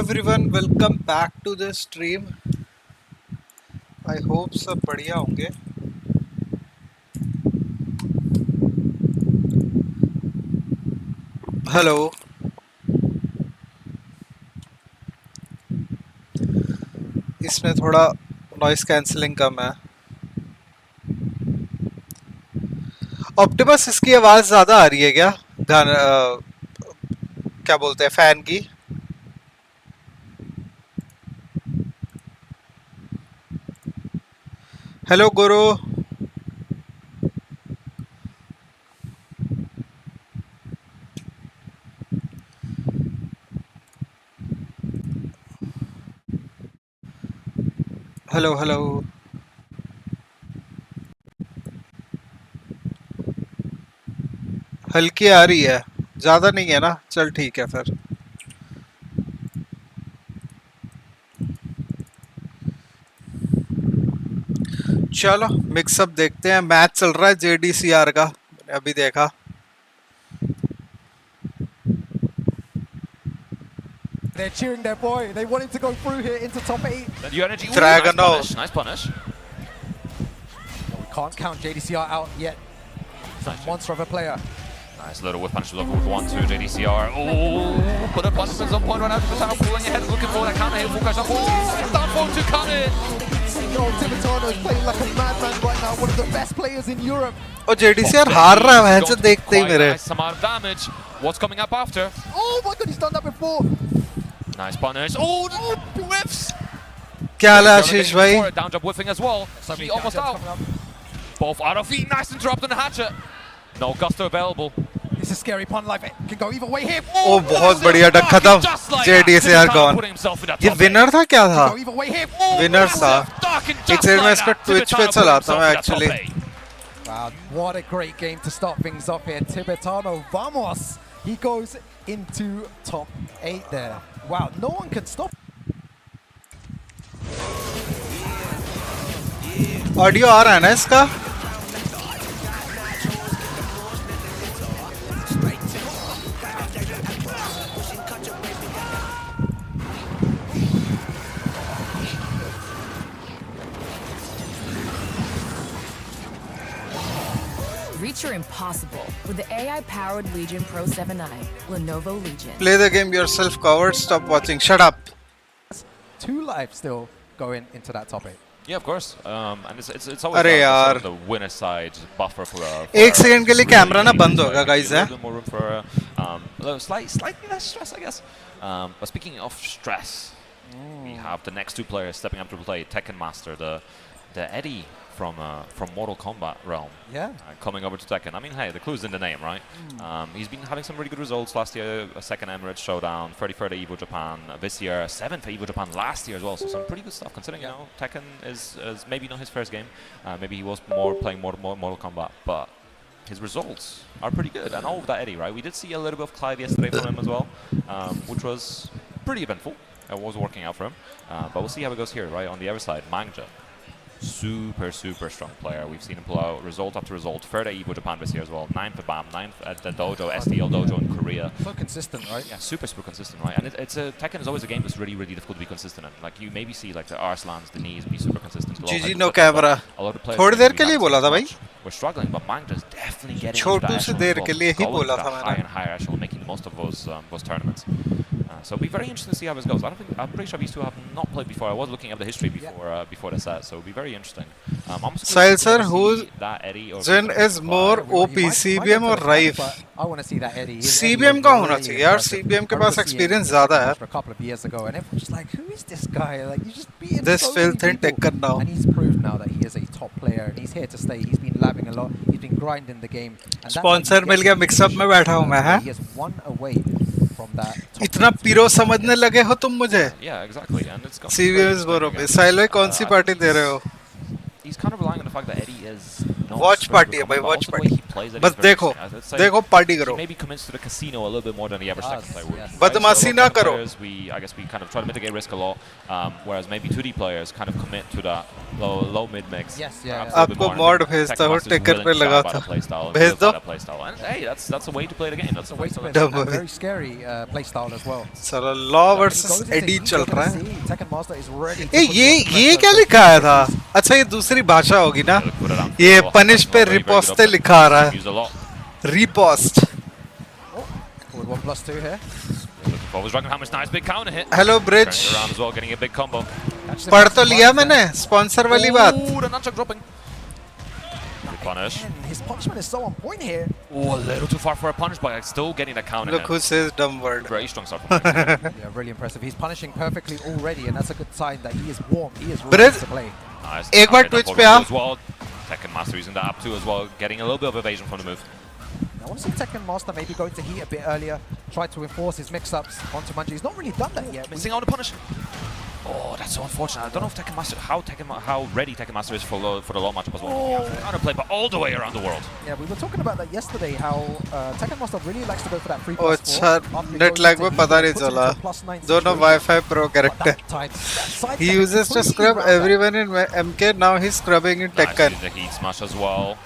everyone, welcome back to the stream. I hope सब बढ़िया होंगे. Hello. इसमें थोड़ा noise cancelling कम है. Optimus इसकी आवाज ज़्यादा आ रही है क्या? गाना क्या बोलते हैं फैन की? हेलो गुरु. Hello hello. हल्की आ रही है, ज्यादा नहीं है ना? चल ठीक है फिर. चलो मिक्सअप देखते हैं. मैच चल रहा है JDCR का, मैंने अभी देखा. They're cheering their boy. They want him to go through here into top 8. Dragon, nice punish. We can't count JDCR out yet. It's a monster of a player. Nice little whip punish with 1-2 JDCR. Oh, put a punishment on point right now. Tibetan pulling ahead, looking for that counter hit. Full crash up. Down forward to count it. Yo, Tibetan is playing like a madman right now. One of the best players in Europe. और JDCR हार रहा है वैसे देखते ही मेरे. Nice amount of damage. What's coming up after? Oh my god, he's done that before. Nice punish. Oh, whiffs. क्या हाल है आशीष भाई? Down jump whiffing as well. He almost out. Both out of feet. Nice interrupt on the hatchet. No gusto available. This is scary pun life. It can go either way here. ओ बहुत बढ़िया duck खत्म. JDCR gone. ये winner था क्या था? Winner था. एक side में इसका ट्विच पे चलाता हूँ actually. Wow, what a great game to start things off here. Tibetano, vamos. He goes into top 8 there. Wow, no one can stop. Audio आ रहा है ना इसका? Reach your impossible with the AI-powered Legion Pro 7i, Lenovo Legion. Play the game yourself, coward. Stop watching. Shut up. 2 lives still going into that top 8. Yeah, of course. And it's always अरे यार. the winner side buffer for एक second के लिए camera ना बंद होगा guys है. More room for slightly less stress, I guess. But speaking of stress, we have the next 2 players stepping up to play. Tekken Master, the Eddie from Mortal Kombat realm. Yeah. Coming over to Tekken. I mean, hey, the clue's in the name, right? He's been having some really good results last year. A 2nd Emirates Showdown, 33rd at Evo Japan this year, 7th at Evo Japan last year as well. So some pretty good stuff considering, you know, Tekken is maybe not his first game. Maybe he was playing more Mortal Kombat, but his results are pretty good. And all of that Eddie, right? We did see a little bit of Clive yesterday from him as well, which was pretty eventful. It was working out for him. But we'll see how it goes here, right? On the other side, Manga. Super strong player. We've seen him pull out result after result. 3rd at Evo Japan this year as well. 9th at BAM, 9th at the dojo, SDL dojo in Korea. So consistent, right? Yeah, super consistent, right? And Tekken is always a game that's really difficult to be consistent in. Like you maybe see like the Arslans, the knees be super consistent. GG no camera. A lot of players थोड़ी देर के लिए बोला था भाई. We're struggling, but Manga's definitely getting छोटू से देर के लिए ही बोला था मैंने. Higher and higher echelon, making the most of those tournaments. So it'll be very interesting to see how this goes. I'm pretty sure these 2 have not played before. I was looking at the history before the set, so it'll be very interesting. Sahil sir, whose Zen is more OP, CBM or Rife? I want to see that Eddie. CBM का होना चाहिए यार. CBM के पास experience ज़्यादा है. For a couple of years ago, and everyone's just like, who is this guy? Like you just beat him. This filth in Tekken now. And he's proved now that he is a top player, and he's here to stay. He's been labbing a lot. He's been grinding the game. Sponsor मिल गया. MIXUP में बैठा हूँ मैं. He is 1 away from that. इतना पीरो समझने लगे हो तुम मुझे? Yeah, exactly. And it's CBM is more OP. साहिल भाई कौन सी पार्टी दे रहे हो? He's kind of relying on the fact that Eddie is Watch party है भाई, watch party. बस देखो party करो. Maybe commits to the casino a little bit more than the average Tekken player would. बदमाशी ना करो. I guess we kind of try to mitigate risk a lot, whereas maybe 2D players kind of commit to that low mid mix. Yes, yeah. आपको mod भेजता हूँ Tekken पे लगा था. भेज दो. And hey, that's a way to play the game. That's a way to play. A very scary playstyle as well. चलो Law versus Eddie चल रहा है. Tekken Master is ready. ये क्या लिखा आया था? अच्छा ये दूसरी भाषा होगी ना? ये punish पे riposte लिखा आ रहा है. Riposte. With 1+2 here. Forward Dragon Hammer's nice big counter hit. Hello Bridge. Turning around as well, getting a big combo. पढ़ तो लिया मैंने sponsor वाली बात. Ooh, the nunchuck dropping. Good punish. His punishment is so on point here. Oh, a little too far for a punish, but still getting the counter Look hit. who says dumb word. Very strong start from Max. Yeah, really impressive. He's punishing perfectly already, and that's a good sign that he is warm. He is ready Bridge. to play. Nice. एक बार Twitch पे आ. As well. Tekken Master using that up too as well, getting a little bit of evasion from the move. I want to see Tekken Master maybe going to heat a bit earlier, try to enforce his mix-ups onto Manga. He's not really done that yet. Missing out on the punish. Oh, that's so unfortunate. I don't know if Tekken Master, how ready Tekken Master is for the low matchup as well. Oh. Counterplay, but all the way around the world. Yeah, we were talking about that yesterday. How Tekken Master really likes to go for that 3+4. Oh, अच्छा net lag में पता नहीं चला. दोनों Wi-Fi pro character. He uses to scrub everyone in MK. Now he's scrubbing in Tekken. Nice, the heat smash as well.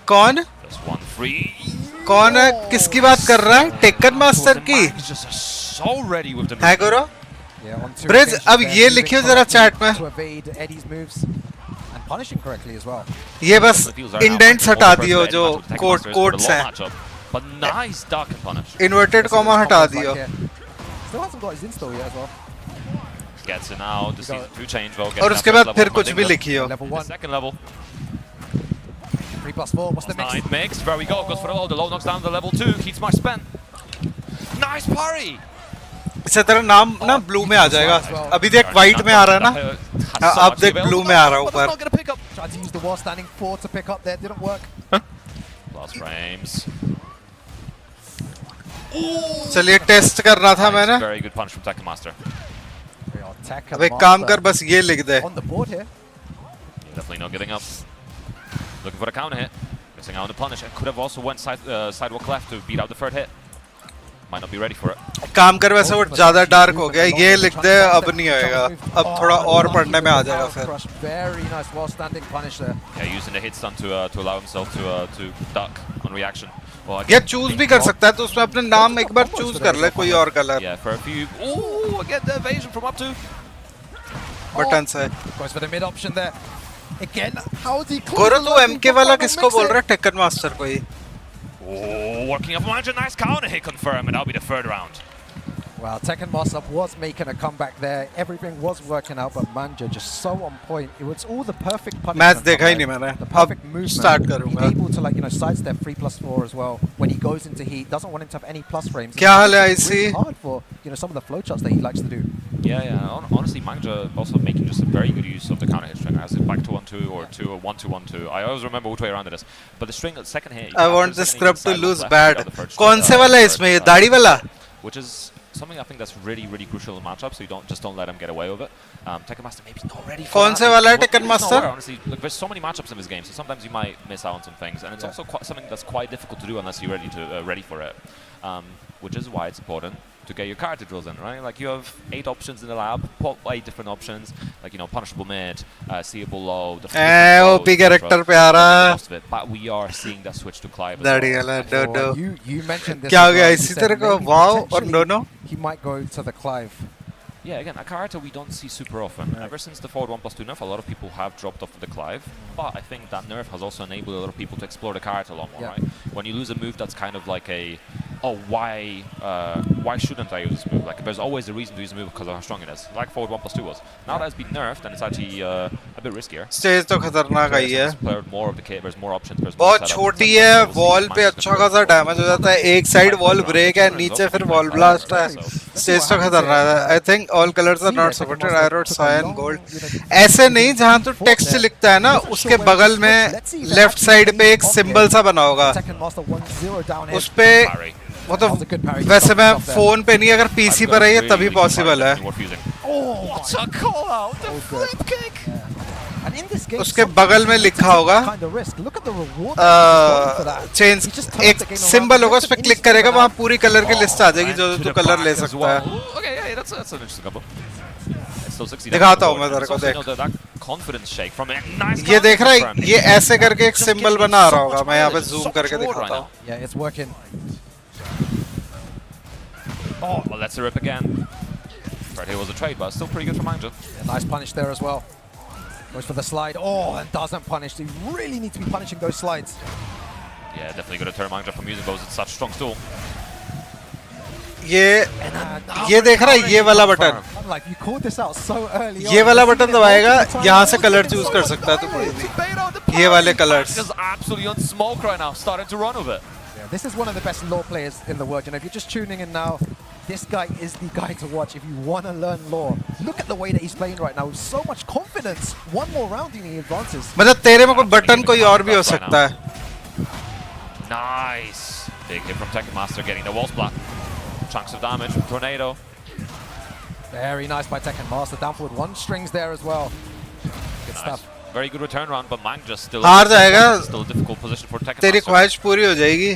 कौन? Just 1-3. कौन है? किसकी बात कर रहा है? टेकन मास्टर की? He's just so ready with the है गुरु? ब्रिज अब ये लिखियो जरा चैट में. ये बस इंडेंट्स हटा दियो जो कोड्स हैं. But nice duck and punish. Inverted comma हटा दियो. Still hasn't got his install yet as well. Gets it now. The season 2 change well. और उसके बाद फिर कुछ भी लिखियो. Level 1. Second level. 3+4. What's the mix? Nine mix. There we go. Goes for the low. The low knocks down the level 2. Heat smash spent. Nice parry. इससे तेरा नाम ना ब्लू में आ जाएगा. अभी देख व्हाइट में आ रहा है ना. अब देख ब्लू में आ रहा है ऊपर. Tried to use the wall standing 4 to pick up there. Didn't work. Last frames. चलिए टेस्ट करना था मैंने. Very good punch from Tekken Master. अब एक काम कर बस ये लिख दे. On the board here. Definitely not giving up. Looking for the counter hit. Missing out on the punish. And could have also went sidewalk left to beat out the third hit. Might not be ready for it. काम कर वैसे वो ज़्यादा dark हो गया. ये लिख दे अब नहीं आएगा. अब थोड़ा और पढ़ने में आ जाएगा फिर. Very nice wall standing punish there. Yeah, using the hit stun to allow himself to duck on reaction. ये चूज भी कर सकता है तो उसमें अपने नाम एक बार चूज कर ले कोई और colour. Yeah, for a few. Oh, again the evasion from up to. Button से. Goes for the mid option there. Again, how is he? गोरो तू MK वाला किसको बोल रहा है? टेकन मास्टर को ही. Oh, working up Manga, nice counter hit confirmed, and that'll be the third round. Well, Tekken Master was making a comeback there. Everything was working out, but Manga just so on point. It was all the perfect punishment. Match देखा ही नहीं मैंने. The perfect movement. Start करूँगा. He's able to like sidestep 3+4 as well when he goes into heat. Doesn't want him to have any plus frames. क्या हाल है IC? It's hard for some of the flowcharts that he likes to do. Yeah. Honestly, Manga also making just a very good use of the counter hit string. As it back to 1-2 or 1-2-1-2. I always remember which way around it is. But the string second hit. I want the scrub to lose bad. कौन से वाला इसमें ये दाढ़ी वाला? Which is something I think that's really crucial in matchups. So you don't let him get away with it. Tekken Master maybe not ready for कौन से वाला है Tekken Master? Honestly, look, there's so many matchups in this game, so sometimes you might miss out on some things, and it's also something that's quite difficult to do unless you're ready for it. Which is why it's important to get your character drills in, right? Like you have 8 options in the lab, 8 different options, like punishable mid, seeable low. OP character पे आ रहा है. But we are seeing that switch to Clive. दाढ़ी वाला no. You mentioned this. क्या हो गया इसी तरह को wow और no? He might go to the Clive. Yeah, again, a character we don't see super often. Right. Ever since the forward 1+2 nerf, a lot of people have dropped off of the Clive. But I think that nerf has also enabled a lot of people to explore the character a lot more, right? When you lose a move that's kind of like why shouldn't I use this move? Like, there's always a reason to use a move because of how strong it is. Like forward 1+2 was. Now that it's been nerfed, and it's actually a bit riskier. Stage तो खतरनाक आई है. More of the kit, there's more options. There's बहुत छोटी है. Wall पे अच्छा खासा damage हो जाता है. एक साइड वॉल ब्रेक है, नीचे फिर वॉल ब्लास्ट है. Stage तो खतरनाक है. I think all colors are not supported. I wrote cyan gold. ऐसे नहीं जहाँ तू टेक्स्ट लिखता है ना, उसके बगल में लेफ्ट साइड पे एक सिंबल सा बना होगा. उस पे वो तो वैसे मैं फोन पे नहीं, अगर पीसी पर है तभी पॉसिबल है. And in this game, उसके बगल में लिखा होगा kind of risk. Look at the reward for that. Change He just turns एक the game around. सिंबल होगा उस पर In क्लिक his करेगा favor वहाँ now. पूरी कलर की लिस्ट आ जाएगी जो And to तू the कलर ले back as सकता है well. Okay, yeah, that's an interesting combo. It's still 60 दिखाता हूँ damage मैं तेरे on the को board. देख Also, you know, that confidence shake from it. Nice ये देख रहा है confirmed. ये ऐसे करके एक Just सिंबल getting बना so रहा much होगा मैं यहाँ पे mileage, जूम so much करके reward दिखाता right हूँ now. Yeah, it's working. Oh, well, that's a rip again. Right here was a trade, but still pretty good for Manga. Yeah, nice punish there as well. Goes for the slide. Oh, and doesn't punish. You really need to be punishing those slides. Yeah, definitely going to turn Manga from using those. It's such a strong tool. ये देख रहा है ये वाला button I'm like, you called this out so early. ये वाला button दबाएगा यहाँ से कलर चूज कर सकता है तू कोई भी ये वाले colours Just absolutely on smoke right now, starting to run with it. Yeah, this is one of the best law players in the world. You know, if you're just tuning in now, this guy is the guy to watch if you want to learn law. Look at the way that he's playing right now with so much confidence. One more round and he advances. मतलब तेरे में कोई button कोई और भी हो सकता है Nice. Big hit from Tekken Master, getting the wall splat. Chunks of damage from Tornado. Very nice by Tekken Master. Down forward one strings there as well. Good Nice. stuff. Very good return round, but Manga still हार जाएगा still a difficult position for Tekken तेरी Master. ख्वाहिश पूरी हो जाएगी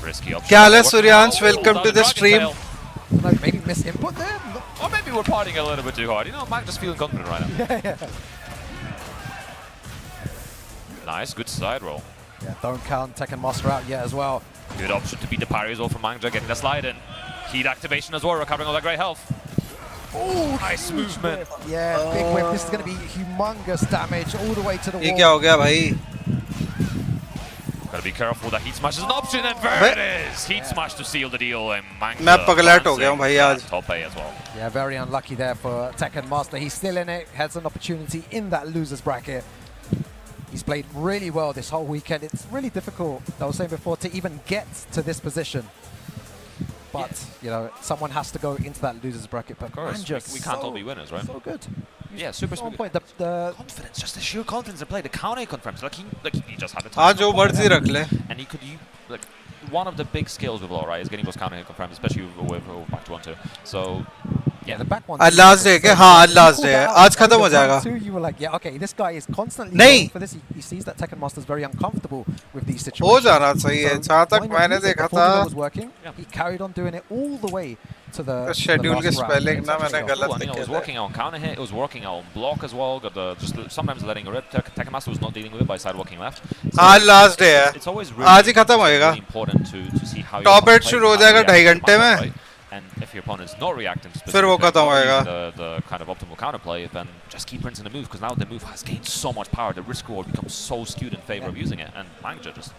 Risky option. क्या हाल है Suryansh welcome to the stream Like maybe miss input there. Or maybe we're partying a little bit too hard. You know, Manga's feeling confident right now. Nice, good side roll. Yeah, don't count Tekken Master out yet as well. Good option to beat the parry as well from Manga, getting the slide in. Heat activation as well, recovering all that great health. Oh, Nice movement. Yeah, big whip. This is going to be humongous damage all the way to the ये wall. क्या हो गया भाई Gotta be careful that heat smash is an option, and there it is! Heat smash to seal the deal, and Manga मैं पगलैट हो गया हूँ भाई आज top A as well. Yeah, very unlucky there for Tekken Master. He's still in it, has an opportunity in that losers bracket. He's played really well this whole weekend. It's really difficult, I was saying before, to even get to this position. But, you know, someone has to go into that losers bracket. But Of course, we can't all be winners, right? So good. Yeah, super On smooth. point. The Confidence, just the sheer confidence in play. The counter confirms, like he just had the हाँ time. जो मर्जी रख ले And he could use, like, one of the big skills with Law, right, is getting those counter hit confirms, especially with back to 1-2. So, yeah, the back one. आज last day क्या हाँ आज last day है आज खत्म हो जाएगा You were like, yeah, okay, this guy is constantly नहीं। going for this. He sees that Tekken Master is very uncomfortable with these हो situations. जाना चाहिए So जहाँ तक why not मैंने use it? देखा The formula था was working. Yeah. He carried on doing it all the way to the schedule के last round. Spelling ना मैंने Cool, गलत and, you know, it लिखे was थे working out on counter hit, it was working out on block as well, got the, just sometimes letting a rip. Tekken Master was not dealing with it by sidewalking left. So आज last day है it's always आज ही खत्म होएगा really important to see how Top your eight opponent शुरू हो plays and how जाएगा they 2.5 react to घंटे the में right? And if your opponent's not reacting to फिर वो specific खत्म होएगा the kind of optimal counterplay, then just keep rinsing the move, because now the move has gained so much power, the risk reward becomes so skewed in favor of using it, and Manga just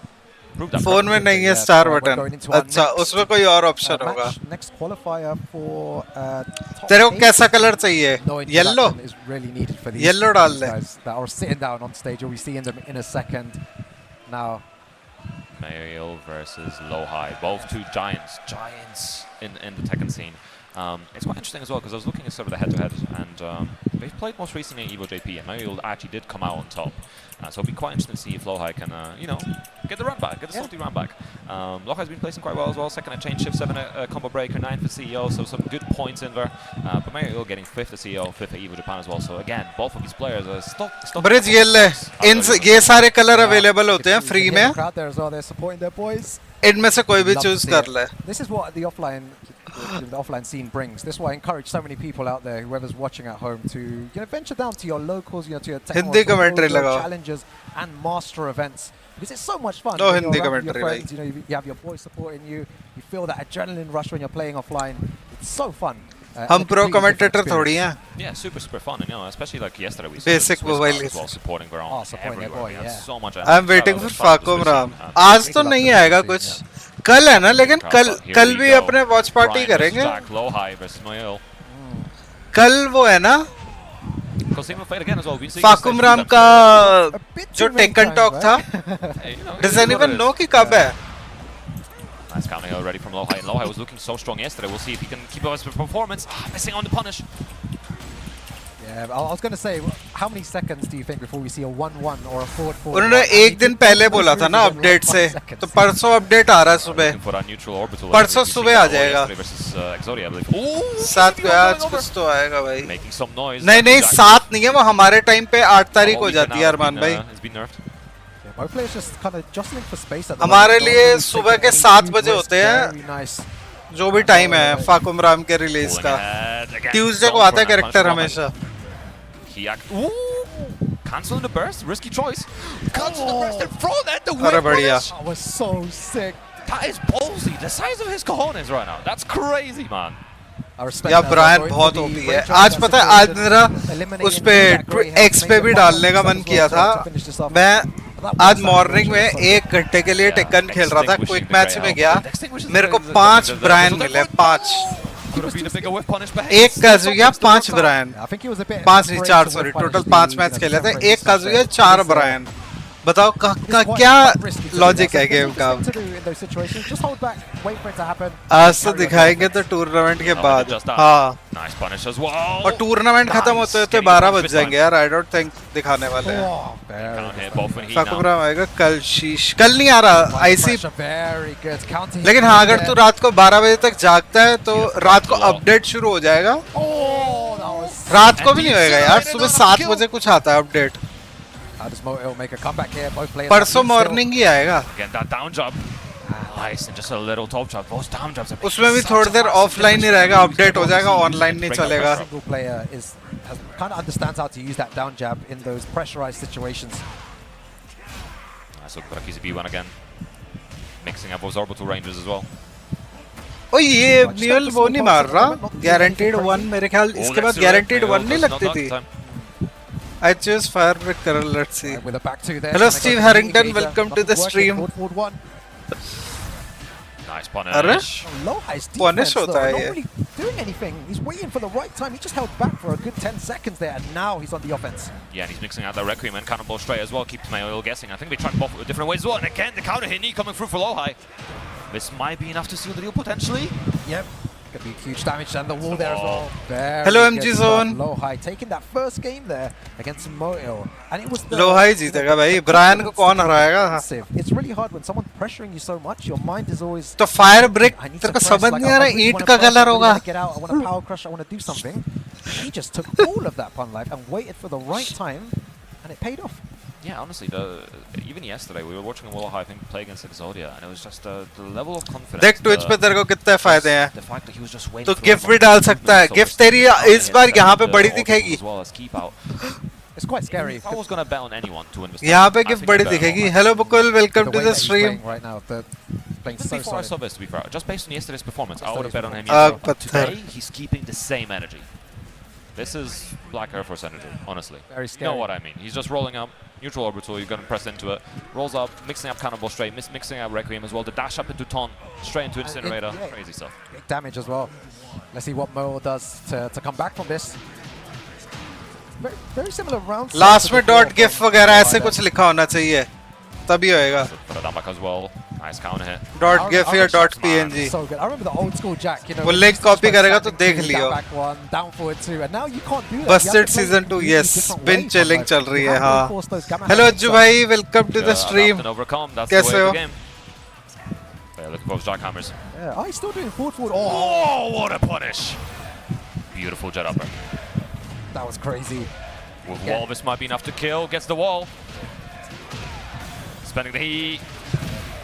proved that. Phone में नहीं है Yeah, star we're button going into our अच्छा next, उसमें कोई और option होगा Next qualifier for top तेरे को 8. कैसा कलर चाहिए No yellow introduction is really needed for these Yellow डाल दे guys that are sitting down on stage. You'll be seeing them in a second. Now, Mariel versus Lowhigh, both two giants in the Tekken scene. It's quite interesting as well, because I was looking at sort of the head-to-head, and they've played most recently in Evo JP, and Mariel actually did come out on top. So it'll be quite interesting to see if Lowhigh can, you know, get the run back, get the salty run back. Lowhigh's been placing quite well as well. Second at chain shift, 7 at combo breaker, 9 for CEO, so some good points in there. But Mariel getting 5th at CEO, 5th at Evo Japan as well. So again, both of these players are stop. Bridge ये ले इन ये सारे colour available होते हैं free में crowd there as well. They're supporting their boys. इनमें से कोई भी Love to चूज see कर it. ले This is what the offline scene brings. This is why I encourage so many people out there, whoever's watching at home, to venture down to your locals, to your Hindi commentary लगाओ challenges and master events, because it's so much fun. No When you're Hindi around with your commentary, friends, you have your boys supporting you. You feel that adrenaline rush when you're playing offline. It's so fun. हम and a pro completely different commentator थोड़ी experience. हैं Yeah, super fun, and you know, especially like yesterday we saw Basic the Swiss mobile guys as is- well supporting their own Oh, supporting their everywhere. boy, We had yeah. so much. I am waiting for फाकुम राम And आज तो नहीं आएगा कुछ कल है ना लेकिन कल भी अपने वॉच पार्टी करेंगे Jack, Lowhigh versus Mariel. कल वो है ना Cosimo played again as well. We've seen फाकुम this राम stage का A bit जो too many Tekken times, talk right? था Hey, you know, it is doesn't what it even is. No कि कब है Nice counter hill already from Lowhigh, and Lowhigh was looking so strong yesterday. We'll see if he can keep up his performance. Missing on the punish. Yeah, I was going to say, how many seconds do you think before we see a 1-1 or a forward? उन्होंने एक दिन पहले बोला था ना update से, तो परसों अपडेट आ रहा है सुबह, परसों सुबह आ जाएगा। 7 को आज कुछ तो आएगा भाई। नहीं नहीं 7 नहीं है, वो हमारे टाइम पे 8 तारीख हो जाती है अरमान भाई। हमारे लिए सुबह के 7 बजे होते हैं, जो भी टाइम है फाकुमराम के रिलीज का। ट्यूसडे को आता है कैरेक्टर हमेशा। Cancel the burst, risky choice. Cancel the burst and throw that the अरे बढ़िया। That was so sick. That is ballsy. The size of his cojones right now. That's crazy, man. या Brian बहुत OP है। आज पता है, आज मेरा उस पे एक्स पे भी डालने का मन किया था। मैं आज मॉर्निंग में 1 घंटे के लिए टेकन खेल रहा था, क्विक मैच में गया, मेरे को 5 ब्रायन मिले, 5। एक काजुया 5 ब्रायन, 5 नहीं 4 सॉरी, टोटल 5 मैच खेले थे, एक काजुया 4 ब्रायन। बताओ क्या लॉजिक है गेम का। आज तो दिखाएंगे तो टूर्नामेंट के बाद। हाँ, और टूर्नामेंट खत्म होते होते 12 बज जाएंगे यार। आई डोंट थिंक दिखाने वाले हैं। फाकुमराम आएगा कल, शीश कल नहीं आ रहा आईसी, लेकिन हाँ अगर तू रात को 12 बजे तक जागता है तो रात को अपडेट शुरू हो जाएगा। रात को भी नहीं होएगा यार, सुबह 7 बजे कुछ आता है अपडेट। परसों मॉर्निंग ही आएगा। उसमें भी थोड़ी देर ऑफलाइन ही रहेगा, अपडेट हो जाएगा, ऑनलाइन नहीं चलेगा। Kind of understands how to use that down jab in those pressurized situations. So Kuraki's B1 again, mixing up those orbital ranges as well. ओ ये म्यूल वो नहीं मार रहा, गारंटीड 1 मेरे ख्याल इसके बाद गारंटीड 1 नहीं लगती थी। I choose fire with Carol, let's see. Hello Steve Harrington, welcome to the stream. Nice punish. Punish होता है ये। Not really doing anything. He's waiting for the right time. He just held back for a good 10 seconds there, and now he's on the offense. Yeah, and he's mixing out the Requiem and cannonball straight as well. Keeps Mariel guessing. I think they tried both different ways as well. And again, the counter hit knee coming through for Lowhigh. This might be enough to seal the deal potentially. Yep. Could be huge damage and the wall there as well. Hello MG Zone. Lowhigh taking that first game there against Mariel, and it was the Lowhigh जीतेगा भाई, Brian को कौन हराएगा? It's really hard when someone's pressuring you so much. Your mind is always तो fire break तेरे को समझ नहीं आ रहा, ईंट का कलर होगा। Get out, I want to power crush, I want to do something. He just took all of that pun life and waited for the right time, and it paid off. Yeah, honestly, even yesterday we were watching Lowhigh, I think, play against Exodia, and it was just the level of confidence. देख Twitch पे तेरे को कितने फायदे हैं। The fact that he was just waiting तो for gift भी डाल सकता है, गिफ्ट तेरी इस बार यहाँ पे बड़ी दिखेगी। As well as keep out. It's quite scary. If I was going to bet on anyone to win this, यहाँ पे गिफ्ट बड़ी दिखेगी। Hello Bukul, welcome to the stream. Right now, playing so before I solid. saw this, to be fair, just based on yesterday's performance, I would have bet on him yesterday. But today, he's keeping the same energy. This is Black Air Force energy, honestly. Very scary. You know what I mean? He's just rolling up, neutral orbital, you're going to press into it, rolls up, mixing up cannonball straight, mixing up Requiem as well, the dash up into taunt, straight into Incinerator, crazy stuff. Big damage as well. Let's see what Mo does to come back from this. Very similar rounds. Last में dot gift वगैरह ऐसे कुछ लिखा होना चाहिए, तभी होएगा। Put it down back as well. Nice counter hit. Dot gift या dot PNG। So good. I remember the old school Jack. You know, वो लिंक कॉपी करेगा तो देख लियो। Back one, down forward two, and now you can't do that. Busted season 2, yes. Bin chilling चल रही है, हाँ। Hello Ajju भाई, welcome to the stream. कैसे हो? Yeah, looking for those jackhammers. Yeah, oh, he's still doing forward. Oh, what a punish! Beautiful jet upper. That was crazy. With wall, this might be enough to kill. Gets the wall. Spending the heat.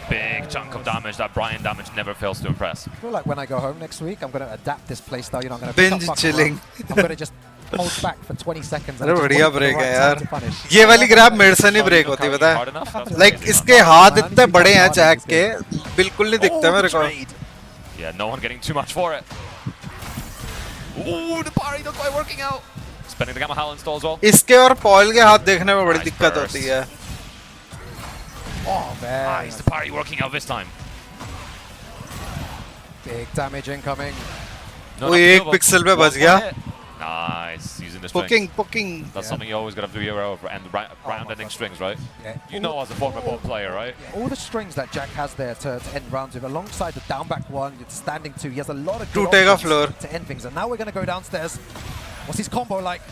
Big chunk of damage. That Brian damage never fails to impress. I feel like when I go home next week, I'm going to adapt this playstyle. You know, I'm going to Binge chilling. I'm going to just hold back for 20 seconds. अरे बढ़िया break है यार। ये वाली grab मेरे से नहीं break होती, पता है? Like इसके हाथ इतने बड़े हैं जैक के, बिल्कुल नहीं दिखते मेरे को। Yeah, no one getting too much for it. Ooh, the parry not quite working out. Spending the Gamma Howl install as well. इसके और पॉल के हाथ देखने में बड़ी दिक्कत होती है। Oh man. Nice, the parry working out this time. Big damage incoming. वो एक पिक्सल पे बच गया। Nice, using the strings. Poking. That's something you always got to be aware of, and round ending strings, right? Yeah. You know as a former ball player, right? Yeah, all the strings that Jack has there to end rounds with, alongside the down back one, it's standing two. He has a lot of good टूटेगा options floor. to end things. And now we're going to go downstairs. What's his combo like?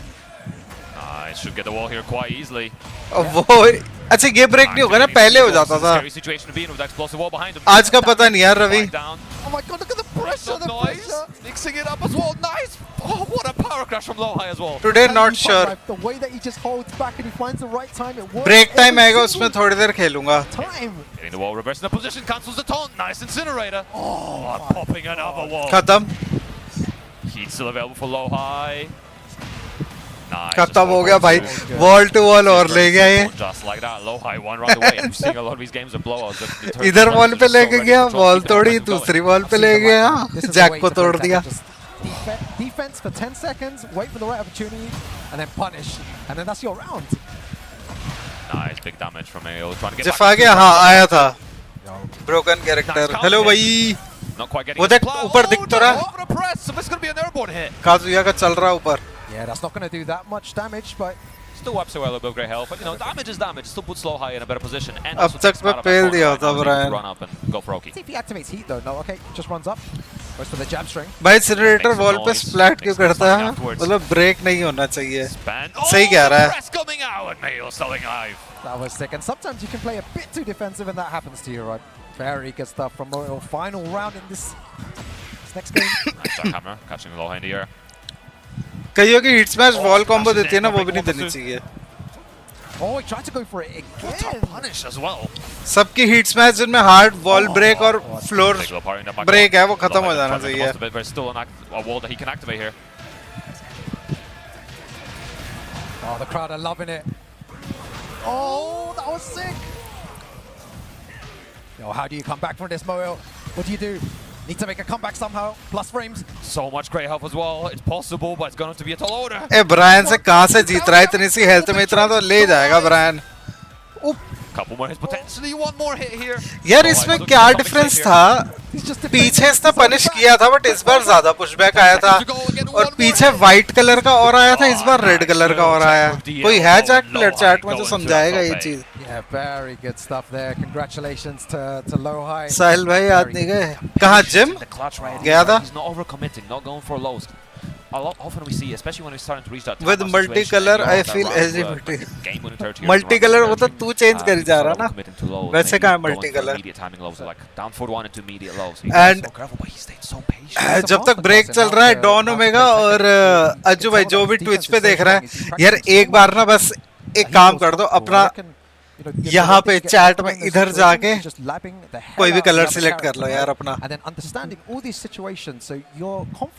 Nice, should get the wall here quite easily. वो अच्छा ये break नहीं होगा ना, पहले हो जाता था. Scary situation to be in with that explosive wall behind him. आज का पता नहीं यार Ravi. Oh my god, look at the pressure, the Noise, pressure. mixing it up as well. Nice. Oh, what a power crash from Lowhigh as well. Today And not he sure. finds the way that he just holds back and he finds the right time. It works. Break time every आएगा उसमें single थोड़ी देर खेलूंगा. time. Getting the wall reversed in the position, cancels the taunt. Nice incinerator. Oh, popping another wall. खत्म. Heat still available for Lowhigh. Nice. खत्म हो गया भाई. Wall to wall और ले गया ये. Just like that, Lowhigh one round away. I'm seeing a lot of these games are blowouts. इधर वॉल पे लेके गया, वॉल तोड़ी, दूसरी वॉल पे ले गया, जैक को तोड़ दिया. Defense for 10 seconds, wait for the right opportunity, and then punish. And then that's your round. Nice, big damage from Mariel. Trying to get GIF back. आ गया. हाँ आया था. Broken character. हेलो भाई. Not quite getting वो his देख plow. ऊपर दिख तो रहा. Over the press, so this is going to be an airborne hit. Kazuya का चल रहा ऊपर. Yeah, that's not going to do that much damage, but Still wipes away a little bit of great health, but you know, damage is damage. Still puts Lowhigh in a better position. And अब also तक takes him मैं out of that पेल corner दिया right होता now, so he can Bryan. run up and go for Oki. see if he activates heat though. No, okay, just runs up. Goes for the jab string. भाई generator Makes some wall पे noise, splat क्यों makes some करता है? afterwards. मतलब break नहीं होना चाहिए. Span. सही कह रहा है. Press coming out, and Mariel still alive. That was sick. And sometimes you can play a bit too defensive and that happens to you, right? Very good stuff from Mariel. Final round in this next game. Nice jackhammer, catching Lowhigh in the air. कईयों की hit smash wall combo देती है ना, वो भी नहीं देनी चाहिए. Oh, he tried to go for it What a again. punish as well. सबकी हिट स्मैश जिनमें हार्ड वॉल ब्रेक और floor Big little part in the back break wall. है वो खत्म हो Lowhigh जाना trying to make the चाहिए. most of it, but it's still a wall that he can activate here. Oh, the crowd are loving it. Oh, that was sick. Yo, how do you come back from this, Moel? What do you do? Need to make a comeback somehow. Plus frames. So much great health as well. It's possible, but it's going to be a tall order. ए Bryan से कहाँ से जीत रहा है? इतनी सी health में इतना तो ले जाएगा Brian. Couple more hits potentially. One more hit here. यार इसमें क्या डिफरेंस था? पीछे इसने पनिश किया था बट इस बार ज्यादा पुशबैक आया था और पीछे व्हाइट कलर का और आया था, इस बार रेड कलर का और आया. कोई है चैट प्लेयर चैट में जो समझाएगा ये चीज. Yeah, very good stuff there. Congratulations to Lowhigh. साहिल भाई याद नहीं गए? कहाँ जिम? गया था. He's not overcommitting, not going for lows. A lot often we see, especially when we're starting to reach that. With multicolor, I feel LGBT. Multicolor वो तो तू change कर जा रहा ना. वैसे कहाँ multicolor? Down 4-1 into immediate lows. And जब तक ब्रेक चल रहा है डॉन ओमेगा और अज्जू भाई जो भी ट्विच पे देख रहा है, यार एक बार ना बस एक काम कर दो, अपना यहाँ पे चैट में इधर जाके कोई भी कलर सिलेक्ट कर लो यार अपना.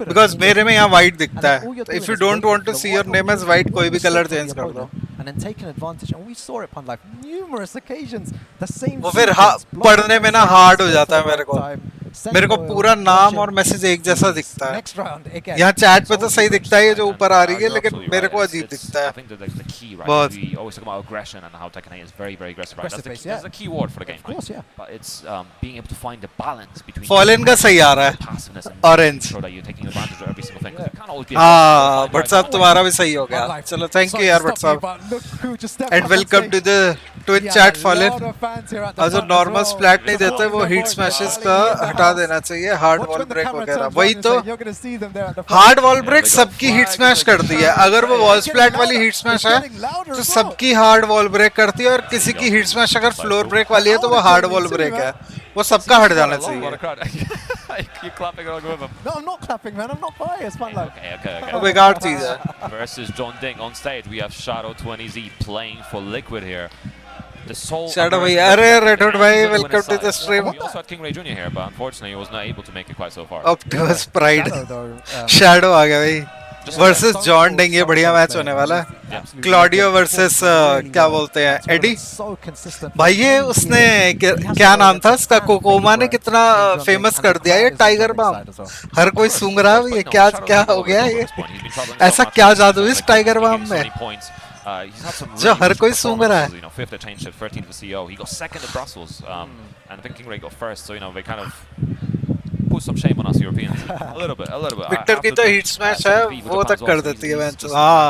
बिकॉज मेरे में यहाँ व्हाइट दिखता है. If you don't want to see your name as white, कोई भी कलर चेंज कर दो. वो फिर पढ़ने में ना हार्ड हो जाता है मेरे को. मेरे को पूरा नाम और मैसेज एक जैसा दिखता है. यहाँ चैट पे तो सही दिखता है ये जो ऊपर आ रही है, लेकिन मेरे को अजीब दिखता है बहुत. That's a key word for the game, right? But it's being able to find the balance between fallen का सही आ रहा है. passiveness and Orange. so that you're taking advantage of every single thing. 'Cause you can't always be हाँ WhatsApp तुम्हारा भी सही हो गया. चलो थैंक यू यार WhatsApp and welcome to the Twitch chat Fallen. और जो नॉर्मल स्प्लैट नहीं देते वो हीट स्मैशेस का हटा देना चाहिए. हार्ड वॉल ब्रेक वगैरह वही तो. हार्ड वॉल ब्रेक सबकी हीट स्मैश करती है. अगर वो वॉल स्प्लैट वाली हीट स्मैश है तो सबकी हार्ड वॉल ब्रेक करती है, और किसी की हीट स्मैश अगर फ्लोर ब्रेक वाली है तो वो हार्ड वॉल ब्रेक है. वो सबका हट जाना चाहिए. You're clapping along with him. No, I'm not clapping, man. I'm not biased, man. Okay. वो बेकार चीज है. Versus John Ding on stage, we have Shadow 20Z playing for Liquid here. The sole Shadow भाई, अरे Redhood भाई welcome to the stream. We also had King Ray Jr. here, but unfortunately he was not able to make it quite so far. Optimus Prime shadow आ गया भाई. Versus John डिंग, ये बढ़िया match होने वाला है. क्लॉडियो वर्सेस क्या बोलते हैं एडी भाई. ये उसने क्या नाम था उसका, कोकोमा ने कितना फेमस कर दिया ये टाइगर बाम. हर कोई सूंघ रहा है ये क्या हो गया ये. ऐसा क्या जादू इस टाइगर बाम में जो हर कोई सूंघ रहा है. Fifth at championship, 13th for CO. He got second at Brussels, and I think King Ray got first. So they kind of put some shame on us Europeans. A little bit. Victor की तो hit smash है, वो तक कर देती है match. हाँ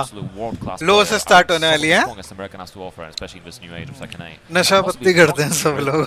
लो से स्टार्ट होने वाली है. American has to offer, especially in this new age of Tekken 8. नशा पत्ती करते हैं सब लोग.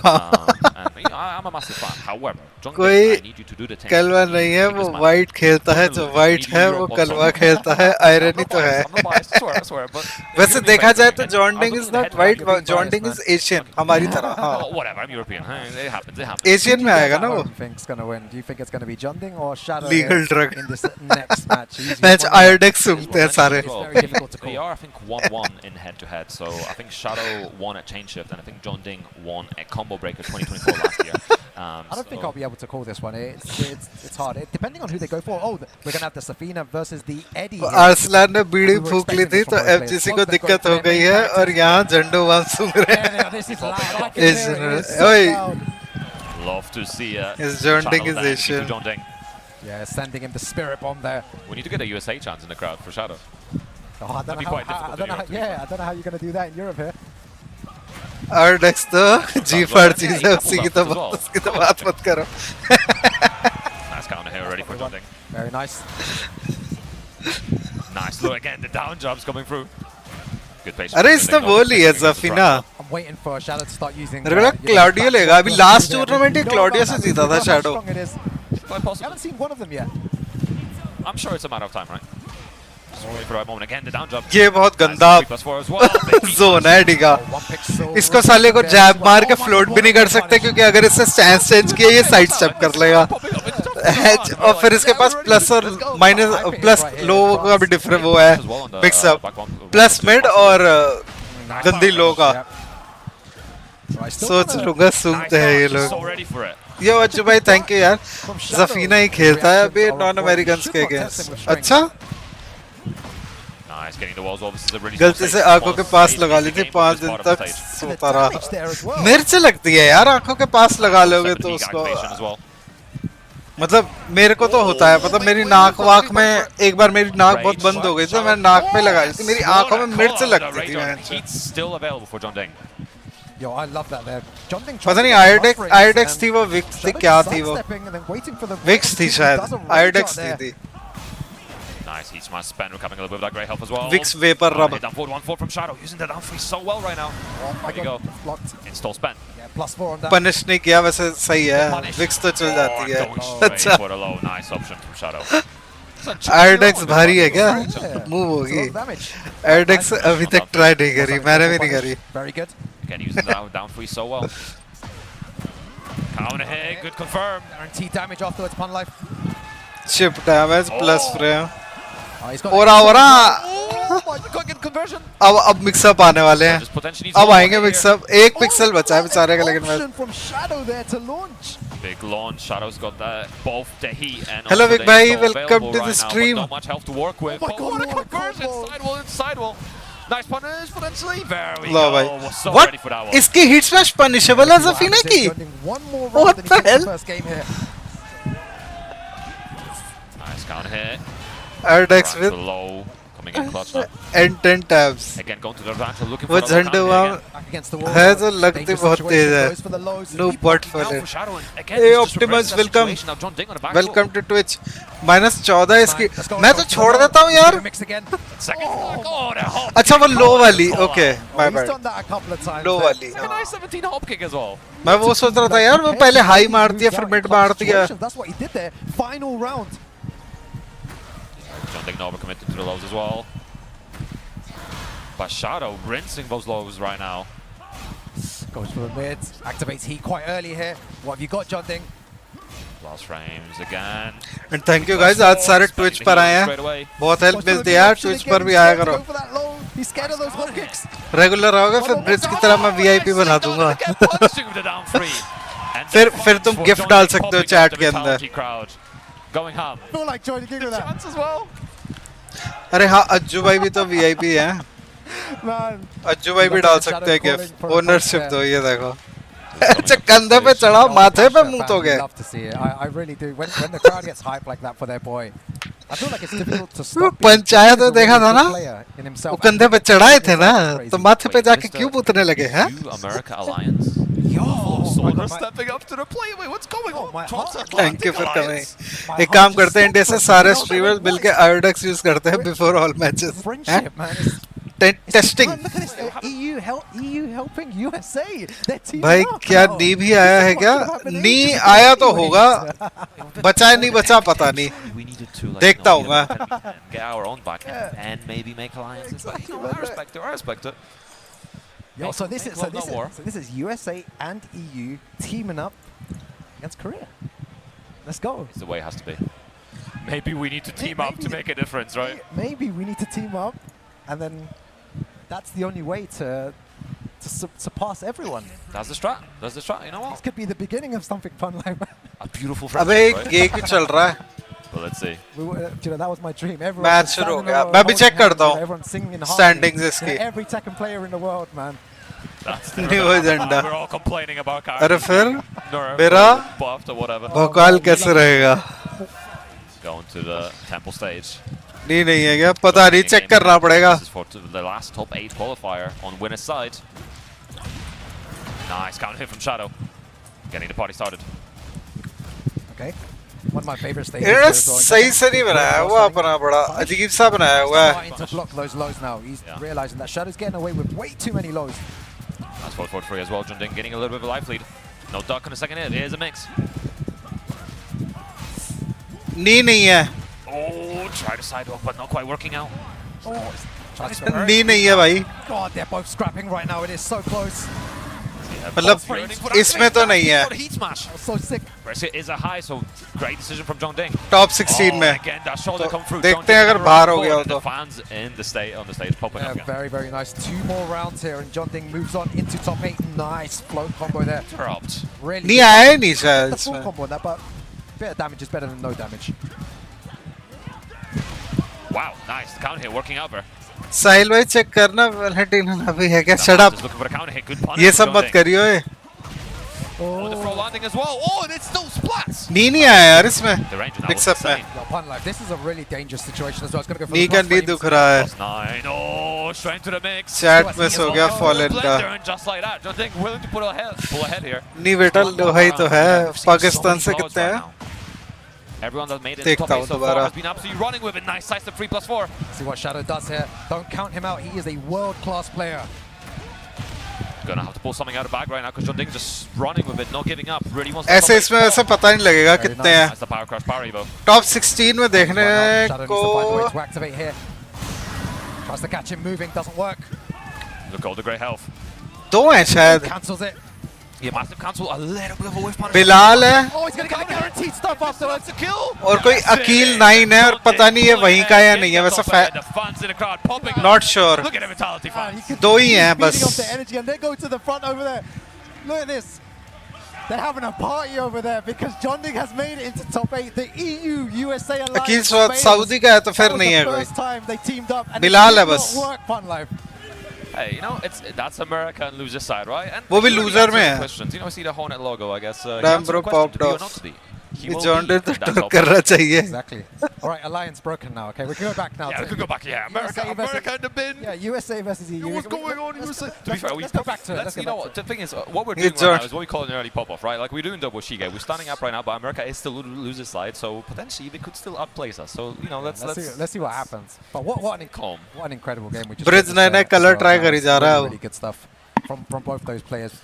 mean, I'm a massive fan. However, John कोई Ding, I need you to do the thing. कलवा नहीं है, वो वाइट खेलता है, जो वाइट है वो कलवा खेलता है, आयरनी तो है। I'm not biased, I swear, but वैसे देखा जाए तो John ding is not white, John ding is Asian हमारी तरह। हाँ, whatever, I'm European. It happens. Asian में आएगा ना वो। Think's gonna win. Do you think it's gonna be John Ding or Shadow Legal drug in this next match? Match Iodex सुनते हैं सारे। It's very difficult to call. They are, I think, 1-1 in head-to-head. So I think Shadow won at Chain Shift, and I think John Ding won at Combo Breaker 2024 last year. I don't think I'll be able to call this one. It's hard. Depending on who they go for. Oh, we're gonna have the Zafina versus the Eddie. Arsalan ने बीड़ी फूंक ली थी तो FGC को दिक्कत हो गई है और यहाँ झंडू वाम सूंघ रहे हैं। This is loud. I can hear it. It's so ओए, loud. Love to see Is John Ding channel is that Asian. to John Ding. Yeah, sending him the spirit bomb there. We need to get a USA chance in the crowd for Shadow. Oh, I That'd don't be know quite how, difficult I don't in know. Europe, to be Yeah, I don't know how you're gonna do that in Europe here. Iodex तो जी फाड़ चीज है, उसी की तो as well. उसकी तो बात मत करो। Nice counter here already for John Ding. Very nice. Nice look again. The down jobs coming through. Good patience. अरे इसने वो ली है ज़फीना। I'm waiting for Shadow to start using. मेरे को लगा क्लाउडियो लेगा, अभी लास्ट टूर्नामेंट ही क्लाउडियो से जीता था shadow. Quite I possible. haven't seen one of them yet. I'm sure it's a matter of time, right? Just waiting for the right moment. Again, the down jump. ये बहुत गंदा 3+4 as well. Zone है डिगा। One pixel. इसको साले को जैब मार के float भी नहीं कर सकते क्योंकि अगर इससे स्टैंस चेंज किया ये साइड स्टेप कर लेगा। और फिर इसके पास प्लस और माइनस प्लस लो का भी डिफरेंट वो है मिक्सअप, प्लस मिड और गंदी लो का। सोच लूंगा सुनते हैं ये लोग। So ready for it. ये अज्जू भाई थैंक यू यार। ज़फीना ही खेलता है अभी नॉन अमेरिकन्स के अगेंस्ट। अच्छा, Nice, getting the walls off. This is a really गलती से आंखों के पास लगा ली थी, 5 दिन तक सोता रहा। मिर्च लगती है यार आंखों के पास लगा लोगे तो उसको। मतलब मेरे को तो होता है, मतलब मेरी नाक वाक में एक बार मेरी नाक बहुत बंद हो गई थी, मैं नाक पे लगा ली थी, मेरी आंखों में मिर्च लगती थी। Heat's still available for John Ding. Yo, I love that there. John Ding पता नहीं आयोडेक्स थी वो, विक्स थी, क्या थी वो? विक्स थी शायद, आयोडेक्स थी। Nice, heat smash spin coming a little bit with that great help as well. Vicks Vapor Rub. Down forward 1-4 from Shadow, using the down 3 so well right now. There you go. Blocked. Install spin. Yeah, +4 on that. Punish नहीं किया वैसे सही है, Vicks तो चल जाती है। Going straight अच्छा, for the low, nice option from Shadow. Iodex भारी है क्या? मूव It's a lot होगी। of damage. आयोडेक्स अभी तक ट्राई नहीं करी, मैंने भी नहीं करी। Very good. Again, using the down 3 so well. Counter hit, good confirm. Guaranteed damage afterwards, Pun Life. Chip damage plus frame. Oh, he's got aura aura, Oh my god, good conversion. अब mix up आने वाले हैं। Just potentially अब आएंगे mix up, एक pixel बचा है बेचारे का, लेकिन Option from Shadow there to launch. big launch. Shadow's got both the heat and Hello, also Big the Bhai, install welcome available to the right now, but stream. not much health to work with. Oh my God, what a what a conversion! combo. Sidewall into sidewall. Nice punish potentially. There we low go. भाई, Was so what? ready for that one. इसकी hit smash punishable है ज़फीना की? One more What round than he the did in hell? the first game here. Nice counter hit. Iodex Right with to low. Coming in clutch now. And 10 tabs. Again, going to the advantage, looking वो for the low झंडू counter वाम again. Back against the wall. है तो लगती Dangerous बहुत situation, तेज है। goes for the lows. No Keep but popping for out it. for Shadow and again, Hey, this just Optimus, reverses that welcome. situation. Now John Ding on the back welcome foot. To Twitch. -14 इसकी, Let's go, मैं let's तो go. छोड़ देता हूँ यार। Mix again. Second block. Oh, the hop अच्छा वो kick. लो वाली, Call okay out. My He's bad, done that a couple of times. Low there. वाली। Like a nice 17 hop kick as well. मैं वो सोच रहा था यार, वो पहले हाई मारती है फिर मिड मारती है। That's what he did there. Final round. John Ding overcommitted to the lows as well. But Shadow rinsing those lows right now. Goes for the mid. Activates heat quite early here. What have you got, John Ding? Last frames again. And thank you guys, आज सारे Twitch पर आए हैं, बहुत help मिलती है यार, Twitch पर भी आया करो। Go for that low. He's scared of those low kicks. Regular आओगे फिर ब्रिज की तरह मैं वीआईपी बना दूंगा। फिर तुम गिफ्ट डाल सकते हो चैट के अंदर। Going home. I feel like joining in with that. Chance as well. अरे हाँ, अज्जू भाई भी तो वीआईपी है, Man. अज्जू भाई भी डाल सकते हैं गिफ्ट, ओनरशिप दो, ये देखो। अच्छा कंधे पे चढ़ा, माथे पे मुंह तो गए। Love to see it. I really do. When the crowd gets hyped like that for their boy, I feel like it's difficult to stop. Panchayat तो देखा था ना, In वो himself. कंधे पे चढ़ाए थे ना, तो माथे पे जाके क्यों पूतने लगे हैं? New America Alliance. Yo, Soldier stepping up to the plate. Wait, what's going on? my Drops heart. Atlantic thank you for Alliance. Coming. एक काम करते हैं, इंडिया से सारे स्ट्रीमर्स मिलके आयोडेक्स यूज करते हैं before all matches. Friendship, man. Testing Look at this. EU helping USA. They're teaming भाई up क्या now. नी भी आया है क्या? What could happen knee ages आया तो anyways. होगा, बचा नहीं बचा पता नहीं. We needed to like, देखता हूँ मैं. get our own back and maybe make alliances. But, you know, I respect it. I respect it. Yo, so this Make love, not war. is USA and EU teaming up against Korea. Let's go. It's the way it has to be. Maybe we need to team up to make a difference, right? Maybe we need to team up, and then that's the only way to surpass everyone. That's the strat. That's the strat. You know This what? could be the beginning of something fun like that. A beautiful अबे friendship, right? ये क्यों चल रहा है? Well, let's see. You know, that was my dream. Everyone Match was शुरू हो standing गया. around मैं भी holding check करता hands, हूँ. everyone singing in Standings harmony. इसकी. Every Tekken player in the world, man. That's New agenda. We're all complaining about अरे फिर nerf मेरा or buffed or whatever. Bhokaal कैसे रहेगा? Going to the temple stage. नहीं है क्या? पता नहीं, चेक करना पड़ेगा. This is for the last top 8 qualifier on winner's side. Nice counter hit from Shadow. Getting the party started. Okay. One of my favorite stages. इन्होंने सही से नहीं बनाया हुआ अपना, बड़ा अजीब सा बनाया हुआ है. Starting to block those lows now. He's Yeah. realizing that Shadow's getting away with way too many lows. That's 4-4-3 as well. Junding getting a little bit of a life lead. No duck on the second hit. Here's a mix. नहीं है. Oh, try to side off, but not quite working out. Oh, tries to hurt. नहीं है भाई. God, they're both scrapping right now. It is so close. मतलब इसमें तो नहीं है. Heat smash. So sick. Brexit is a high, so great decision from Junding. Top 16 में. Again, that shoulder come through. देखते हैं अगर बाहर हो गया हो The तो. fans in the state on the stage popping up Yeah, again. very, very nice. 2 more rounds here, and John Ding moves on into top 8. Nice float combo there. Dropped. Really नहीं आया ही नहीं शायद the full इसमें. combo on that, but bit of damage is better than no damage. Wow, nice. The counter hit working out there. साहिल भाई check करना Valentina अभी है क्या? Shut up. Just looking for a counter hit. Good punish. ये from सब मत Junding. करियो ये. Oh, the throw landing as well. Oh, and it's still splats. नहीं आया यार इसमें. The range now was MIXUP में. insane. Yo, pun life. This is a really dangerous situation as well. It's going to go for knee the का cross नी frames. दुख रहा है. +9. Oh, straight to the mix. Chat miss हो गया fallen का. Blender, and just like that, Junding willing to pull ahead here. नहीं बेटा लोहाई तो है. पाकिस्तान से कितने हैं? Everyone that made it to top देखता 8 हूँ so far दोबारा. has been absolutely running with it. Nice size to 3+4. See what Shadow does here. Don't count him out. He is a world-class player. Gonna have to pull something out of the bag right now because Junding just running with it, not giving up. Really wants to ऐसे इसमें वैसे पता नहीं लगेगा Very कितने nice. हैं. That's the power crush parry though. Top 16 में देखने Shadow needs to find a way को to activate here. Tries to catch him moving, doesn't work. Look at all the great health. दो हैं शायद. Cancels it. Yeah, massive cancel, a little bit of a whiff punish. Bilal है Oh, he's going to get the guaranteed stuff afterwards. That's a kill. और कोई अकील 9 है और पता नहीं ये वहीं का या नहीं है. वैसे The fans in the crowd popping up. Not sure. Look at the vitality fans. दो ही हैं Feeding बस. off the energy, and they go to the front over there. Look at this. They're having a party over there because John Ding has made it into top 8. The EU USA alliance. Akeel failed. Saudi का है तो फिर That was नहीं है the कोई. first time they teamed up, and Bilal it है did बस. not work, Fun Life. Hey, you know, that's America and loser side, right? And वो भी he already loser answered में the है. questions. You know, see the Hornet logo, I guess. He Damn, answered bro, the question, to popped be or off. not to be. He ये will John be day तो that Turk top कर रहा चाहिए. Exactly. All right, alliance broken now. Okay, we can go back now. Yeah, to we could go back. Yeah, America, USA versus- America in the bin. Yeah, USA versus EU. What's going on, USA? To be fair, let's go back to it. Let's you go know back what? to The thing is, what we're Yeah, doing right George. now is what we call an early pop-off, right? Like we're doing double Shige. We're standing up right now, but America is still loser side, so potentially they could still outplace us. So you know, let's let's see what happens. But what an calm. what an incredible game we just Bridge witnessed नए there. नए color So, try करी जा रहा है really, वो. really good stuff from both those players.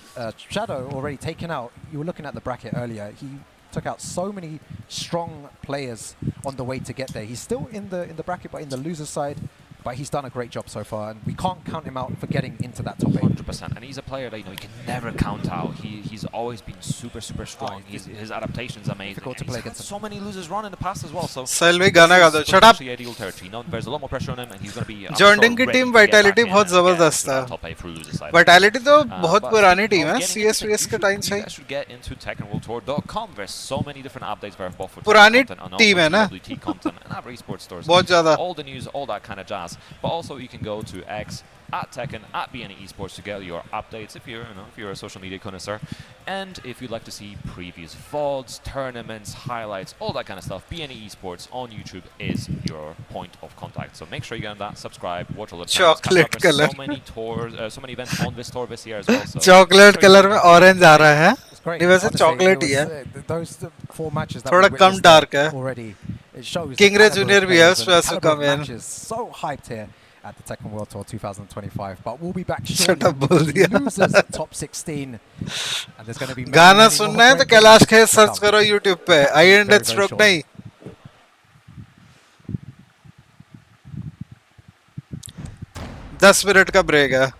Shadow already taken out. You were looking at the bracket earlier. He took out so many strong players on the way to get there. He's still in the bracket, but in the loser side. But he's done a great job so far, and we can't count him out for getting into that top 8. 100%, and he's a player that you can never count out. He's always been super strong. His adaptation's amazing. Difficult to And play he's had against so many losers run in the past as well. So साहिल भाई गाना गा दो. Shut up. potentially ideal territory. No, there's a lot more pressure on him, and he's going to be. John Ding की team vitality बहुत ज़बरदस्त है. Top 8 for loser side. Vitality तो बहुत but पुरानी speaking टीम of है. getting into CS के time से you he. guys should get into TekkenWorldTour.com. There's so many different updates for both for पुरानी content and also team है ना? TWT content and other esports stores. बहुत ज़्यादा. All the news, all that kind of jazz. But also you can go to X at Tekken at BNE Esports to get your updates if you're a social media connoisseur, and if you'd like to see previous VODs, tournaments, highlights, all that kind of stuff. BNE Esports on YouTube is your point of contact. So make sure you get on that, subscribe, watch all the channels. Chocolate There's color. so many tours, so many events on this tour this year as well. So chocolate colour में orange आ रहा है. It's great. नहीं वैसे Honestly, chocolate he it है. was, those 4 matches that थोड़ा we come witnessed dark है. already. It shows King the Ray caliber Junior of भी है players उसमें and ऐसे caliber of कम है. matches. So hyped here. at the Tekken World Tour 2025. But we'll be back Shut shortly up, with बोल the दिया। losers top 16. And there's going to be many, गाना many सुनना more है तो great Kailash games Kher to search come. करो YouTube पे, I and Very, death very stroke shortly. नहीं। दस मिनट का ब्रेक है।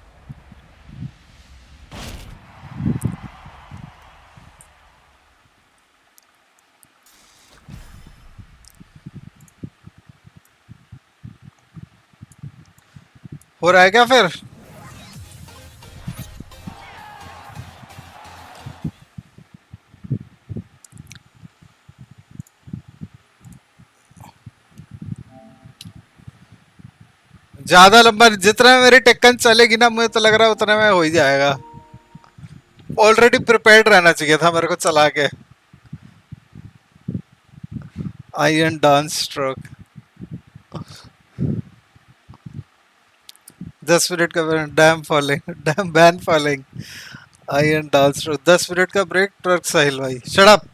हो रहा है क्या फिर? ज्यादा लंबा जितना मेरी टेक्कन चलेगी ना, मुझे तो लग रहा है उतना में हो ही जाएगा। ऑलरेडी प्रिपेयर्ड रहना चाहिए था मेरे को चला के। आयरन डांस स्ट्रोक 10 मिनट का dam falling, dam ban falling, iron dance stroke 10 minute का ब्रेक। ट्रक साहिल भाई शट अप।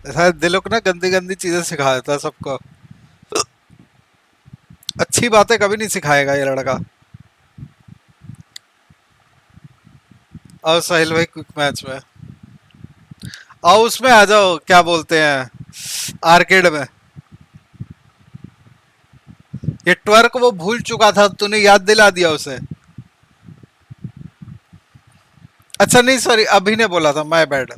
शायद दिलों को ना गंदी गंदी चीजें सिखा देता है सबको, अच्छी बातें कभी नहीं सिखाएगा ये लड़का। आओ साहिल भाई क्विक मैच में आओ, उसमें आ जाओ, क्या बोलते हैं आर्केड में। ये ट्वर्क वो भूल चुका था, तूने याद दिला दिया उसे। अच्छा नहीं सॉरी, अभी ने बोला था, माय बैड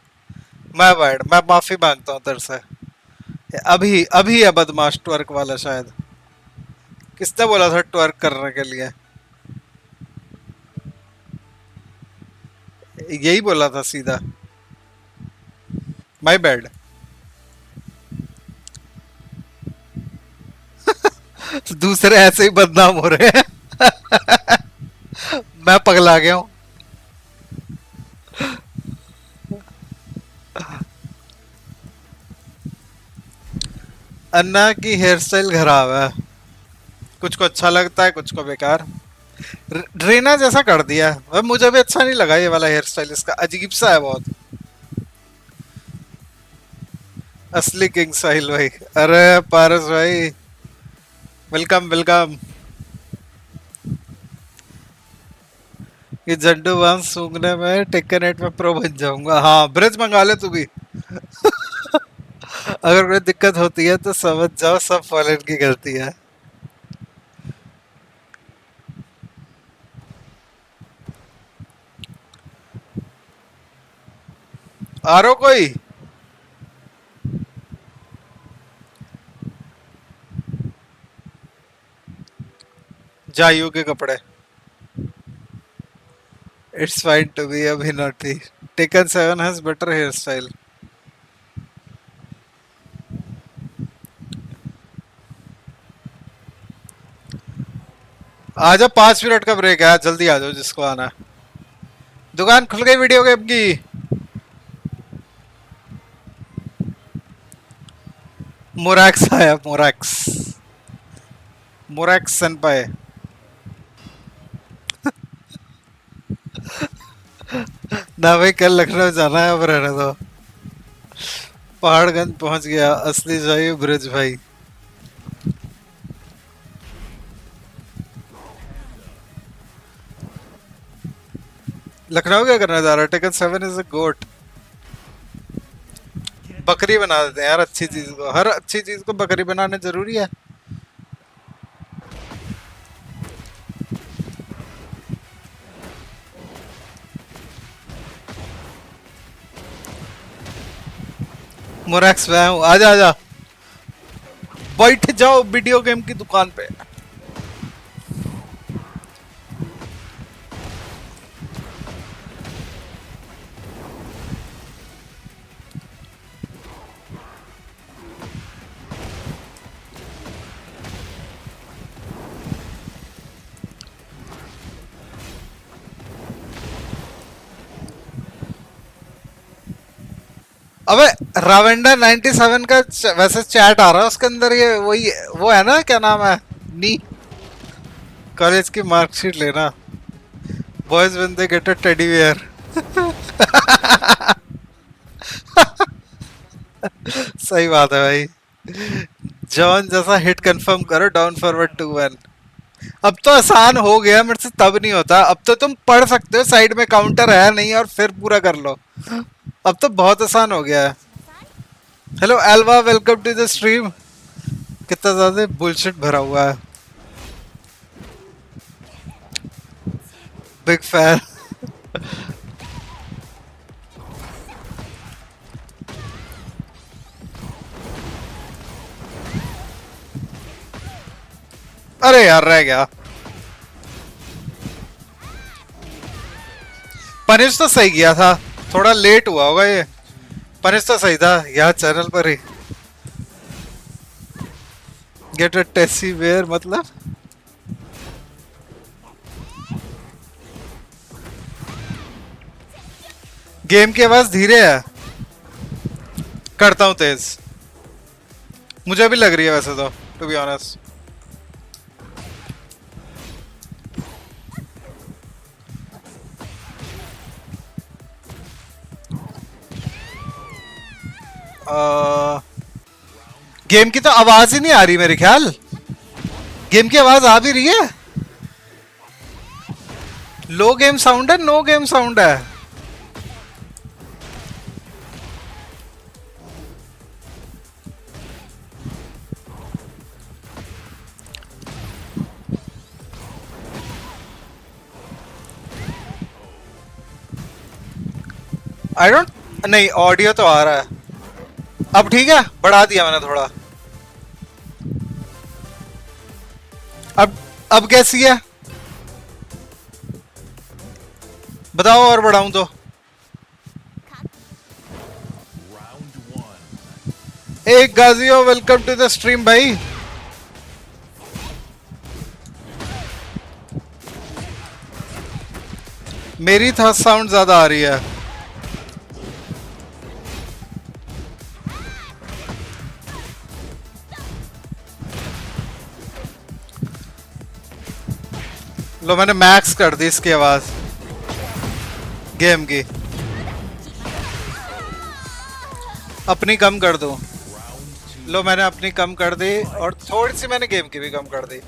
माय बैड, मैं माफी मांगता हूँ तेरे से। अभी अभी है बदमाश ट्वर्क वाला शायद। किसने बोला था ट्वर्क करने के लिए? यही बोला था सीधा, माय बैड। दूसरे ऐसे ही बदनाम हो रहे हैं। मैं पगला गया हूं। अन्ना की हेयर स्टाइल खराब है, कुछ को अच्छा लगता है कुछ को बेकार। ड्रेना जैसा कर दिया है, मुझे भी अच्छा नहीं लगा ये वाला हेयर स्टाइल, इसका अजीब सा है बहुत। असली किंग साहिल भाई, अरे पारस भाई वेलकम वेलकम। ये जंडू बांस सूंघने में टेक्कन 8 में प्रो बन जाऊंगा। हाँ ब्रिज मंगा ले तू भी। अगर कोई दिक्कत होती है तो समझ जाओ सब फॉलन की गलती है। आ रहा कोई? जायू के कपड़े। इट्स फाइन टू बी अभी naughty. Tekken 7 has better hair style. आ जाओ, 5 मिनट का ब्रेक है, जल्दी आ जाओ जिसको आना है। दुकान खुल गई वीडियो गेम की। मोरैक्स आया, मोरैक्स मोरैक्स सेनपाई। ना भाई कल लखनऊ जाना है, अब रहने दो। पहाड़गंज पहुंच गया असली जाइए ब्रिज भाई। लखनऊ क्या करने जा रहा है? टेकन 7 इज अ गोट। बकरी बना देते हैं यार अच्छी चीज को, हर अच्छी चीज को बकरी बनाने जरूरी है। मोरैक्स मैं हूँ, आजा आजा बैठ जाओ वीडियो गेम की दुकान पे। अबे रावेंडा 97 का वैसे चैट आ रहा है उसके अंदर, ये वही वो है ना, क्या नाम है? नी कॉलेज की मार्कशीट लेना। Boys when they get a teddy bear. सही बात है भाई, जॉन जैसा हिट कंफर्म करो डाउन फॉरवर्ड 2-1। अब तो आसान हो गया, मेरे से तब नहीं होता। अब तो तुम पढ़ सकते हो साइड में काउंटर है नहीं और फिर पूरा कर लो। अब तो बहुत आसान हो गया है। Hello Elva, welcome to the stream. कितना ज्यादा बुलशिट भरा हुआ है। Big fan. अरे यार रह गया। पनिश तो सही किया था, थोड़ा लेट हुआ होगा ये। पनिश तो सही था यार, चैनल पर ही। गेट अ टेसी वेयर मतलब गेम की आवाज धीरे है। करता हूं तेज, मुझे भी लग रही है वैसे तो, टू बी ऑनेस्ट। गेम की तो आवाज ही नहीं आ रही मेरे ख्याल। गेम की आवाज आ भी रही है? लो गेम साउंड है, नो गेम साउंड है? आई डोंट, नहीं ऑडियो तो आ रहा है। अब ठीक है, बढ़ा दिया मैंने थोड़ा। अब कैसी है बताओ, और बढ़ाऊं तो? एक गाजियो, वेलकम टू द स्ट्रीम भाई। मेरी था साउंड ज्यादा आ रही है। लो मैंने मैक्स कर दी इसकी आवाज गेम की। अपनी कम कर दूं? लो मैंने अपनी कम कर दी और थोड़ी सी मैंने गेम की भी कम कर दी।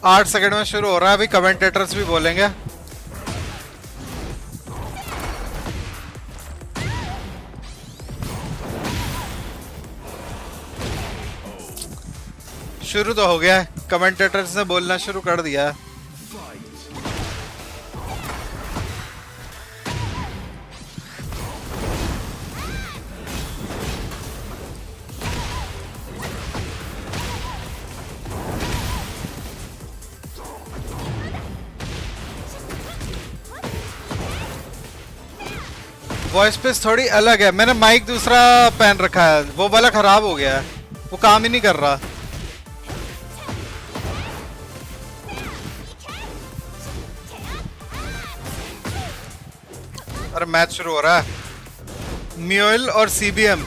आठ सेकंड में शुरू हो रहा है, अभी कमेंटेटर्स भी बोलेंगे। शुरू तो हो गया है, कमेंटेटर्स ने बोलना शुरू कर दिया है। वॉइस पिच थोड़ी अलग है, मैंने माइक दूसरा पहन रखा है, वो वाला खराब हो गया है, वो काम ही नहीं कर रहा। अरे मैच शुरू हो रहा है, म्यूल और सीबीएम।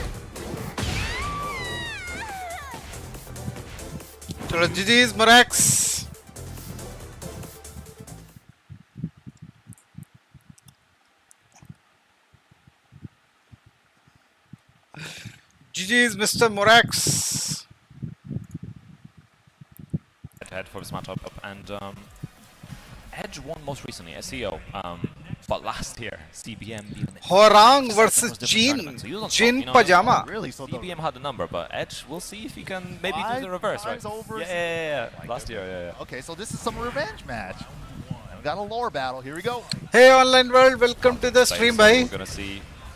चलो जीजीज मोरैक्स। GG's Mr. Morax. Head for this matchup, and Edge won most recently, SEO. But last year, CBM beat him. Horang versus Jin. Jin Pajama. Really? So CBM had the number, but Edge, we'll see if he can maybe do the reverse, right? Yeah. Last year, yeah. Okay, so this is some revenge match. We got a lore battle. Here we go. Hey online world, welcome to the stream, So भाई। we're gonna see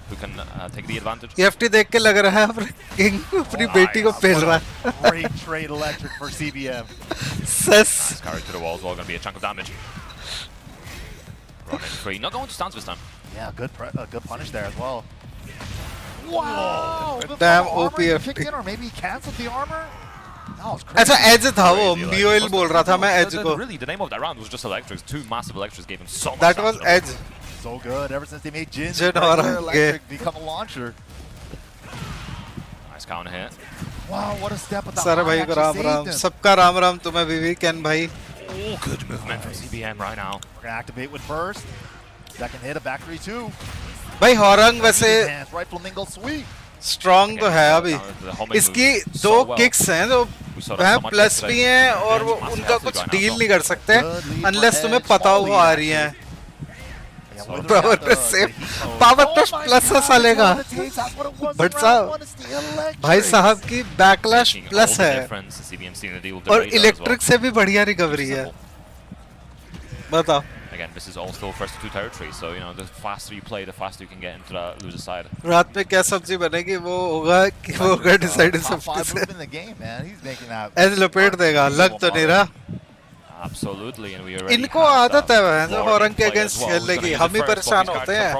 who can take the advantage. EFT देख के लग रहा है अपने king अपनी बेटी को पेल रहा है। Great trade electric for CBM. Sauce. Nice carry to the wall as well, gonna be a chunk of damage. Running free, not going to stance this time. Yeah, good punish there as well. Wow! Damn armor OP kicked in, or maybe he canceled the armor? That was crazy. ऐसा as था वो, Crazy, like, mule बोल रहा था मैं as को। Really, the name of that round was just electrics. Two massive electrics gave him so much That was damage. edge. So good. Ever since they made Jin Jin regular और electric become a launcher. Nice counter hit. Wow, what a step with the सारे high भाई को actually Ram saved Ram, him. सबका राम राम तुम्हें भी can भाई। Oh, good movement from CBM right now. We're gonna activate with burst. Second hit, a back 3-2. भाई हॉरंग वैसे Hands, right flamingo sweep. Strong तो है अभी. इसकी दो किक्स हैं जो वह प्लस भी हैं और वो उनका कुछ डील नहीं कर सकते अनलेस तुम्हें पता हो वो आ रही हैं. पावर प्रेस प्लस चलेगा बट साहब भाई साहब की बैकलैश प्लस है और इलेक्ट्रिक से भी बढ़िया रिकवरी है. बताओ. Again, this is all still first to two territory, so you know the faster you play, the faster you can get into the loser side. रात में क्या सब्जी बनेगी वो होगा कि वो होगा डिसाइड सबसे से. ऐसे लपेट देगा लग तो नहीं रहा. Absolutely, and we already. इनको आदत है जो हॉरंग के अगेंस्ट खेलने की. हम ही परेशान होते हैं.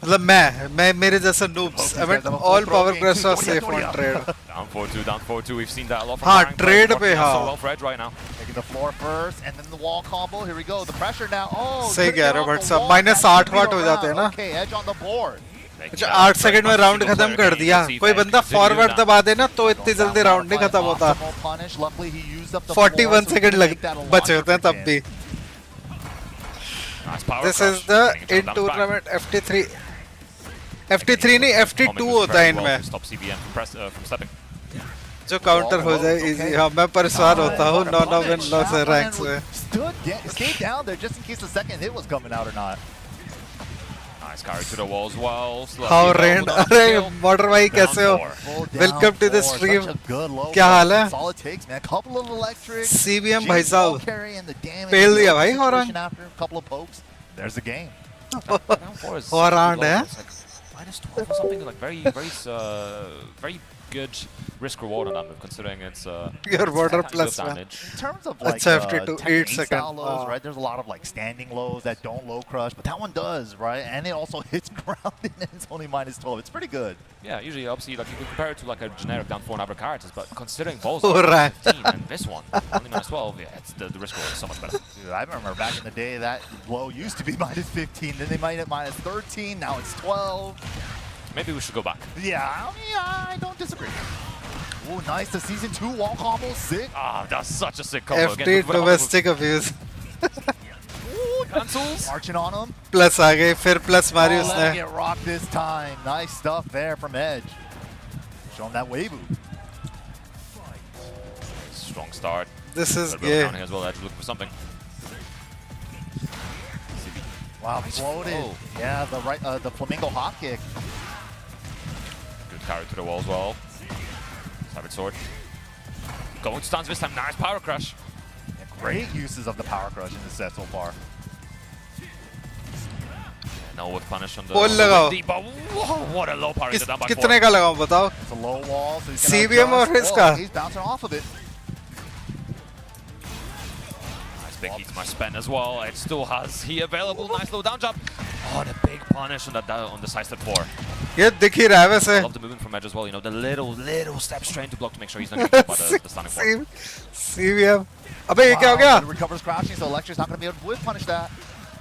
मतलब मैं मेरे जैसे noobs. I mean all power press are safe on trade. Down 4-2, down 4-2. We've seen that a lot from हाँ Mariel, trade पे working हाँ. so well for Edge right now. Taking the floor first, and then the wall combo. Here we go. The pressure now. Oh, सही कह रहे हो but सब -8 वाट हो जाते हैं ना. Okay, Edge on the board. अच्छा 8 सेकंड में राउंड खत्म कर दिया. कोई बंदा फॉरवर्ड दबा देना तो इतनी जल्दी राउंड नहीं खत्म होता. 41 सेकंड बचे होते हैं तब भी. This is the in tournament FT3 नहीं FT2 होता है इनमें जो काउंटर हो जाए इजी. हाँ मैं परेशान होता हूँ नॉन विन लॉस रैंक्स में. Stay down there just in case the second hit was coming out or not. Nice carry to the wall as well. How rain. अरे मॉडर भाई कैसे हो? Welcome to the stream. क्या हाल है? CBM भाई साहब पेल दिया भाई हॉरंग. There's the game. हॉरंग है. -12 or something like very good risk reward on that move considering it's your border plus damage. In terms of like FT2 8 second lows, right? There's a lot of like standing lows that don't low crush, but that one does, right? And it also hits ground and it's only -12. It's pretty good. Yeah, usually obviously like you can compare it to like a generic down 4 average characters, but considering both right. 15 and this one only -12, yeah, it's the risk reward is so much better. Dude, I remember back in the day that low used to be -15, then they made it -13, now it's 12. Maybe we should go back. Yeah, I don't disagree. Oh, nice. The season 2 wall combo, sick. Ah, that's such a sick combo. FT domestic abuse. Cancels. Marching on him. Plus आ गई फिर plus मारी Let him उसने. get rocked this time. Nice stuff there from Edge. Show him that wave. Strong start. This is gay. gay. As well, Edge looking for something. Wow, floated. Oh. Yeah, the flamingo hop kick. Good carry to the wall as well. Savage sword. Going to stance this time. Nice power crush. Yeah, great uses of the power crush in this set so far. No with punish on the. Pull लगाओ. Whoa, what a low power into down by 4. कितने का लगाऊं बताओ? It's a low wall, so he's CBM और इसका. He's bouncing off of it. Nice big heat smash spend as well. It still has he available. Nice low down jump. Oh, the big punish on the side step 4. ये दिख ही रहा है वैसे. Love the movement from Edge as well. You know the little steps trying to block to make sure he's not getting by the stunning 4. CBM. अबे ये क्या हो गया? He recovers crouching, so Electra's not going to be able to whip punish that.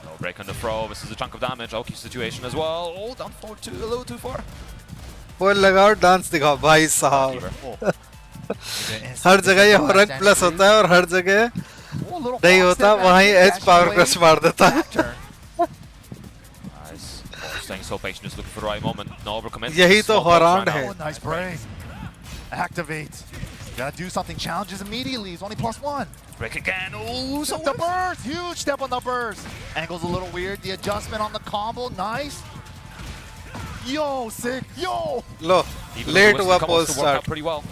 No break on the throw. This is a chunk of damage. Oki situation as well. Oh, down 4-2, a little too far. पुल लगाओ dance दिखाओ भाई साहब. हर जगह ये हॉरंग plus होता है और हर जगह नहीं होता. वहीं एज पावर क्रश मार देता है. Staying so patient, just looking for the right moment. No overcommit. यही तो हॉरंग है. Oh, nice break. Activate. Gotta do something. Challenges immediately. He's only +1. Break again. Oh, so the burst. Huge step on the burst. Angle's a little weird. The adjustment on the combo. Nice. Yo, sick. Yo. Low late हुआ post post start. pretty well.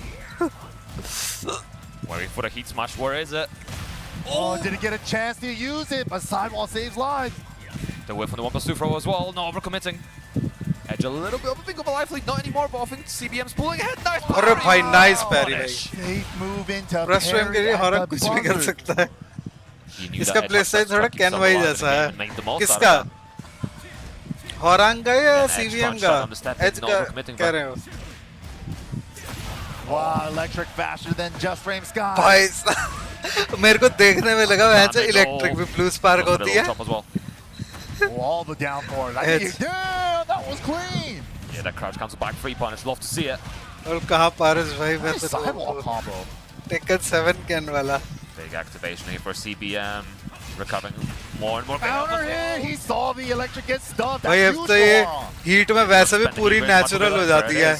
Waiting for the heat smash. Where is it? Oh, didn't get a chance to use it, but sidewall saves lives. The whiff on the 1+2 throw as well. No overcommitting. Edge a little bit of a big of a life lead. Not anymore, but I think CBM's pulling ahead. Nice parry. अरे भाई nice parry भाई. Safe move into Rush frame के लिए हॉरंग कुछ भी कर सकता है. इसका प्ले स्टाइल थोड़ा कैन वाई जैसा है. किसका? हॉरंग का या CBM का? एज का कह रहे हो? Wow, electric faster than just frame sky. भाई मेरे को देखने में लगा वैसे इलेक्ट्रिक भी ब्लू स्पार्क होती है. Oh, all the downforce. Damn, that was clean. Yeah, that crouch cancel back 3 punish. Love to see it. और कहाँ पारस भाई मैं Nice sidewall combo. Tekken 7 can वाला. Big activation here for CBM. Recovering more and more Counter hit. He saw the electric get stuffed. भाई That's अब huge तो ये for him. Heat में वैसे भी पूरी नेचुरल हो जाती है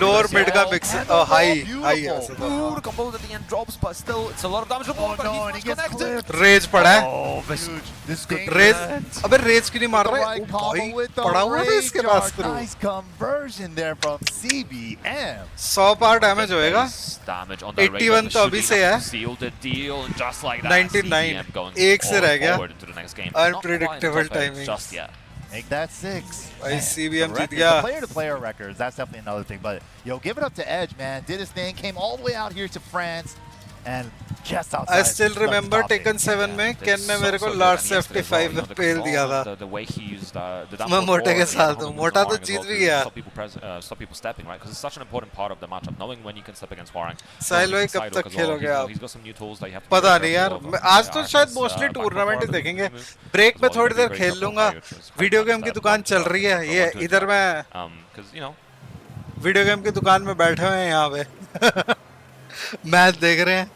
लोअर मिड का मिक्स हाई हाई ऐसे तो Ooh, the combo at the end drops, but still, it's a lot of damage to the ball, but no, he's and he gets connected. clipped. Rage पड़ा है Oh, this Huge. This is good. Rage अबे rage क्यों नहीं मार The रहा है right ओ combo भाई with the पड़ा हुआ है rage इसके पास art. करो Nice conversion there from CBM. 100 पार डैमेज होएगा Damage on the 81 तो अभी से है Seal the deal, and just like that, 99 CBM going एक से all रह गया forward into the next game. Unpredictable Not quite in the top eight timings. just yet. Make that 6. भाई Man, CBM the Jeet records, गया the player-to-player records, that's definitely another thing. But, yo, give it up to Edge, man. Did his thing, came all the way out here to France, and just outside. I still remember Tekken 7 में केन ने मेरे को last से 55 में पेल दिया था The way he used the मैं मोटे के साथ हूँ मोटा तो जीत भी गया stop people stepping, right? Because it's such an important part of the matchup, knowing when you can step against Warren. साहिल भाई कब तक खेलोगे आप He's got some new tools that you have to पता नहीं यार आज तो शायद मोस्टली टूर्नामेंट ही देखेंगे ब्रेक में थोड़ी देर खेल लूंगा वीडियो गेम की दुकान चल रही है ये इधर मैं because you know video game की दुकान में बैठे हुए हैं यहाँ पे मैच देख रहे हैं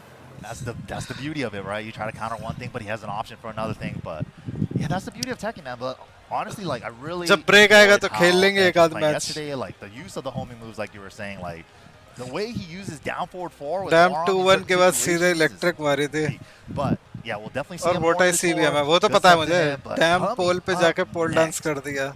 That's the beauty of it, right? You try to counter one thing, but he has an option for another thing. But yeah, that's the beauty of Tekken, man. But honestly, like I really जब break आएगा तो enjoyed खेल how लेंगे Edge एक आध played match. yesterday, like the use of the homing moves, like you were saying, like the way he uses down forward 4 with dam forearm in 2-1 certain के बाद situations सीधे is electric मारी थी key. But yeah, we'll definitely see और him वो more time this CBM है tour. वो तो Good पता है stuff to मुझे him, but डैम coming पोल पे जाके up पोल डांस next, कर दिया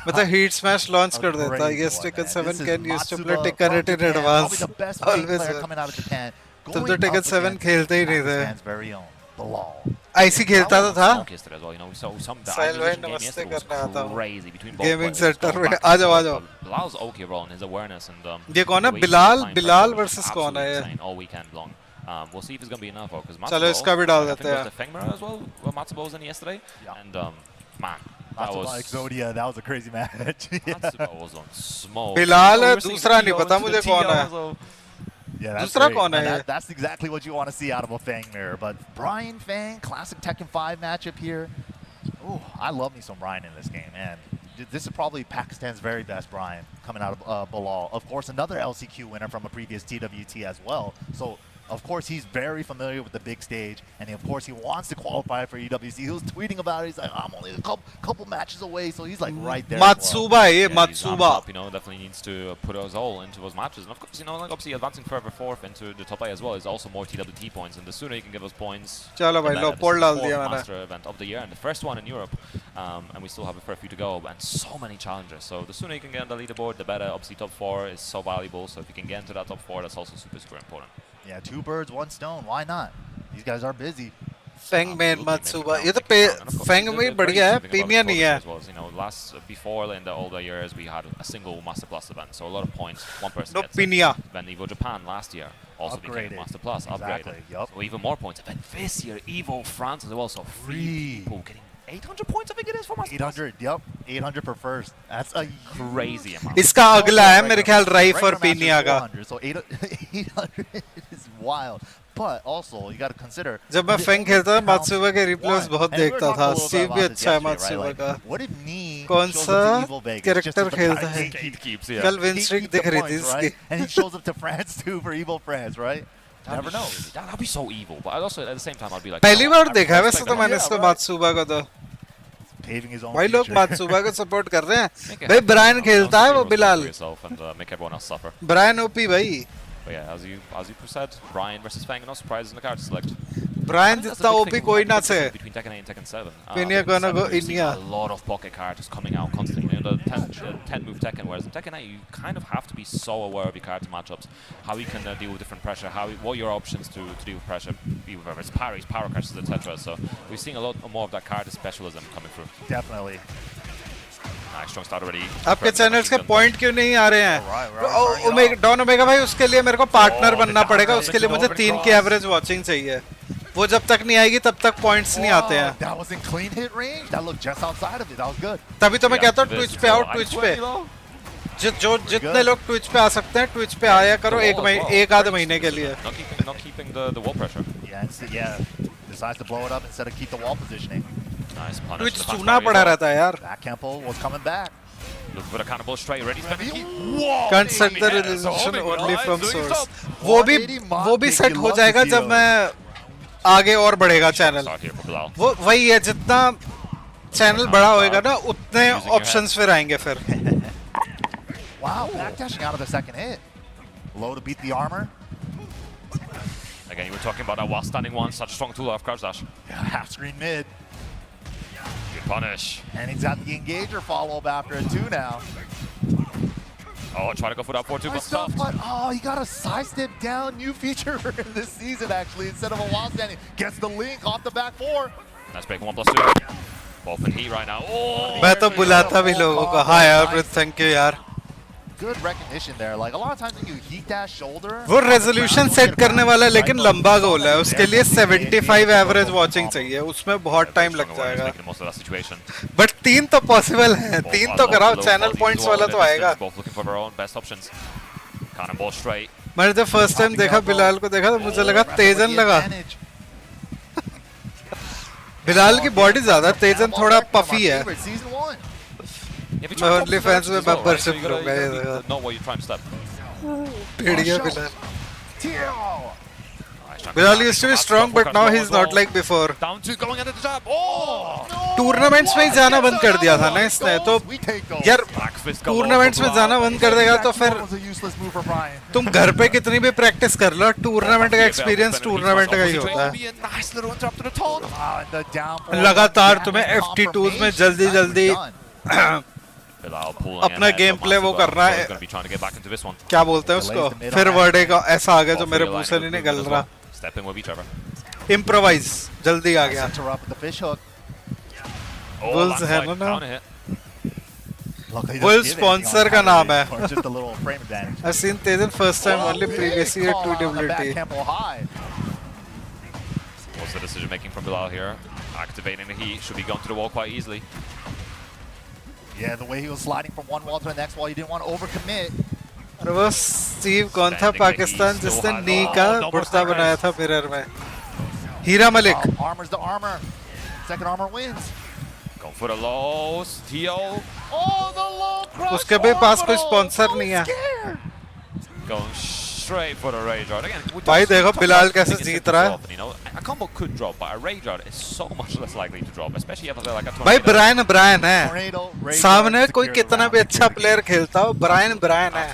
मतलब हीट स्मैश लॉन्च कर देता crazy yes one, Tekken man. 7 This is can use to play Matsuba Tekken from 8 in Japan, advance probably the best ranked always player coming out of Japan. तुम तो Going taken up 7 against खेलते ही नहीं थे Pakistan's very own Bilal. IC खेलता तो था yesterday as well, you know, we saw some साहिल भाई game नमस्ते yesterday was करने आता हूँ crazy between both gaming players. Centre Going में back आ and जाओ आ forth, जाओ but Bilal's okay role and his awareness and ये कौन है the way he's Bilal applying Bilal pressure was versus कौन है absolutely ये insane all weekend long. We'll see if it's going to be enough because चलो इसका भी डाल I think देते it हैं was the Feng mirror as well where Matsuba was in yesterday. Yeah. And man, that Matsuba was Exodia, that was a crazy match. Yeah. Matsuba was on smoke. Bilal Oh, है we were seeing दूसरा the नहीं TO पता into मुझे the कौन TO, है so Yeah, that's दूसरा great. कौन है And ये? that's exactly what you want to see out of a Fang mirror. But Brian Fang, classic Tekken 5 matchup here. Ooh, I love me some Brian in this game, man. This is probably Pakistan's very best Brian coming out of Bilal. Of course, another LCQ winner from a previous TWT as well. So, of course, he's very familiar with the big stage, and of course, he wants to qualify for EWC. He was tweeting about it. He's like, I'm only a couple matches away, so he's like right there. Matsuba है ये yeah, he's amped Matsuba up, you know, definitely needs to put us all into those matches. And of course, you know, like obviously advancing further forth into the top 8 as well is also more TWT points. And the sooner you can get those points, चलो the भाई लो better. Pole This डाल is the दिया fourth मैंने master event of the year and the first one in Europe. And we still have a fair few to go. And so many challenges. So the sooner you can get on the leaderboard, the better. Obviously, top 4 is so valuable. So if you can get into that top 4, that's also super, super important. Yeah, 2 birds, 1 stone. Why not? These guys are busy. Feng man Absolutely, Matsuba maybe ये तो now they can. And of course, Feng the में very बढ़िया है interesting thing about premiere नहीं है as well is, you know, before in the older years we had a single masterclass event, so a lot of points one person no gets. पिनिया Then Evo Japan last year also became Upgraded. Master Plus, Exactly, upgraded. yup. So even more points. And then this year Evo France as well, so Free. people getting 800 points I think it is for Master Plus. 800, yep. 800 per first. That's a Crazy amount. इसका अगला है मेरे ख्याल rife और Regular master is पिनिया का 400, so 800 is wild. But also, you got to consider. जब मैं the Feng खेलता था counts मात्सुबा के रिप्लेस one. बहुत And we were देखता talking था a little स्टीव bit भी about this अच्छा है yesterday, right? मात्सुबा Like, का what if Nee कौन shows सा up to Evil Vegas just character to खेलता है Gate keeps, yeah. कल विन स्ट्रिक दिख रही थी इसकी And he shows up to France too for Evil France, right? Never know. That'd be so evil, but also at the same time I'd be like, पहली no, bar I देखा है respect वैसे तो them. मैंने Yeah, इसको right. मात्सुबा को तो Paving his own भाई लोग future. मात्सुबा को सपोर्ट कर रहे हैं Make it भाई happen. ब्रायन Don't खेलता है take वो your Bilal responsibility for yourself and make everyone else suffer. Bryan OP भाई But yeah, as you said, Brian versus Fang, no surprises in the card select. Bryan I think that's जितना a big OP thing कोई with ना the से difference between Tekken 8 and Tekken 7. Pinya Tekken gonna 7, go you're seeing India. a lot of pocket cards coming out constantly. You know, the 10 move Tekken, whereas in Tekken 8 you kind of have to be so aware of your card matchups, how you can deal with different pressure, what are your options to deal with pressure, whether it's parries, power crashes, etc. So we're seeing a lot more of that card specialism coming through. Definitely. Nice strong start already. आपके channels के point क्यों नहीं आ रहे Right, हैं don omega भाई उसके लिए मेरे को पार्टनर बनना पड़ेगा उसके लिए मुझे 3 की एवरेज वाचिंग चाहिए वो जब तक नहीं आएगी तब तक पॉइंट्स नहीं आते हैं That was in clean hit range. That looked just outside of it. That was good. तभी तो मैं Yeah, कहता हूँ this ट्विच is पे आओ all ट्विच right. पे जितने लोग ट्विच पे आ सकते हैं ट्विच पे आया करो एक आध महीने के लिए Not keeping the wall pressure. Yeah. Decides to blow it up instead of keep the wall positioning. Nice punish. Twitch The punch चूना parry पड़ा as well. रहता है यार Back Campbell was coming back. Look for the cannonball straight. Ready? Can't set the resolution only from source वो भी set हो जाएगा जब मैं आगे और बढ़ेगा channel. Start here for Bilal. वो वही है, जितना चैनल बड़ा होएगा ना उतने ऑप्शंस फिर आएंगे फिर। Wow, backdashing out of the second hit. Low to beat the armor. Again, you were talking about that while standing one, such a strong tool of crouch dash. Yeah, half screen mid. Good punish. And he's got the engager follow up after it too now. Oh, try to go for that 4-2, but Nice stuff, stuffed. but oh, he got a side step down. New feature in this season, actually, instead of a wall standing. Gets the link off the back four. Nice break 1+2. Both in heat right now. Oh! मैं तो बुलाता भी लोगों को। हाँ यार, thank you यार। Good recognition there. Like a lot of times when you heat that shoulder. वो रेजोल्यूशन सेट करने वाला है, लेकिन लंबा गोल है, उसके लिए 75 एवरेज वॉचिंग चाहिए, उसमें बहुत टाइम लग जाएगा। बट 3 तो पॉसिबल है, 3 तो कराओ, चैनल पॉइंट्स वाला तो आएगा। मैंने जब फर्स्ट टाइम देखा बिलाल को देखा तो मुझे लगा तेजन लगा। बिलाल की बॉडी ज्यादा, तेजन थोड़ा पफी है। मैं ओनली फैंस में मेंबरशिप लूंगा ये देखा। बढ़िया Bilal. Bilal used to be strong, but now he's not like before. Tournaments में ही जाना बंद कर दिया था ना इसने, तो यार टूर्नामेंट्स में जाना बंद कर देगा तो फिर तुम घर पे कितनी भी प्रैक्टिस कर लो, टूर्नामेंट का एक्सपीरियंस टूर्नामेंट का ही होता है। लगातार तुम्हें FT2s में जल्दी जल्दी अपना गेम प्ले वो करना है, क्या बोलते हैं उसको, फिर वर्ड का ऐसा आ गया जो मेरे मुंह से नहीं निकल रहा। इम्प्रोवाइज जल्दी आ गया। बुल्स है ना, बुल स्पॉन्सर का नाम है। I've seen Tekken first time only previously at TWT. What's the decision making from Bilal here? Activating the heat, should be going to the wall quite easily. Yeah, the way he was sliding from one wall to the next wall, he didn't want to overcommit. और वो Steve कौन था पाकिस्तान जिसने नी का बुर्ता बनाया था mirror में? हीरा Malik. Armor's the armor. Second armor wins. Go for the low, Tio. Oh, the low cross. उसके भी पास कोई स्पॉन्सर नहीं है। Going straight for the rage guard again. भाई देखो बिलाल कैसे जीत रहा है। You know, a combo could drop, but a rage guard is so much less likely to drop, especially if like a भाई ब्रायन है, सामने कोई कितना भी अच्छा प्लेयर खेलता हो, ब्रायन है।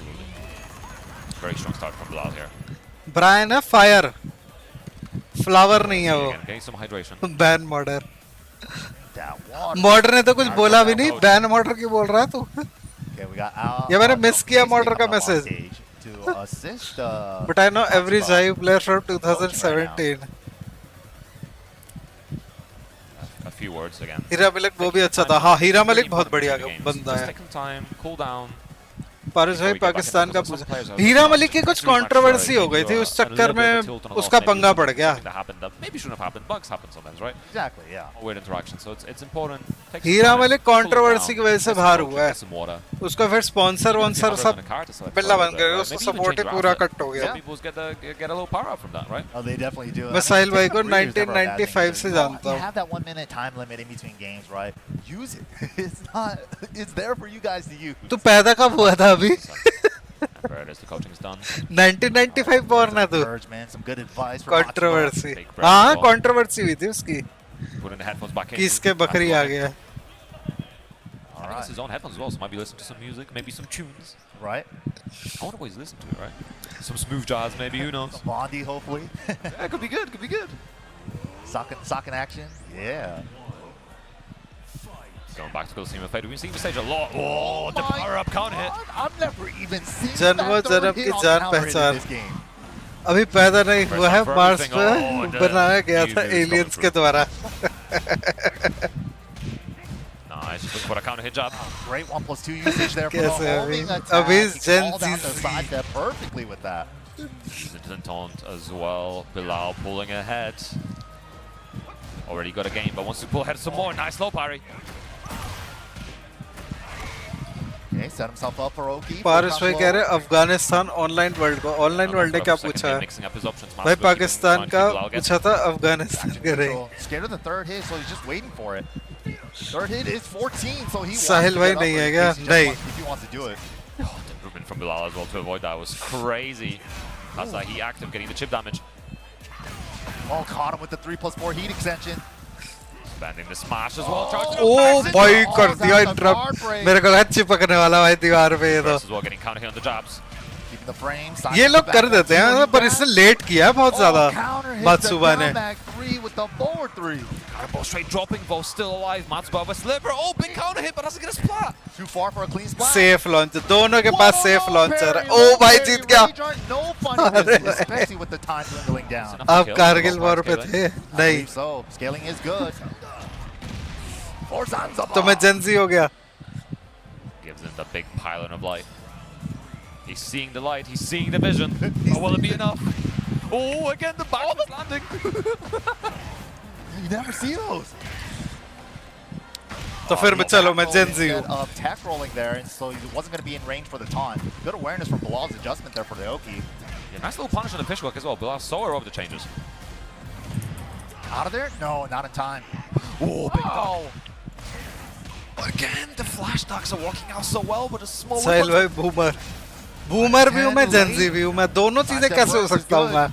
Very strong start from Bilal here. Bryan है फायर, फ्लावर नहीं है वो। Getting some hydration. Ban Moder, Moder ने तो कुछ बोला भी नहीं, बैन मॉडर क्यों बोल रहा है तू? ये मैंने मिस किया मॉडर का message. But I know every Jai player from 2017. A few words again. हीरा मलिक वो भी अच्छा था। हाँ, हीरा मलिक बहुत बढ़िया बंदा है। Cool down. पारस भाई पाकिस्तान का पूछा। हीरा मलिक की कुछ कंट्रोवर्सी हो गई थी, उस चक्कर में उसका पंगा पड़ गया। हीरा मलिक कंट्रोवर्सी की वजह से बाहर हुआ है, उसको फिर स्पॉन्सर वॉन्सर सब बिल्ला बन गए, उसको सपोर्ट ही पूरा कट हो गया। मैं साहिल भाई को 1995 से जानता हूँ। तू पैदा कब हुआ था अभी? 1995 born है तू। कंट्रोवर्सी, हाँ कंट्रोवर्सी हुई थी उसकी कि इसके बकरी आ गया। It's his own headphones as well, so might be listening to some music, maybe some tunes. Right. I wonder what he's listening to, right? Some smooth jazz, maybe, who knows? Bondi, hopefully. Yeah, could be good, could be good. Sock in action. Yeah. Going back to go see him fade. We've seen the stage a lot. Oh, the power up can't hit. I've never even seen जन्म की जान पहचान अभी पैदा नहीं हुआ है, Mars पे बनाया गया था एलियंस के द्वारा। Nice, just looking for a counter hit jab. Great 1+2 usage there for the homing attack. अभी Gen Z sidestep perfectly with that. Instant taunt as well. Bilal pulling ahead. Already got a game, but wants to pull ahead some more. Nice low parry. Okay, set himself up for Oki. पारस भाई कह रहे Afghanistan online world को, online world ने क्या पूछा है भाई? पाकिस्तान का पूछा था, अफगानिस्तान का नहीं। Scared of the third hit, so he's just waiting for it. Third hit is 14, so he साहिल भाई नहीं है क्या? नहीं। If he wants to do it. Oh, the movement from Bilal as well to avoid that was crazy. That's like he active getting the chip damage. Oh, caught him with the 3+4 heat extension. Spending the smash as well. ओ भाई कर दिया interrupt मेरे को लगा चिपकने वाला भाई दीवार पे ये तो As well, getting counter hit on the jabs. Keeping the frame. ये लोग कर देते हैं पर इसने लेट किया है बहुत ज्यादा Matsuba ने with the forward 3. Ball straight dropping, ball still alive. Matsuba with sliver. Oh, big counter hit, but doesn't get a splat. Too far for a clean splat. Safe launcher दोनों के पास safe launcher है ओ भाई जीत गया No fun in this, especially with the time dwindling down. अब Kargil war पे थे नहीं So scaling is good. तो मैं जेंजी हो गया Gives him the big pylon of light. He's seeing the light. He's seeing the vision. Oh, will it be enough? Oh, again the back is landing. You never see those. तो फिर मैं चलो मैं Gen Z हूँ Of tech rolling there, and so he wasn't going to be in range for the taunt. Good awareness from Bilal's adjustment there for the Oki. Yeah, nice little punish on the fish hook as well. Bilal so aware of the changes. Out of there? No, not in time. Oh, big Wow. Again, the flash attacks are working out so well, but a small. साहिल भाई boomer boomer भी हूँ मैं Gen Z भी हूँ मैं दोनों चीजें कैसे हो सकता हूँ मैं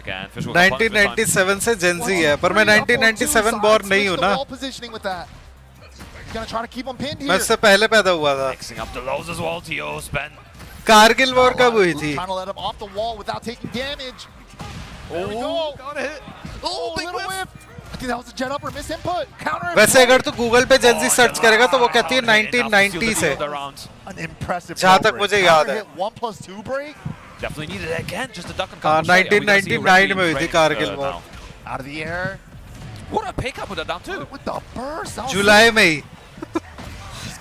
Again, fish hook punish this time. 1997 से जेंजी है पर मैं 1997 बॉर्न नहीं हूँ ना Gonna try to keep him pinned मैं here. उससे पहले पैदा हुआ था Mixing up the lows as well. TO spend. Kargil war कब हुई थी Trying to let him off the wall without taking damage. There we go. Got a hit. Oh, big whip. I think that was a jet up or miss input. Counter. वैसे अगर तू Google पे Gen Z search करेगा तो वो कहती है 1990 से An impressive. जहाँ तक मुझे याद है 1+2 break. Definitely needed it again. Just a duck and हाँ cover. 1999 में हुई थी Kargil war Out of the air. What a pick up with that down too. With the burst. that was जुलाई में ही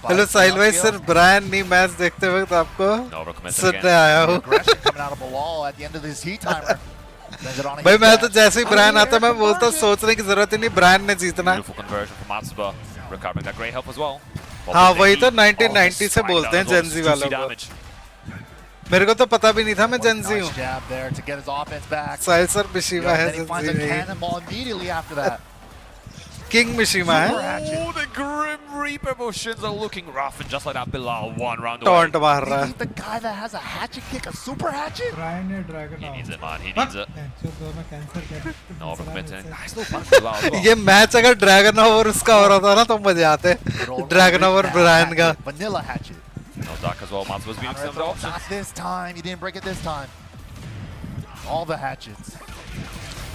हेलो Spike साहिल भाई downfield. सिर्फ Brian नहीं match देखते वक्त आपको No, recommend सुनने again. आया The हूँ aggression coming out of Bilal at the end of his heat timer. Sends it on a भाई heat मैं तो dash. जैसे ही Out of ब्रायन the आता air मैं बोलता conversion. सोचने की जरूरत ही नहीं ब्रायन ने जीतना Beautiful conversion from Matsuba. Recovering that great help as well. हाँ वही तो Oh, 1990 से spike बोलते हैं down as well. Gen Z Juicy वालों को damage. मेरे को तो पता भी नहीं था मैं जेंजी Nice हूँ jab there to get his offense back. Sahil sir Mishima है Then he finds a जेंजी नहीं cannonball immediately after that. King Mishima Super है hatchet. Oh, the Grim Reaper motions are looking rough, and just like that, Bilal one round away. Taunt मार रहा They है gave the guy that has a hatchet kick a super hatchet? Brian ने dragon He needs it, man. He हाँ, needs it. दोनों cancer कर No, overcommitting. Nice little punch from Bilal as well. ये match अगर dragon over उसका हो रहा था ना तो मजे आते Good old dragon over original Bryan का hatchet, Vanilla hatchet. No duck as well. Matsuba's beating some of the options. Not this time. He didn't break it this time. All the hatchets.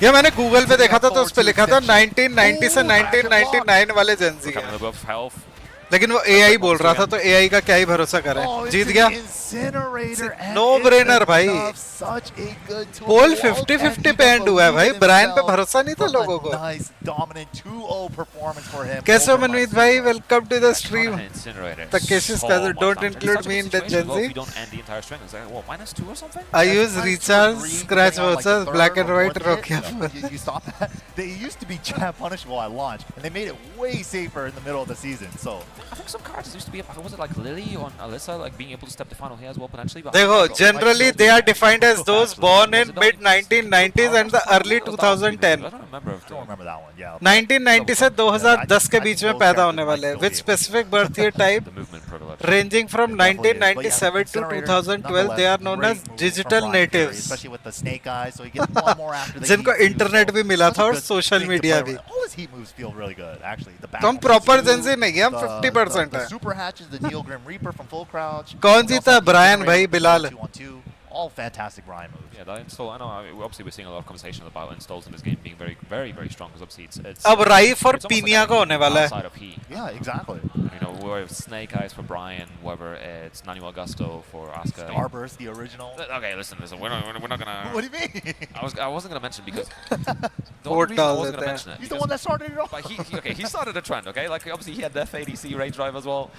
ये मैंने Google पे देखा था तो उस पे लिखा था 1990 से 1999 वाले जेंजी Coming above health. लेकिन वो एआई बोल रहा था तो एआई का क्या ही भरोसा करें Oh, it's जीत an गया incinerator and No it's brainer, enough. भाई। Such a good tool. Pole They all 50-50 can't पे even एंड हुआ है भाई believe ब्रायन पे themselves भरोसा नहीं था from a लोगों को Nice dominant 2-0 performance for him. कैसे हो over मनमीत Matsuba. भाई welcome to the stream Incinerator. Takeshi's So cousin, much don't damage. include It's such a me good in the situation as well Gen Z. if you don't end the entire string. It's like, what, -2 or something? I use Nice recharge three, scratch depending on, like, the vouchers third black and or white fourth Rocky hit. You stop that. They used to be jab punishable at launch, and they made it way safer in the middle of the season. So I think some cards used to be, was it like Lily or Alyssa, like being able to step the final here as well potentially? But देखो generally they are defined as those born in mid 1990s and the early 2010 I don't remember. I don't remember that one. Yeah. 1990 से 2010 के बीच में पैदा होने वाले with specific birth year type The movement privilege. ranging from 1997 to 2012 they are known as digital natives especially with the snake eyes. So he gets one more after the जिनको heat moves. Internet भी मिला Such था a और good social thing to media play भी around. All his heat moves feel really good, actually. The back तो हम one proper is Gen Z huge. नहीं है हम The- 50% the है super hatches, the Neo Grim Reaper from full crouch. कौन He जीता also has Brian the भाई Reaper Bilal 2-on-2. All fantastic Brian moves. Yeah, that install. I know. Obviously, we're seeing a lot of conversation about installs in this game being very, very, very strong. Because obviously, it's अब rife और it's almost पीनिया like का होने वाला है outside of he. Yeah, exactly. You know, whether it's Snake Eyes for Brian, whether it's Nani Augusto for Asuka. Starburst, the original. Okay, listen. We're not gonna. What do you mean? I wasn't gonna mention because the Vote only reason I डाल wasn't देते gonna हैं। mention it. He's the because- one that started it all. But he started a trend, okay? Like, obviously, he had the F80C rage drive as well.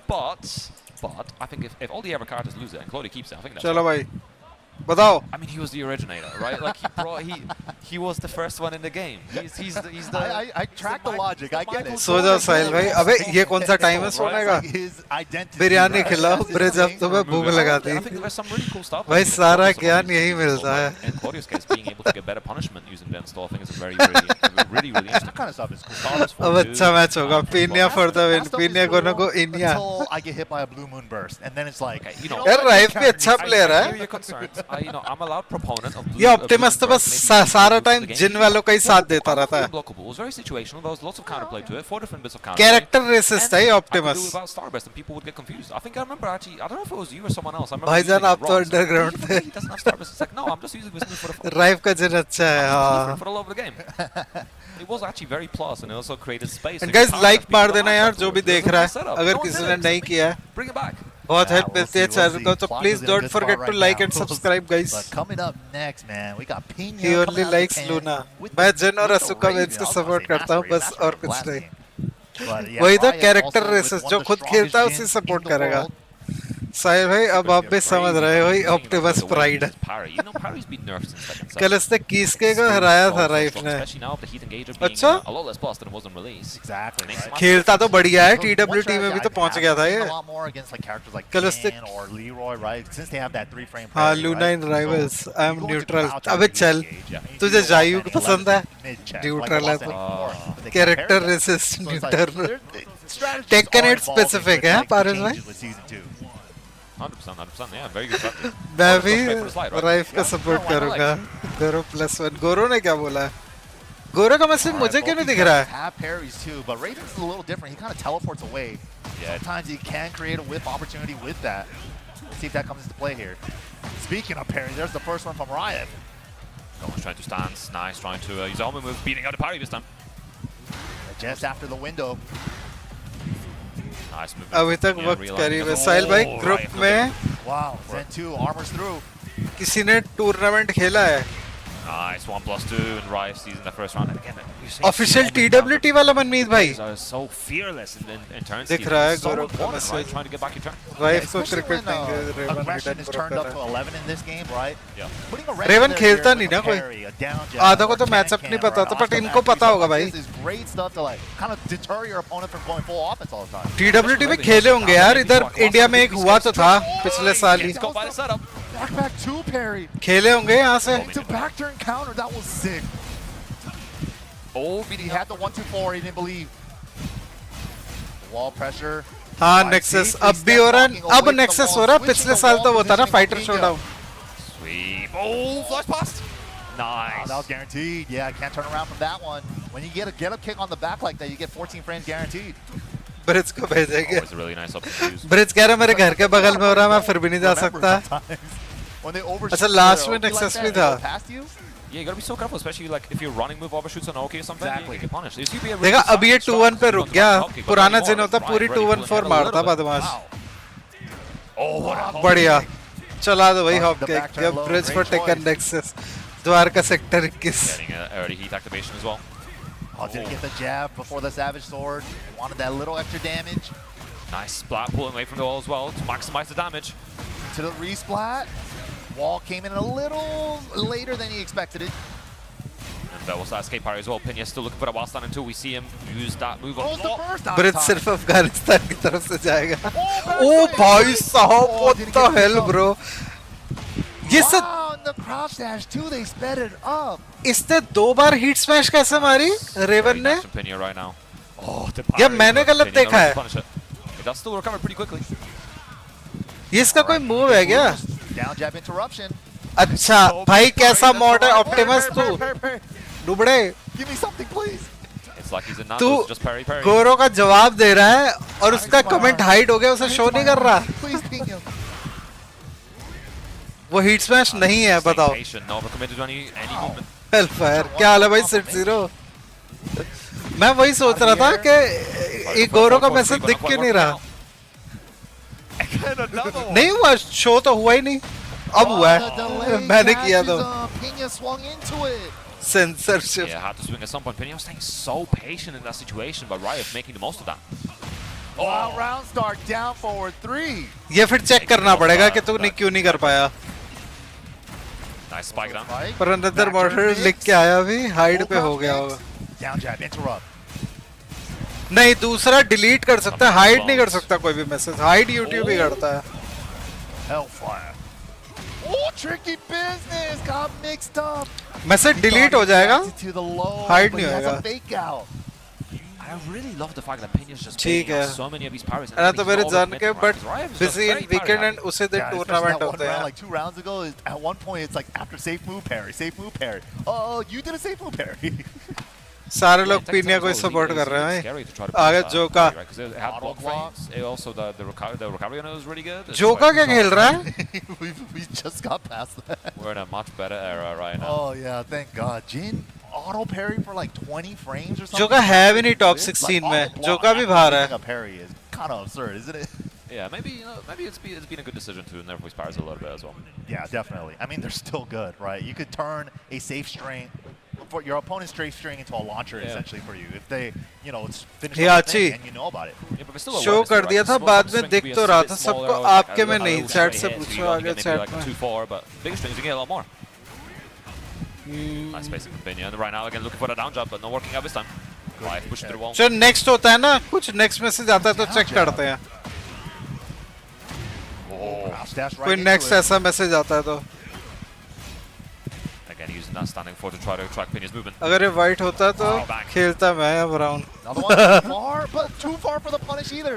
But I think if all the ever characters lose it and Claudia keeps it, I think that's चलो भाई बताओ I mean, he was the originator, right? Like he was the first one in the game. He's the. I track the logic. I get it. सो जाओ साहिल भाई अबे ये कौन सा time है सोने का His identity. बिरयानी right? खिलाओ That's his ब्रिज अब thing. तुम्हें भूख लगा दी I think there's some really cool stuff. भाई I mean, सारा Claudius ज्ञान obviously यही is मिलता useful, है but in Claudius' case, being able to get better punishment using the install, I think is a really interesting. That kind of stuff is cool. Starters for अब two, अच्छा match होगा पीनिया for the win That stuff पीनिया is कोनो cool को इनिया until I get hit by a blue moon burst, and then it's like, Okay, you know, यार rife भी Counter अच्छा you. प्लेयर I है hear your concerns. I'm a loud proponent of ये Optimus तो बस सारा टाइम जिन वालों का ही साथ देता रहता है. Unblockable. It was very situational. There was lots of counterplay to it. 4 different bits of counterplay. Character resist है ये I could Optimus. do without Starburst and people would get confused. I think I remember actually, I don't know if it was you or someone else. I remember भाईजान using it आप तो wrong. So, underground he थे. doesn't have Starburst. It's like, no, I'm just using this move for the राइव का जिन अच्छा है. हाँ. for the love of the game. It was actually very plus and it also created space. And guys like मार देना यार जो भी देख रहा है. अगर किसी ने नहीं किया है. Bring it back. बहुत हेल्प मिलती है चैनल को तो please don't forget to like and subscribe guys. But coming up next, man, we got Pina. He only likes Luna. मैं जिन और असुका वेन्स को सपोर्ट करता हूँ बस और कुछ नहीं. वही तो कैरेक्टर रेसेस जो खुद खेलता है उसी सपोर्ट करेगा. साहिल भाई अब आप भी समझ रहे हो ही ऑप्टिमस प्राइड. कल उसने कीस्के को हराया था राइफ ने. अच्छा खेलता तो बढ़िया है. TWT में भी तो पहुंच गया था ये. कल उसने हाँ Luna in Rivals. I am neutral. अबे चल तुझे जायू पसंद है. न्यूट्रल है तो character resist neutral. Tekken it specific है पारस भाई. 100%, yeah, very good strategy. मैं भी राइफ का सपोर्ट करूंगा. गोरो +1. गोरो ने क्या बोला है? गोरो का मैसेज मुझे क्यों नहीं दिख रहा है? Have parries too, but Raven's a little different. He kind of teleports away. Sometimes he can create a whip opportunity with that. Let's see if that comes into play here. Speaking of parries, there's the first one from Riot. Gohan's trying to stance, nice, trying to use Alma move, beating out the parry this time. Just after the window. Nice move. अभी तक वक्त करीब है. साहिल भाई group में Wow, Zen 2 armors through. किसी ने tournament खेला है. Nice 1+2 and Riot sees in the first round. And again, official TWT वाला मनमीत भाई. So fearless in turns. दिख रहा है गौरव का right? Message. Trying to get back in turn. Rife को Especially क्रिकेट when नहीं. aggression is turned up to 11 in this game, right? Yeah. Putting a Raven there खेलता here नहीं with ना a कोई. parry, a down jab, आधा को or तो can matchup can, नहीं or पता an था बट awesome इनको execution पता होगा like भाई. this is great stuff to like kind of deter your opponent from going full offense all the time. TWT में खेले होंगे यार. इधर इंडिया में एक हुआ तो था पिछले साल ही. Gets caught by the setup. Back 2 parry. खेले होंगे यहाँ से. Into back turn counter, that was sick. Oh, He had the 1-2-4, he didn't believe. Wall pressure. हाँ नेक्सस अब भी हो रहा है. अब नेक्सस हो रहा है. पिछले साल तो वो था ना fighter showdown. Sweep. Oh, flash past. Oh, Nice. that was guaranteed. Yeah, can't turn around from that one. When you get a get-up kick on the back like that, you get 14 frames guaranteed. Bridge को भेजेंगे. Always a really nice option to use. Bridge कह रहा है मेरे घर के बगल में हो रहा है मैं फिर भी नहीं जा सकता. When they overshoot, अच्छा लास्ट में like नेक्सस that, भी they था. go past you. Yeah, you gotta be so careful, especially like if your running move overshoots an OK or something, Exactly. you get punished. If you be a देखा really अब ये strong 2-1 पे shot, रुक गया. okay, but पुराना anymore, जिन होता right, पूरी ready to 2-1-4 pull it a मारता little bit. बदमाश. Oh, what a बढ़िया. चला दो भाई Off हॉप the के. back turn ये low, bridge great for taken choice. Nexus. Dwarka sector 21. Getting an early heat activation as well. Oh, didn't get the jab before the Savage Sword. Wanted that little extra damage. Nice splat pulling away from the wall as well to maximize the damage. To the resplat. Wall came in a little later than he expected it. And that was that escape parry as well. Pinya's still looking for that while stand until we see him use that move on. Goes the burst out bridge time. सिर्फ अफगानिस्तान की तरफ से जाएगा. back ओ swing. भाई साहब Oh, what didn't the get picked hell up. bro. ये सब Wow, and the crouch dash too, they sped it up. इसने 2 बार हीट स्मैश कैसे मारी रेवन ने. Nice from Pinya right now. Oh, the या parry, मैंने but गलत Pinya देखा knows है. to punish it. It does still recover pretty quickly. ये इसका कोई मूव है क्या. Down jab interruption. अच्छा भाई कैसा मॉड है ऑप्टिमस तू डुबड़े. Give me something, please. It's like he's in तू Nando's, just parry, parry. गोरो का जवाब दे रहा है और उसका कमेंट हाइड हो गया. उसे शो नहीं कर रहा. Please, Pina. वो हीट स्मैश नहीं है Staying बताओ. patient, not overcommitted to any movement. Hellfire क्या हाल है भाई. 6-0. मैं वही सोच रहा था कि ये गोरो का मैसेज दिख क्यों नहीं रहा. Again, another one. नहीं हुआ. शो तो हुआ ही नहीं. अब हुआ The है. delayed मैंने किया dashes, तो. Pina swung into it. Censorship. Yeah, had to swing at some point. Pinya was staying so patient in that situation, but Riot making the most of that. Wow, round start down forward 3. ये फिर check करना पड़ेगा कि तू क्यों नहीं कर पाया. Nice spike down. Right? पर अंदर Back मॉडल turn लिख mix. के आया अभी हाइड Full पे हो crouch गया mix. होगा. Down jab interrupt. नहीं दूसरा डिलीट कर सकता है. हाइड नहीं कर सकता कोई भी मैसेज. हाइड यूट्यूब ही करता है. Hellfire. Oh, tricky business. Got mixed up. Message delete हो जाएगा. To the low, Hide but नहीं he has होएगा. a fake out. I I really love the fact that Pinya's just ठीक picking up है। so many of these parries. है ना तो मेरे जान के but busy busy in weekend and उसे दिन Yeah, especially tournament that one होते round, हैं। like 2 rounds ago, at one point it's like after safe move parry, safe move parry. Oh, you did a safe move parry. सारे लोग पीनिया को support कर रहे हैं। आगे जोका। Also the recovery on it was really good. जोका क्या खेल रहा है? we just got past that. We're in a much better era right now. Oh yeah, thank God. Jin auto parry for like 20 frames or something. जोका है भी नहीं top 16 में। जोका भी बाहर है। A parry is kind of absurd, isn't it? Yeah, maybe maybe it's been a good decision to nerf his parries a little bit as well. Yeah, definitely. I mean, they're still good, right? You could turn a safe string for your opponent's safe string into a launcher essentially for you if they, you know, it's finished Yeah, the thing and you know about it. Yeah, but we're still show कर दिया था बाद में दिख तो रहा था सबको आपके में नहीं चैट से hit, so पूछो you only आगे get maybe चैट like में 2-4, but bigger strings you get a lot more. Nice spacing from Pinya. And right now again looking for the down jump, but not working out this time. Clive pushing through the wall. जो next होता है ना कुछ next message आता है तो check करते हैं Crouch dash right कोई into नेक्स्ट it. ऐसा मैसेज आता है तो Again using that standing forward to try to track Pinya's movement. अगर ये वाइट होता तो खेलता मैं अब round Another one too far, but too far for the punish either.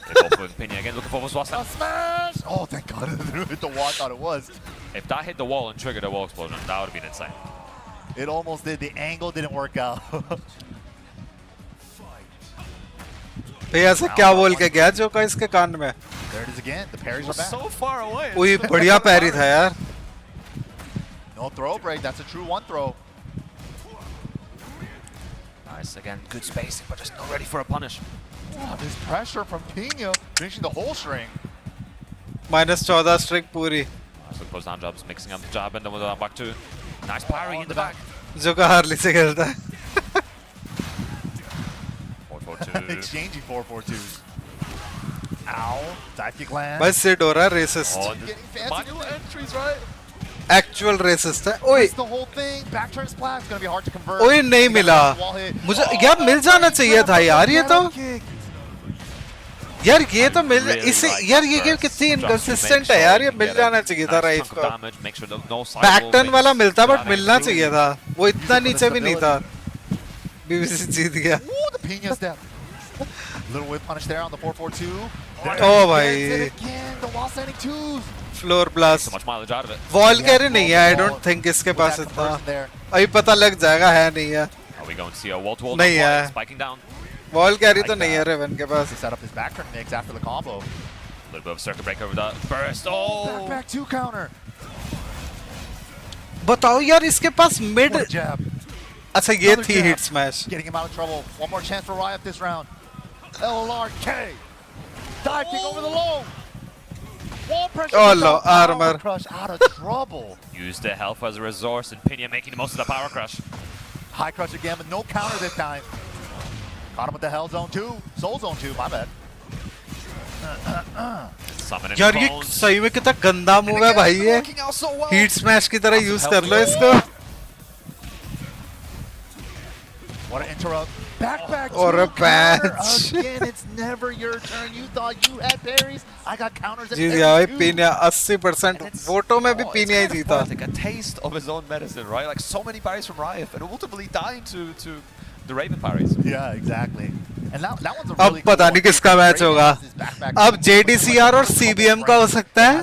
They both with Pinya again looking for what's last A time. smash! Oh, thank God it hit the wall. I thought it was. If that hit the wall and triggered a wall explosion, that would have been insane. It almost did. The angle didn't work out. भैया ऐसा क्या बोल के गया जो का इसके कान में There it is again. The parries are back. So far away. कोई बढ़िया पैरी था यार No throw break. That's a true one throw. Nice again, good spacing, but just not ready for a punish. Oh, this pressure from Pina finishing the whole string. -14 string पूरी Nice look those down jabs, mixing up the jab and then with the back two. Nice parry in the back. जो का Harley से खेलता है 4-4-2. Exchanging 4-4-2s. Ow. Dive kick land. बस sit हो रहा है resist Oh, Getting fancy new entries, right? Actual resist है ओए That's the whole thing. Back turn splash. It's going to be hard to convert. ओए नहीं मिला Wall hit. मुझे यार मिल जाना चाहिए था यार ये तो यार ये तो मिल इसे यार ये गेम कितनी इनकंसिस्टेंट है यार ये मिल जाना चाहिए था राइफ को बैक टर्न वाला मिलता बट मिलना चाहिए था वो इतना नीचे भी नहीं था बीबीसी जीत गया Ooh, the Pina step. Little whip punish there on the 4-4-2. ओ भाई Gets it again. The wall standing twos. Floor blast So much mileage out of it. Wall carry नहीं है आई डोंट थिंक इसके पास That इतना conversion there. अभी पता लग जाएगा है नहीं है Are we going to see a wall-to-wall? नहीं है। Spiking down. वॉल कैरी तो Like नहीं है that. रेवन के पास To set up his back turn mix after the combo. A little bit of circuit breaker with that burst. Oh! Back two counter. बताओ यार इसके पास मिड What a jab. अच्छा ये Another थी jab. Hit smash Getting him out of trouble. One more chance for Riot this round. LLRK. Dive kick over the low. Wall pressure. Oh, without no, power armor. Crush out of trouble. Use the health as a resource and Pinya making the most of the power crush. High crush again, but no counter this time. Caught him with the Hell Zone 2. Soul Zone 2, my bad. Summoning यार ये bones. सही में कितना गंदा move है भाई ये Working out so well. Heat smash की तरह यूज कर लो इसको What an interrupt. Back Or a two counter. patch. Again, it's never your turn. You thought you had parries. I got counters at Jeet every गया भाई two. पीनिया 80% वोटों में भी पीनिया ही जीता Like a taste of his own medicine, right? Like so many parries from Riot and ultimately dying to the Raven parries. Yeah, exactly. And that one's a अब really पता नहीं किसका मैच होगा अब JDCR JDCR और CBM का हो सकता है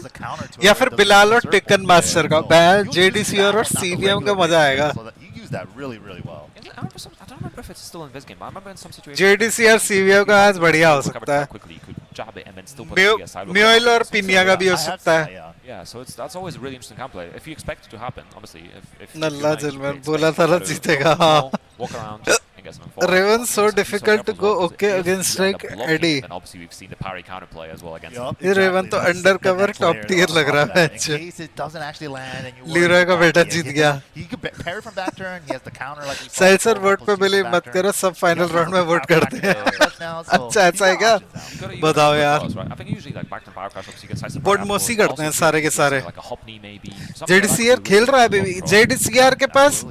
या फिर बिलाल और टेकन मास्टर का मैं JDCR और CBM का मजा आएगा You use that really, really well. I don't remember if it's still in this game, but I remember in some situations. JDCR CBM का मैच बढ़िया हो सकता है Quickly, you could jab it and then still put it against side. म्योइल और पिनिया का भी हो I have सकता seen है that, Yeah, so that's always a really interesting counterplay. If you expect it to happen, obviously, if Nalla you're जलमन nice, बोला था ना you expect जीतेगा to हाँ walk around and get some informed. Raven so Obviously, difficult to careful go as well, 'cause okay if against you end like up blocking, Eddie. then obviously we've seen the parry counterplay as well against him. Yup, ये Raven तो exactly. undercover That's top layer tier on लग top रहा of that. Match In case it doesn't actually land and you लीरोय का बेटा he Jeet can- गया He could parry from back turn. He has the counter like we saw सैलसर before, vote पे plus believe back मत turn. करो सब final round में vote करते हैं Touchdowns, so अच्छा ऐसा है he's क्या got options now. You gotta बताओ use यार the right? I think usually like back to power crash, obviously you get size of board power मोसी afterwards, करते हैं also सारे के use सारे like a Hopney maybe. JDCR खेल रहा है अभी भी JDCR के पास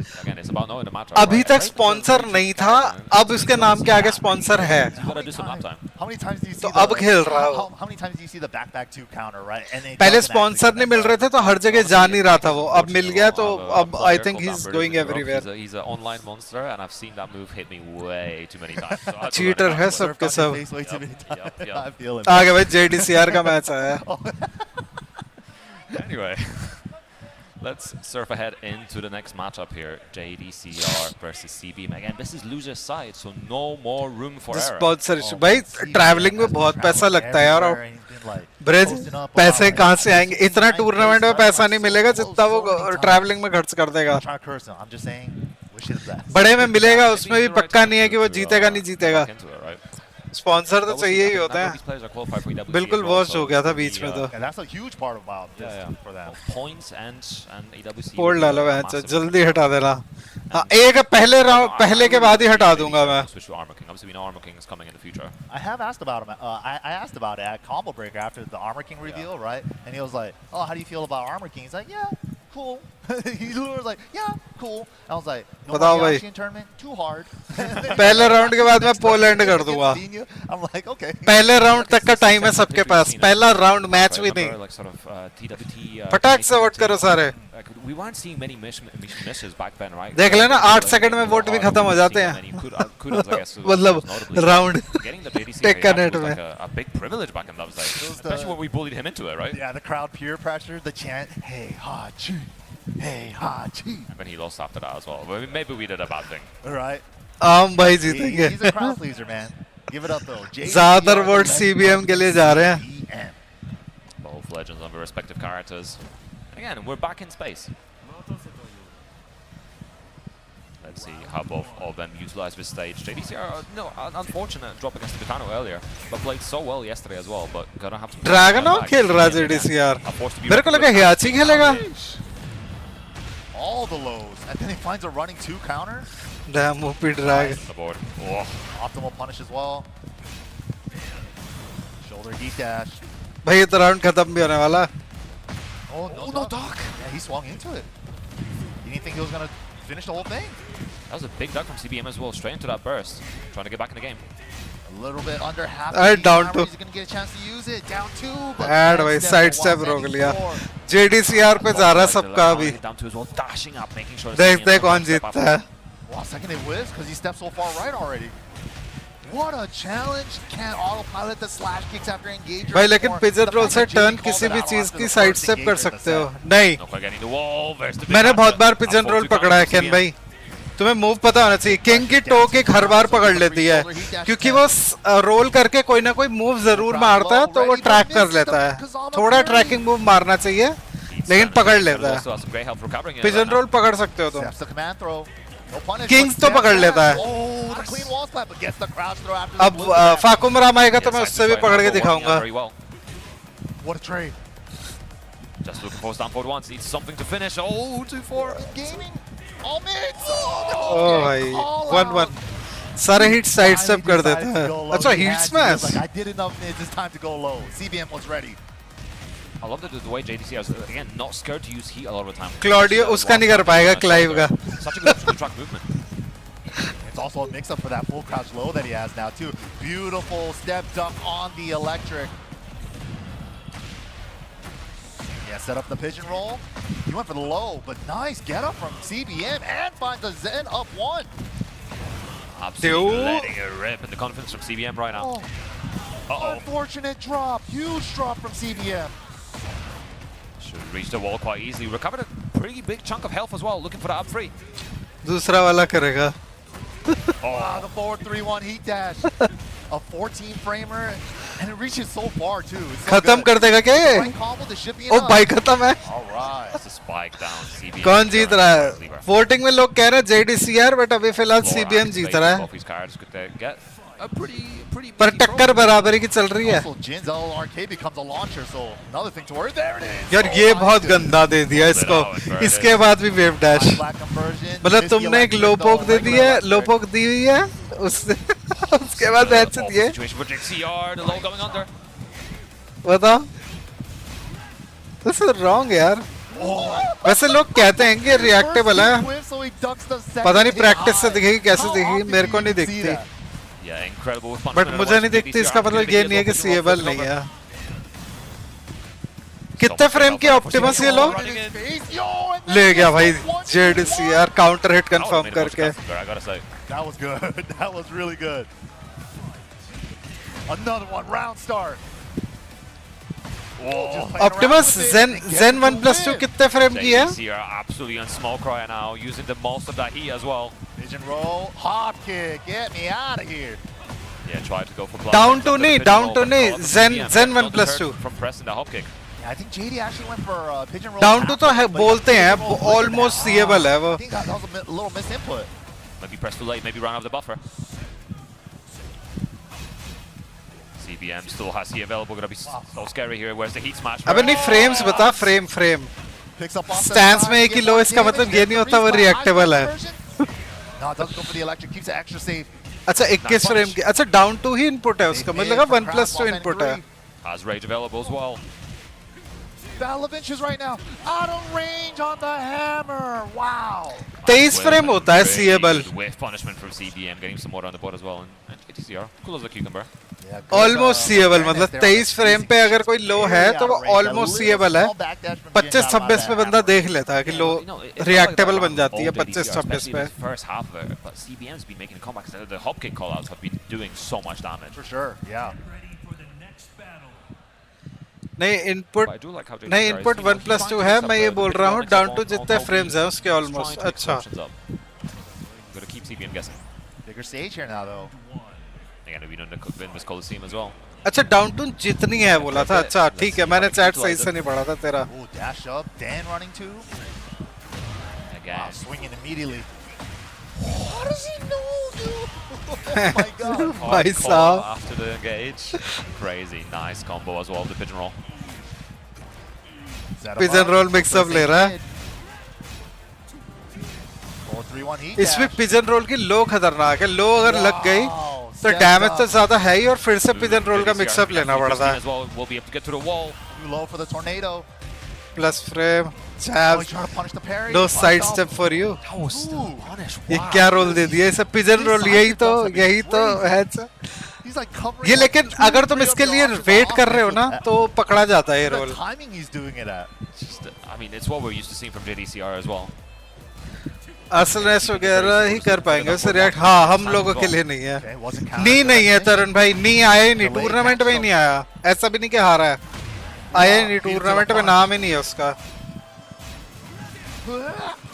it's about knowing the matchup. अभी right? तक स्पॉन्सर नहीं था, अब उसके नाम के आगे स्पॉन्सर है, You gotta do some lap time. How many times do you see तो अब खेल रहा है वो। how many times do you see the back 2 counter, right? And it पहले doesn't स्पॉन्सर actually नहीं मिल रहे थे तो हर जगह जा नहीं रहा था वो, अब मिल गया तो Portugal, अब a I player think called he is Lambert going in Europe. Everywhere. He's an online monster, and I've seen that move hit me way too many times. So I have to cheater learn है how to सबके Surfed on सब। his face way too many Yep, times. yep. I feel it. आगे भाई JDCR का match आया है। Anyway, let's surf ahead into the next matchup here. JDCR versus CBM. Again, this is loser's side, so no more room for error. Sponsor issue भाई, travelling में बहुत पैसा लगता है यार, और ब्रिज पैसे कहाँ से आएंगे? इतना टूर्नामेंट में पैसा नहीं मिलेगा जितना वो ट्रैवलिंग में खर्च कर देगा। I'm trying to curse him. I'm just saying, wish you the best. बड़े में मिलेगा, उसमें भी पक्का नहीं है कि वो जीतेगा नहीं जीतेगा। Back into it, right? Sponsor तो चाहिए ही होता These है। players are qualified for EWC बिल्कुल as well, वॉश so हो गया था the, बीच में तो। And that's a huge part about this for them. points and EWC. पोल डालो मैच, जल्दी हटा देना। हाँ, एक पहले राउंड, पहले के बाद ही हटा दूंगा मैं। Switch to Armor King. Obviously, we know Armor King is coming in the future. I have asked about him. I asked about it at Combo Breaker after the Armor King reveal, right? And he was like, "Oh, how do you feel about Armor King?" He's like, "Yeah, cool." He literally was like, "Yeah, cool." I was like, "No बताओ more भाई। Asian tournament, too hard." पहले round के बाद मैं Poland कर दूंगा। I'm like, okay. पहले round तक का टाइम है सबके पास, पहला राउंड मैच भी नहीं। Like sort of TWT. फटाक से वोट करो सारे। We weren't seeing many misses back then, right? देख लेना 8 सेकंड में वोट भी खत्म हो जाते हैं। मतलब राउंड टेक्का नेट में। A big privilege back in those days, especially when we bullied him into it, right? Yeah, the crowd peer pressure, the chant, "Hey ha chi, hey ha chi." And then he lost after that as well. But maybe we did a bad thing. All right. आम भाई He's a जीतेंगे। crowd pleaser, man. Give it up though. ज्यादातर vote CBM के लिए जा रहे हैं। CBM. Both legends on their respective characters. Again, we're back in space. Let's see how both of them utilize this stage. JDCR, no, unfortunate drop against Tibetano earlier, but played so well yesterday as well. But gonna have to. Dragon और खेल रहा है JDCR। मेरे को लगा हियाची खेलेगा। All the lows, and then he finds a running 2 counter. Dam OP drag. On the board. Oh. Optimal punish as well. Shoulder heat dash. भाई ये तो राउंड खत्म भी होने वाला। Oh, no duck. Yeah, he swung into it. You didn't think he was going to finish the whole thing? That was a big duck from CBM as well, straight into that burst, trying to get back in the game. A little bit under half. down 2. He's going to get a chance to use it. Down 2. Add भाई side step रोक लिया। JDCR पे जा रहा है सबका अभी। Down two as well, dashing up, making sure. देखते हैं कौन जीतता है। Wow, second it whiffs because he stepped so far right already. What a challenge! Can't autopilot the slash kicks after engaging. भाई लेकिन पिजन रोल से turn किसी भी चीज की साइड स्टेप कर सकते हो। नहीं, मैंने बहुत बार पिजन रोल पकड़ा है केन भाई। तुम्हें मूव पता होना चाहिए। किंग की टो किक हर बार पकड़ लेती है, क्योंकि वो रोल करके कोई ना कोई मूव जरूर मारता है, तो वो ट्रैक कर लेता है। थोड़ा ट्रैकिंग मूव मारना चाहिए, लेकिन पकड़ लेता है। पिजन रोल पकड़ सकते हो तुम। किंग्स तो पकड़ लेता है। अब फाकुम राम आएगा तो मैं उससे भी पकड़ के दिखाऊंगा। What a trade! Just looking for Stanford once, needs something to finish. Oh, 2-4. Gaming. All mids. ओ भाई 1-1 सारे हिट साइड स्टेप कर देता है। अच्छा hit smash. I did enough mids. It's time to go low. CBM was ready. I love the way JDCR is again not scared to use heat a lot of the time. Claudio उसका नहीं कर पाएगा Clive का। Such a good track movement. It's also a mix-up for that full crouch low that he has now too. Beautiful step dunk on the electric. Yeah, set up the pigeon roll. He went for the low, but nice get up from CBM and finds the Zen up 1. Absolutely letting it rip, and the confidence from CBM right now. Oh, unfortunate drop. Huge drop from CBM. Should reach the wall quite easily. Recovered a pretty big chunk of health as well, looking for the up 3. दूसरा वाला करेगा। Wow, the forward 3-1 heat dash. A 14 framer, and it reaches so far too. It's so खत्म good. कर देगा क्या ये? Right combo, this should be O enough. भाई खत्म है। All right. That's a spike down. CBM. कौन जीत रहा है? वोटिंग में लोग कह रहे हैं JDCR, बट अभी फिलहाल CBM जीत रहा है। Both his cards could get a pretty पर टक्कर बराबरी की चल रही है। Also, Jin's LRK becomes a launcher, so another thing to worry. There it is. यार ये बहुत गंदा दे दिया इसको। इसके बाद भी वेव डैश। मतलब तुमने एक लो पोक दे दी है, लो पोक दी हुई है, उससे उसके बाद ऐड से दिए। बताओ। This is wrong यार। वैसे लोग कहते हैं कि रिएक्टेबल है। he ducks the second पता नहीं hit प्रैक्टिस से high. दिखेगी कैसे How दिखेगी often मेरे do को you नहीं even see दिखती. that? Yeah, incredible with but punishment. मुझे नहीं दिखती इसका मतलब ये नहीं है कि सीएबल नहीं है. कितने फ्रेम की ऑप्टिमस ये लो ले गया भाई JDCR काउंटर हिट कंफर्म करके. I gotta say. That was good. That was really good. Another one, round start. Optimus zen 1+2 कितने फ्रेम की है? JDCR absolutely on smoke right now, using the most of that heat as well. Vision roll, hop kick, get me out of here. Yeah, try to go for Down to knee, down to knee. Zen 1+2 from pressing the hop kick. Yeah, I think JD actually went for pigeon roll. Down to तो है बोलते हैं almost seeable है वो. I think that was a little misinput. Maybe press too late, maybe run off the buffer. CBM still has he available, gonna be so scary here. Where's the heat smash? अबे नहीं frames बता frame. Picks up off the Stance side, में एक ही gets low on इसका damage, मतलब ये नहीं होता वो gets the reactable है. version. No, it doesn't go for the electric, keeps it extra safe. अच्छा 21 फ्रेम की. अच्छा down to ही इनपुट है उसका मुझे लगा 1+2 इनपुट है. Has rage available as well. Battle of inches right now. Out of range on the hammer. Wow. 23 frame होता है seeable. With punishment from CBM, getting some more on the board as well. And JDCR, cool as a cucumber. Yeah, good, Almost seeable मतलब awareness there on 23 frame पे अगर कोई लो है तो वो almost seeable है. 25-26 पे बंदा देख लेता है कि लो reactable बन जाती है 25-26 पे. First half of it, but CBM's been making comebacks. The hop kick callouts have been doing so much damage. For sure, yeah. नहीं input But I do like how नहीं JDCR input is, you know, 1+2 trying to है mix up मैं ये the बोल big रहा हूँ mix down up to on जितने how frames हैं उसके he's almost. trying to mix अच्छा options up. Gonna keep CBM guessing. Bigger stage here now, though. Again, we know the Vinvis Coliseum as well. अच्छा down to जितनी है बोला था. अच्छा ठीक है मैंने चैट सही से नहीं पढ़ा था तेरा. Oh, dash up, Dan running too. Again. Wow, swinging immediately. How does he know, dude? Oh my god. भाई Hard call साहब. after the engage. Crazy, nice combo as well, the pigeon roll. Pigeon roll mixup ले रहा है. 4-3-1 heat इसमें dash. Pigeon role की लो खतरनाक है. लो अगर लग गई Wow, तो stepped डैमेज तो up. ज्यादा है ही और फिर से पिजन रोल का JDCR मिक्सअप लेना definitely पड़ता as है. well. Will be able to get to the wall. Too low for the tornado. Plus frame Oh, he jab trying to punish the parry. No Punished side off. Step for you. That was still punish. ये Wow. क्या roll दे दिया इसे pigeon role. यही तो है. He's like covering ये like लेकिन 2 अगर तुम 3 इसके of लिए your options वेट on कर रहे हो offense ना with that. तो पकड़ा जाता है ये The roll. timing he's doing it at. Just, I mean, it's what we're used to seeing from JDCR as well. असल रेस वगैरह ही कर पाएंगे उससे रिएक्ट. हाँ हम लोगों के लिए नहीं है. Okay, wasn't counted. नी नहीं है तरुण भाई. नी आया ही नहीं टूर्नामेंट में ही नहीं आया. ऐसा भी नहीं कि हारा है. आया ही नहीं टूर्नामेंट में. नाम ही नहीं है उसका.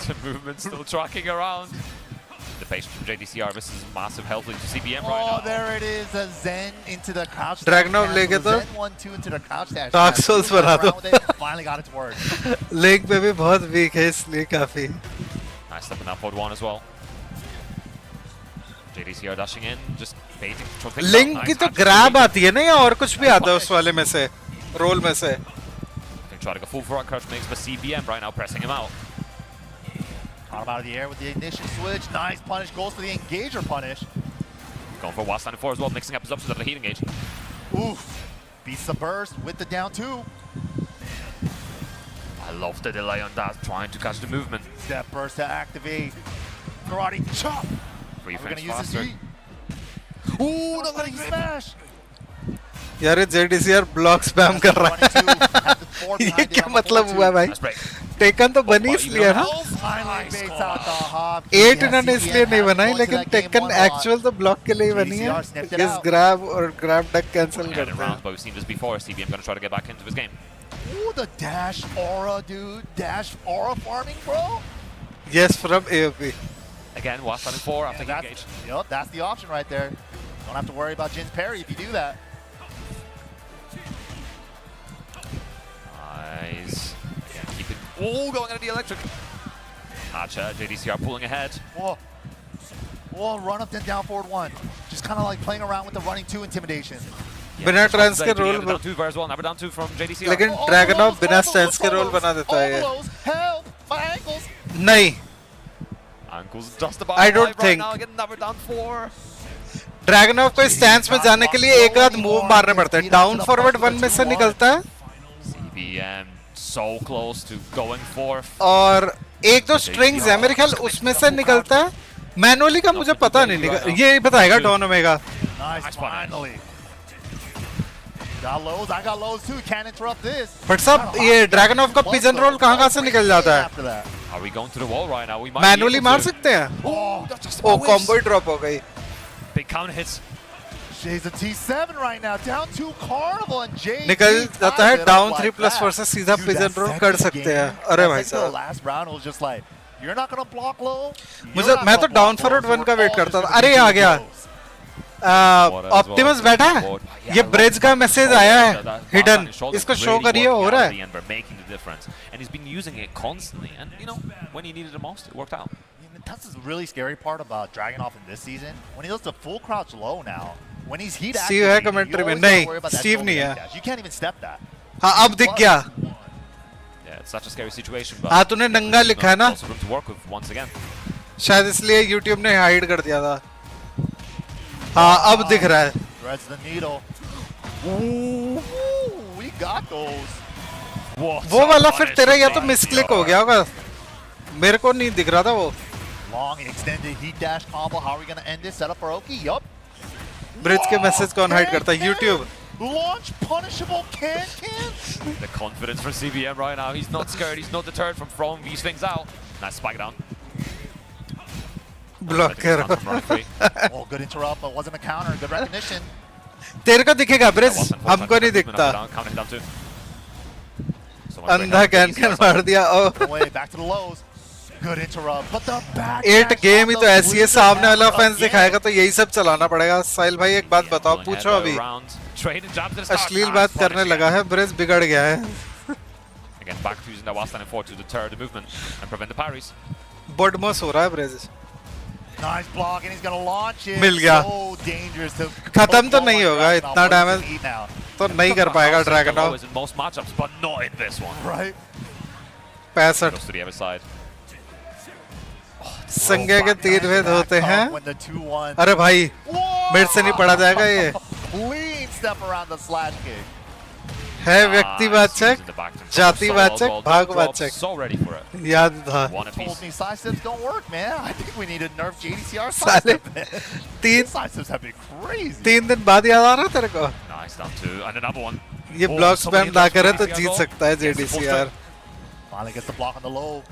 The movement still tracking around. The patience from JDCR misses massive health into CBM right Oh, now. there it is. A Zen into the crouch. Dragunov dash लेके cancel. तो Zen 1-2 into the crouch dash. Dark cancel. Souls Moved बना दो. around with it, Finally got it to work. Link पे भी बहुत week है इसलिए काफी. Nice step in that forward one as well. JDCR dashing in, just baiting. Link की तो ग्रैब आती है ना या और कुछ भी आता है उस वाले में से रोल में से. Try to go full front crouch mix, but CBM right now pressing him out. Caught him out of the air with the ignition switch. Nice punish. Goes for the engager punish. Going for Wildstand 4 as well, mixing up his options of the heat engage. Oof. Beats the burst with the down 2. I love the delay on that, trying to catch the movement. Step burst to activate. Karate chop. Free We're frames gonna use this faster. heat. Ooh, the letting smash. यार ये JDCR block spam कर रहा है. ये क्या मतलब हुआ भाई. Nice break. टेकन तो बनी इसलिए ना. Finally baits out the hop. 8 इन्होंने इसलिए नहीं बनाई लेकिन टेकन एक्चुअल तो ब्लॉक के लिए ही बनी है. इस ग्रैब और grab duck cancel Yeah, in करते हैं. rounds, but we've seen this before. CBM gonna try to get back into his game. Ooh, the dash aura, dude. Dash aura farming, bro. Yes from AOP. Again, Wildstand 4 after Yeah, heat engage. Yep, that's the option right there. Don't have to worry about Jin's parry if you do that. Nice. Again, keep it. Oh, going under the electric. Hacha, JDCR pulling ahead. Whoa. Whoa, run up then down forward 1. Just kind of like playing around with the running 2 intimidation. बिना trans के role Never down 2 as well, never down 2 from JDCR. लेकिन All ड्रैगनॉफ belows, बिना all stance के belows, role बना देता है. all belows. Help! My ankles! नहीं. Ankles just about I don't alive right think. now. Again, never down 4. ड्रैगनॉफ को stance में जाने के लिए एक आध मूव मारने पड़ते हैं. डाउन फॉरवर्ड 1 में से निकलता है CBM so close to going fourth. और एक दो स्ट्रिंग्स है मेरे ख्याल उसमें से निकलता है मैनुअली का मुझे पता नहीं निकल ये बताएगा Don Omega Nice, finally. Got lows, I got lows too. Can't interrupt this. But साहब ये ड्रैगन ऑफ का पिजन रोल कहाँ से निकल जाता है After that. Are we going to the wall right now? We might manually be मार able to. सकते हैं Oh, that's just oh combo drop हो गई Big counter hits. Jay's a T7 right now, down 2 Carnival and Jay निकल जाता है down 3+4 से सीधा पिजन रोल कर सकते हैं अरे भाई साहब Last round was just like, you're not gonna block low. मुझे मैं तो डाउन फॉरवर्ड 1 का वेट करता था अरे आ गया ऑप्टिमस बैठा है ये ब्रिज का मैसेज आया है हिडन इसको शो करिए हो रहा है And he's been using it constantly, and you know when he needed it most, it worked out. That's the really scary part about Dragunov in this season. When he does the full crouch low now, when he's heat Steve है commentary में नहीं Steve नहीं है You can't even step that. हाँ अब दिख गया Yeah, it's such a scary situation, but हाँ तूने नंगा लिखा है ना also room to work with once again. शायद इसलिए YouTube ने हाइड कर दिया था हाँ अब दिख रहा है Threads the needle. Ooh, we got those. वो वाला फिर तेरा या तो मिसक्लिक हो गया होगा मेरे को नहीं दिख रहा था वो Long extended heat dash combo. How are we gonna end this? Set up for Oki. Yup. Bridge के मैसेज कौन हाइड करता है YouTube Launch punishable can. The confidence for CBM right now. He's not scared. He's not deterred from throwing these things out. Nice spike down. Block कर Oh, good interrupt, but wasn't a counter. Good recognition. तेरे को दिखेगा bridge That wasn't हमको नहीं full दिखता down, counter hit down too. Someone's अंधा breaking can out can the मार दिया ओ Away, back to the lows. Good interrupt, but the back. 8 game ही तो ऐसी है सामने वाला फैंस दिखाएगा तो यही सब चलाना पड़ेगा साहिल भाई एक बात बताओ pulling पूछो head अभी around. Trading jabs to the start. अश्लील Nice बात punish करने again. लगा है ब्रिज बिगड़ गया है Again, back to using the Wastan and 4 to deter the movement and prevent the parries. बोडमोस हो रहा है bridge Nice block, and he's gonna launch it. मिल गया। So dangerous to. खत्म तो Oh नहीं my होगा God, इतना now damage what's the lead now? तो नहीं कर पाएगा Outside dragon the low of is in most matchups, but not in this one. Right. 65 Goes to the other side. संज्ञा के तीर भेद होते हैं When the 2-1. अरे भाई Whoa! मेरे से नहीं पढ़ा जाएगा ये Clean step around the slash kick. है व्यक्तिवाचक जातिवाचक भागवाचक So ready for it. याद था One Told apiece. me side steps don't work, man. I think we need to nerf JDCR side साले step. man. तीन Side steps have been crazy. 3 दिन बाद याद आ रहा तेरे को Nice down two and another one. ये Oh, ब्लॉक somebody स्पैम ना hits करे तो JDCR जीत goal. सकता है Yes, supposed to. JDCR Finally gets the block on the low.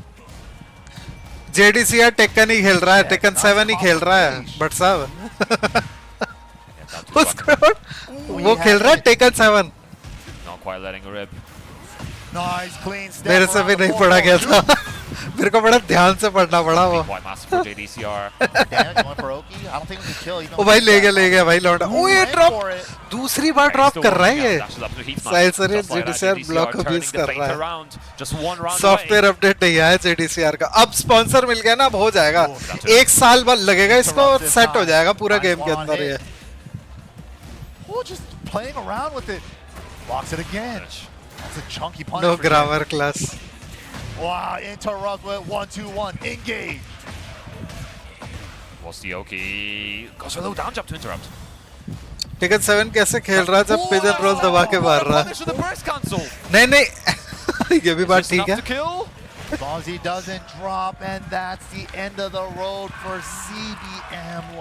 JDCR Tekken ही खेल रहा है टेक्कन 7 ही खेल रहा है बट साहब Yeah, down two. उसको वो खेल रहा है Tekken 7 Not quite letting a rip. Nice clean step. मेरे से भी around the नहीं पढ़ा गया forearm. था मेरे को बड़ा ध्यान से पढ़ना पड़ा वो Quite massive for JDCR. Damage going for Oki. I don't think we can kill. Even ओ भाई ले गया भाई लौटा ओ ये Went ड्रॉप for it. दूसरी बार He's ड्रॉप still कर रहा है working ये out. Dashes up to heat Sahil match. Sir ये Just like that, JDCR block turning abuse the कर bait रहा है around. Just one round software away. Update नहीं आया JDCR का अब स्पॉन्सर मिल गया ना अब हो जाएगा that's एक साल बाद लगेगा इसको और सेट हो जाएगा पूरा Nice गेम के one अंदर ये hit. Oh, just playing around with it. Blocks it again. That's a chunky punch. No for Jay. Grammar class Wow, interrupt with 1-2-1. Engage. Was the Oki goes for a little down jump to interrupt. Ticket 7 कैसे खेल रहा है जब pigeon role दबा के मार रहा है Punish with the burst cancel. नहीं नहीं ये भी बात Just ठीक enough है to kill. As long as he doesn't drop, and that's the end of the road for CBM.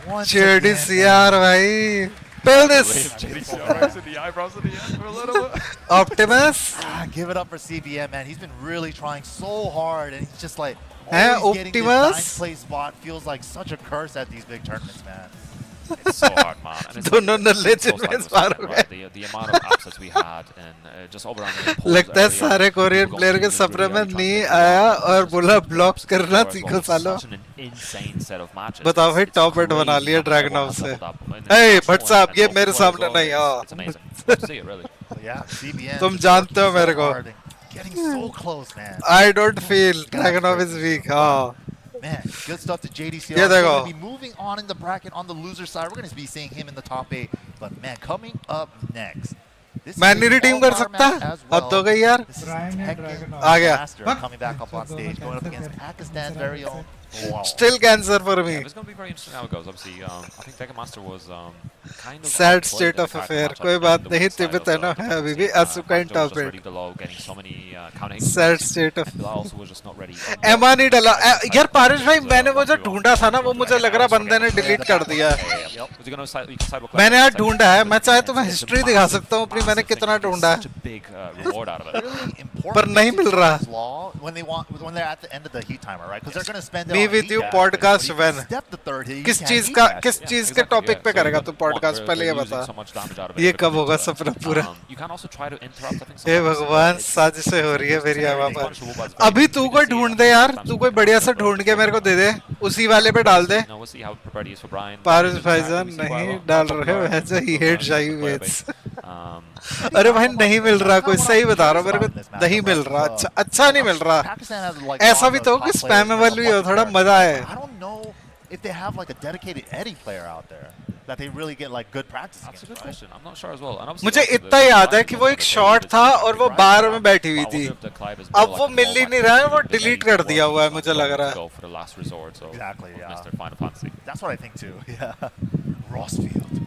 Once again, JDCR भाई Build this JDCR rocks in the eyebrows at the end for a little bit. Optimus give it up for CBM, man. He's been really trying so hard, and he's just like Hey, always getting this Optimus? 9th place spot feels like such a curse at these big tournaments, man. It's so hard, man. And it's दोनों like, नल्ले it's so जिनमें sad, मार right? The amount of upsets we had and just all around the polls लगता है early सारे on, Korean we've player gone के through this सपने में really नहीं early आया translation और बोला ब्लॉक करना as सीखो well. It's सालो such an insane set of matches. बताओ भाई It's टॉप एट crazy बना लिया how dragon everyone house has से leveled up in the A national Bhatt साहब and ये local मेरे as सामने well. नहीं It's amazing. Love to see it, really. But yeah, CBM. तुम just जानते हो working मेरे so को hard and getting so close, man. I don't feel dragon of is weak हाँ Man, good stuff to JDCR. Yeah, We're there you going go. to be moving on in the bracket on the loser side. We're going to be seeing him in the top 8. But man, coming up next, This is मैं a नहीं redeem कर qualifier सकता? match as हद हो well. गई यार. This is Brian and Tekken Dragon आ गया. Master Huh? coming back up on stage, going up against Pakistan's very own. Wow. Still cancer for me. Yeah, it's going to be very interesting how it goes. Obviously, I think Tekken Master was kind of Sad outplayed state in the of character affair. matchup कोई on बात the नहीं, weak side of तिब्बतनो the है अभी भी. Tekken. Asu can't Angelo was top just it. ready below, getting so many counter hits. Sad state of. And Bilal also was just not ready. एमा नहीं डाला. यार पारिश भाई मैंने वो जो ढूंढा था ना वो मुझे लग रहा बंदे ने डिलीट कर दिया. मैंने यार ढूंढा है. मैं चाहे तो मैं हिस्ट्री दिखा सकता हूँ अपनी मैंने कितना ढूंढा है. पर नहीं मिल रहा. When they're at the end of the heat timer, right? Because they're going to spend it Me on with heat you dash, podcast but when. you step the third hit, you किस can't चीज heat का dash. किस चीज के topic पे करेगा तू podcast पहले ये बता. ये कब होगा सपना पूरा. हे भगवान साजिशें हो रही है मेरी आवाज पर. अभी तू कोई ढूंढ दे यार. तू कोई बढ़िया सा ढूंढ के मेरे को दे दे. उसी वाले पे डाल दे. पारिस भाईजान नहीं डाल रहे हो ऐसे ही हेट जाई वेट्स. अरे भाई नहीं मिल रहा. कोई सही बता रहा हूँ मेरे को नहीं मिल रहा. अच्छा नहीं मिल रहा. Pakistan has like ऐसा भी one of तो those कि top स्पैम players वाली हो with थोड़ा a मजा है. I don't know if they have like a dedicated Eddie player out there that they really get like good practice That's a good against, right? question. I'm not sure as well. And obviously मुझे also इतना the याद है Clive कि was वो one एक of the shot favorites था to और वो be बार right में now. बैठी हुई I थी. wonder if the Clive is more अब वो like a mill he fallback नहीं रहा है. वो position, but डिलीट they कर were दिया हुआ है just मुझे not लग going रहा to है. go for the last resort, so Exactly, yeah. Mr. Final Fantasy. That's what I think too. Yeah. Rossfield.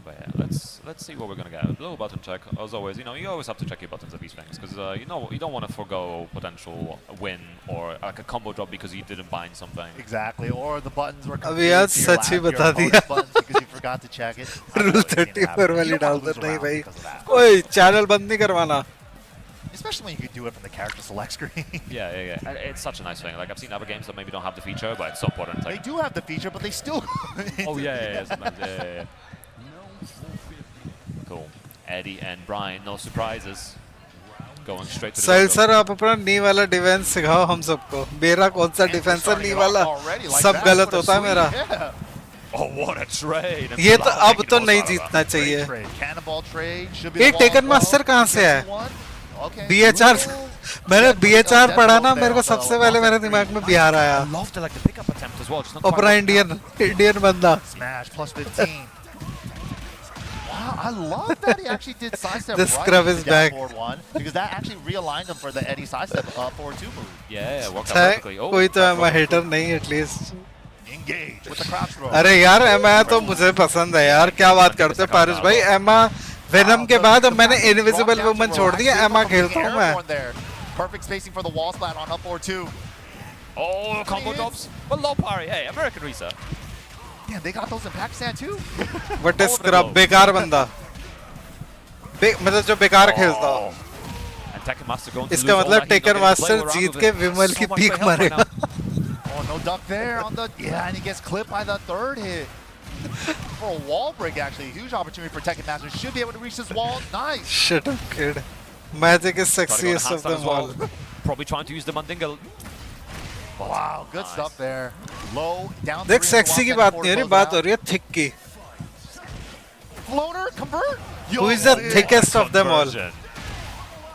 But yeah, let's see what we're gonna get. A little button check, as always. You always have to check your buttons at these things because you don't want to forgo potential win or like a combo drop because you didn't bind something. Exactly. Or the buttons were अभी यार confused to your such he last- your बता opponent's दिया. buttons because you forgot to check it. I've rule never seen it 34 happen. वाली You don't डाल wanna दे. lose नहीं around भाई. because of that. ओए channel बंद नहीं करवाना. Especially when you can do it from the character select screen. Yeah. It's such a nice thing. Like I've seen other games that maybe don't have the feature, but it's so important. They Like, do have the feature, but they still. oh yeah, sometimes, yeah. Cool. Eddie and Brian, no surprises. Going straight to the Sahil dojo. Sir आप अपना नी वाला defence सिखाओ हम सबको. मेरा कौन सा defence है नी वाला. सब गलत होता है मेरा. Yeah. Oh, what a trade! And ये तो Bilal अब making तो the नहीं most out of that. जीतना चाहिए. Trade. Cannonball trade. Should be ये the taken wall master throw. कहाँ से है? Okay. BHR मैंने BHR पढ़ा ना Death मेरे को note सबसे there. पहले मेरे दिमाग में बिहार आया. I loved like the pickup attempt as well. Just not quite अपना working out. इंडियन बंदा. Smash plus 15. Wow, I love that he actually did sidestep The right scrub into is the down back. forward one because that actually realigned him for the Eddie sidestep forward 2 move. Yeah, worked out अच्छा है perfectly. Oh, कोई तो that's एमा what- hater नहीं at least. Engage with the crouch throw. अरे यार एमा तो मुझे पसंद है यार. क्या बात करते हैं पारिश भाई. एमा वेनम के बाद अब मैंने इनविजिबल वुमन छोड़ दिया. एमा खेलता हूँ मैं. Perfect spacing for the wall splat on up forward 2. Oh, combo drops. But low parry. Hey, American reset. Damn, they got those in Pakistan too? But scrub बेकार बंदा. मतलब जो बेकार खेलता हो. And Tekken Master going to इसका lose all मतलब that heat, taken not getting to play master around Jeet with के it. विमल So की much peak for help right मारेगा. now. Oh, no duck there on the... Yeah, and he gets clipped by the third hit. For a wall break, actually. Huge opportunity for Tekken Master. Should be able to reach this wall. Nice. Shut up kid. Magic is Trying to go sexiest to of handstand them as well. all. Probably trying to use the Mandinga. Wow, good Nice. stuff there. Low, down देख 3 sexy की बात नहीं हो रही. बात हो रही है थिक की. Floater, convert. Who is the thickest of them all?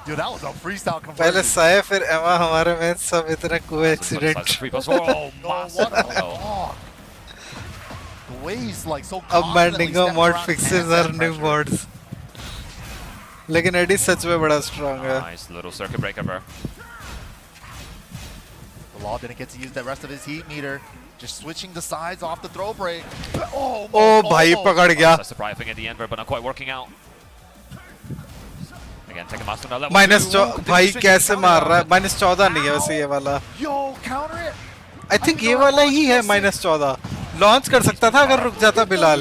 Dude, that was a freestyle पहले conversion. साय फिर एमा हमारे में सब इतने कोएक्सीडेंट. Oh, No, massive. what the Oh. fuck? The way he's like so अब confidently Mandingo stepping mod around fixes and her set new pressure. mods. लेकिन AD सच में बड़ा स्ट्रांग है. Nice little circuit breaker there. The Law didn't get to use the rest of his heat meter. Just switching the sides off the throw break. Oh, ओ भाई almost. पकड़ गया. That's the pride thing at the end, but not quite working out. Again, Tekken Master now level minus 2. भाई कैसे मार रहा है. Minus 14 नहीं है वैसे ये वाला. Yo, counter it. I think ये वाला ही है माइनस 14. लॉन्च कर सकता था अगर रुक जाता बिलाल.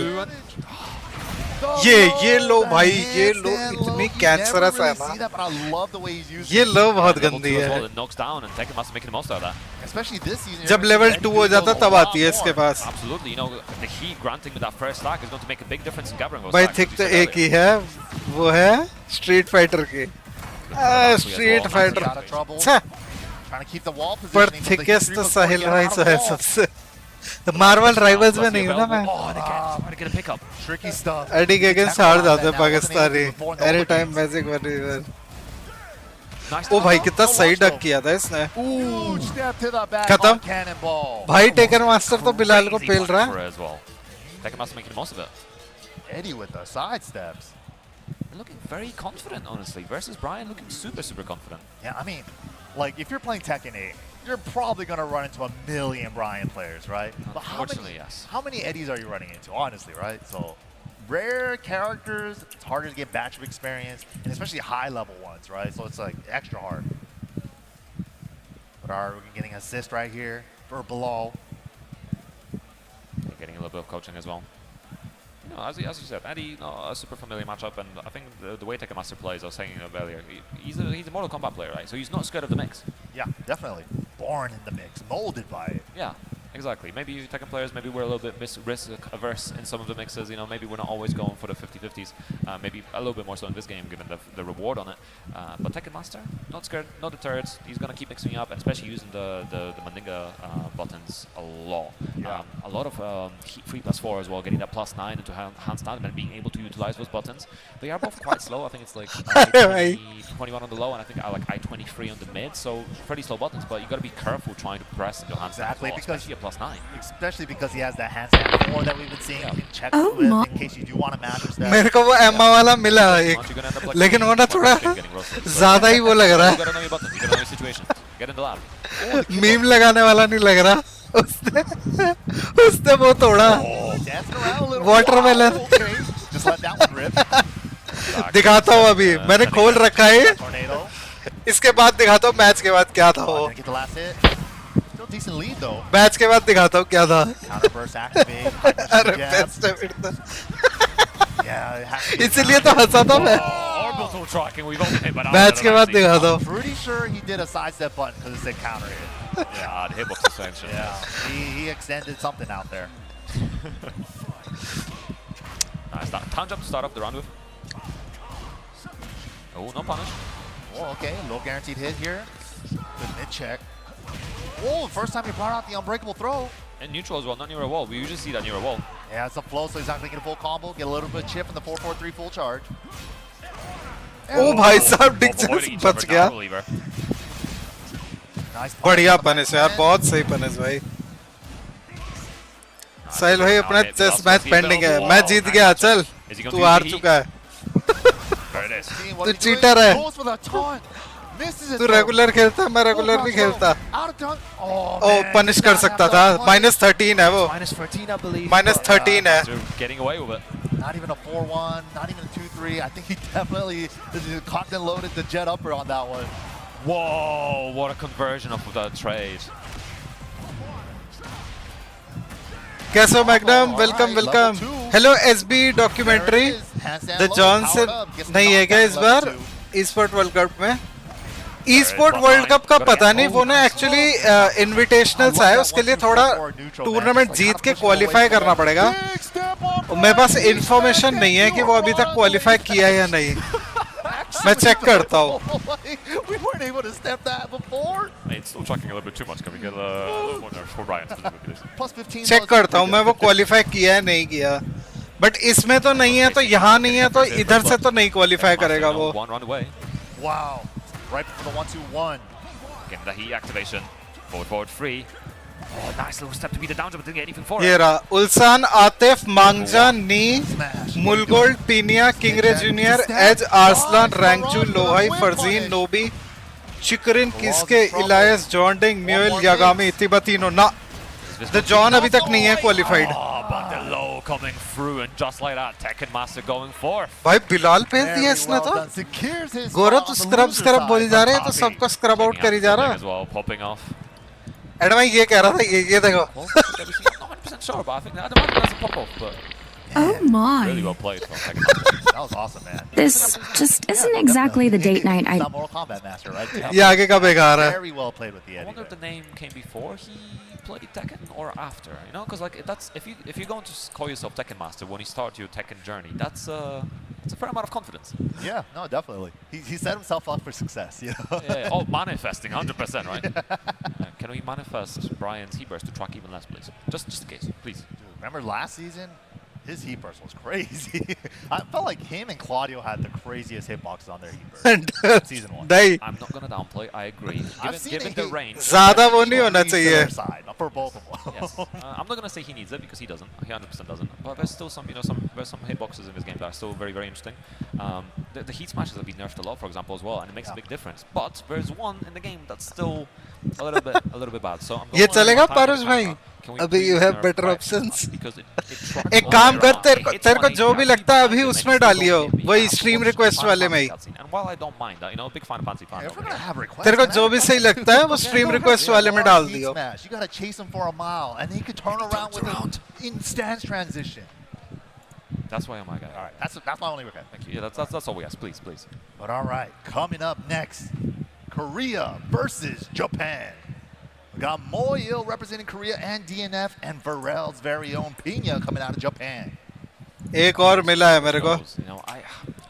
ये लो भाई, ये लो इतनी कैंसरस है ना. ये लो बहुत गंदी है. Knocks down and Tekken Master making the most out of that. Especially this season. जब लेवल 2 हो जाता तब आती है इसके पास. Absolutely, the heat granting with that first stack is going to make a big difference in gathering those भाई stacks, thick as तो you said एक ही earlier. है. वो है स्ट्रीट फाइटर की. Street fighter. अच्छा Trying to keep the wall पर positioning, but the thickest heat तो streak was साहिल forcing भाई him out तो of है the wall. सबसे. तो मार्वल राइवल्स में नहीं हूँ ना मैं. Oh, and again, trying to get a pickup. Tricky stuff. Eddy के अगेंस्ट हार जाते हैं That wasn't able to पाकिस्तानी. before the any Olympics. Time magic वरीवर. Nice ओ भाई touch. कितना सही डक किया था इसने. Ooh, step to the back खत्म. on cannonball. भाई टेकन मास्टर तो बिलाल को Crazy पेल punch रहा for है. her as well. Tekken Master making the most of it. Eddie with the side steps. looking very confident, honestly. Versus Brian, looking super confident. Yeah, I mean, like if you're playing Tekken 8, you're probably gonna run into a million Brian players, right? But Unfortunately, yes. How many Eddies are you running into, honestly, right? So rare characters, it's harder to get batch of experience, and especially high-level ones, right? So it's like extra hard. But we're getting an assist right here for Bilal. Getting a little bit of coaching as well. You know, as you said, Eddie, a super familiar matchup, and I think the way Tekken Master plays, I was saying earlier, he's a Mortal Kombat player, right? So he's not scared of the mix. Yeah, definitely. Born in the mix, molded by it. Yeah, exactly. Maybe Tekken players, maybe we're a little bit risk averse in some of the mixes. You know, maybe we're not always going for the 50-50s. Maybe a little bit more so in this game, given the reward on it. But Tekken Master, not scared, not deterred. He's gonna keep mixing up, and especially using the Manga buttons a lot. Yeah. A lot of 3+4 as well, getting that +9 into handstand and being able to utilize those buttons. They are both quite slow. I think it's like 21 on the low, and I think like I-23 on the mid. So pretty slow buttons, but you got to be careful trying to press into handstand. Exactly, as well, because especially a +9. Especially because he has that handstand 4 that we've been seeing. You can check with in case you do want to match step. मेरे को वो Emma वाला मिला एक, लेकिन वो ना थोड़ा ज़्यादा ही वो लग रहा है. मीम लगाने वाला नहीं लग रहा. उसने वो तोड़ा. वाटरमेलन. दिखाता हूँ अभी. मैंने खोल रखा है. इसके बाद दिखाता हूँ मैच के बाद क्या था वो. Decent lead though. मैच के बाद दिखाता हूँ क्या था. Counterburst activate. अरे बेस्ट है फिर तो. Yeah, इसलिए तो हंसा था मैं. Orbital tracking, we've only hit, but match के बाद दिखाता हूँ. Pretty sure he did a sidestep button because it said counter hit. Yeah, the hitbox extension. Yeah, he extended something out there. Nice. Town jump to start off the round with. Oh, no punish. Oh, okay, low guaranteed hit here. Good mid check. Oh, first time he brought out the unbreakable throw. And neutral as well, not near a wall. We usually see that near a wall. Yeah, it's a flow, so he's not going to get a full combo. Get a little bit of chip in the 4-4-3 full charge. ओ भाई साहब Dixon बच गया. Nice बढ़िया punish यार, बहुत सही punish भाई. साहिल भाई अपना चेस मैच पेंडिंग है. मैं जीत गया. चल तू हार चुका है. तू चीटर है. तू रेगुलर खेलता है, मैं रेगुलर नहीं खेलता. ओ पनिश कर सकता था. -13 है वो. -13 है. Not even a 4-1, not even a 2-3. I think he definitely cocked and loaded the jet upper on that one. Whoa, what a conversion of that trade. कैसे हो magnum? Welcome welcome. Hello SB documentary. The John से नहीं है क्या इस बार e-sport world cup में? E-sport world cup का पता नहीं. वो ना एक्चुअली इनविटेशनल्स है, उसके लिए थोड़ा टूर्नामेंट जीत के क्वालिफाई करना पड़ेगा. मेरे पास इंफॉर्मेशन नहीं है कि वो अभी तक क्वालिफाई किया है या नहीं. मैं चेक करता हूँ. चेक करता हूँ मैं वो क्वालिफाई किया है नहीं किया. बट इसमें तो नहीं है, तो यहाँ नहीं है, तो इधर से तो नहीं क्वालिफाई करेगा वो. Wow. Right for the 1-2-1. Getting the heat activation. Forward free. Oh, nice little step to beat the down jump, but didn't get anything for it. ये रहा. उल्सान, आतिफ, मांगजा, नी, मुलगोल्ड, पीनिया, किंगरे जूनियर, एज, आर्सलान, रैंगचू, लोहाई, फरजीन, नोबी, चिकरिन, किसके, इलायस, जॉन्डिंग, म्यूल, यागामी, तिबतीनो. ना, द जॉन अभी तक नहीं है qualified. But the low coming through, and just like that, Tekken Master going forth. भाई बिलाल भेज दिया इसने तो. गौरव तो स्क्रब बोल जा रहे हैं, तो सबको स्क्रब आउट करी जा रहा है. Popping off. एड मैं ये कह रहा था, ये देखो. I'm not 100% sure, but I think that's a pop off. But oh my! Really well played from Tekken Master. That was awesome, man. This just isn't exactly the date night I. Not Mortal Kombat Master, right? ये आगे का बेकार है. Very well played with the I Eddie. wonder if the name came before he played Tekken or after. You know, because like that's if you're going to call yourself Tekken Master when you start your Tekken journey, that's a fair amount of confidence. Yeah, no, definitely. He set himself up for success, you know. Yeah. Oh, manifesting 100%, right? Can we manifest Brian's heat burst to track even less, please? Just in case, please. Dude, remember last season? His heat burst was crazy. I felt like him and Claudio had the craziest hitboxes on their heat burst. Season 1. नहीं. I'm not gonna downplay. I agree. Given the range. ज़्यादा वो नहीं होना चाहिए. for both of them. Yes. I'm not gonna say he needs it because he doesn't. He 100% doesn't. But there's still some, there's some hitboxes in this game that are still very, very interesting. The heat smashes have been nerfed a lot, for example, as well, and it makes a big difference. But there's one in the game that's still a little bit bad. So I'm ये going चलेगा on time parush to भाई? Manga. Can we अभी please you have nerf better Clive options. because it trucks एक all काम कर around. तेरे को जो भी लगता है अभी It उसमें makes the डालियो whole game वही be stream watch request Final वाले में ही Fantasy cutscene. And while I don't mind that, big Final Fantasy fan. If we're gonna have requests, तेरे को man, जो भी सही लगता है वो stream request वाले में डाल heat दियो smash. You gotta chase him for a mile, and then he could turn around with an in-stance transition. That's why I'm my guy. All right, that's my only request. Thank you. Yeah, that's all we ask. Please, please. But all right, coming up next, Korea versus Japan. We got Mariel representing Korea and DNF, and Varel's very own Pina coming out of Japan. एक और मिला है मेरे को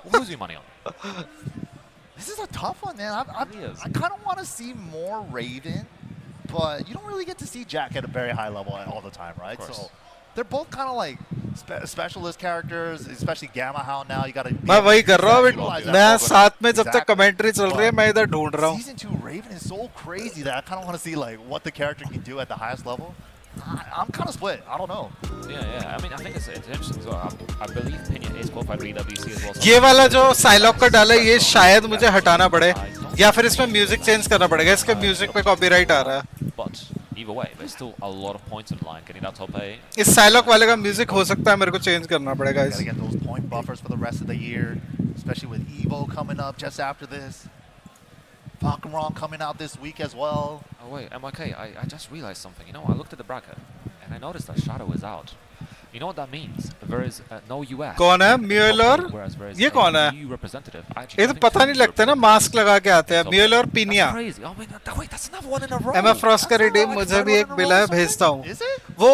We're losing money on. This is a tough one, man. I It is. kind of want to see more Raven, but you don't really get to see Jack at a very high level all the time, right? Of course. So they're both kind of like specialist characters, especially Gamma Hound now. You got to. मैं वही कर रहा हूँ utilize that मैं Vulcan. साथ में जब तक Exactly. कमेंट्री चल रही है मैं इधर ढूंढ रहा हूँ Season 2 Raven is so crazy that I kind of want to see like what the character can do at the highest level. I'm kind of split. I don't know. Yeah. I mean, I think it's interesting. So I believe Pena is qualified for EWC as well. ये वाला जो Psylocke का डाला है ये शायद मुझे हटाना पड़े या फिर इसमें म्यूजिक चेंज करना पड़ेगा इसके म्यूजिक पे कॉपीराइट आ रहा है But either way, there's still a lot of points in line. Getting that top A. इस साइलॉक वाले का म्यूजिक हो सकता है मेरे को चेंज करना पड़ेगा Gotta get those point buffers for the rest of the year, especially with Evo coming up just after this. Pokemon coming out this week as well. Oh wait, MIK, I just realized something. I looked at the bracket and I noticed that Shadow is out. You know what that means? There is no US. कौन है Muller Whereas there is ये a कौन है EU representative. ये तो पता नहीं लगता ना मास्क लगा के आते हैं Muller पिनिया That's crazy. Oh my God, wait, that's another one in a row. MF Frost का रिडीम मुझे भी एक मिला है भेजता हूँ Is it? वो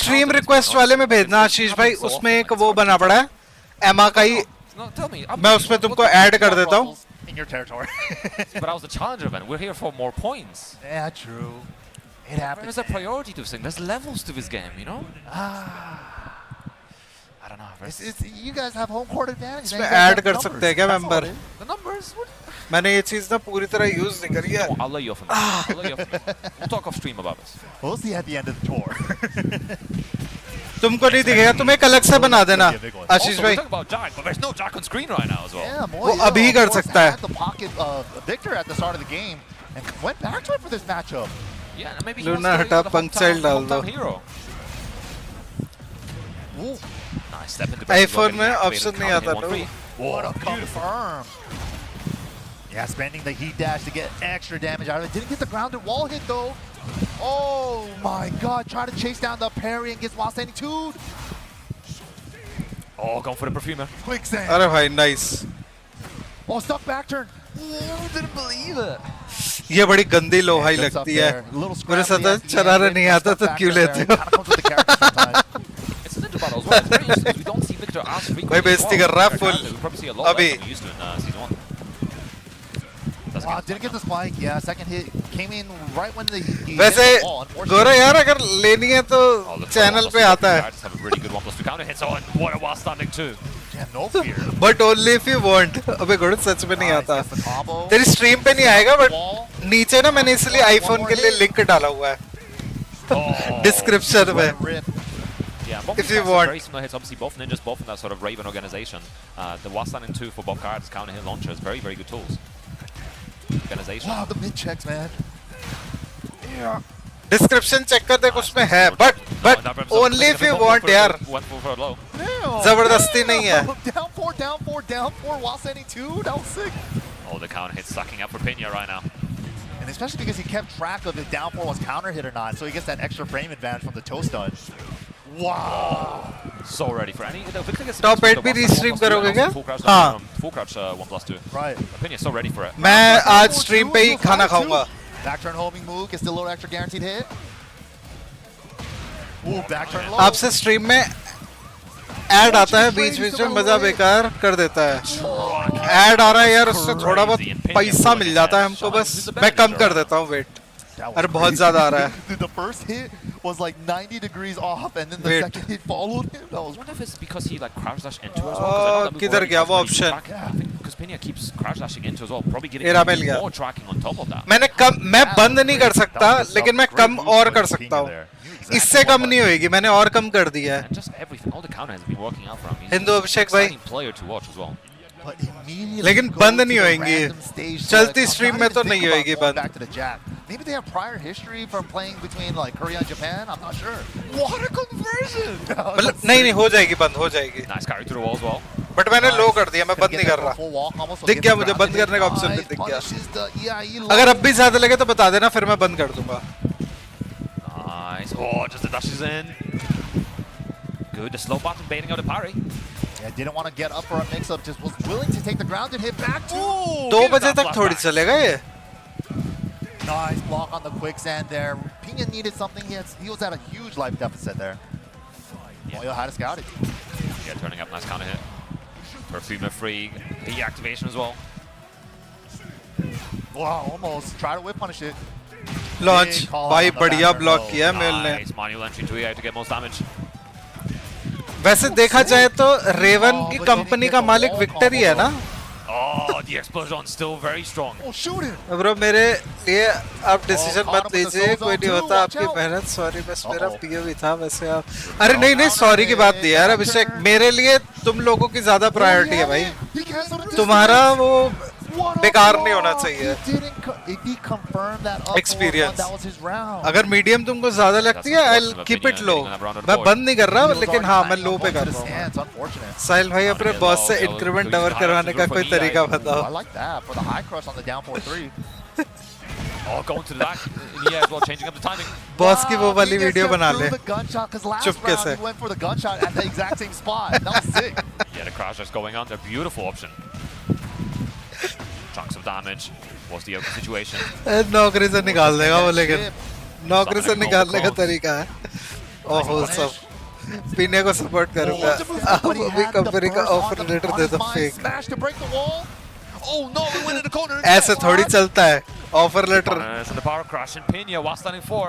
स्ट्रीम रिक्वेस्ट वाले में भेजना आशीष भाई उसमें एक वो बना पड़ा है एमा का ही No, tell me. मैं उसमें तुमको ऐड कर देता हूँ In your territory. But I was the challenger event. We're here for more points. Yeah, true. It happens. There's a priority to this thing. There's levels to this game, I don't know. You guys have home court advantage. इसमें add कर सकते हैं क्या member The numbers. मैंने ये चीज ना पूरी तरह यूज नहीं करी है No, I'll let you off. I'll let you off. We'll talk off stream about this. We'll see at the end of the tour. तुमको नहीं दिखेगा तुम एक अलग से बना देना आशीष Also, भाई we're talking about Jack, but there's no Jack on screen right now as well. Yeah, वो Mariel, अभी of कर course, सकता है had the pocket Victor at the start of the game and went back to it for this matchup. Yeah, and maybe he Luna wants to हटा be the puncture डाल दो hometown hero. Ooh, Nice step into iPhone में option नहीं आता तो what a confirm. Yeah, spending the heat dash to get extra damage out of it. Didn't get the grounded wall hit though. Oh my God, try to chase down the parry and gets while standing two. Oh, going for the perfumer. Quicksand. अरे भाई nice Oh, stuck back turn. Didn't believe it. ये बड़ी गंदी Lohai Gets up लगती है there. Little मेरे scrappy साथ at the चरारा end, नहीं gets आता stuck तो back क्यों there. लेते It हो kinda comes with the character sometimes. It's a ninja battle as well. It's very interesting. We don't see Victor as frequently. भाई बेइज्जती कर रहा है We full probably see a lot less अभी than we used to in season 1. Wow, didn't get the spike. Yeah, second hit came in right when he वैसे hit the ball, unfortunately. गोरा यार अगर लेनी है तो Oh, look, चैनल पे आता है Just have a really good 1+2 counter hits. Oh, and what a while standing too. Yeah, no fear. But only if you want अबे गोरा सच में नहीं आता Gets the combo. तेरी स्ट्रीम पे नहीं आएगा बट Wall. नीचे ना मैंने इसलिए आईफोन के लिए लिंक डाला हुआ है Oh, डिस्क्रिप्शन में Rip. yeah, both if these you guys are want. very similar hits. Obviously, both ninjas, both in that sort of Raven organization. The Wasan and 2 for both cards, counter hit launchers, very, very good tools. Organization. Wow, the mid checks, man. Description check कर देख उसमें है but only if you want यार Went for a low. Damn. जबरदस्ती नहीं है Down four while standing two. That was sick. Oh, the counter hit sucking up for Pena right now. And especially because he kept track of if down four was counter hit or not, so he gets that extra frame advantage from the toe stud. Wow. So ready for any. Victor gets Top 8 भी restream करोगे क्या? हाँ। Full crouch 1+2. Right. Pena is so ready for it. मैं आज stream पे ही खाना खाऊंगा Back turn homing move gets a little extra guaranteed hit. Ooh, back turn low. आपसे स्ट्रीम में ऐड आता है बीच बीच में मजा बेकार कर देता है ऐड आ रहा है यार उससे थोड़ा बहुत पैसा मिल जाता है हमको बस मैं कम कर देता हूँ वेट अरे बहुत ज्यादा आ रहा है Dude, the first hit was like 90 degrees off, and then the Wait. second hit followed him. That I was wonder if it's because he like crouch dash into as well. 'cause I know that move किधर already गया has वो really good option? tracking. I think because because Pena keeps crash dashing into as well, probably getting मेरा मिल गया। more tracking on top of that. मैं बंद नहीं कर सकता, लेकिन मैं कम और कर सकता हूँ। इससे कम नहीं होएगी, मैंने और कम कर दिया है। And just everything, all the counter has been working out for him. He's Hindu an अभिषेक भाई। exciting player to watch as well. लेकिन बंद नहीं होएंगी, चलती स्ट्रीम में तो नहीं होएगी बंद। Maybe they have prior history from playing between like Korea and Japan. I'm not sure. What a conversion! मतलब नहीं हो जाएगी, बंद हो जाएगी। Nice carry to the wall as well. But मैंने लो कर दिया, मैं बंद नहीं कर रहा। दिख गया मुझे, बंद करने का ऑप्शन भी दिख गया। अगर अब भी ज्यादा लगे तो बता देना, फिर मैं बंद कर दूंगा। Nice. Oh, just the dashes in. Good. The slow button baiting out the parry. Yeah, didn't want to get up for a mix-up. Just was willing to take the ground and hit back. 2 बजे तक थोड़ी चलेगा ये। Nice block on the quicksand there. Pena needed something. He was at a huge life deficit there. Moyo had to scout it. Yeah, turning up. Nice counter hit. Perfume free. The activation as well. Wow, almost. Try to whip punish it. Launch भाई बढ़िया block किया mail ने। Nice manual entry to AI to get most damage. वैसे देखा जाए तो Raven की company का मालिक विक्टर ही है ना? Oh, the explosion still very strong. Oh, shoot it. Bro मेरे लिए आप डिसीजन मत लीजिए, कोई नहीं होता आपकी मेहनत। सॉरी, बस मेरा पीओवी था वैसे। आप अरे नहीं सॉरी की बात नहीं यार अभिषेक, मेरे लिए तुम लोगों की ज्यादा प्रायोरिटी है भाई, तुम्हारा वो बेकार नहीं होना चाहिए। एक्सपीरियंस अगर मीडियम तुमको ज्यादा लगती है, आई कीप इट लो। मैं बंद नहीं कर रहा, लेकिन हाँ मैं लो पे कर रहा हूँ। साहिल भाई अपने बॉस से इंक्रीमेंट डबर करवाने का कोई तरीका बताओ। Oh, going to the back. Yeah, as well, changing up the timing. Boss की वो वाली वीडियो बना ले चुपके से। He went for the gunshot at the exact same spot. That was sick. Yeah, the crash that's going on there. Beautiful option. Chunks of damage. What's the open situation? नौकरी से निकाल देगा वो, लेकिन नौकरी से निकालने का तरीका है। ओहो सब पीने को सपोर्ट करूंगा। अब भी कंपनी का ऑफर लेटर दे दो fake. Oh no, we went in the corner. ऐसे थोड़ी चलता है offer letter. So the power crash in Pena was standing 4.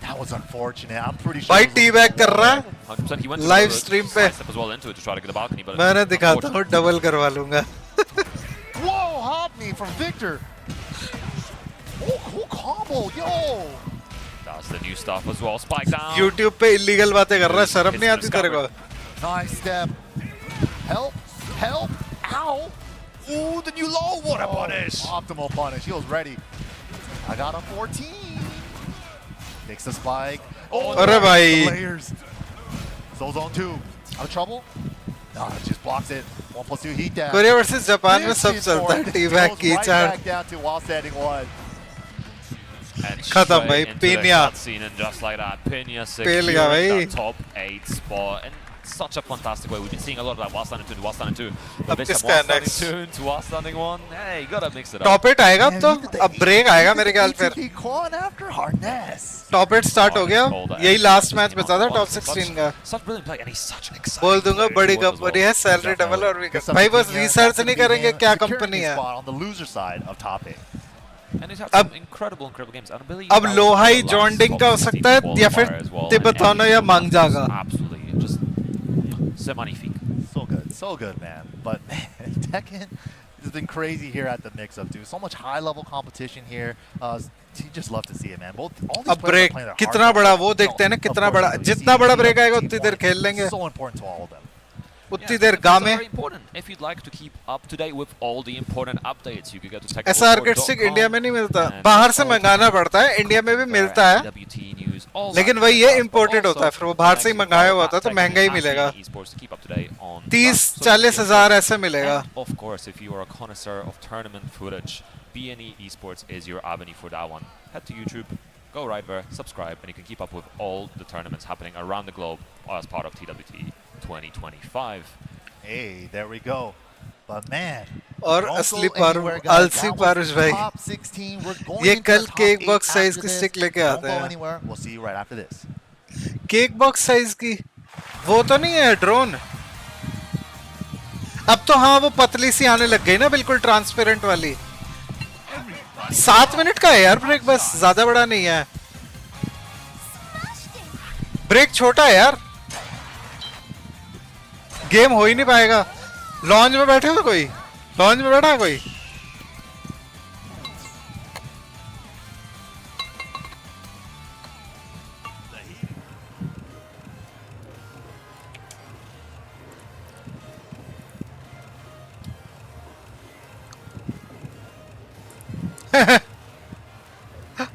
That was unfortunate. I'm pretty sure. भाई टी बैक कर रहा है 100% he went लाइव स्ट्रीम पे। as well into it to try to get the balcony, but मैंने दिखाता हूँ, double करवा लूंगा। Whoa, hop me from Victor. Oh, cool combo, yo. that's the new stuff as well. Spike down. YouTube पे illegal बातें कर रहा है, शर्म नहीं आती तेरे को? Nice step. Help, help, ow. Ooh, the new low. What a punish. Optimal punish. He was ready. I got a 14. Takes the spike. Oh, अरे भाई। layers. Soul zone 2. Out of trouble? No, it just blocks it. 1+2 heat dash. Korea versus Japan में सब चलता है, T back की चार। Back down to while standing 1. And खत्म भाई, straight into the Pena। cutscene, and just like that, Pena पेल गया भाई। securing the top 8 spot. And such a fantastic way. We've been seeing a lot of that while standing 2 to while standing 2. But अब this किसका while है standing next? 2 to while standing 1. Hey, you gotta mix it up. Top 8 आएगा अब तो, अब break आएगा मेरे ख्याल फिर। after Harness. टॉप 8 स्टार्ट हो गया, यही लास्ट मैच बचा था टॉप 16 का। Such brilliant play, and he's such an exciting बोल दूंगा player to बड़ी watch as कंपनी well. है, सैलरी डबल और भी भाई बस रिसर्च नहीं करेंगे क्या कंपनी है। On the loser side of top 8. And he's had अब some incredible games. And I believe अब लोहाई जॉन्डिंग का हो सकता है, या फिर तिब्बतानो या मांगजा का। Absolutely, just c'est magnifique. So good, man. But man, Tekken has been crazy here at the mix-up, dude. So much high-level competition here. You just love to see it, man. Both all these अब players break are playing their कितना hearts बड़ा out. वो देखते हैं ना, Of कितना course, बड़ा, the जितना CP, बड़ा ब्रेक आएगा TWT उतनी देर खेल लेंगे। So important to all of them. उतनी देर गामे। Very important. If you'd like to keep up to date with all the important updates, you can go to Tekken. ऐसा आर्केड स्टिक इंडिया में नहीं मिलता, बाहर से मंगाना पड़ता है, इंडिया में भी मिलता है, लेकिन वही ये इम्पोर्टेड होता है, फिर वो बाहर से ही मंगाया हुआ होता है तो महंगा ही मिलेगा, 30-40 हजार ऐसे मिलेगा। Of course, if you are a connoisseur of tournament footage, BNE Esports is your avenue for that one. Head to YouTube, go right there, subscribe, and you can keep up with all the tournaments happening around the globe as part of TWT 2025. Hey, there we go. But man, और असली आलसी पारुष भाई, ये कल cake box size की stick लेके आते हैं। We'll see you right after this. Cake box size की वो तो नहीं है ड्रोन। अब तो हाँ वो पतली सी आने लग गई ना, बिल्कुल ट्रांसपेरेंट वाली। 7 मिनट का है यार ब्रेक, बस ज्यादा बड़ा नहीं है। ब्रेक छोटा है यार, गेम हो ही नहीं पाएगा। लॉन्च में बैठे हो कोई? लॉन्च में बैठा है कोई?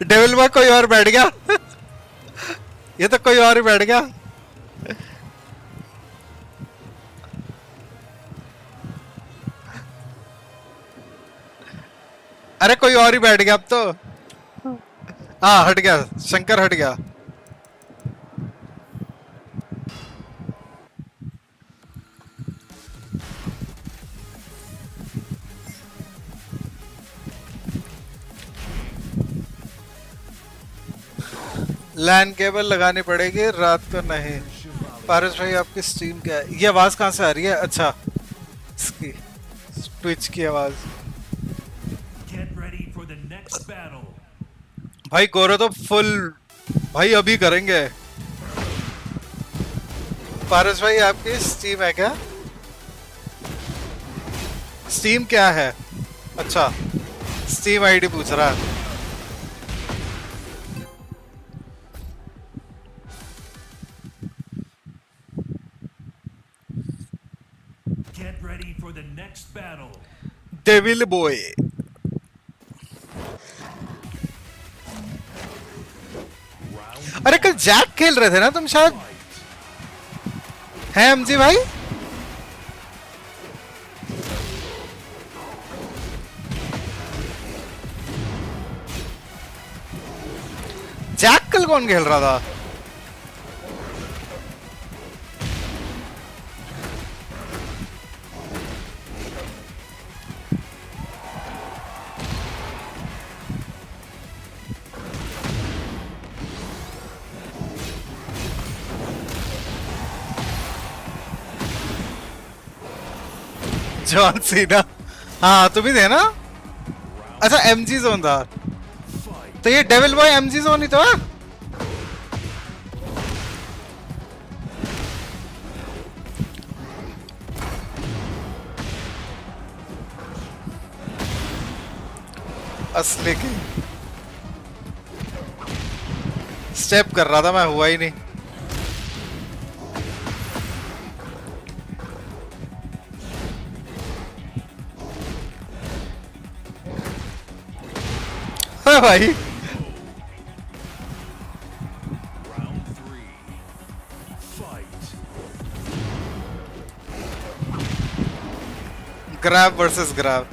डेविल में कोई और बैठ गया। ये तो कोई और ही बैठ गया। अरे कोई और ही बैठ गया अब तो। हाँ हट गया, शंकर हट गया। लैन केबल लगानी पड़ेगी, रात को नहीं। पारस भाई आपकी स्ट्रीम क्या है? ये आवाज कहाँ से आ रही है? अच्छा इसकी ट्विच की आवाज। भाई गोरो तो फुल भाई अभी करेंगे। पारस भाई आपकी स्ट्रीम है क्या? स्ट्रीम क्या है? अच्छा स्ट्रीम आईडी पूछ रहा है। Devil boy. अरे कल जैक खेल रहे थे ना तुम शायद, है एमजी भाई? जैक कल कौन खेल रहा था? John Cena. हाँ तुम ही थे ना? अच्छा एमजी जोन था तो ये डेविल बॉय एमजी जोन ही तो है। असली की स्टेप कर रहा था मैं, हुआ ही नहीं। हाँ भाई ग्रैब वर्सेस ग्रैब।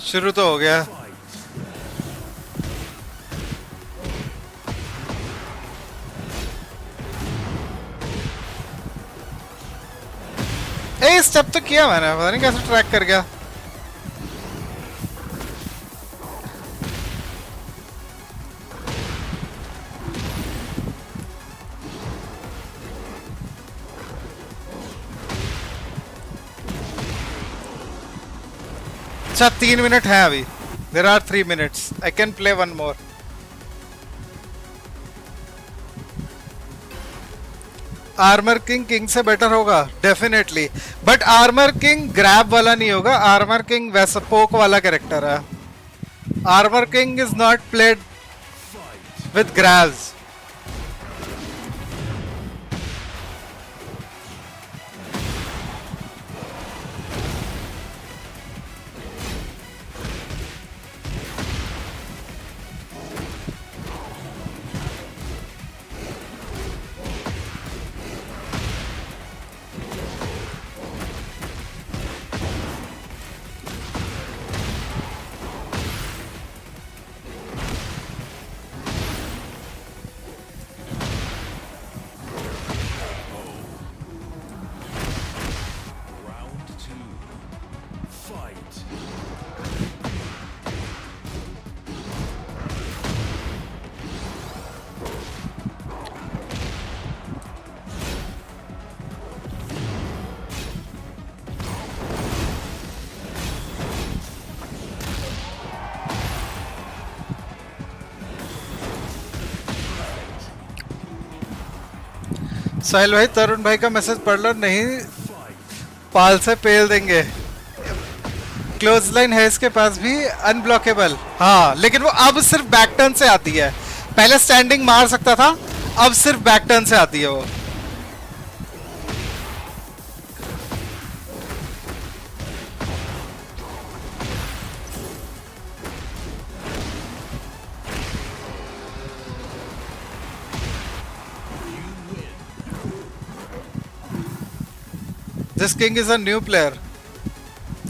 शुरू तो हो गया। स्टेप तो किया मैंने, पता नहीं कैसे ट्रैक कर गया। अच्छा 3 मिनट है अभी। There are 3 minutes, I can play one more. Armor King King से बेटर होगा definitely, but Armor King grab वाला नहीं होगा। आर्मर किंग वैसा पोक वाला कैरेक्टर है। Armor King is not played with grabs. Sahil भाई तरुण भाई का मैसेज पढ़ लो, नहीं पाल से पेल देंगे। क्लोज लाइन है इसके पास भी अनब्लॉकेबल। हाँ लेकिन वो अब सिर्फ बैक टर्न से आती है, पहले स्टैंडिंग मार सकता था, अब सिर्फ बैक टर्न से आती है वो। This king is a new player.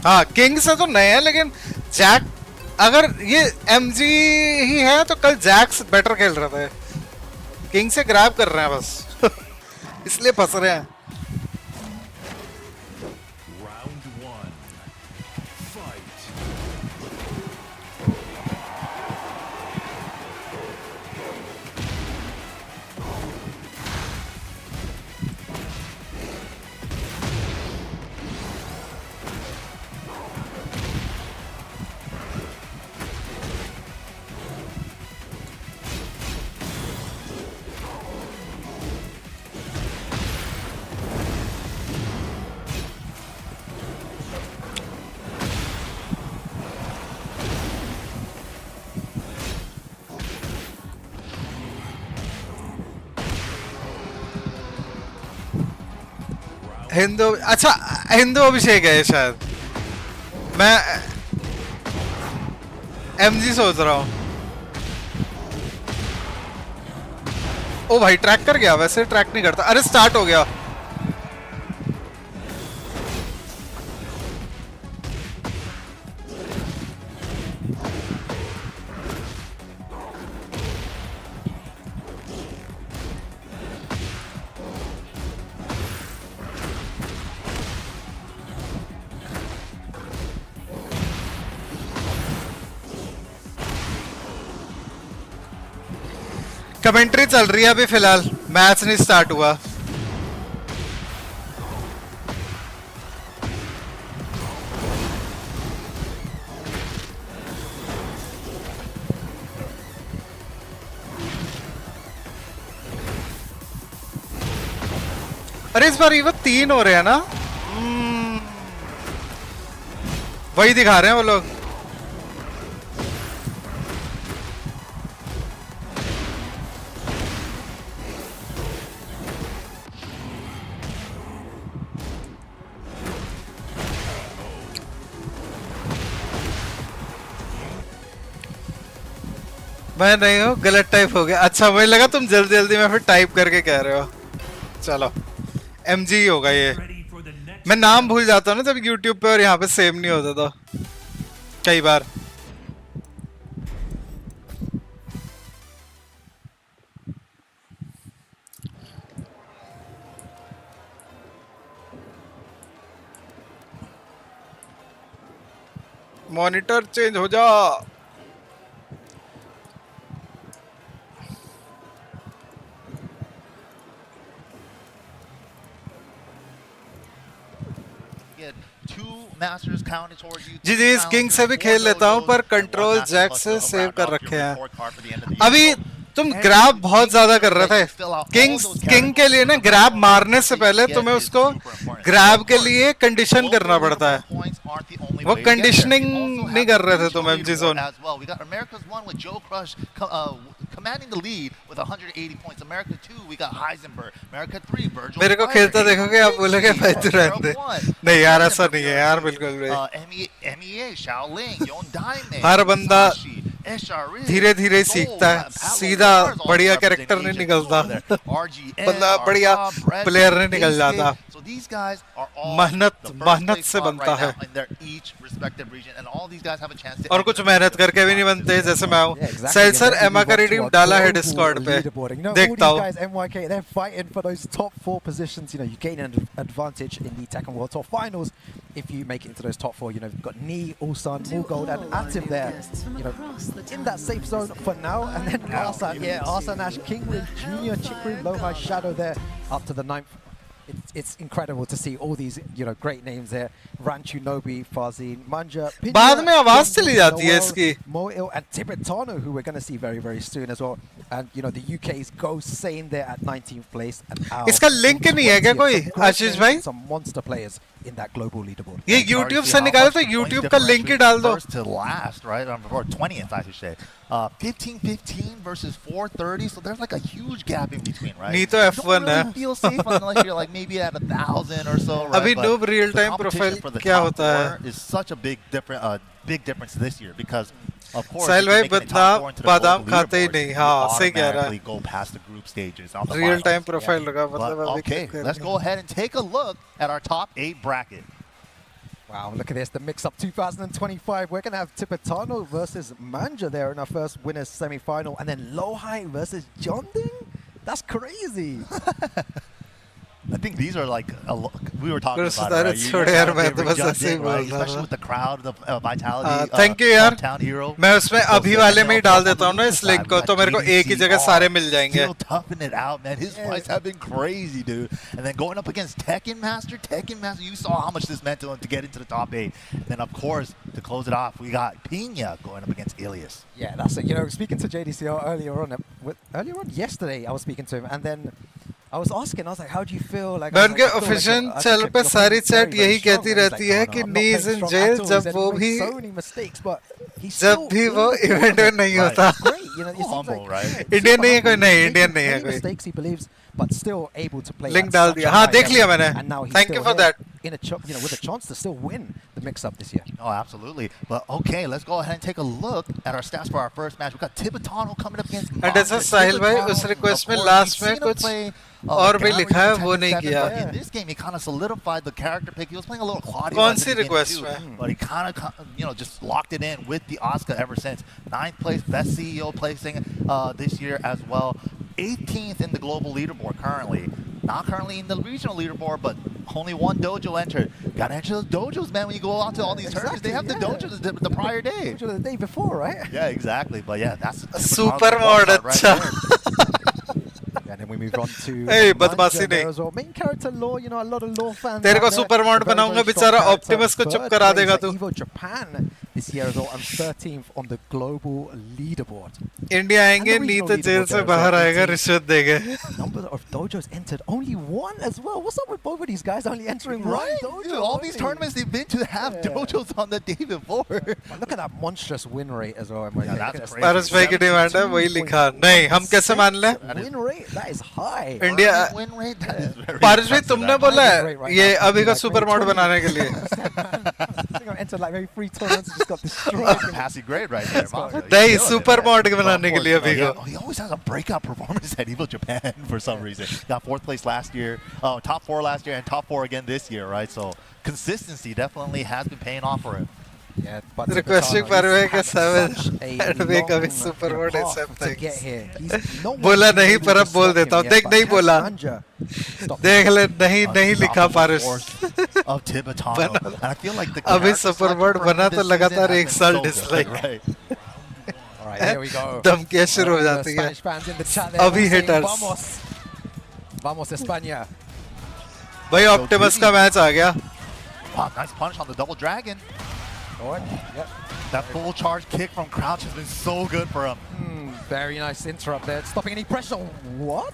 हाँ किंग से तो नए है, लेकिन जैक अगर ये एमजी ही है तो कल जैक्स बेटर खेल रहे थे, किंग से ग्रैब कर रहे हैं बस इसलिए फंस रहे हैं। हिंदू, अच्छा हिंदू अभिषेक है शायद, मैं एमजी सोच रहा हूँ। ओ भाई ट्रैक कर गया, वैसे ट्रैक नहीं करता। अरे स्टार्ट हो गया। कमेंट्री चल रही है अभी फिलहाल, मैच नहीं स्टार्ट हुआ। अरे इस बार इवन 3 हो रहे हैं ना, वही दिखा रहे हैं वो लोग। मैं नहीं हूँ, गलत टाइप हो गया। अच्छा मुझे लगा तुम जल्दी जल्दी में फिर टाइप करके कह रहे हो। चलो एमजी होगा ये, मैं नाम भूल जाता हूँ ना जब यूट्यूब पे और यहाँ पे सेम नहीं होता तो कई बार। मॉनिटर चेंज हो जा। जी जी इस किंग से भी खेल लेता हूँ, पर कंट्रोल जैक से सेव कर रखे हैं। अभी तुम ग्रैब बहुत ज्यादा कर रहे थे। किंग के लिए ना ग्रैब मारने से पहले तुम्हें उसको ग्रैब के लिए कंडीशन करना पड़ता है, वो कंडीशनिंग नहीं कर रहे थे तुम MG zone. Commanding the lead with 180 points. America 2, we got Heisenberg. America 3, Virgil. मेरे को खेलता देखोगे आप बोलोगे भाई तू रहने दे। नहीं यार ऐसा नहीं है यार, बिल्कुल भी। MEA, Shaoling, Yon Daime, हर बंदा धीरे धीरे सीखता है, सीधा बढ़िया कैरेक्टर नहीं निकलता, बंदा बढ़िया प्लेयर नहीं निकल जाता। मेहनत से बनता है, और कुछ मेहनत करके भी नहीं बनते, जैसे मैं हूँ। सैल सर एमा का रिडीम डाला है डिस्कॉर्ड पे, देखता हूँ। MYK, they're fighting for those top 4 positions. You know, you gain an advantage in the Tekken World Tour Finals if you make it into those top 4. You know, you've got Knee, Ulsan, Gold, and Active there. You know, in that safe zone for now. And then Arsan, yeah, Arsan Ash, Kingwin, Junior, Chikru, Lowhigh, Shadow there, up to the 9th. it's incredible to see all these, you know, great names there. Ranchu, Nobi, Fazine, Manja, Pinya, बाद में आवाज चली जाती है Noel, इसकी. Moil, and Tibetano, who we're going to see very, very soon as well. And, you know, the UK's go sane there at 19th place. And इसका link नहीं है क्या कोई, आशीष भाई? Some monster players in that global leaderboard. ये YouTube से निकाले तो YouTube का link ही डाल दो. First to last, right? Or 20th, I should say. 15-15 versus 430, so there's like a huge gap in between, right? नहीं तो You F1 don't really है. feel safe unless you're like maybe at 1,000 or so, right? अभी But Noob real the time competition profile for the क्या top होता है? four is such a big difference this year because of course Sahil if भाई you make it top बदनाम four into the बादाम global खाते ही leaderboard, नहीं. you हाँ, सही कह रहा है. automatically go past the group stages on the Real finals. time profile लगा But, मतलब अभी okay, क्या let's go ahead and take a look at our top 8 bracket. Wow, look at this, the mix-up 2025. We're going to have Tibetano versus Manja there in our first winners semi-final. And then Lowhigh versus Jonding? That's crazy. I think these are like we were talking Chris, about that it, right? is You so guys यार have मैं favorite तो बस Judging, ऐसे ही right? बोल रहा Especially था. with the crowd, the vitality. Thank you यार. Hometown hero. मैं उसमें अभी वाले में ही डाल देता हूँ ना इस लिंक को, तो मेरे को एक ही जगह सारे मिल जाएंगे. Still toughing it out, man. His fights have been crazy, dude. And then going up against Tekken Master, you saw how much this meant to him to get into the top 8. And then of course, to close it off, we got Pina going up against Ilias. Yeah, that's it. You know, speaking to JDCR earlier on yesterday, I was speaking to him, and then I was asking, I was like, how do you feel? Like, मैं उनके official channel पे सारी chat यही कहती रहती है कि नीज in jail जब वो इवेंट में नहीं होता. इंडियन नहीं है कोई, नहीं इंडियन नहीं है कोई. But still able to play. Link डाल दिया. हाँ, देख लिया मैंने. And now he's Thank you still for here that. in a you know, with a chance to still win the mix-up this year. Oh, absolutely. But okay, let's go ahead and take a look at our stats for our first match. We've got Tibetano coming up against And जैसा साहिल भाई उस request में last में कुछ और भी लिखा है वो नहीं किया. In this game, he kind of solidified the character pick. He was playing a little Claudio. कौन at the C beginning request too, में? But he kind of, you know, just locked it in with the Oscar ever since. 9th place, best CEO placing this year as well. 18th in the global leaderboard currently. Not currently in the regional leaderboard, but only one dojo entered. Gotta enter those dojos, man, when you go out to all these tournaments. They have the dojos the prior day. The day before, right? Yeah, exactly. But yeah, that's Super mod अच्छा. And then we move on to Hey, Manja बदमाशी there नहीं. as well. Main character Law, you know, a lot of Law fans. तेरे out को there. super mod Very, बनाऊंगा, very strong बेचारा character. Optimus को चुप Third करा place देगा at तू. Evo Japan this year as well, and 13th on the global leaderboard. India आएंगे, And the नी regional तो जेल leaderboard से there as बाहर well, आएगा, 18th. रिश्वत देंगे. Number of dojos entered, only one as well. What's up with both of these guys only entering Right? one dojo? Dude, all these only? tournaments they've been to have dojos on the day before. But look at that monstrous win rate as well. Yeah, that's crazy. पारस भाई की demand है वही लिखा. नहीं, हम कैसे मान ले? Win rate, that is high. India Win rate, that is very पारस भाई impressive, तुमने actually. बोला है ये अभी का सुपर मॉड बनाने के लिए. I think I entered like maybe 3 tournaments and just got destroyed. Passing grade right there. Manga. He's नहीं, killing it, super man. Mod But of बनाने के course, लिए अभी yeah, को. he always has a breakout performance at Evo Japan for some reason. Got 4th place last year, top 4 last year, and top 4 again this year, right? So consistency definitely has been paying off for him. Yeah, but Requesting Tibetano, Parve he's के had seven such a and make long, a super you know, word path accept to things. get here. He's no one बोला who's नहीं able पर to अब बोल stop देता him हूँ. yet, देख but नहीं has बोला. Manja stopped देख ले नहीं नहीं लिखा Unstoppable Paras. force of Tibetano. And I feel like the अभी character super selection word for बना this तो season लगातार has एक been साल so good, dislike. right? All right, here we go. धमकियाँ शुरू हो The जाती है. Spanish fans in the chat there अभी all saying, haters. Vamos. Vamos España. भाई ऑप्टिमस का मैच आ गया. Wow, nice punch on the double dragon. Forward. Yep. That full charge kick from Crouch has been so good for him. Very nice interrupt there. Stopping any pressure. What?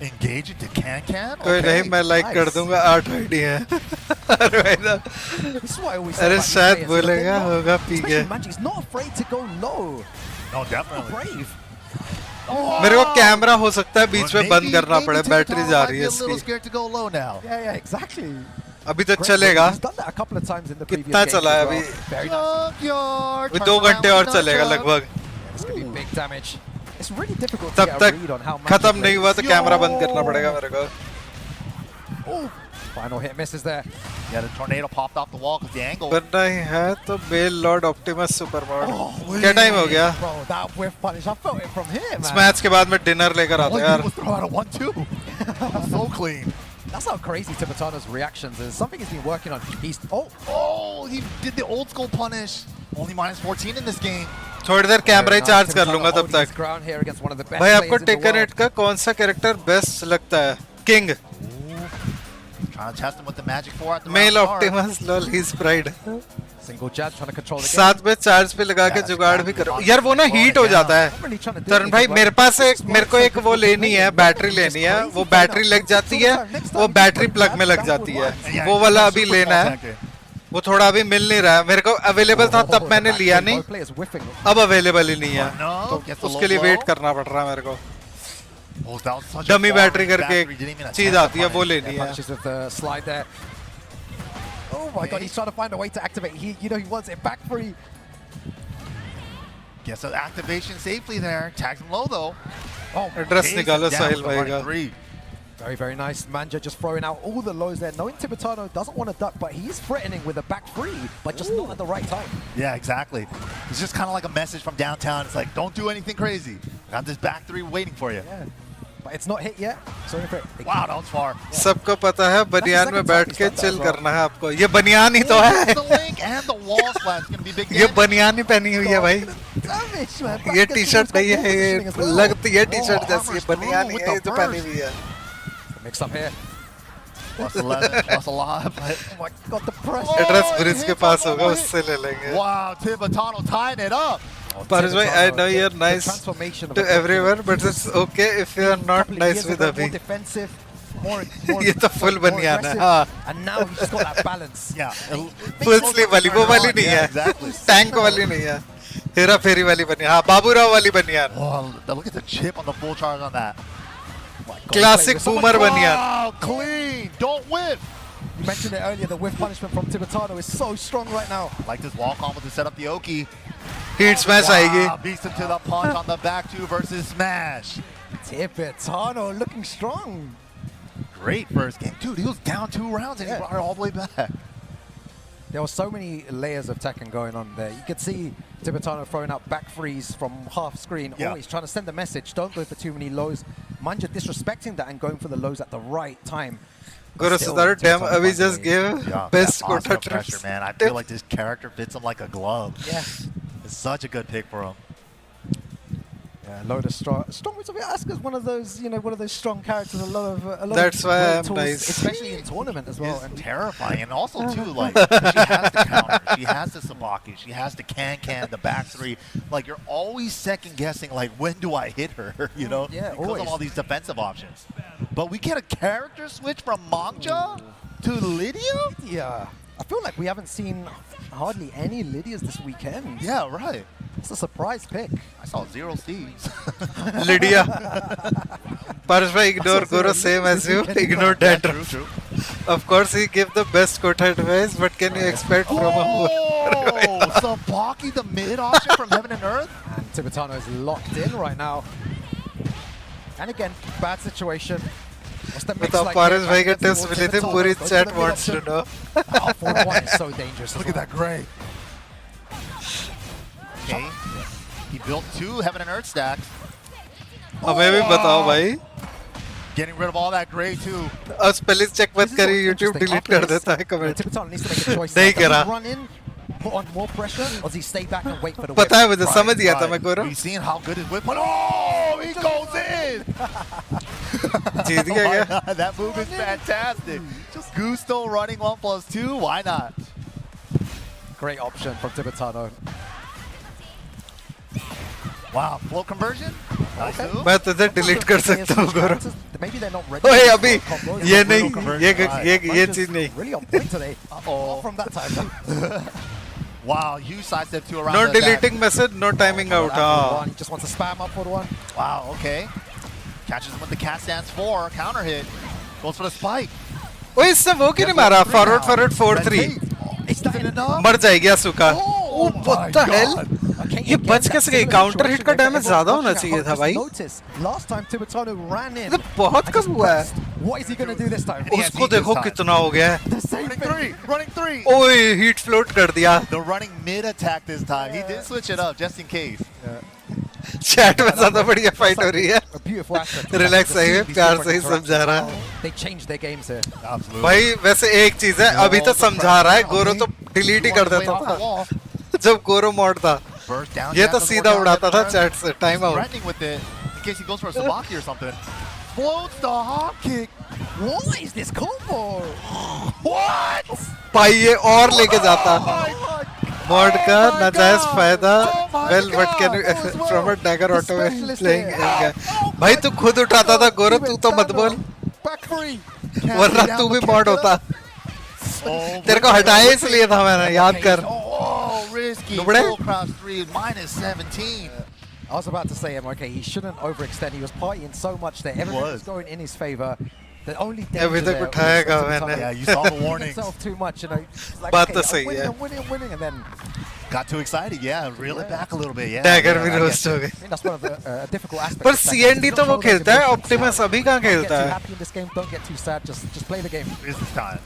Engaging to can. कोई नहीं, मैं like कर दूंगा. 8 ID है. अरे भाई ना. This is what I always say अरे about these शायद players. बोलेगा They're not- होगा पी के. Especially Manji is not afraid to go low. No, definitely. Brave. मेरे को कैमरा हो सकता है बीच में बंद करना पड़े. maybe बैटरी Tibetano जा might रही be है a little इसकी. scared to go low now. Yeah, exactly. अभी तो Great चलेगा. He's done that a couple of times in the previous कितना games चला है as well. अभी? Very nice. Junkyard, अभी turn 2 around घंटे और with चलेगा nunchuck. लगभग. This could be big damage. It's really difficult to तब get a read तक on how much खत्म he नहीं हुआ तो plays. कैमरा बंद करना पड़ेगा मेरे को. Oh, final hit misses there. Yeah, the tornado popped off the wall because the angle. बनना ही है तो bell lord Optimus super mod. क्या टाइम हो गया? Bro, that whiff punish. I felt it from here, इस man. मैच के बाद मैं डिनर लेकर आता All हूँ he did यार. was throw out a 1-2. So clean. That's how crazy Tibetano's reactions is. Something he's been working on. He's Oh, he did the old school punish. Only minus 14 in this game. थोड़ी देर camera ही charge कर लूंगा तब तक. ground here against one of the best भाई आपको players in the Tekken world. Eight का कौन सा कैरेक्टर बेस्ट लगता है? King. Trying to test him with the magic 4 at the Male round start. Optimus, lol, he's pride. Single jab trying to control the game. साथ में charge पे लगा के जुगाड़ भी करो यार वो ना हीट हो जाता है Not really trying to do तरुण भाई anything, मेरे right? पास मेरे को एक वो लेनी है बैटरी लेनी है वो बैटरी लग जाती है वो बैटरी प्लग में लग जाती है वो वाला अभी लेना है वो थोड़ा अभी मिल नहीं रहा है मेरे को अवेलेबल था तब मैंने लिया नहीं Both players whiffing. अब अवेलेबल ही नहीं है No, gets the उसके low लिए blow. वेट करना पड़ रहा है मेरे को Pulls down such a dummy far battery range करके battery, didn't even चीज attempt आती है to वो punish. लेनी है Punishes with the slide there. Oh my god, he's trying to find a way to activate. He wants it back free. Gets the activation safely there. Tags him low though. Oh, address Takes निकालो him down Sahil with the भाई running का three. very, very nice. Manga just throwing out all the lows there. Knowing Tibetano doesn't want to duck, but he's threatening with a back three, but just not at the right time. Yeah, exactly. It's just kind of like a message from downtown. It's like, don't do anything crazy. I got this back three waiting for you. Yeah. But it's not hit yet. So if it Wow, that was far. सबको पता है बनियान में बैठ के chill करना है आपको ये बनियान ही तो Gets है the link and the wall splash. It's going to be big ये damage. बनियान ही पहनी हुई है भाई damage, man. ये Back टी against शर्ट नहीं है positioning ये as well. लगती है टी शर्ट Oh, जैसी armor's बनियान through ही with है ये the जो पहनी burst. हुई है Mix up here. Plus 11, plus a lot. But Oh my god, the pressure. Address it bridge hits के on पास the होगा way. उससे ले लेंगे wow, Tibetano tying it up. Paris bhai, I know you're The nice transformation of to a everyone, but it's okay if you're not couple of nice years with ago, Abhi. more defensive, more ये तो full more बनियान है, aggressive, हाँ. and now he's just got that balance. Yeah. Full sleeve वाली वो वाली नहीं Yeah, है exactly. टैंक वाली नहीं है हेरा फेरी वाली बनियान हाँ बाबूराव वाली बनियान Oh, look at the chip on the full charge on that. Classic boomer बनियान Wow, clean. Don't whiff. You mentioned it earlier, the whiff punishment from Tibetano is so strong right now. Like this walk on with the set up the Oki. Heat smash आएगी Wow, beats him to the punch on the back two versus smash. Tibetano looking strong. Great first game. Dude, he was down 2 rounds and he Yeah. brought it all the way back. There were so many layers of Tekken going on there. You could see Tibetano throwing out back threes from half screen, Yeah. always trying to send the message, don't go for too many lows. Manja disrespecting that and going for the lows at the right time. Guru Still, Sudhar damn Tibetano Abhi finds a just way. gave Yeah, best that quota Oscar pressure, trips man. I feel like this character fits him like a glove. Yeah. It's such a good pick for him. Yeah, Loda strong. Asuka's one of those, one of those strong characters. A lot of That's why great I'm tools, nice. especially in tournament as well. It's And terrifying. And also, too, like, she has the counter. She has the sabaki. She has the can, the back three. Like, you're always second-guessing, like, when do I hit her, Yeah, because always. of all these defensive options. But we get a character switch from Manga to Lydia? yeah, I feel like we haven't seen hardly any Lydias this weekend. Yeah, right. It's a surprise pick. I saw 0 Steves. Lydia Paresh bhai ignore Guru same as you ignore dandruff of course he gave the best quota advice but can you expect from a Oh, sabaki, the mid option from Heaven and Earth? And Tibetano is locked in right now. And again, bad situation. What's the mix बताओ like Paras here? भाई के Back tips towards मिले थे Tibetano. पूरी Goes to chat the mid wants to option. know Oh, 4-1 is so dangerous. Look at that gray. Okay. He built 2 Heaven and Earth stacks. हमें भी बताओ भाई Getting rid of all that gray too. और spelling check मत करिए YouTube delete कर देता है comment Tibetano needs to make a choice. नहीं Does he करा run in, put on more pressure, or does he stay back and wait for the पता है whip? मुझे समझ गया था मैं Guru We've seen how good his whip went. Oh, he goes in. जीत गया Why क्या not? That move is fantastic. Just Gusto running 1+2. Why not? Great option from Tibetano. Wow, flow conversion. Nice move. मैं तुझे delete कर सकता हूँ Guru Maybe they're not ready. ओए for अभी combos. ये brutal नहीं conversion. ये चीज नहीं Really on point today. Uh-oh. From that time. Wow, huge sidestep 2 around no the back. deleting message no timing out हाँ He just wants to spam up for the one. Wow, okay. Catches him with the cat stance 4, counter hit. Goes for the spike. ओए इससे वो क्यों नहीं मारा forward 4-3 Is that enough? मर जाएगी सुका Oh what the hell ये बच कैसे गई काउंटर हिट का डैमेज ज्यादा होना चाहिए था भाई Last time Tibetano ran in. ये तो बहुत कम हुआ है What is he going to do this time? उसको देखो कितना हो गया है The same thing. Running 3. ओए हीट फ्लोट कर दिया The running mid attack this time. He did switch it up just in case. Chat में ज्यादा बढ़िया फाइट हो रही है A beautiful aspect. रिलैक्स है प्यार से ही समझा रहा है They changed their games here. Absolutely. भाई वैसे एक चीज है अभी तो समझा रहा है गोरो तो डिलीट ही कर देता था जब गोरो मॉड था Burst down, ये jab तो doesn't सीधा work out, उड़ाता था turn. चैट से time out Threatening with it in case he goes for a sabaki or something. Floats the hop kick. What is this combo? What? भाई ये और लेके जाता मॉड का नाजायज फायदा well what can from a dagger auto playing भाई तू खुद उठाता था गोरो तू तो मत बोल वरना तू भी मॉड होता तेरे को हटाया इसलिए था मैंने याद कर नुबड़े I was about to say him, okay, he shouldn't overextend. He was partying so much that everything was going in his favor. The only danger there was yeah, you saw the warning. himself too much, you know. Like, But okay, to say, I'm winning, and then got too excited. Yeah, reel it back a little bit. Yeah, Dagger yeah, भी I roast guess. हो गई I think that's one of the difficult aspects. पर of that. CND तो वो Control those खेलता है emotions. Optimus अभी कहाँ Don't get खेलता too है happy in this game. Don't get too sad. Just play the game. Here's this time.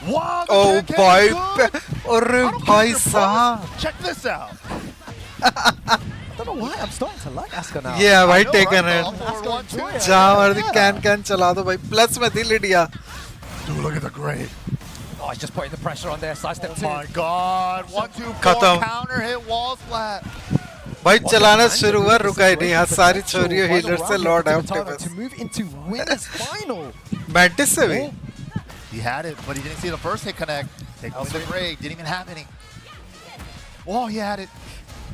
Wow, the O Tekken भाई is good. अरे I don't भाई care, bro. साहब Check this out. I don't know why I'm starting to like Asuka now. ये है भाई I know, taken right? है All for one, too. जहाँ मर्जी कैन चला दो भाई प्लस में थी Lydia Dude, look at the grade. Oh, he's just putting the pressure on there. Sidestep Oh two. my God. 1, 2, 4 Khatam. counter hit wall splat. भाई चलाना Manga शुरू हुआ really रुका ही नहीं हाँ separates सारी the छोरियों actual हीलर final से round Lord है of Tibetan Optimus to move into winners final. Mantis से भी He had it, but he didn't see the first hit connect. Take away the grade. Didn't even have any. Oh, he had it.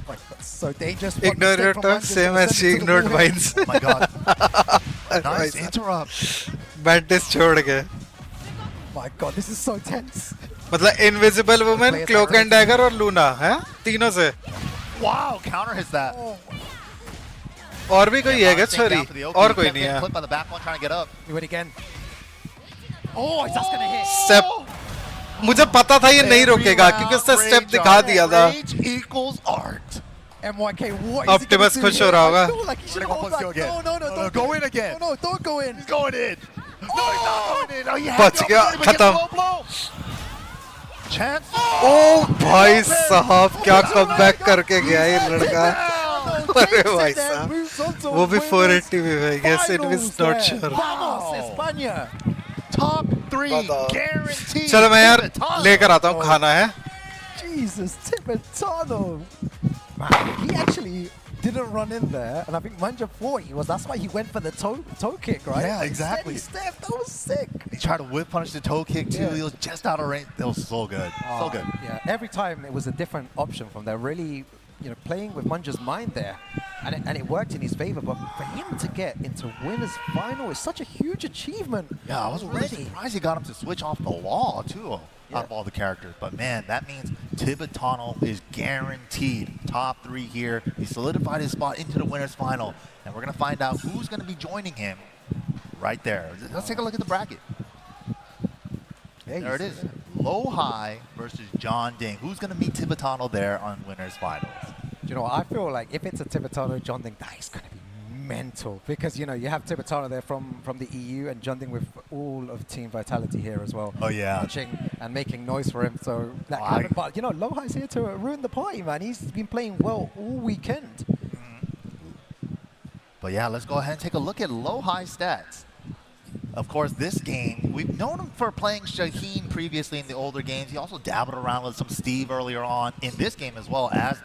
Like, that's so dangerous. Ignore your tongue, same as she ignored mine. Oh my God. Nice interrupt. Mantis छोड़ के My God, this is so tense. मतलब invisible woman cloak and dagger और Luna है तीनों से Wow, counter hits that. और भी कोई है क्या छोरी और कोई नहीं है Clip by the back one trying to get up. Do it again. Oh, he's just gonna hit. Step मुझे पता था ये नहीं रोकेगा क्योंकि उसने स्टेप दिखा दिया था Rage equals art. MYK, what is Optimus he gonna खुश do हो here? रहा होगा I feel like he should Let's hold go back. again. No, don't Go in again. No, don't go in. He's going in. No, he's not going in. Oh, he had बच the गया, opportunity, but खत्म। gets low blow. Chance. ओ भाई साहब क्या comeback करके गया ये लड़का अरे भाई साहब वो भी 480 में है guess it was not sure Vamos, España. Top 3 बताओ। guaranteed. चलो मैं यार Tibetano. लेकर आता हूँ खाना है Jesus, Tibetano. Man, he actually didn't run in there, and I think Manja thought he was. That's why he went for the toe kick, right? Yeah, Like, exactly. Steady step, that was sick. He tried to whip punch the toe kick too. Yeah. He was just out of range. That was so good. So good. Yeah, every time it was a different option from there. Really, you know, playing with Manja's mind there, and it worked in his favor. But for him to get into winners final is such a huge achievement. Yeah, I was really surprised he got him to switch off the law too. Out of all the characters, but man, that means Tibetano is guaranteed top 3 here. He solidified his spot into the winners final, and we're gonna find out who's gonna be joining him right there. Let's take a look at the bracket. Yeah, There it is. Lowhigh versus John Ding. Who's gonna meet Tibetano there on winners finals? Do you know what? I feel like if it's a Tibetano John Ding, that is going to be mental, because you know you have Tibetano there from the EU and John Ding with all of Team Vitality here as well. Oh, yeah. Watching and making noise for him. So that kind of, but you know, Lowhigh's here to ruin the party, man. He's been playing well all weekend. But yeah, let's go ahead and take a look at Lowhigh stats. Of course, this game, we've known him for playing Shaheen previously in the older games. He also dabbled around with some Steve earlier on in this game as well as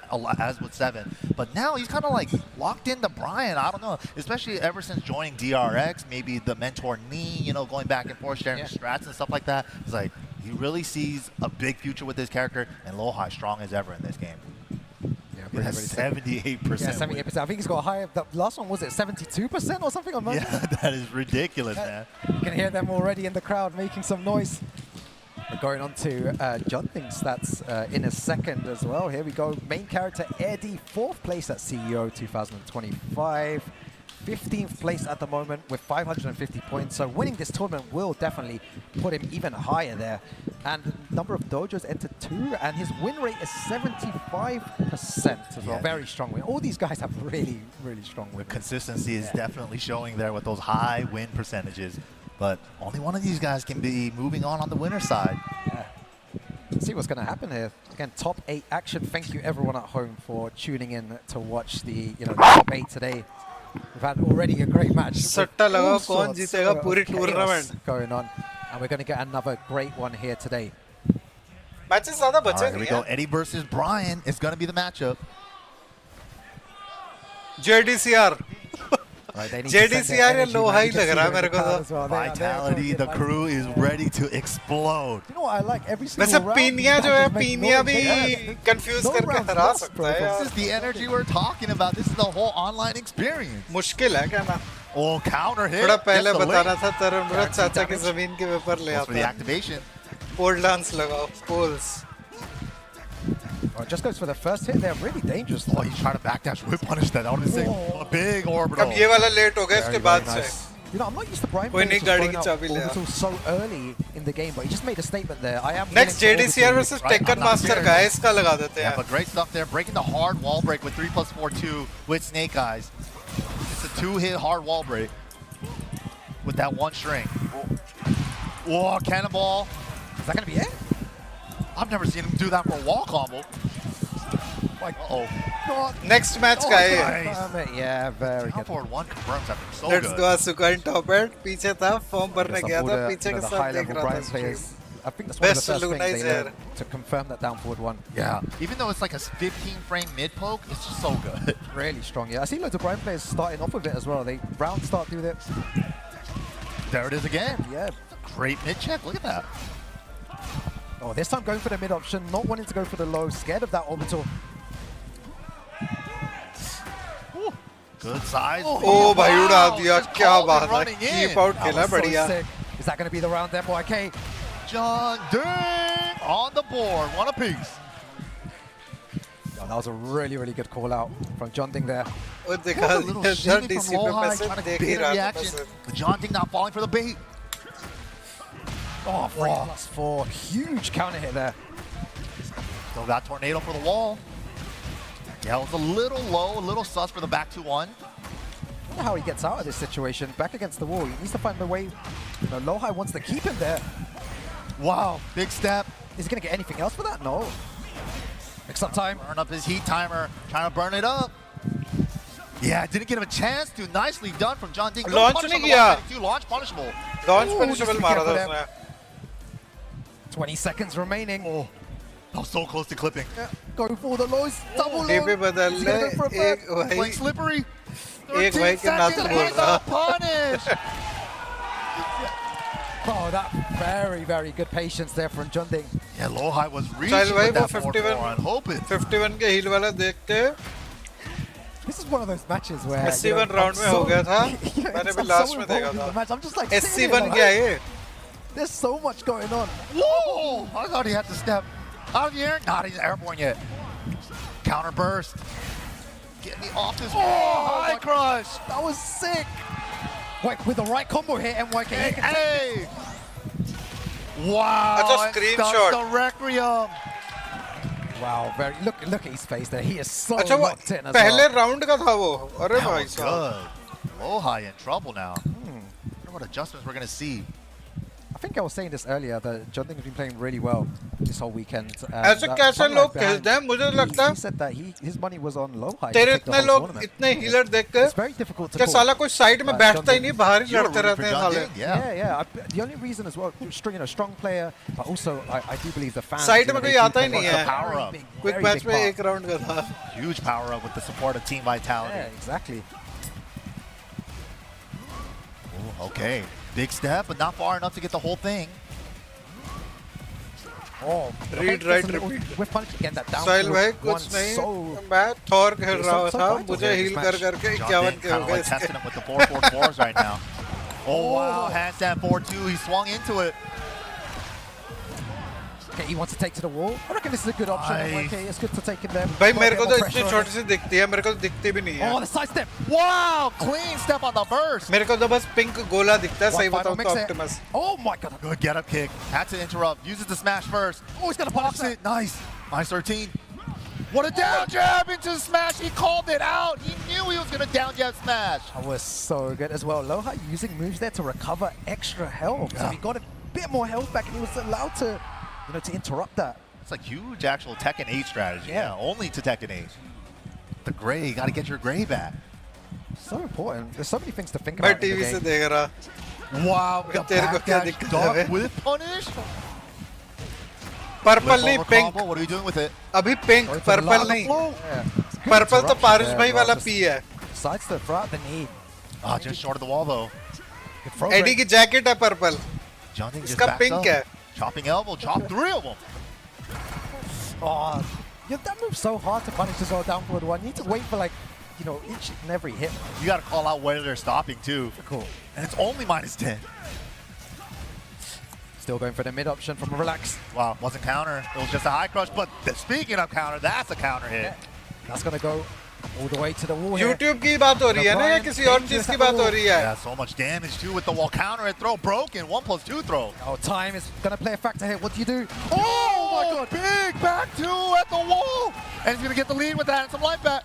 with 7. But now he's kind of like locked into Brian. I don't know, especially ever since joining DRX, maybe the mentor knee, you know, going back and forth, sharing strats and stuff like that. It's like he really sees a big future with this character, and Lowhigh strong as ever in this game. Yeah, It has 78%. Yeah, 78%. I think he's got a higher. The last one was it 72% or something on Manga? Yeah, that is ridiculous, man. You can hear them already in the crowd making some noise. We're going on to John Ding's stats in a second as well. Here we go. Main character Eddie, 4th place at CEO 2025. 15th place at the moment with 550 points. So winning this tournament will definitely put him even higher there. And number of dojos entered 2, and his win rate is 75% as well. Very strong win. All these guys have really, really strong win. Consistency is definitely showing there with those high win percentages. But only one of these guys can be moving on the winner's side. Yeah. Let's see what's going to happen here. Again, top 8 action. Thank you everyone at home for tuning in to watch the top 8 today. We've had already a great match. सट्टा लगाओ कौन जीतेगा पूरी tournament going on, and we're going to get another great one here today. Matches ज्यादा All बचे right, here we go. Eddie versus Brian is going to be the matchup. JDCR Right, they need to send their JDCR या energy, low man. high You can लग see रहा है it in मेरे the को crowd तो. as well. They are Vitality, the talking crew is ready to explode. You know what I like? Every single वैसे round, पीनिया you जो है guys make पीनिया noise. भी Yeah. कंफ्यूज No करके rounds हरा lost, सकता bro. है This यार. is the energy we're talking about. This is the whole online experience. मुश्किल है क्या ना. Oh, counter hit. थोड़ा पहले Gets the बताना link. था तरह मेरा Guaranteed चाचा की damage. जमीन के ऊपर ले Goes for the आता. activation. पोल डांस लगाओ. Poles. Oh, just goes for the first hit. They're really dangerous. Oh, he's trying to backdash. Whip punish that. I would say a big orbital. अब ये वाला late हो गया Very, इसके very बाद nice. से. You know, I'm not used to Brian कोई players नहीं, just गाड़ी throwing की out चाबी ले आ. orbital so early in the game, but he just made a statement there. I am Next willing to JDCR orbital versus Right, Tekken I'm not Master scared. का है, इसका लगा देते Yeah, हैं. but great stuff there. Breaking the hard wall break with 3+4-2 with Snake Eyes. It's a 2-hit hard wall break with that one string. Whoa, cannonball. Is that going to be it? I've never seen him do that for a wall combo. Like, uh-oh. God. Next match का है ये. nice. Damn it. Yeah, very How good. forward one confirms that they're so Let's good. go Asukan top end. पीछे था, form भरने Yes, गया all था, the, पीछे you know, के the साथ देख high-level रहा था Brian stream. players. I think that's one of Best the first Luna things is they here. learned to confirm that down forward one. Yeah. Even though it's like a 15-frame mid-poke, it's just so good. Really strong. Yeah, I see loads of Brian players starting off with it as well. They round start through it. There it is again. Yeah. Great mid-check. Look at that. Oh, this time going for the mid option, not wanting to go for the low, scared of that orbital. Good size. ओ भाई उड़ा दिया, Just क्या called बात him है. running in. Keep out That खेला was so बढ़िया. sick. Is that going to be the round there, YK? John Ding on the board. One apiece. Oh, that was a really, really good call out from John Ding there. वो देखा A little इधर shimmy DC from पे Lowhigh, message trying to देख bait he a रहा था reaction. Message. But John Ding not falling for the bait. Oh, 3+4. Huge counter hit there. Still got tornado for the wall. Yeah, it was a little low, a little sus for the back 2-1. I wonder how he gets out of this situation. Back against the wall. He needs to find a way. You know, Lowhigh wants to keep him there. Wow, big step. Is he going to get anything else for that? No. MIXUP time. Burn up his heat timer, trying to burn it up. Yeah, didn't give him a chance to. Nicely done from John Ding. Good Launch punish on नहीं the किया. 192, launch punishable. Launch Ooh, punishable just be मारा था careful उसने. 20 seconds remaining. Oh, that was so close to clipping. Yeah, go for the lows. Double DP low. बदल He's ले. gonna go for a एक third. भाई Playing slippery. एक 13 भाई के नाम seconds से बोल and रहा. a punish. Oh, that very, very good patience there from John Ding. Yeah, Lowhigh was चल reaching भाई with वो that 51 4-4 and hoping. 51 के हील वाला देखते. This is one of those matches where SC1 I'm round में हो गया था. मैंने भी I'm last so में involved देखा in the था. match. I'm just like sitting here SC1 like, क्या है ये? There's so much going on. Whoa! I thought he had to step out of the air. Not even airborne yet. Counter burst. Get me off this. Oh, high crush. That was sick. Wait, with the right combo here, MYK. Hey, hey. Wow. That's a and screenshot. stuck the Requiem. Wow, very look at his face there. He is so अच्छा वो locked in as पहले well. Round का था वो. अरे That भाई was साहब. good. Lowhigh in trouble now. I wonder what adjustments we're going to see. I think I was saying this earlier that John Ding has been playing really well this whole weekend. ऐसे कैसे लोग खेलते हैं? मुझे लगता he said that his money was on Lowhigh. to तेरे take the इतने whole लोग tournament. इतने हीलर देख के It's very difficult to क्या call. साला कोई साइड में बैठता ही नहीं, बाहर ही You were लड़ते rooting रहते for हैं John साले. Ding, yeah. Yeah. The only reason as well, strong player, but also I do believe the fans. Side you know, में they कोई do आता ही play नहीं a है. Power very up. big, quick very match big में part. एक round का था. Huge power up with the support of Team Vitality. Yeah, exactly. Ooh, okay. Big step, but not far enough to get the whole thing. Oh, Read, right, repeat. We're punching again that down. साहिल भाई one कुछ नहीं. so मैं Thor खेल रहा so था. vital मुझे here heal this कर match. करके John 51 Ding के kind हो of गए like testing him with the 4-4-4s right now. Oh, wow. Handstand 4-2. He swung into it. Okay, he wants to take to the wall. I reckon this is a good option. Nice. Okay, it's good to take him there. भाई Got a मेरे bit को more तो pressure इतनी on छोटी him. सी दिखती है, मेरे को तो दिखती भी नहीं है. Oh, the side step. Wow, clean step on the burst. मेरे को तो बस पिंक गोला दिखता है, सही One बताऊं final तो mix it. Optimus. Oh my god. Good get up kick. Had to interrupt. Uses the smash first. Oh, he's gonna punish Pops it. it. Nice. Minus 13. What a down jab into the smash. He called it out. He knew he was going to down jab smash. That was so good as well. Lowhigh using moves there to recover extra health. So Yeah. he got a bit more health back and he was allowed to, to interrupt that. It's like huge actual Tekken 8 strategy. Yeah. Only to Tekken 8. The gray, you got to get your gray back. So important. There's so many things to think मैं about in TV the से game. देख रहा. Wow. The तेरे को क्या backdash दिक्कत है बे? dunk with punish. Purple Flip नहीं, over pink. combo. What are we doing with it? अभी pink, Going for the purple lava नहीं. flow. Yeah. Good पर्पल तो interruption पारुष there, भाई bro. वाला Just पी है. Sidestep throughout the knee. Oh, just short of the wall though. Good throw Eddy break. की jacket है purple Johnny just इसका backs pink up. है Chopping elbow, chop 3 of them. Oh, yeah, that move's so hard to punish as well, down forward one. You need to wait for like, you know, each and every hit. You got to call out where they're stopping too. Cool. And it's only -10. Still going for the mid option from Relax. Wow, wasn't counter. It was just a high crush. But speaking of counter, that's a counter hit. That's going to go all the way to the wall here. YouTube की बात हो रही है ना या किसी और चीज की बात हो रही है Yeah, so much damage too with the wall counter and throw broken. 1+2 throw. Oh, time is going to play a factor here. What do you do? Oh my god, big back two at the wall. And he's going to get the lead with that and some life back.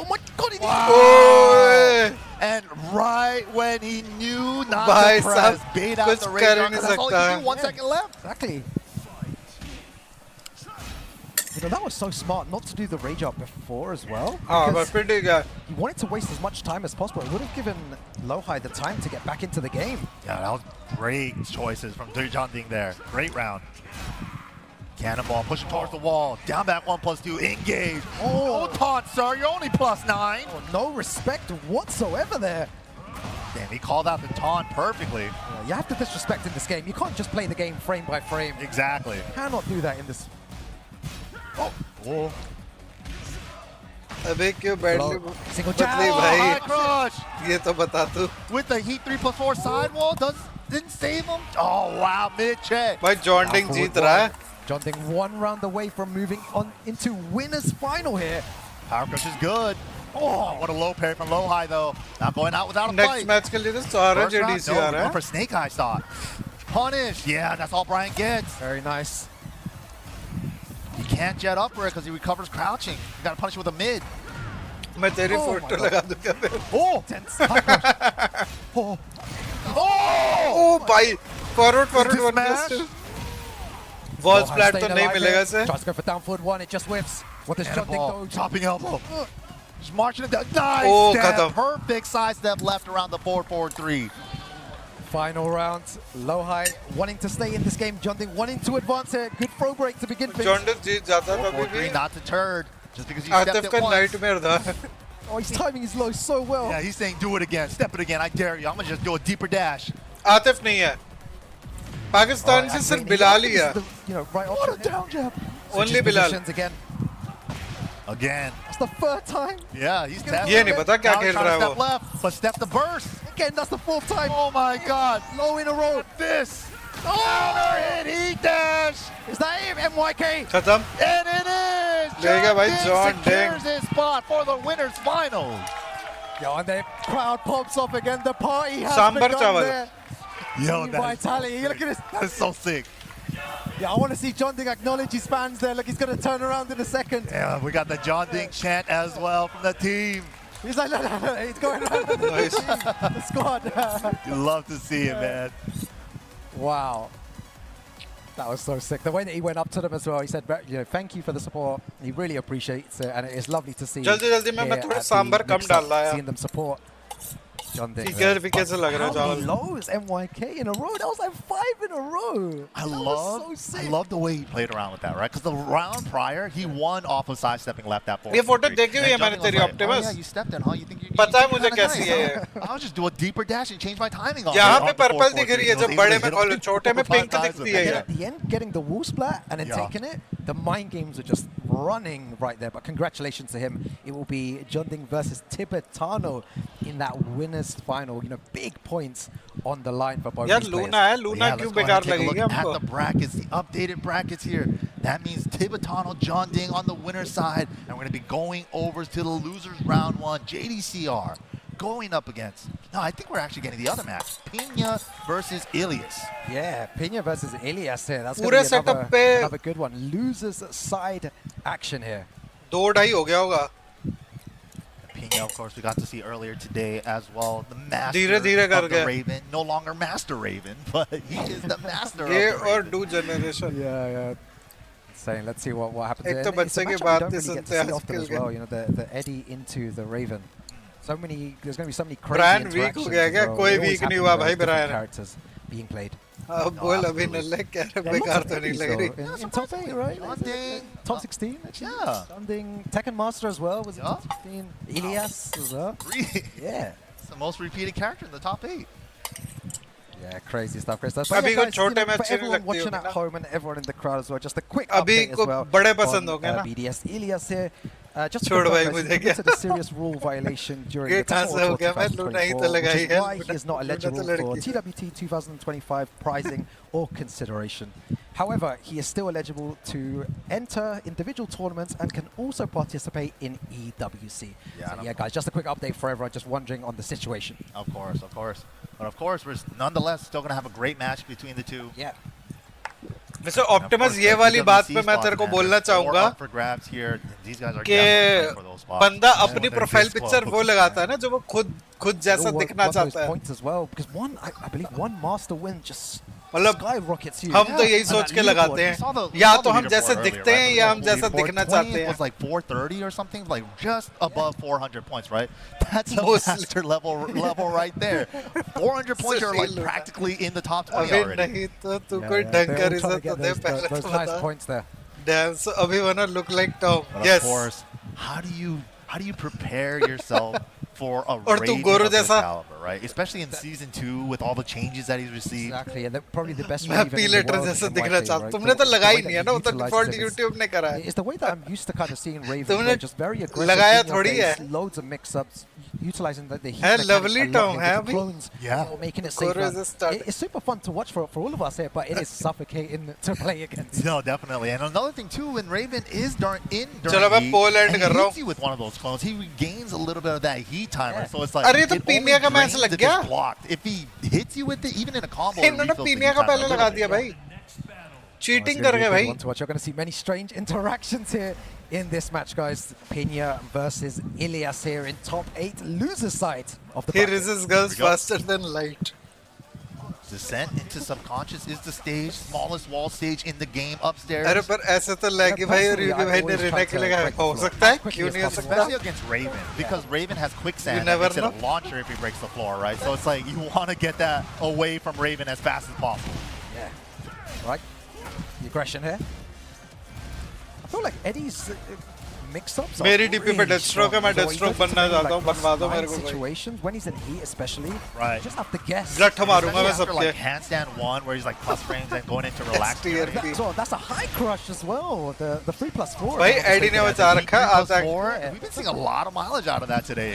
Oh my god, he ओए And right when he knew not भाई to press, साहब, bait out कुछ the कर rage he on, नहीं 'cause that's all सकता you है can do. 1 second left. Exactly. You know, that was so smart not to do the rage up before as well. हाँ because बस फिर ठीक है you wanted to waste as much time as possible. It would have given Lowhigh the time to get back into the game. Yeah, that was great choices from John Ding there. Great round. Cannonball pushing towards the wall. Down back 1+2. Engage. Oh, taunt, sir. You're only +9. Oh, no respect whatsoever there. Damn, he called out the taunt perfectly. You have to disrespect in this game. You can't just play the game frame by frame. You Exactly. cannot do that in this. Oh, अबे क्यों बैटली Single बदली jab. भाई high crush. ये तो बता तू With the heat 3+4 sidewall. Didn't save him. Oh, wow. Mid-check. भाई John Ding जीत रहा है John Ding 1 round away from moving on into winner's final here. Power crush is good. Oh, what a low parry from Lowhigh, though. Not going out without a next fight. Match के लिए तो सारे First round, JDCR no, है going for Snake Eye shot. Punish. Yeah, that's all Brian gets. Very nice. You can't jet upward because he recovers crouching. You got to punish with a mid. मैं तेरी Oh photo my लगा दूंगा फिर Oh! Tense. High crush. Oh! ओ भाई forward Is forward this 1+2 wall Lowhigh splat staying तो नहीं alive मिलेगा here. इसे Tries to go for down forward one. It just whiffs. What does John Ding Cannonball. do? Chopping elbow. Just marching it down. Nice Oh, step. khatam. Perfect side step left around the 4-4-3. Final round. Lowhigh wanting to stay in this game. John Ding wanting to advance here. Good throw break to begin things. John Ding जीत जाता है कभी 4-4-3, भी not deterred. Just because you stepped Atif it का once. Nightmare था Oh, his timing is low so well. Yeah, he's saying do it again. Step it again. I dare you. I'm going to just do a deeper dash. Atif नहीं है पाकिस्तान से सिर्फ बिलाल ही है You know, right What a option. down jab. Only Bilal Positions again. Again. That's the third time. Yeah, he's testing. ये नहीं पता क्या Now he's खेल trying रहा to है step वो left, but step the burst. Again, that's the fourth time. Oh my God. Low in a row. This. Counter hit, heat dash. Is that it, MYK? खत्म And it is. There you go, John boy, Ding John secures his spot for the winners final. Yo, and the crowd pops off again. The party has Sambar begun chawal. there. Yo, Team that is, Vitality. Look at this. that is so sick. Yeah, I want to see John Ding acknowledge his fans there. Look, he's going to turn around in a second. Yeah, we got the John Ding chant as well from the team. He's like, no, no, no. He's going around Nice. the squad. You love to see it, man. Wow. That was so sick. The way that he went up to them as well, he said, you know, thank you for the support. He really appreciates it, and it's lovely to see. जल्दी जल्दी मैं here थोड़ा at the sambar come MIXUP, डाल रहा है seeing them support John Ding. Figure भी कैसे लग रहा है How many चावल lows MYK in a row? That was like 5 in a row. I That love, was so I sick. love the way he played around with that, right? Because the round prior, he won off of sidestepping left that 4. ये photo देखी हुई है मैंने तेरी Oh Optimus yeah, you stepped in, huh? You think you पता है you मुझे kinda कैसी nice, है huh? ये I'll just do a deeper dash and change my timing on यहाँ it. पे On the पर्पल 4-4-3, दिख रही है he was जब able बड़े to में hit खोलो him छोटे में 4-5 पिंक times दिखती with है it. ये At the end, getting the wall splat and then Yeah. taking it, the mind games are just running right there. But congratulations to him. It will be John Ding versus Tibetano in that winners final. You know, big points on the line for both यार these Luna players. है Luna Yeah, क्यों let's go ahead बेकार and take a लगेगी look at हमको the brackets, the updated brackets here. That means Tibetano, John Ding on the winner's side, and we're going to be going over to the losers round 1, JDCR, going up against. No, I think we're actually getting the other match, Pena versus Ilias. Yeah, Pena versus Elias here. That's पूरे going to be setup पे another good one. Losers side action here. 2-2.5 हो गया होगा Pena, of course, we got to see earlier today as well. The master धीरे-धीरे of कर the गए। Raven, no longer Master Raven, but he is the master of ये the और Raven. Do generation Yeah. Saying, let's see what happens. एक here. तो And it's a बच्चे की matchup we बात don't नहीं really get to सुनते see often आजकल as के। well. You know, the Eddie into the Raven. So many. There's going to be so many crazy Brian weak interactions. हो गया as क्या? well. कोई They always weak नहीं happen हुआ when भाई there's different Brian। characters being played. अब No, बोल अभी absolutely. नल्ले कह रहे There are बेकार lots तो of नहीं Eddies, लग रही though, in top 8, right? John Ding. Top 16, actually. Yeah. John Ding, Tekken Master as well was in Yeah. top 16. Ilias as well. Three. Yeah. the most repeated character in the top 8. Yeah, crazy stuff, crazy stuff. अभी But कुछ छोटे में for अच्छी नहीं everyone लगती watching होगी at ना? home and everyone in the crowd as well, just a quick अभी update as को well. बड़े on, पसंद होंगे ना? BDS Ilias here. Just to छोड़ confirm, भाई guys, मुझे he क्या? committed a serious rule violation during ये the कहाँ Tekken से हो World गया? Tour मैं लूना ही 2024, तो लगाई which is है। why he is not Luna तो eligible for लड़की। TWT 2025 prizing or consideration. However, he is still eligible to enter individual tournaments and can also participate in EWC. Yeah, So yeah, guys, just a quick update for everyone just wondering on the situation. Of course, of course. But of course, we're nonetheless still going to have a great match between the two. Yeah. Mister Optimus ये वाली बात पे मैं तेरे को बोलना चाहूंगा कि बंदा अपनी प्रोफाइल पिक्चर वो लगाता है ना जो वो खुद जैसा दिखना चाहता है points as well because I believe one master win just मतलब skyrockets you. हम तो यही सोच के लगाते हैं या तो हम जैसे दिखते हैं या हम जैसा दिखना चाहते हैं was like 430 or something, like just above 400 points, right? That's a Mostly. master level right there. 400 points are like practically in the top 20 अभी already. नहीं तो तू Yeah, कोई yeah, ढंग they're का all trying to रिजल्ट तो get they those, पहले those तो nice बता points there. डांस अभी wanna look like Tom But yes of course, how do you prepare yourself for a और तू rating गोरू of this जैसा caliber, right? Especially in season 2 with all the changes that he's received. Exactly, and probably the best मैं way even in the पीले world जैसा in दिखना white चाहता right? तुमने तो The लगाई way नहीं that है ना वो he तो utilizes default it is- YouTube ने करा है It's the way that I'm used to kind of seeing Raven तुमने play, just very aggressive, लगाया in your थोड़ी face, है। loads of mix-ups, utilizing the heat है, mechanics lovely a lot Tom, here, है the अभी? clones, Yeah. making it Goro safer. is a start. It's super fun to watch for all of us here, but it is suffocating to play against. No, definitely. And another thing too, when Raven is during चलो मैं heat, poll end and he कर रहा hits हूँ। you with one of those clones, he regains a little bit of that heat timer. Yeah. So it's like अरे तो it पीनिया only का match drains लग if गया? it's blocked. If he hits you with it, even in a combo, it इन्होंने refills the पीनिया heat का timer a पहले little लगा bit. दिया भाई Oh, it's चीटिंग gonna कर be a गए good भाई one to watch. You're going to see many strange interactions here in this match, guys. Pena versus Ilias here in top 8 loser side of the he bracket. resists girls Here we go. faster than light Descent into subconscious is the stage, smallest wall stage in the game upstairs. अरे पर ऐसे तो लगी भाई और personally, Yuki I भाई ने always रहने try के to लिए break the हो floor सकता है as quickly क्यों as नहीं हो possible. सकता Especially against Raven, because Raven has quicksand You that never makes it know. a launcher if he breaks the floor, right? So it's like you want to get that away from Raven as fast as possible. Yeah. Right. The aggression here. I feel like Eddie's mix-ups are मेरी DP पे really Deathstroke है, मैं strong. So Deathstroke even बनना to चाहता हूँ, like बनवा दो मेरे +9 को भाई। situations when he's in heat especially, Right. you just have to guess. Blood मारूंगा मैं Especially after सबके like handstand 1 where he's like plus frames and going into relaxed STRP. area. So that's a high crush as well. The 3+4. भाई AD ने बचा रखा है आता है 4, we've been seeing a lot of mileage out of that today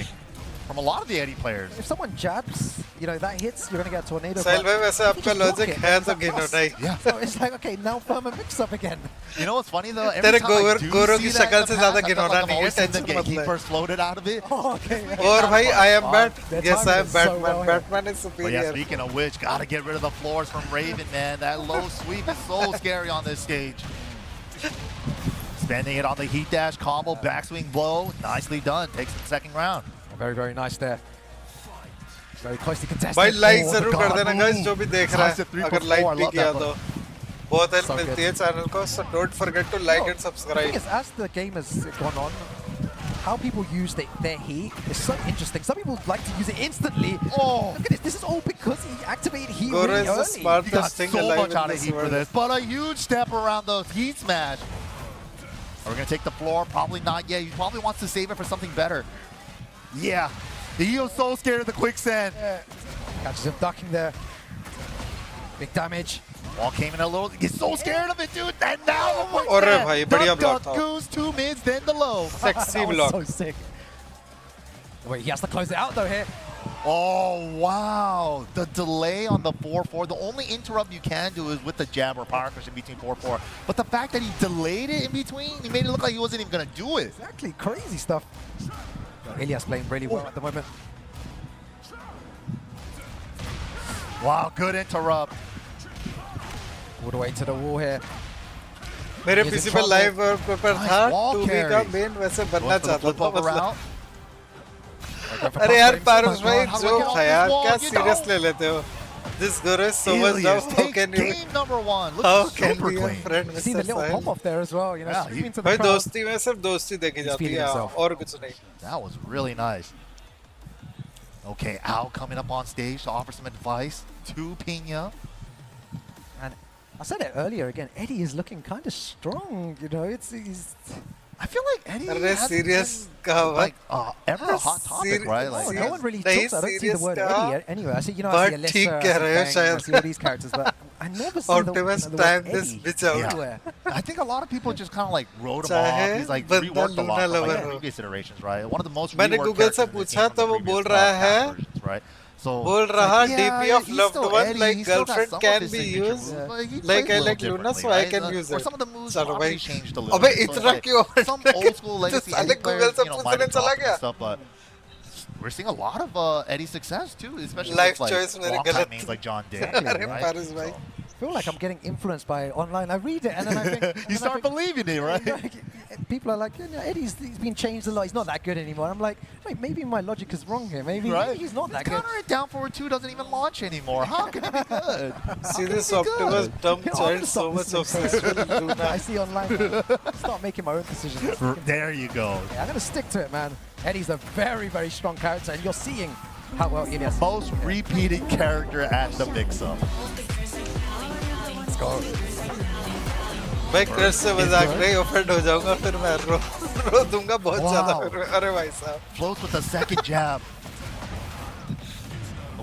from a lot of the Eddie players. If someone jabs, you know, that hits, you're going to get a tornado. Sahil but भाई वैसे if you आपका just block logic it, है there's तो a गिनो plus. नहीं Yeah. So it's like, okay, now firm a mix-up again. You know what's funny though? Every तेरे time I do गोरो see की that in शक्ल the से past, ज्यादा I feel गिनौना like I'm नहीं है, always seeing टेंशन them मत get ले। heat burst floated out of it. Oh, okay. और भाई I am Bat Their yes I am timing is so Batman well here. Batman is But yeah, superior speaking of which, gotta get rid of the floors from Raven, man. That low sweep is so scary on this stage. Spending it on the heat dash combo, backswing blow. Nicely done. Takes the second round. Very, very nice there. Very closely contested. भाई like Oh, the जरूर कर guard देना move. Guys जो भी देख रहा Decisive है 3+4, अगर लाइक I भी love किया that तो one. बहुत हेल्प So मिलती good. है चैनल को so don't forget to like and The thing subscribe is, as the game has gone on, how people use their heat is so interesting. Some people like to use it instantly. Oh, look at this. This is all because he activated heat Goro really is the early. smart- He got This thing so alive much in out of this heat for world. this, but a huge step around the heat smash. We're gonna take the floor. Probably not yet. He probably wants to save it for something better. Yeah, he was so scared of the quicksand. Catches him ducking there. Big damage. Ball came in a little. He's so scared of it, dude. And now the अरे quicksand. भाई, बढ़िया Duck, block duck, था। goose, 2 mids, then the low. sexy That was block so sick. Wait, he has to close it out though here. Oh, wow. The delay on the 4-4. The only interrupt you can do is with the jab or power cushion between 4-4. But the fact that he delayed it in between, he made it look like he wasn't even going to do it. Exactly, crazy stuff. Ilias playing really well at the moment. Wow, good interrupt. All the way to the wall here. मेरे He is in PC पे trouble. Live wallpaper Nice था wall 2B का carry. Main वैसे Goes बनना for the चाहता flip था over मतलब route. अरे यार पारुस भाई How do I जो get off है this यार wall? क्या You सीरियस don't. ले लेते हो This Guru is so much Ilias dumb. How takes can you game number 1. how Looks can super be a clean. friend You with see the little Sahil? pop off there as well, you know, Yeah, screaming to the भाई crowd. दोस्ती में सिर्फ दोस्ती देखी जाती feeding है himself. और कुछ नहीं That was really nice. Okay, Al coming up on stage to offer some advice to Pena. And I said it earlier again, Eddie is looking kind of strong, you know, he's... I feel like Eddie अरे hasn't serious been, कहा like ever a hot topic, right? Oh, Like, no one really नहीं, talks. I don't see the serious word कहा, Eddie anywhere. I see, you know, I see but ठीक Alyssa, कह रहे हो I शायद. see all these characters, but I never see Optimus the time word this Eddie bitch out. anywhere. I think a lot of people just kind of like wrote him चाहे off. He's like बंदा reworked a lot Luna from like lover हो. previous iterations, right? One of the most मैंने reworked Google से characters in this पूछा game तो from वो the बोल previous रहा है, past versions, right? So बोल it's रहा like, DP yeah, of he's loved still one Eddie, like he's still got girlfriend some of can his be signature used moves, but he like plays I a like little Luna so differently, I right? can use Or it. some of the moves चलो obviously भाई. changed a little अबे bit. So it's इतना like क्यों? some old school तो legacy साले Eddie Google players, से you know, पूछने might be चला dropping गया. and stuff, but we're seeing a lot of Eddie's success too, especially Life with like choice मेरे long-time गलत. names like John Day. अरे right? पारस भाई. I feel like I'm getting influenced by online. I read it and then I think You start believing it, right? like, people are like, yeah, he's been changed a lot. He's not that good anymore. I'm like, wait, maybe my logic is wrong here. Maybe he's not that good. Counter and Down Forward 2 doesn't even launch anymore. How can it be good? See this Optimus dumb You know, I'm child gonna so stop much listening obsessed to with Luna. I see online. Start making my own decisions. There you go. Yeah, I'm gonna stick to it, man. Eddie's a very, very strong character, and you're seeing how well Ilias. Most repeated character at the mix-up. Let's go. भाई crush से मजाक नहीं offend हो जाऊंगा फिर मैं रो दूंगा बहुत ज्यादा Wow. फिर. अरे भाई साहब. Floats with the second jab.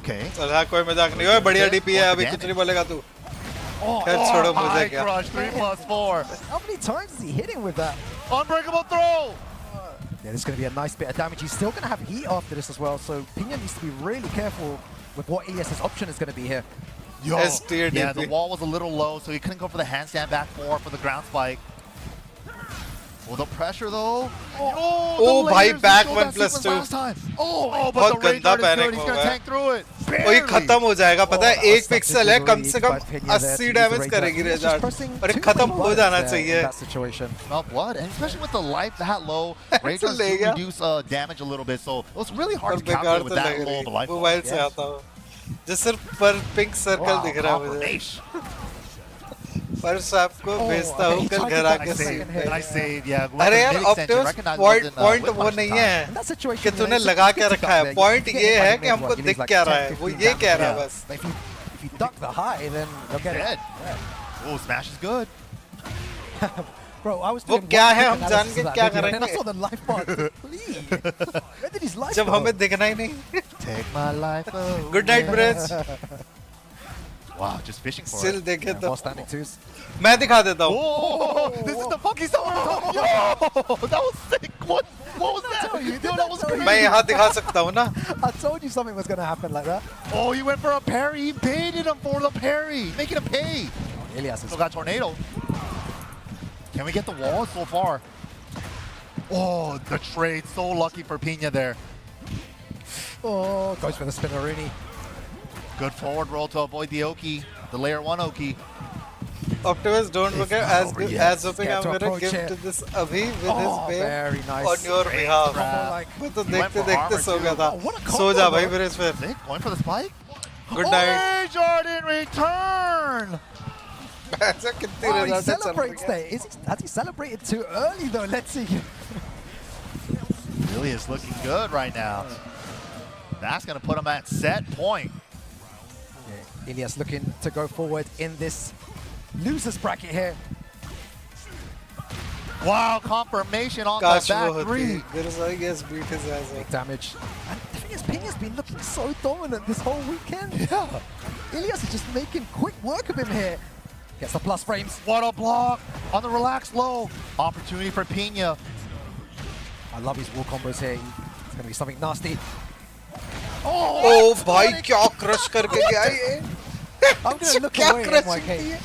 Okay. चल हाँ कोई मजाक नहीं हो बढ़िया डीपी है अभी कुछ नहीं बोलेगा तू. खैर छोड़ो मुझे High क्या. crush, 3+4. How many times is he hitting with that? Unbreakable throw. Yeah, this is going to be a nice bit of damage. He's still going to have heat after this as well, so Pina needs to be really careful with what Ilias's option is going to be here. Yo. S tier Yeah, DP. the wall was a little low, so he couldn't go for the handstand back four for the ground spike. Well, the pressure though. Oh, the भाई, layers, we back showed 1 that plus sequence 2. last time. Oh, but बहुत the range गंदा guard is panic good. He's हो gonna गया. tank through it. वही खत्म हो जाएगा पता है एक stuck पिक्सल है is कम से already come by Pena there 80 to damage use the करेगी range. He's रेजार्ड just pressing और ये too खत्म many हो buttons जाना there in चाहिए. that situation. Smell blood, and especially with the life that low, Rangers do लेगा. reduce damage a little bit, so it was really और hard to बेकार calculate तो with that लग low रही of a life. Mobile से आता हूँ जो सिर्फ पर पिंक सर्कल दिख रहा है मुझे. confirmation. पर आपको भेजता हूँ कल घर आके सीन पे. I saved, yeah. अरे यार ऑप्टिमस पॉइंट वो नहीं In है that situation, कि you know, तूने it's लगा just के good to रखा duck है. there. पॉइंट You ये get है hit कि by हमको mid-one, दिख you lose क्या like रहा 10, है. वो 15 ये कह damage. रहा है Yeah. बस. But if you duck the high, then you'll get Dead. it. Oh, smash is good. Bro, I was वो doing क्या one है, quick हम analysis जान के of that क्या video, and then I करेंगे? saw the life bar. Please. Where did his life जब go? हमें दिखना ही नहीं. Take my life away. Good night ब्रेज. Wow, just fishing for still it. देखे Yeah, तो more standing twos. मैं दिखा देता हूँ. Oh, this is the funky summer. Yo, that was sick. What was that? Yo, that was crazy. मैं यहाँ दिखा सकता हूँ ना. I told you something was going to happen like that. Oh, he went for a parry. He baited him for the parry, making him pay. Ilias is Still got tornado. Can we get the wall so far? Oh, the trade. So lucky for Pina there. goes for the spinneroonie. Good forward roll to avoid the Oki, the layer 1 Oki. Optimus don't forget not over yet. as hoping Get I'm to gonna approach give it. to this Abhi with his Oh, babe very nice. on your Great behalf. grab. Like, मैं तो He went देखते for देखते armor सो too. गया था. Oh, what a सो जा combo, भाई bro. फिर इस पे. Sick, going for the spike. Good night. Rangard in return. ऐसा कितनी oh, he रज़ा से चल celebrates रही है. there. Has he celebrated too early though? Let's see. Really is looking good right now. That's going to put him at set point. Yeah, Ilias looking to go forward in this losers bracket here. Wow, confirmation on काश the वो back होती. three. Guruzai gets beat his ass. Big damage. And the thing is, Ping has been looking so dominant this whole weekend. Yeah. Ilias is just making quick work of him here. Gets the plus frames. What a block on the relaxed low. Opportunity for Pina. I love his wall combos here. It's going to be something nasty. ओ भाई क्या crush करके गया ये. I'm going to look क्या away, crush MYK. की है.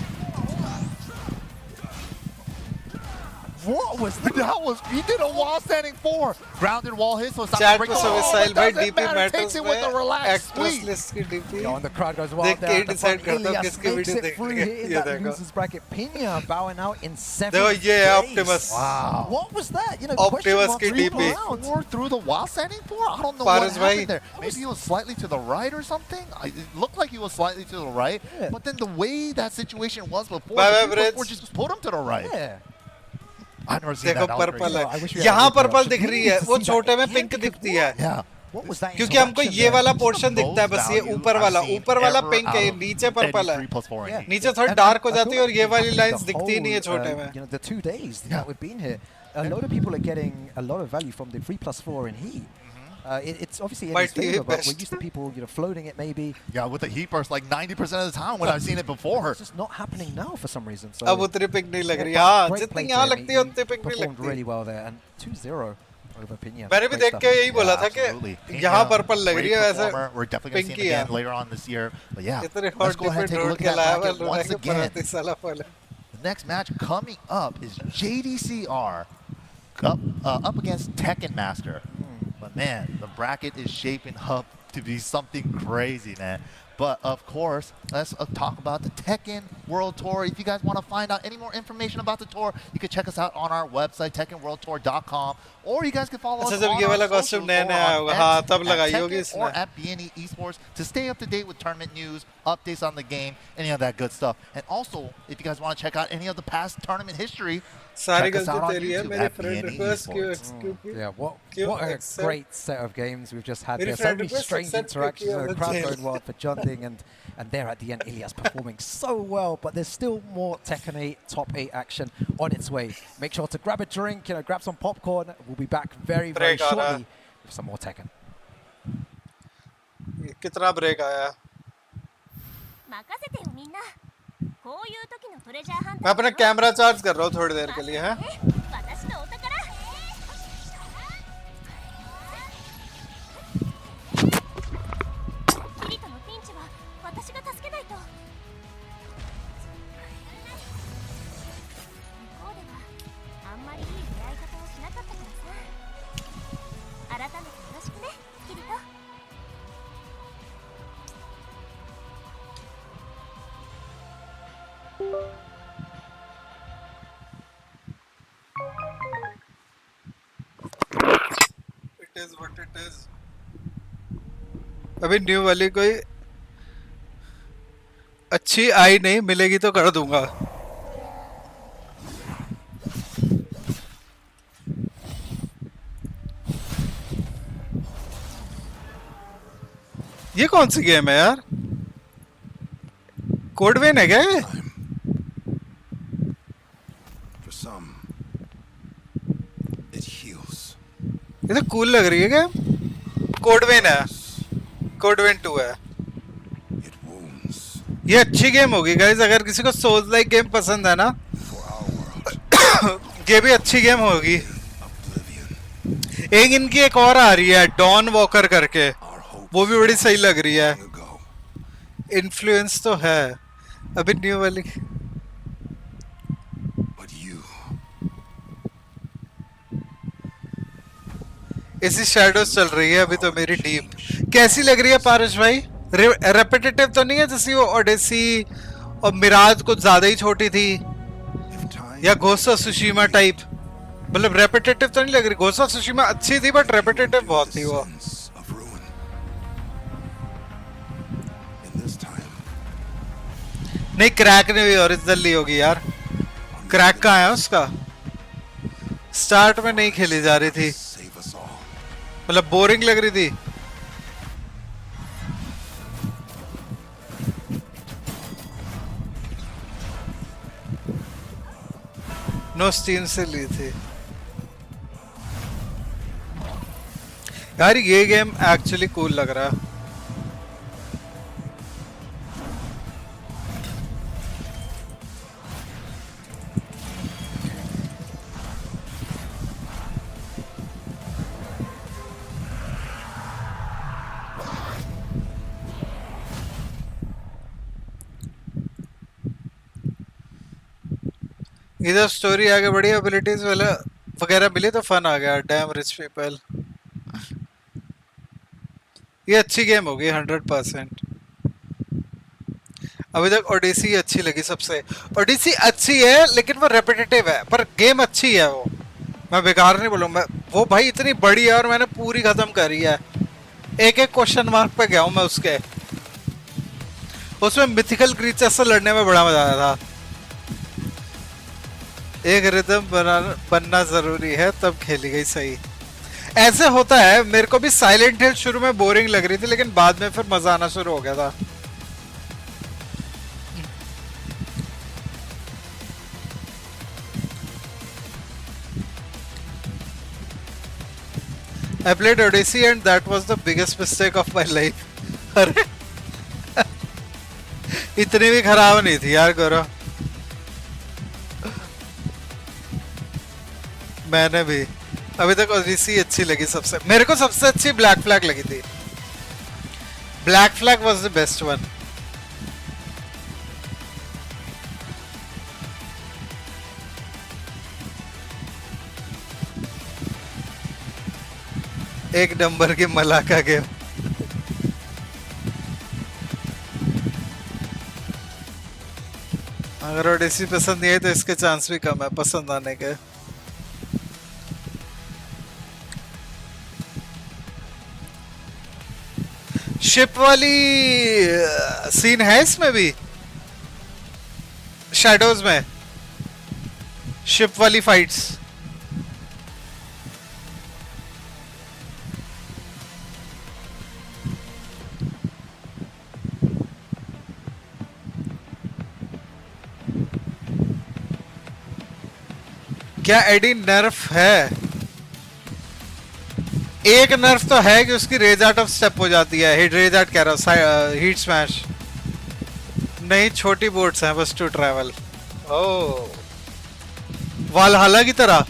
What was that? That was, he did a wall standing four. Grounded wall hit, so it's not chat break. पे सुविसाइल भाई doesn't DP matter. Takes matters it with a में relaxed actress sweep. List की DP. Yo, and the crowd goes wild देख there. के at the decide front. करता हूँ Ilias किसकी makes video it देख through रही है. here in ये that देखो. losers bracket. Pina bowing out in 7th देखो ये है place. Optimus. Wow. What was that? You know, Optimus question की mark DP. round. Four through the wall standing four? I don't know Paras what bhai. happened there. Maybe he was slightly to the right or something. It looked like he was slightly to the right. Yeah. But then the way that situation was before, Bye, the bye, people before Brits. just put him to the right. Yeah. I've never seen देखो that. That was purple crazy. I wish we है. had यहाँ a video. Purple दिख रही है. To वो see छोटे that में again, pink because दिखती है. Yeah. What was that? क्योंकि हमको interaction ये there? वाला पोर्शन दिखता है Most बस ये value ऊपर I've वाला seen वाला ever पिंक है out ये of नीचे पर्पल है. 3+4 Yeah. indeed. नीचे थोड़ा And डार्क हो I जाती है feel और ये like वाली the लाइंस दिखती ही नहीं है whole, छोटे में. You know, the 2 days Yeah. that we've been here, a lot of people are getting a lot of value from the 3+4 in heat. It's obviously in My his favor, but best. we're used to people, floating it maybe. Yeah, with the heat burst like 90% of the time when I've seen it before. It's just not happening now for some reason. So अब उतनी pick नहीं लग रही yeah, हाँ great जितनी play यहाँ to him. लगती है उतनी पिक नहीं Performed लगती really well there, and 2-0 over Pinion. मैंने भी Great देख के stuff. यही बोला था Absolutely. कि यहाँ Pena, पर्पल लग रही है great वैसे performer. We're definitely going to see Pinky him है again later on this year. But yeah, इतने let's hot go ahead and take a ढूंढ look के at लाया that bracket once again. पर साला follow The next match coming up is JDCR up against Tekken Master. But man, the bracket is shaping up to be something crazy, man. But of course, let's talk about the Tekken World Tour. If you guys want to find out any more information about the tour, you can check us out on our website, TekkenWorldTour.com, or you guys can follow us अच्छा on जब ये our वाला socials costume or नया नया आया on होगा X हाँ तब at लगाई Tekken होगी or इसने at BNE Esports to stay up to date with tournament news, updates on the game, any of that good stuff. And also, if you guys want to check out any of the past tournament history, सारी check us out गलती on तेरी है YouTube मेरे at friend BNE request क्यों Esports. Excuse Yeah, what a accept- great set of games we've just had Very there. So friend many request, strange accept interactions. Vicky on The the crowd tail. going wild for Junding, and there at the end, Ilias performing so well. But there's still more Tekken 8 top 8 action on its way. Make sure to grab a drink, grab some popcorn. We'll be back very Break आ रहा है। shortly with some more Tekken. कितना break आया 任せてよみんなこういう時のトレジャーハン मैं ター अपना camera charge कर रहा हूँ थोड़ी देर के लिए हैं 私のお宝キリトのピンチは私が助けないと向こうではあんまりいい出会い方をしなかったからさ改めてよろしくねキリト It is what it is. अभी न्यू वाली कोई अच्छी आई नहीं मिलेगी तो कर दूंगा ये कौन सी गेम है यार कोडवेन है क्या ये? For some, it heals. ये तो कूल लग रही है क्या कोडवेन है कोडवेन 2 है It wounds. ये अच्छी गेम होगी गाइस अगर किसी को सोल्स लाइक गेम पसंद है ना For our world, ये भी अच्छी गेम होगी oblivion. एक इनकी एक और आ रही है डॉन वॉकर करके Our hope वो भी बड़ी सही लग रही है long ago. इन्फ्लुएंस तो है अभी न्यू वाली But you, इसी शैडोज चल रही है अभी तो मेरी टीम कैसी लग रही है पारस भाई रेपिटेटिव तो नहीं है जैसी वो ओडेसी और मिराज कुछ ज्यादा ही छोटी थी if time या घोस्ट ऑफ सुशीमा टाइप मतलब रेपिटेटिव तो नहीं लग रही घोस्ट ऑफ सुशीमा अच्छी थी बट रेपिटेटिव बहुत थी वो sons of ruin. In this time, नहीं क्रैक ने भी ओरिजिनल ली होगी यार क्रैक कहाँ है उसका स्टार्ट में नहीं खेली जा रही थी save us all. मतलब बोरिंग लग रही थी नो स्टीम से ली थी यार ये गेम एक्चुअली कूल लग रहा है इधर स्टोरी आगे बढ़ी एबिलिटीज वाला वगैरह मिली तो फन आ गया डैम रिच पीपल ये अच्छी गेम होगी 100% अभी तक ओडिसी अच्छी लगी सबसे ओडिसी अच्छी है लेकिन वो रेपिटेटिव है पर गेम अच्छी है वो मैं बेकार नहीं बोलूँगा वो भाई इतनी बड़ी है और मैंने पूरी खत्म करी है एक एक क्वेश्चन मार्क पे गया हूँ मैं उसके उसमें मिथिकल क्रीचर से लड़ने में बड़ा मजा आया था एक रिदम बनना जरूरी है तब खेली गई सही ऐसे होता है मेरे को भी साइलेंट हिल शुरू में बोरिंग लग रही थी लेकिन बाद में फिर मजा आना शुरू हो गया था I played Odyssey and that was the biggest mistake of my life. अरे इतनी भी खराब नहीं थी यार गौरव. मैंने भी अभी तक ओडिसी अच्छी लगी सबसे. मेरे को सबसे अच्छी ब्लैक फ्लैग लगी थी. Black flag was the best one. एक नंबर की मलाका गेम. अगर ओडिसी पसंद नहीं है तो इसके चांस भी कम है पसंद आने के. शिप वाली सीन है इसमें भी. शैडोज में शिप वाली फाइट्स. क्या एडी नर्फ है? एक नर्फ तो है कि उसकी रेज आउट ऑफ स्टेप हो जाती है. हिट रेज आउट कह रहा हूं. हीट स्मैश नहीं. छोटी बोट्स हैं बस टू ट्रैवल. ओह वालहला की तरह.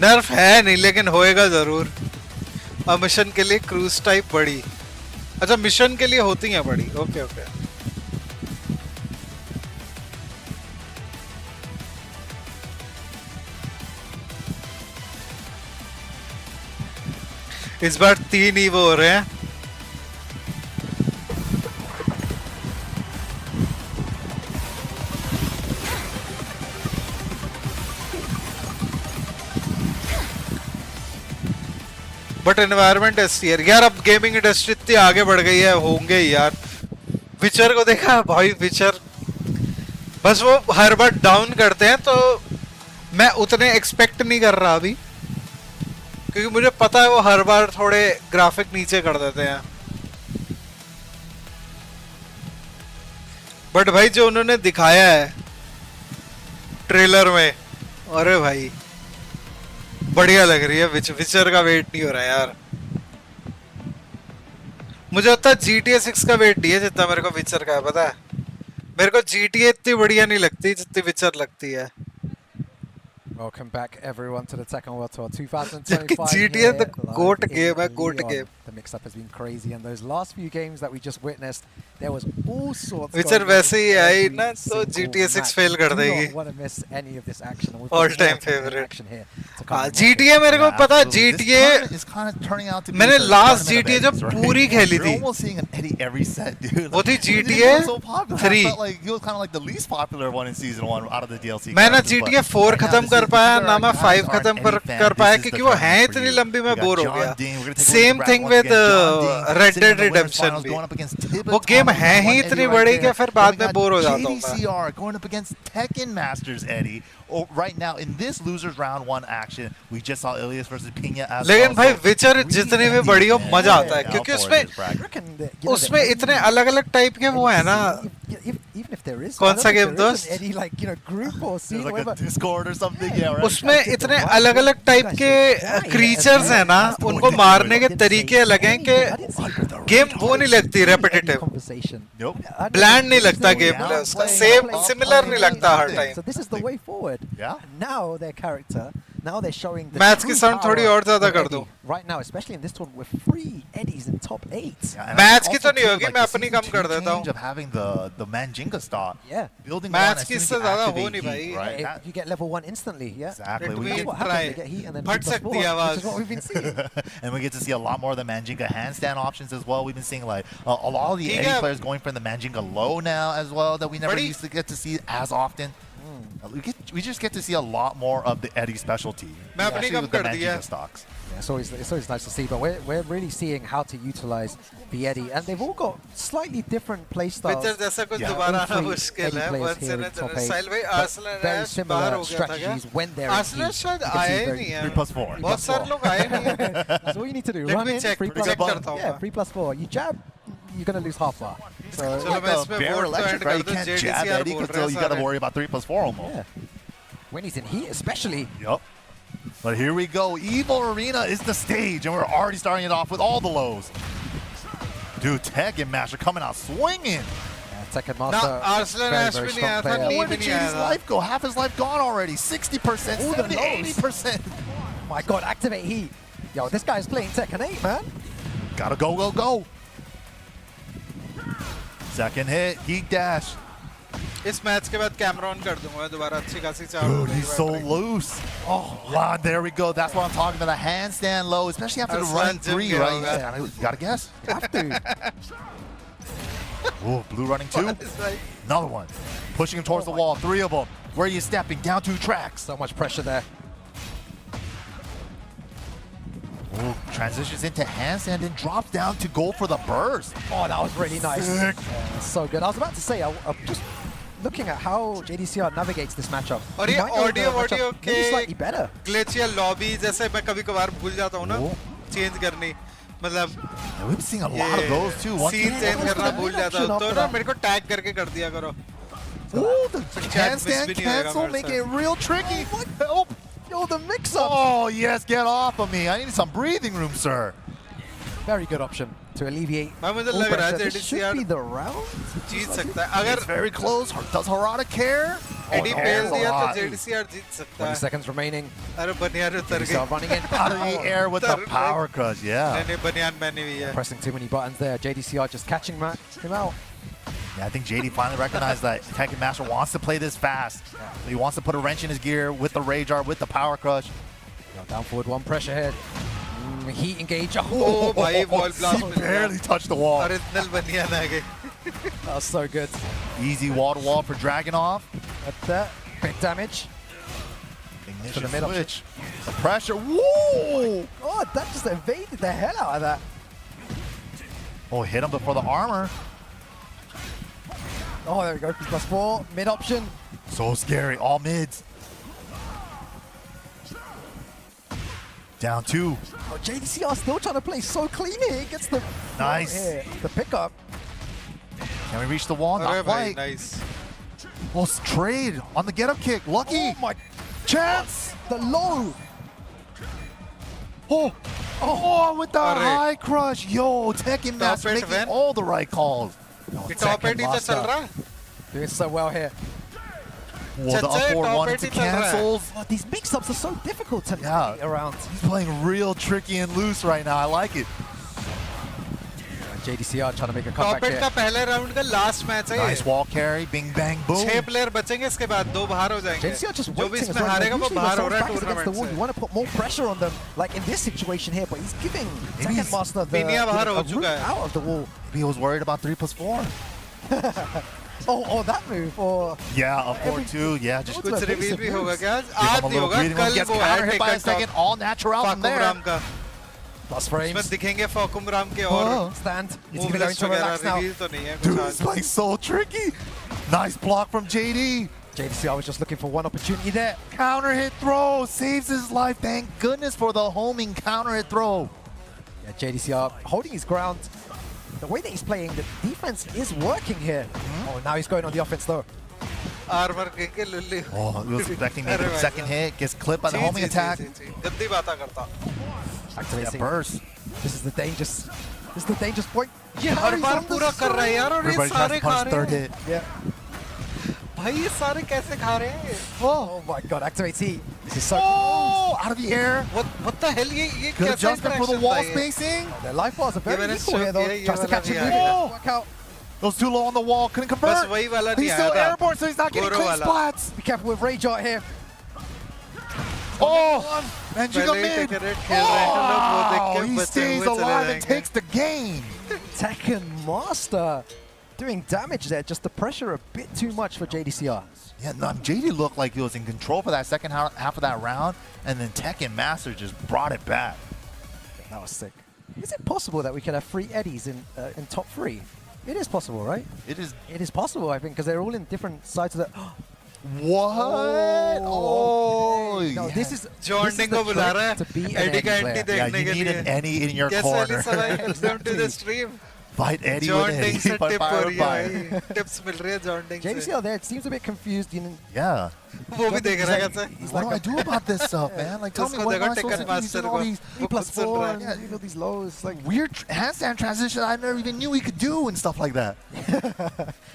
नर्फ है नहीं लेकिन होएगा जरूर. और मिशन के लिए क्रूज टाइप बड़ी. अच्छा मिशन के लिए होती हैं बड़ी. Okay okay. इस बार 3 ही वो हो रहे हैं. बट एनवायरनमेंट ऐसी है यार. अब गेमिंग इंडस्ट्री इतनी आगे बढ़ गई है. होंगे यार. विचर को देखा भाई. विचर बस वो हर बार डाउन करते हैं तो मैं उतने एक्सपेक्ट नहीं कर रहा अभी क्योंकि मुझे पता है वो हर बार थोड़े ग्राफिक नीचे कर देते हैं. बट भाई जो उन्होंने दिखाया है ट्रेलर में अरे भाई बढ़िया लग रही है. विचर का वेट नहीं हो रहा यार. मुझे लगता है GTA 6 का वेट नहीं है जितना मेरे को विचर का है. पता है मेरे को GTA इतनी बढ़िया नहीं लगती जितनी विचर लगती है. Welcome back everyone to the Tekken World Tour 2025. GTA the here GOAT live game, in GOAT Lyon. game. The mix-up has been crazy and those last few games that we just witnessed, there was all sorts Witcher going on वैसे ही in I every ना तो single GTA 6 match. Fail कर Do देगी. not want to miss any of this action. And we've All got time more Tekken favorite. action here to come हाँ and watch GTA मेरे को पता है. GTA is kind of turning out to be मैंने the last tournament of GTA जब Eddies, right? पूरी खेली You're थी almost seeing an Eddie every set, dude. वो थी He didn't GTA go so popular. I 3. felt like he was kind of like the least popular one in season 1 out of the DLC. मैं ना characters, GTA but 4 right now खत्म this कर is- पाया these are ना our मैं guys 5 who aren't खत्म Eddie fans. कर पाया This is क्योंकि the वो tournament हैं for इतनी you. लंबी मैं We got बोर हो John गया. Dean, we're gonna take Same over the thing bracket with once again. John Dean Red sitting Dead in the winners Redemption finals, भी. going up against Tibbetts वो game on है ही one इतनी Eddie बड़ी right कि there. फिर Then बाद we में got bore हो जाता हूँ मैं. JDCR going up against Tekken Masters Eddie. Oh, right now in this losers round 1 action, we just saw Ilias versus Pina as लेकिन well. भाई So विचर really जितनी भी handy, बड़ी हो man. मजा आता है Yeah, क्योंकि for उसमें this bracket. I reckon that, you know, उसमें the इतने Eddie- अलग अलग टाइप के वो है ना. even if there is, कौन I don't सा think game there is दोस्त? an Eddie like you know group or scene There's like whatever. a Discord or something. Yeah, right. उसमें इतने अलग अलग टाइप के क्रीचर्स हैं ना उनको मारने के तरीके अलग हैं कि गेम वो नहीं लगती रेपिटेटिव. Nope. ब्लैंड नहीं लगता गेम प्ले उसका. सेम सिमिलर नहीं लगता हर time. So this is the way forward. Yeah. Now their character, now they're showing the match की true साउंड थोड़ी power और ज्यादा of कर Eddie. दो. Right now, especially in this tournament with 3 Eddies in top 8. Yeah, and match की also तो नहीं too, होगी, like मैं the अपनी season कम कर 2 देता हूँ. change of having the Manjinga start. Yeah. Building match one as की soon as इससे you ज्यादा activate हो नहीं heat, भाई. right? If That- you get level 1 instantly, yeah. Exactly. Let We me That's get, what try. happens. They get heat and then फट hit the सकती sport, है आवाज. which is what we've been seeing. and we get to see a lot more of the Manjinga handstand options as well. We've been seeing like a lot of the ठीक Eddie है. players going for the Manjinga low now as well that we never बड़ी- used to get to see as often. We just get to see a lot more of the Eddie specialty, मैं अपनी especially come with the कर दिया। Manga stocks. Yeah, it's always nice to see, but we're really seeing how to utilize the Eddie, and they've all got slightly different play styles. Picture जैसा कुछ Yeah. दोबारा आना All three मुश्किल Eddie है players once here in a in top generation eight, साहिल भाई but Arsenal very ऐश बाहर हो similar गया था क्या strategies when they're in Arsenal heat. शायद You can see आए very- नहीं 3+4. है बहुत सारे लोग आए नहीं हैं That's all you need to do. Let Run me in, check, 3+4. check करता हूँ Yeah, मैं। 3+4. You jab, you're gonna lose half bar. So चलो Like मैं a इसमें bare वोट तो electric, एंड right? कर You दूं can't jab JDCR Eddie बोल until रहे you हैं got to सारे worry about 3+4 almost. yeah, when he's in heat, especially. Yup. But here we go. Evo Arena is the stage, and we're already starting it off with all the lows. Dude, Tekken Master coming out swinging. Yeah, Tekken ना Master. Arsenal very, ऐश very भी नहीं strong आया था player. Knee Where भी did नहीं आया JD's था life go? Half his life gone already. 60%, All the 70, lows. 80%. My God, activate heat. Yo, this guy's playing Tekken 8, man. Gotta go, go, go. Second hit, heat dash. इस match के बाद camera on कर दूंगा मैं दोबारा अच्छी खासी चाल Dude, he's so loose. Oh, wow, there we go. That's what I'm talking about. A handstand low, especially after the That's run not Jim 3, Gale, right? man. You gotta guess. You have to. Oh, blue running 2. Another one. Pushing him towards the wall. 3 of them. Where are you stepping? Down 2 tracks. So much pressure there. Oh, transitions into handstand and drops down to go for the burst. Oh, that was really nice. Sick. Yeah, so good. I was about to say, I'm just looking at how JDCR navigates this matchup. और He ये might know the audio matchup audio maybe के slightly better. Glitch या lobby जैसे मैं कभी कभार भूल जाता हूँ ना चेंज करनी मतलब Yeah, we've seen a lot of those too. Once scene change yeah, करना yeah, भूल yeah, जाता हूँ option तो up ना for मेरे को टैग करके कर दिया करो Ooh, the miss handstand भी नहीं होएगा cancel, मेरे make से। it real tricky. Help. Yo, the mix-up. Oh, yes, get off of me. I need some breathing room, sir. Very good option to alleviate मैं मुझे all लग रहा है pressure. This should JDCR be the round. जीत सकता है अगर It's very close. Does Harada care? Eddy no, fail that's a दिया lot. तो JDCR जीत सकता 20 है seconds remaining. अरे बनियान उतर गई JDCR running in. Out of the air with the Third power leg. crush, yeah. नहीं नहीं बनियान मैंने भी है Pressing too many buttons there. JDCR just catching him out. Yeah, I think JD finally recognized that Tekken Master wants to play this fast. He wants to put a wrench in his gear with the Rage Art, with the power crush. Yo, down forward, one pressure head. Heat engage. ओ भाई wall blast He barely touched the wall. Original बनियान आ गई That was so good. Easy wall-to-wall for Dragunov. At that, big damage. Ignition the mid-up. switch. The pressure. Whoa! Oh, that just evaded the hell out of that. Oh, hit him before the armor. Oh, there we go. +4, mid option. So scary. All mids. Down 2. Oh, JDCR still trying to play so clean here. He gets the Nice. here, the pickup. Can we reach the wall? अरे Not भाई quite. Nice Oh, trade on the get-up kick. Lucky. Oh my, Chance. the low. Oh, with the Arre. high crush. Yo, Tekken Master eight making win. all the right calls. ये top 8 ही तो चल रहा है Doing so well here. Whoa, the Chacha, up forward top one 8 into ही चल रहा है। cancels. Oh, these mix-ups are so difficult to Yeah. navigate around. He's playing real tricky and loose right now. I like it. JDCR trying to make a top comeback 8 here. का पहले round का last match है Nice wall carry. Bing, bang, boom. 6 player बचेंगे इसके बाद 2 बाहर हो जाएंगे JDCR just जो भी waiting as इसमें well. हारेगा वो Usually बाहर हो रहा है Masson's back against the wall. You tournament want to put more pressure on them, like in this situation here, but he's giving Tekken he's- Master the Pinia बाहर a हो route चुका है। out of the wall. Maybe he was worried about 3+4. Oh, that move, or Yeah, up forward two. Yeah, just What's कुछ that reveal basic भी होगा moves? क्या give him आज a नहीं little होगा breathing room. कल Gets वो counter है hit by a taken second. All natural from फाकुम there. Ram का plus इसमें frames. दिखेंगे फाकुम राम के Oh. और Stand. Is he going to go movements into वगैरह relax now? रिवील तो नहीं है Dude, कुछ he's आज playing so tricky. Nice block from JD. JDCR was just looking for one opportunity there. Counter hit throw. Saves his life. Thank goodness for the homing counter hit throw. Yeah, JDCR holding his ground. The way that he's playing, the defense is working here. Oh, now he's going on the offense though. Armour के लुल्ली Oh, he was expecting maybe the second hit. Gets clipped by the homing attack. गंदी बातें करता Activates Yeah, burst. This is the dangerous point. ये हर बार पूरा कर रहा है यार और ये Everybody tries सारे to खा punch रहे third हैं hit. Yeah. भाई ये सारे कैसे खा रहे हैं Oh my God, activates heat. This is so. Oh, out of the air. what the hell ये Good कैसा adjustment for the interaction wall था ये? spacing. Their life bars are very मैंने equal here though. ये Tries to वाला catch him भी moving. आया। Doesn't work out. Those too low on the wall. Couldn't बस convert. वही वाला नहीं He's आया still था airborne, so he's not getting गोरो clean वाला। spots. Be careful with Rage Art here. Oh, Manjiga पहले ही mid. Tekken 8 खेल रहे हैं लोग वो देख Oh, के he बचे stays हुए चले alive and जाएंगे takes the game. Tekken Master. doing damage there. Just the pressure a bit too much for JDCR. Yeah, no, JD looked like he was in control for that second half of that round, and then Tekken Master just brought it back. That was sick. Is it possible that we can have 3 Eddies in top 3? It is possible, right? It is. It is possible, I think, because they're all in different sides of the... What? Oh, no, yeah. this is Joining को बुला रहा to be है an Eddie का Eddie anti player. Yeah, देखने you के need लिए an Eddie in your कैसे corner. Elisa भाई welcome to the stream Fight Eddie John with Ding Eddie. से Fight टिप हो fire, रही है fire. भाई टिप्स मिल रही है जॉन डिंग से JDCR there, it seems a bit confused. You know, Yeah. वो भी देख रहा है कैसे he's What do like I do about this stuff, man? Like, tell me उसको what am देखो I supposed Tekken to do? Master Using all को these E वो खुद सुन +4, रहा and, है you know, these lows, like weird handstand transition I never even knew he could do and stuff like that.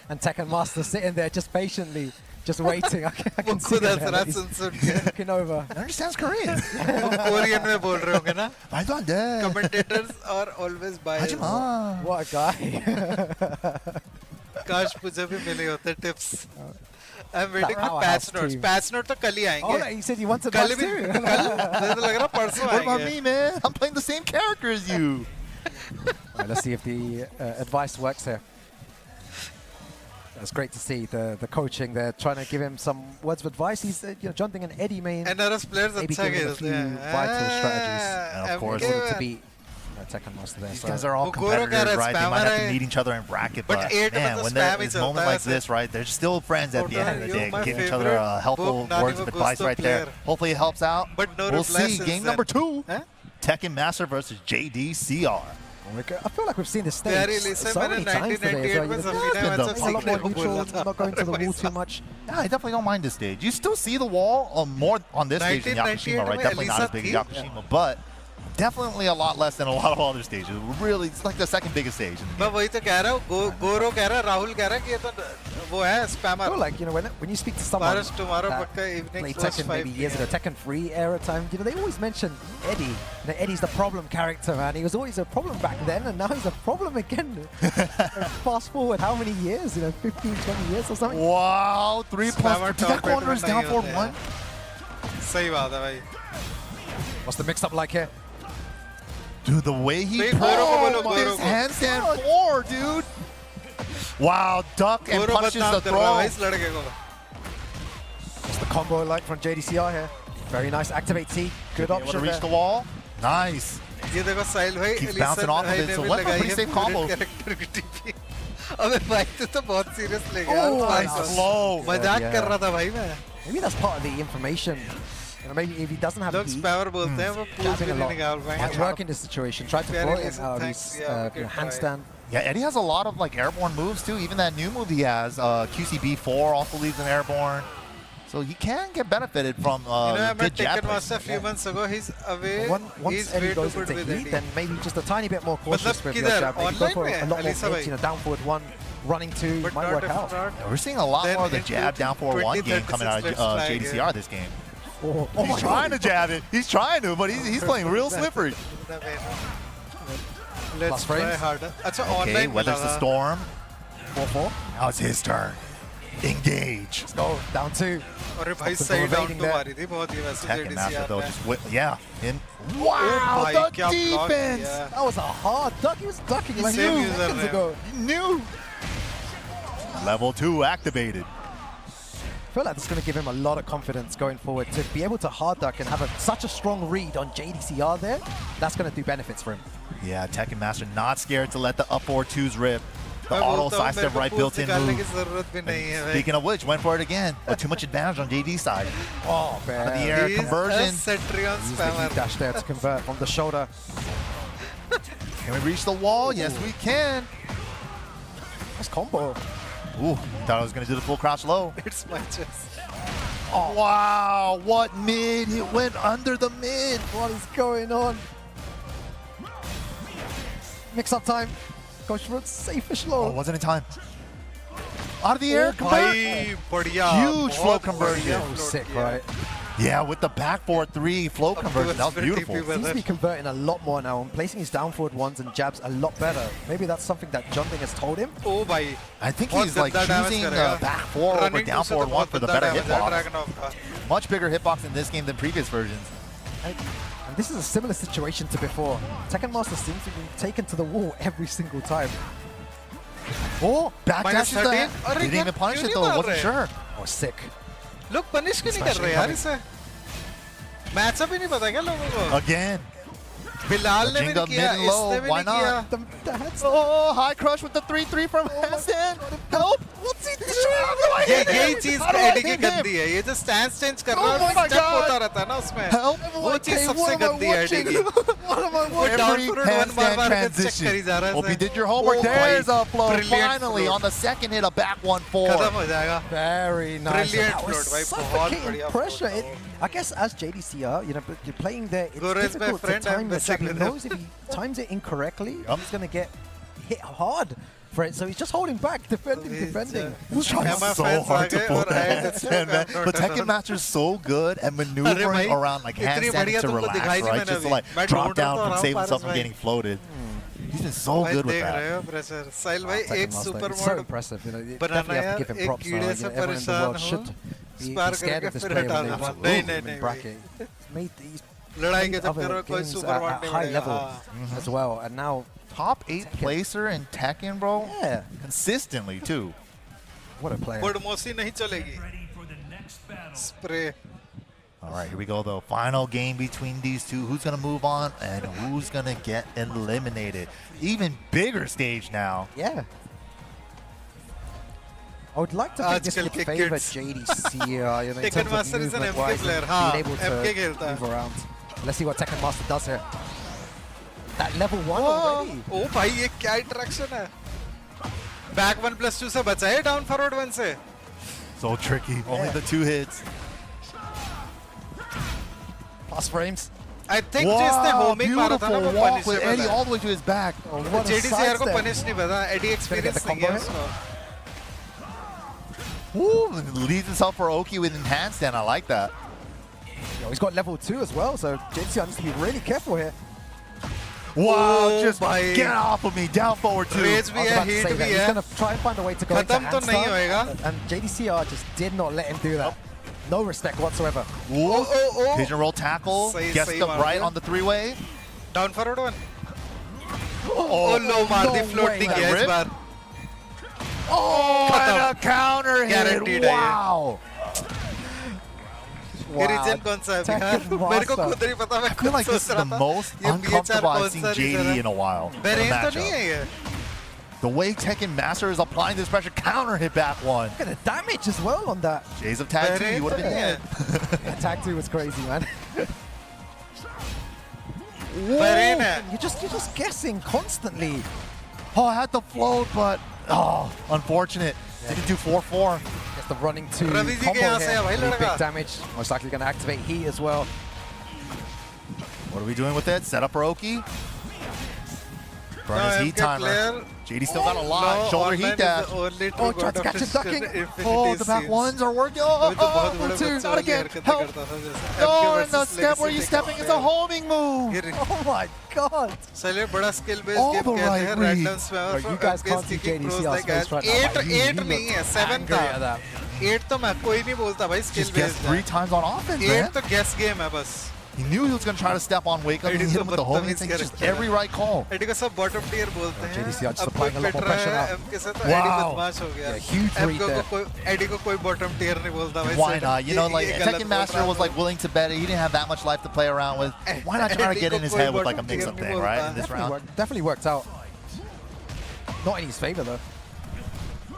and Tekken Master sitting there just patiently, just waiting. I वो can see खुद हंस him रहा there. है He's सुन सुन के looking over. He understands Korean. वो Korean में बोल रहे होंगे ना I thought that. commentators are always biased Hajima. What a guy. काश मुझे भी मिले होते tips I'm waiting for powerhouse patch notes team. patch note तो कल ही Oh, आएंगे no, he said he wanted कल us भी too. कल मुझे तो लग रहा परसों What about आएंगे me, man? I'm playing the same character as you. Right, let's see if the advice works here. That's great to see the coaching. They're trying to give him some words of advice. He's jumping an Eddie main. NRS players Maybe अच्छा give him a खेलते few हैं vital strategies. And of course, in order to beat Tekken Master there. These So guys are all वो गोरो कह रहा है, competitors, right? They might spammer have to है. meet each other in bracket, But but eight man, में तो when spam there's he a moment चलता है like this, right, they're still friends at the end of the You're day, my giving each other favorite helpful book, words of Nani advice Gusto right there. player. Hopefully it helps out. But no We'll reply see. since Game then. number 2, Huh? Tekken Master versus JDCR. I feel like we've seen this stage Very listen, so मैंने many times today. 1998 में So Zafina been में the- सब a lot more सीखने को neutral, बोला था not going to the wall too much. Yeah, I definitely don't mind this stage. You still see the wall more on this stage than 1998 Yakushima, right? में Definitely not as Elisa big as थी. Yakushima, but definitely a lot less than a lot of other stages. Really, it's like the second biggest stage. In the मैं game. वही तो कह रहा हूँ गोरो कह रहा है राहुल कह रहा है कि ये तो वो है I spammer feel like, when you speak to someone Paris tomorrow that पक्का evening played plus Tekken maybe 5 years ago, Tekken 3 era time, they always mention Eddie. Eddie's the problem character, man. He was always a problem back then, and now he's a problem again. Fast forward how many years? 15, 20 years or something? Wow, 3 plus. Spammer Did that top go under his rated down नहीं for होते 1? हैं। सही बात है भाई What's the mix-up like here? Dude, the way he Wait, Goro ko bolo, Goro this ko. handstand 4, dude. Wow, duck and गोरो punches बदनाम the कर रहा है भाई throw. इस लड़के को What's the combo like from JDCR here? Very nice. Activate T. Good Able to option reach there. the wall. Nice. ये देखो साहिल भाई Keeps Alisa bouncing off of भाई it, ने so भी went for लगाई pretty है safe पूरे combo. Character की टीपी अबे भाई तू तो बहुत सीरियस ले गया Oh, यार nice slow. मजाक Yeah. कर रहा था भाई मैं Maybe that's part of the information. Maybe if he doesn't have लोग heat, स्पैमर बोलते हैं वो पूछ jabbing भी a नहीं lot. निकाल Might पाएंगे work in this situation. Try to Very throw it listen, out of thanks. his Yeah, good try. handstand. Yeah, Eddie has a lot of like airborne moves too. Even that new move he has, QCB4 also leaves him airborne. So he can get benefited from I met good jab Tekken Master a placement. few months ago. He's away. Once He's Eddie way too goes good into with heat, Eddie. then maybe just a tiny bit more cautious with your किधर? jab. Maybe go Online for a में? lot more Elisa hits, भाई? down forward 1, running 2, But might not work if out. not. Yeah, we're seeing a lot Then more of the into jab down 4-1 game 20, coming out of 36 let's try JDCR this game. Oh He's my trying God. to jab it. He's trying to, but he's playing real slippery. Let's Plus try frames. harder. अच्छा Okay, online weathers the storm. 4-4. Now it's his turn. Engage. Let's go. Down 2. अरे भाई Some सही down evading तो there. मारी थी बहुत ही वैसे Tekken Master though, JDCR just yeah. In. Oh, Wow, भाई, the क्या block defense. किया। That was a hard duck. He was ducking like Same 2 user seconds there. ago. He knew. Level 2 activated. I feel like it's going to give him a lot of confidence going forward to be able to hard duck and have such a strong read on JDCR there. That's going to do benefits for him. Yeah, Tekken Master not scared to let the up 4-2s rip. The मैं auto बोलता हूँ, sidestep मेरे को right पूछ built-in निकालने की move. जरूरत भी नहीं है भाई। Speaking of which, went for it again. But too much advantage on JD's side. Oh, man. Out of the air He's conversion. a Cetrion Use the spammer. heat dash there to convert from the shoulder. Can we reach the wall? Yes, we can. Nice combo. Ooh, thought I was going to do the full crouch low. It's my chest. Oh, wow, what mid? It went under the mid. What is going on? Mix-up time. Goes for a safe-ish Oh, low. wasn't in time. Out of the air, convert. भाई बढ़िया Huge flow बहुत conversion. बढ़िया That was float sick, किया। right? Yeah, with the back 4-3 flow conversion, that was beautiful. Seems to be converting a lot more now and placing his down forward ones and jabs a lot better. Maybe that's something that John Ding has told him. ओ भाई I think बहुत he's like गंदा damage choosing करेगा। back 4 over Running down two से तो forward 1 बहुत for the गंदा better damage है hitbox. Dragon of का। Much bigger hitbox in this game than previous versions. And this is a similar situation to before. Tekken Master seems to be taken to the wall every single time. Oh, back Minus dashes the 13. head. अरे Didn't यार, even punish क्यों it नहीं though. मार Wasn't रहे? sure. Oh, sick. लोग punish क्यों नहीं कर रहे यार इसे? मैचअप ही नहीं पता क्या लोगों को? Again. बिलाल ने भी Jinga किया, mid and low. इसने भी Why नहीं किया. not? Oh, high crush with the 3-3 from Hansen. Help. What's he doing? यही चीज एडी की गंदी है. ये जो स्टैंस चेंज कर रहा है Oh और my स्टेप God. होता रहता है ना उसमें. Help. वो चीज सबसे गंदी है एडी की. What am I वो watching? down Every forward one handstand बार चेक करी transition. जा रहा है. Hope you did your homework. Oh, There's भाई. a flow. Brilliant Finally, float. on the second hit, a back 1-4. खत्म हो जाएगा. Very nice. Brilliant That was float, भाई, बहुत suffocating बढ़िया pressure. float. I guess as JDCR, you know, but you're playing there, it's Guru is my difficult friend, to I'm time the jab. He messing with knows if he times it incorrectly, he's going to get hit hard for it. So he's just holding back, defending. He's trying Emma so fans hard to आ गए pull और that INDeathstroke handstand, man. out. But Tekken Master is so good at maneuvering भाई, around like इतनी handstand बढ़िया to तुमको relax, दिखाई नहीं right? मैंने Just to अभी. like मैं drop ढूंढ रहा down था from और save पारस himself from भाई. getting floated. He's been so भाई good with देख रहे that. हो प्रेशर. साहिल भाई Tekken एक Master, super it's so mode impressive. You know, you banana definitely have to यार, give him एक props. कीड़े You से know, everyone in the world परेशान should हो, be स्पार scared करके of this फिर player when हटाना. they just नहीं, boom नहीं, in नहीं, bracket. He's made these लड़ाई के other चक्कर में कोई games सुपर मोड at नहीं high बनेगा. level हाँ. as well, and now Top 8 placer in Tekken, bro. yeah, Consistently, too. what a player. बड़मोसी नहीं चलेगी. Spray. All right, here we go, though. Final game between these two. Who's going to move on and who's going to get eliminated? Even bigger stage now. Yeah. I would like to think this आजकल would के favor kids. JDCR, you know, in Tekken terms Master of is an MK movement-wise, player. and हाँ, being able MK to खेलता है. move around. Let's see what Tekken Master does here. That level 1 Whoa. already. ओ भाई ये क्या interaction है. Back 1+2 से बचा है डाउन फॉरवर्ड 1 से. So tricky. Only the 2 hits. Plus frames. I think जिसने होमिंग मारा था ना वो beautiful walk with punishable Eddie है. all the way to his back. Oh, what a JDCR को sidestep. पनिश नहीं पता. Eddy Gonna get experience the नहीं है combo उसको. Woo, leads himself for Oki with handstand. I like that. Yo, he's got level 2 as well, so JDCR needs to be really careful here. Wow, Oh, just bhai. get off of me. Down forward 2. Rage I भी was है, about to heat say भी that. He's है. going to try and find a way to go into खत्म तो नहीं होएगा. handstand, and JDCR just did not let him do that. No respect whatsoever. Whoa. oh. Pigeon roll tackle. सही- Gets सही the मार right दिया. on the 3-way. Down forward 1. Oh, लो मार दी. no float way. नहीं किया Rip. इस बार. Oh, and a counter hit. Guaranteed है ये. Wow. ये रीजन कौन सा है Tekken बिहार? मेरे को Master. खुद नहीं पता. मैं I feel खुद like this सोच is रहा the था. most ये BHR uncomfortable कौन I've seen सा रीजन JD है? in a while. in a variant तो matchup. नहीं है ये. The way Tekken Master is applying this pressure, counter hit back 1. Look at the damage as well on that. Jays of Tag 2, you would have been Yeah. dead. That tag 2 was crazy, man. Variant है. You're just guessing constantly. Oh, I had the float, but unfortunate. Didn't do 4-4. Gets the running 2 Ravi ji के combo यहाँ से here. है भाई Really लड़का. big damage. Most likely going to activate heat as well. What are we doing with it? Set up for Oki. Burn No, his heat MK timer. player. JD still got a lot. No, Shoulder online heat is the dash. only true Oh, god tried to of catch him Tekken ducking. Infinity Oh, the back scenes. ones are working. अभी तो बहुत Oh, बड़े two, बच्चों not वाली again. हरकतें Help. करता था जैसे. No, MK and the versus step where Legacy you're Tekken stepping is a homing move. ये Oh my god. चलिए बड़ा skill based All game the कहते right हैं read. randoms में और Bro, you guys can't see JDCR's face right now, but he 8 नहीं है 7 angry था. at that. 8 तो मैं कोई नहीं बोलता भाई स्किल Just guessed बेस्ड 3 है. times on offense, 8 man. तो guess game है बस. He knew he was going to try to step on Wake Up. He It hit is him with the a homing बदतमीज thing. Just character. every right call. Eddy को सब bottom tier बोलते हैं. JDCR just अब applying a कोई lot more पिट रहा pressure है now. MK से तो एडी Wow. बदमाश हो गया. Yeah, huge read MK there. को कोई एडी को कोई बॉटम टियर नहीं बोलता भाई. Why not? You know, like ये गलत Tekken बोल Master रहा was है. like willing to bet it. He didn't have that much life to play around with. Why not try to get in his head with like a mix-up thing, right? In this round. Definitely worked out. Not in his favor though.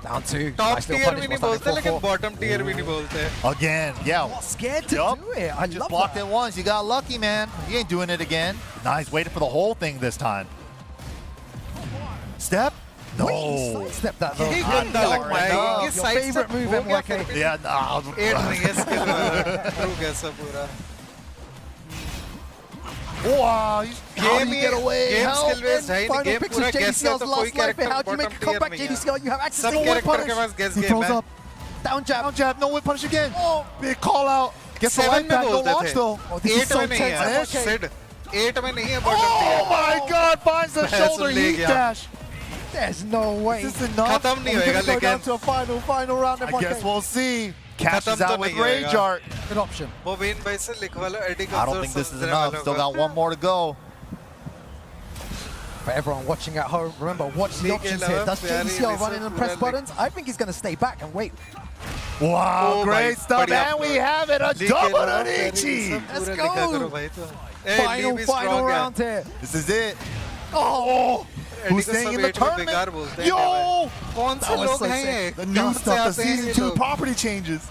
Down 2. Top Nice little tier punish, भी नहीं was बोलते starting लेकिन 4-4. Bottom tier भी नहीं बोलते. Again, yeah. Scared to Yup. do it. I Just love blocked that. it once. You got lucky, man. You ain't doing it again. Nice. Waited for the whole thing this time. Step? No. Wait, sidestep that though. यही I गंदा know, लगता है. I know. ये Your side favorite step move, हो गया MYK. फिर भी. Yeah, no. 8 नहीं है स्किल. ट्रू कैसा पूरा. Wow. How do you get away? Game Help. skill based है. Final गेम picks पूरा of guess है JDCR's तो कोई last life. Character How do you make bottom a tier comeback, नहीं है. JDCR? You have access सब to one character punish. के पास guess He game throws है. up. Down jab. Down jab. No whip punish again. Oh, big call out. Gets the 7 life में back. No बोलते launch थे. though. Oh, this is 8 so में नहीं है. tense. Sid 8 में नहीं है bottom Oh tier. my God. Finds the मैं shoulder सुन ले heat गया. dash. There's no way. Is this enough? खत्म नहीं We're होएगा gonna go down लेकिन to a final round. I guess we'll see. Cashes खत्म तो out with नहीं Rage होएगा. Art. Good option. वो वेन भाई से लिखवा लो एडी को. I don't think this is enough. Still got one more to go. For everyone watching at home, remember, watch the options here. Does JDCR run in and press buttons? I think he's going to stay back and wait. Wow, Oh great my, stuff, बढ़िया and we have it, a double Onichi! Let's go! Final round here. This is it. Oh! Who's staying in the tournament? Yo! कौन से लोग हैं ये? The new stuff, the season 2 property changes.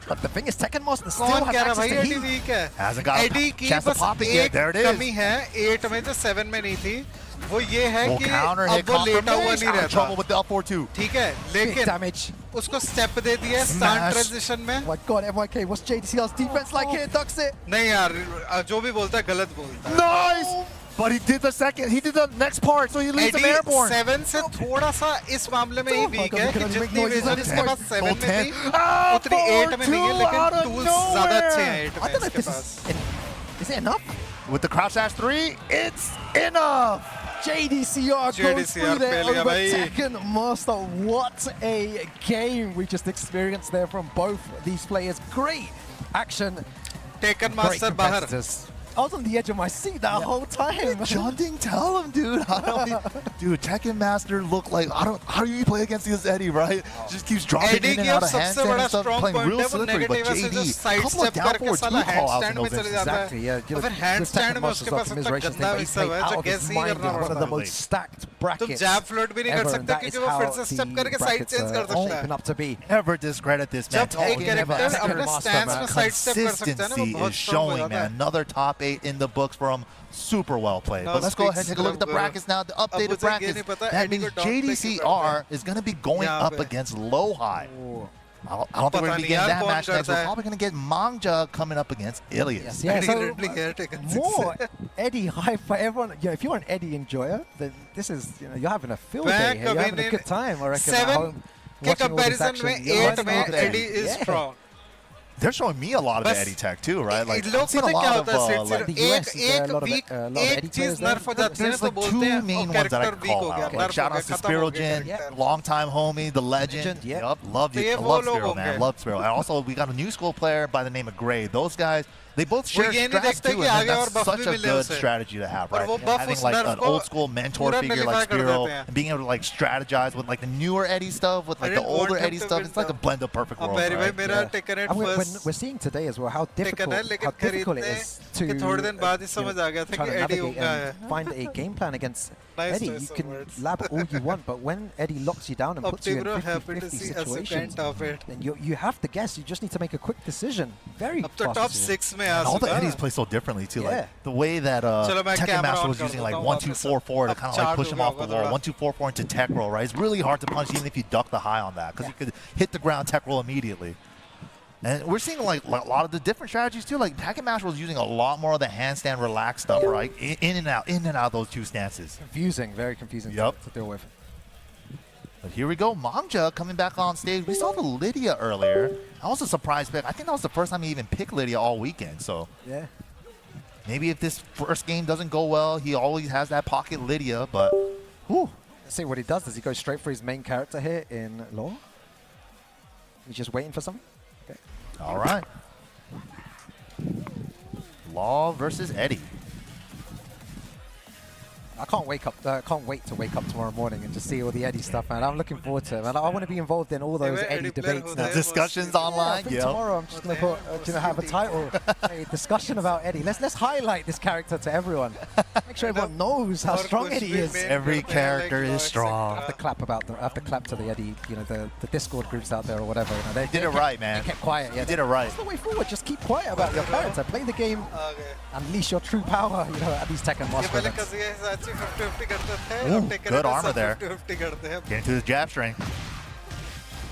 But the thing is, Tekken Master still कौन has कह रहा access भाई to Eddie heat. Hasn't weak got है? a एडी की chance to बस pop it yet. एक There it is. कमी है, 8 में जो 7 में नहीं थी, वो ये है Well, कि counter hit अब वो लेटा हुआ confirmation. नहीं Out of trouble रहता. with the up 4-2. ठीक है, Big लेकिन damage. उसको स्टेप दे दिया Smash. स्टार्ट ट्रांजिशन में. Oh my god, MYK, what's JDCR's defense like here? Ducks it. नहीं यार, जो भी बोलता है गलत बोलता है. Nice! But he did the second, he did the next part, so he leaves him Eddie airborne. 7 से थोड़ा सा इस मामले में ही वीक है कि जितनी विजन इसके पास 7 में थी, उतनी 8 में नहीं है, लेकिन टूल्स ज़्यादा अच्छे हैं 8 I में don't know if इसके this pass. is it enough? With the crouch dash 3, it's enough! JDCR goes JDCR through there पे लिया over भाई. Tekken Master. What a game we just experienced there from both these players. Great action. Taken Great master बाहर. competitors. I was on the edge of my seat that whole time. John didn't tell him, dude. Dude, Tekken Master looked like, how do you play against this Eddie, right? Just keeps dropping Eddie in and की out अब of सबसे handstand बड़ा and stuff, strong playing point real है वो slippery, but negative से जो JD, side couple of step down करके forward साला 2 call outs हैंडस्टैंड in में those चले instances. जाता है. Exactly, yeah. और फिर हैंडस्टैंड में उसके पास इतना गंदा हिस्सा है जो कैसे ही करना one of पड़ता the है. most stacked तुम brackets जैब फ्लोट भी नहीं कर ever, सकते and that क्योंकि is वो how फिर से स्टेप the करके साइड brackets चेंज कर सकता open है. up to be. Never discredit this man. जब एक कैरेक्टर अपने स्टैंस में साइड स्टेप कर सकता है ना वो Consistency बहुत is स्ट्रांग हो showing, जाता है. man. Another top 8 in the books for him. Super well played. Now But let's go ahead and speaks take a look at the Club brackets now. The updated मुझे ये नहीं brackets. पता, That Eddie means को dog play क्यों JDCR is going to be going यहाँ up पे. against Lowhigh. I don't think we're पता going to be नहीं getting यार that कौन match next. करता We're है. probably going to get Manga coming up against Ilias. Yeah, Eddie so currently here, Tekken 6. more Eddie hype for everyone. Yeah, if you're an Eddie enjoyer, then this is, you're having a field day here. You're having a good time, I reckon, at 7 home. के watching all this comparison action. में You're 8 में learning Eddie is Yeah. strong. They're showing me a lot of the बस Eddie tech too, right? Like लोग I've seen a पता क्या lot होता है of सिर्फ the एक US is there, a lot of weak Eddie एक चीज players there. नर्फ हो जाती है There's तो like बोलते two हैं main और ones that I character could weak call हो गया out. नर्फ Shout हो out गया to खत्म हो गया Spirogin, character. longtime homie, the legend. Legend, yeah. Yup, love तो ये you. वो Love लोग Spiro, man. होंगे. Love Spiro. And also, we got a new school player by the name of Gray. Those guys, they both वो share ये नहीं strats देखते too, कि and आगे और that's buff such भी a मिले good उसे. strategy to have, और right? वो buff Having उस like nerf an को old school mentor पूरा figure nullify like कर Spiro, देते हैं. and being able to like strategize with like the newer Eddie stuff, with I like the didn't want older him Eddie to stuff. win It's like a though. blend of perfect अब worlds, मेरी भाई right? मेरा Yeah. Tekken And we're first seeing today as well how difficult, है, लेकिन how difficult it खरीदने is to के थोड़े दिन बाद ही you know, समझ आ गया था try कि to Eddie navigate उनका and है. find a game plan against Nice Eddie. choice You of can words. lab all you want, but when Eddie locks you down and puts you in Optibro, happy to 50-50 see us situations, top 8. then you have to guess. You just need to make a quick decision. Very अब तो fast top decision. 6 में आ And all the चुका Eddies है. play so differently too. Yeah. Like the way that चलो मैं Tekken camera Master on was कर using देता like हूँ 1, 2, वापस. 4, 4 to अब kind of like charge push हो him गया off the होगा wall. थोड़ा. 1, 2, 4, 4 into tech roll, right? It's really hard to punch even if you duck the high on that because you could hit the ground tech roll immediately. And we're seeing like a lot of the different strategies too. Like Tekken Master was using a lot more of the handstand relax stuff, right? In and out of those two stances. Confusing, very confusing Yup. to deal with. But here we go, Manga coming back on stage. We saw the Lydia earlier. I was a surprise pick. I think that was the first time he even picked Lydia all weekend. So Yeah. maybe if this first game doesn't go well, he always has that pocket Lydia. But whew. Let's see what he does. Does he go straight for his main character here in Law? He's just waiting for something? Okay. All right. Law versus Eddie. I can't wait to wake up tomorrow morning and just see all the Eddie stuff, man. I'm looking forward to it, man. I want to be involved in all those Eddie Eddie player debates who now. they- Discussions I online. think Yeah. tomorrow I'm just going to put, have a title, a discussion about Eddie. Let's highlight this character to everyone. Make sure everyone knows how strong Eddie is. Every character is strong. I have to clap to the Eddie, the Discord groups out there or whatever. They Did it right, man. They kept quiet. Yeah, You did it right. That's the way forward. Just keep quiet about your character. Play the game. Unleash your true power. At these Tekken ये Master पहले events. कज़िया हिसाची 50-50 करते थे Ooh, और Tekken good में armor सब there. 50-50 करते हैं. Getting to the jab string.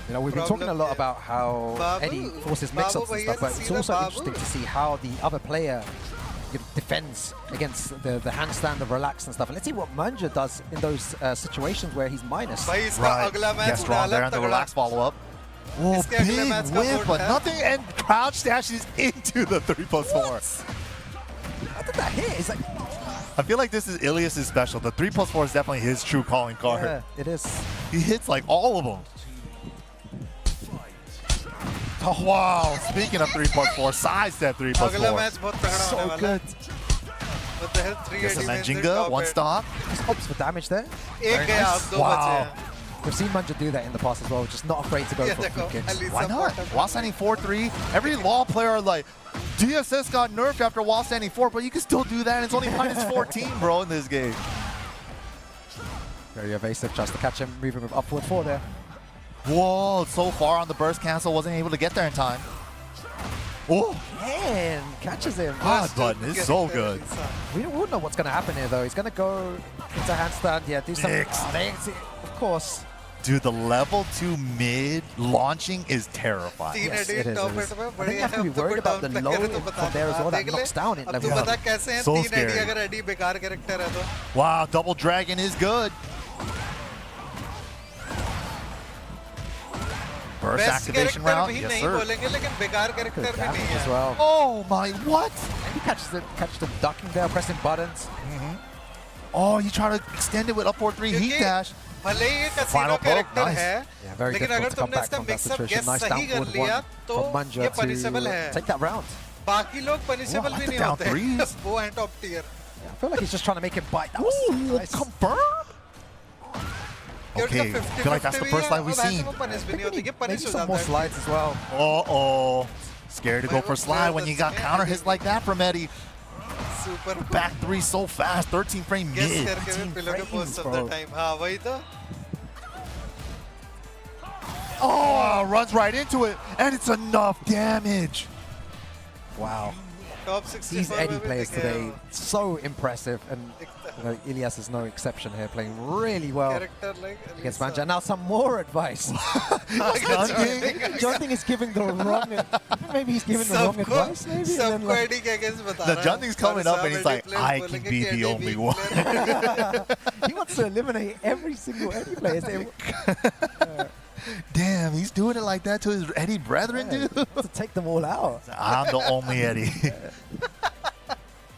We've been talking a lot about how Babu, Eddie forces Babu mix-ups and भैया stuff, but से it's सीधा also Babu. interesting to see how the other player defends against the handstand, the relax and stuff. And let's see what Manga does in those situations where he's minus. भाई इसका Right. अगला match Gets strong there डाला in the तगड़ा. relax follow-up. Oh, इसके अगले big match का whip, board but है. nothing, and crouch dashes into the 3+4. How did that hit? It's like, I feel like this is Ilias' special. The 3+4 is definitely his true calling card. yeah, it is. He hits like all of them. Oh, wow. Speaking of 3+4, sidestep 3+4. अगला match बहुत तगड़ा होने So वाला है. good. What the hell? 380 Gets the means it Manjinga, top one it. stop. Just opts for damage there. एक गया, अब दो Wow. बचे हैं. We've seen Manga do that in the past as well, just not afraid to go Yeah, for देखो, free kicks. Alisa Why not? bottom. While standing 4-3, every Law player like, DSS got nerfed after while standing 4, but you can still do that, and it's only minus 14, bro, in this game. Very evasive, tries to catch him, moving with upward 4 there. Whoa, so far on the burst cancel, wasn't able to get there in time. Oh, Man, catches him. God button is so good. We wouldn't know what's going to happen here, though. He's going to go into handstand, yeah, do some... Mix. Oh, of course. Dude, the level 2 mid launching is terrifying. Yes, it is, top it is. hit में I think बड़े you have to be हैं, अब तो worried about the down low player है तो बता from there as दो, well, that देख ले। knocks down in अब level तू 1. बता कैसे हैं So 3 scary. AD अगर AD बेकार कैरेक्टर है तो Wow, double dragon is good. Burst best activation character round, भी yes नहीं sir. बोलेंगे लेकिन बेकार कैरेक्टर भी Damage नहीं as है. well. Oh my, what? He catches them ducking there, pressing buttons. Oh, you try to extend it with up 4-3 heat क्योंकि dash. भले ही Final casino poke, character nice. है Yeah, very लेकिन difficult अगर to come तुमने back इसका from that mixup situation. Guess Nice सही कर downward लिया one तो from Manga ये to पनिशेबल है. take that round. बाकी लोग पनिशेबल Oh, भी the नहीं down होते threes. वो हैं top tier. Yeah, I feel like he's just trying to make him bite. That was Ooh, nice. confirm. Okay, feel like that's the first slide we've seen. Maybe some more slides as well. Uh-oh. Scared to go for slide when you got counter hits like that from Eddie. Super Back 3 so fast, 13 frame guess mid. करके भी पिलो के frames, post off bro. The time. हाँ वही तो. Oh, runs right into it, and it's enough damage. Wow. Top 64 These Eddie में भी players दिखे today, हो. so impressive. And you know, Ilias is no exception here, playing really well Character like against Alisa. Manja. Now some more advice. John is giving the wrong... Maybe he's giving the wrong सबको advice, maybe? And then, सबको like, AD के against बता The रहा है. Junding's coming up और and he's सब like, Eddie I players can बोलेंगे be कि the Eddie only weak one. player. he wants to eliminate every single Eddie player. Damn, he's doing it like that to his Eddie brethren, dude. To take them all out. I'm the only Eddie.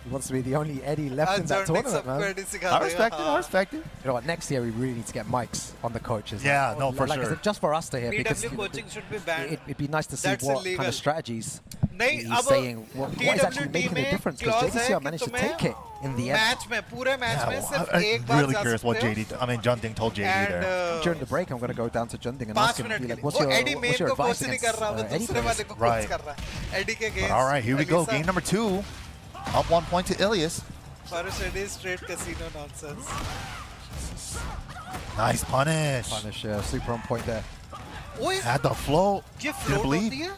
He wants to be the only Eddie left in आज that Junding tournament, सबको man. AD सिखा I देगा. respect it, I हाँ. respect it. You know what? Next year we really need to get mics on the coaches. Yeah, Like, no, for like I sure. said, just for us to hear, because PW coaching should be banned. it'd be nice to see That's what kind illegal. of strategies नहीं he's अब saying. What is actually TWT making a में difference? Because clause है JDCR कि managed to तुम्हें take it in the end. Match में पूरे match Yeah, में well, सिर्फ I'm एक बार really जा curious what सकते हो. JD, I mean, Junding told JD And there. During the break, I'm going to go down to Junding and 5 ask him, minute be के like, लिए. what's वो your, Eddie what's main your को advice force नहीं कर against रहा, वो Eddie दूसरे वाले players? को Right. फोर्स कर रहा है. एडी के But against. all right, here we go. Game number 2. Up 1 point to Ilias. Parish Eddie straight casino nonsense. Nice punish. Punish, super on point there. ओए Had the float. ये Didn't float believe. होती है.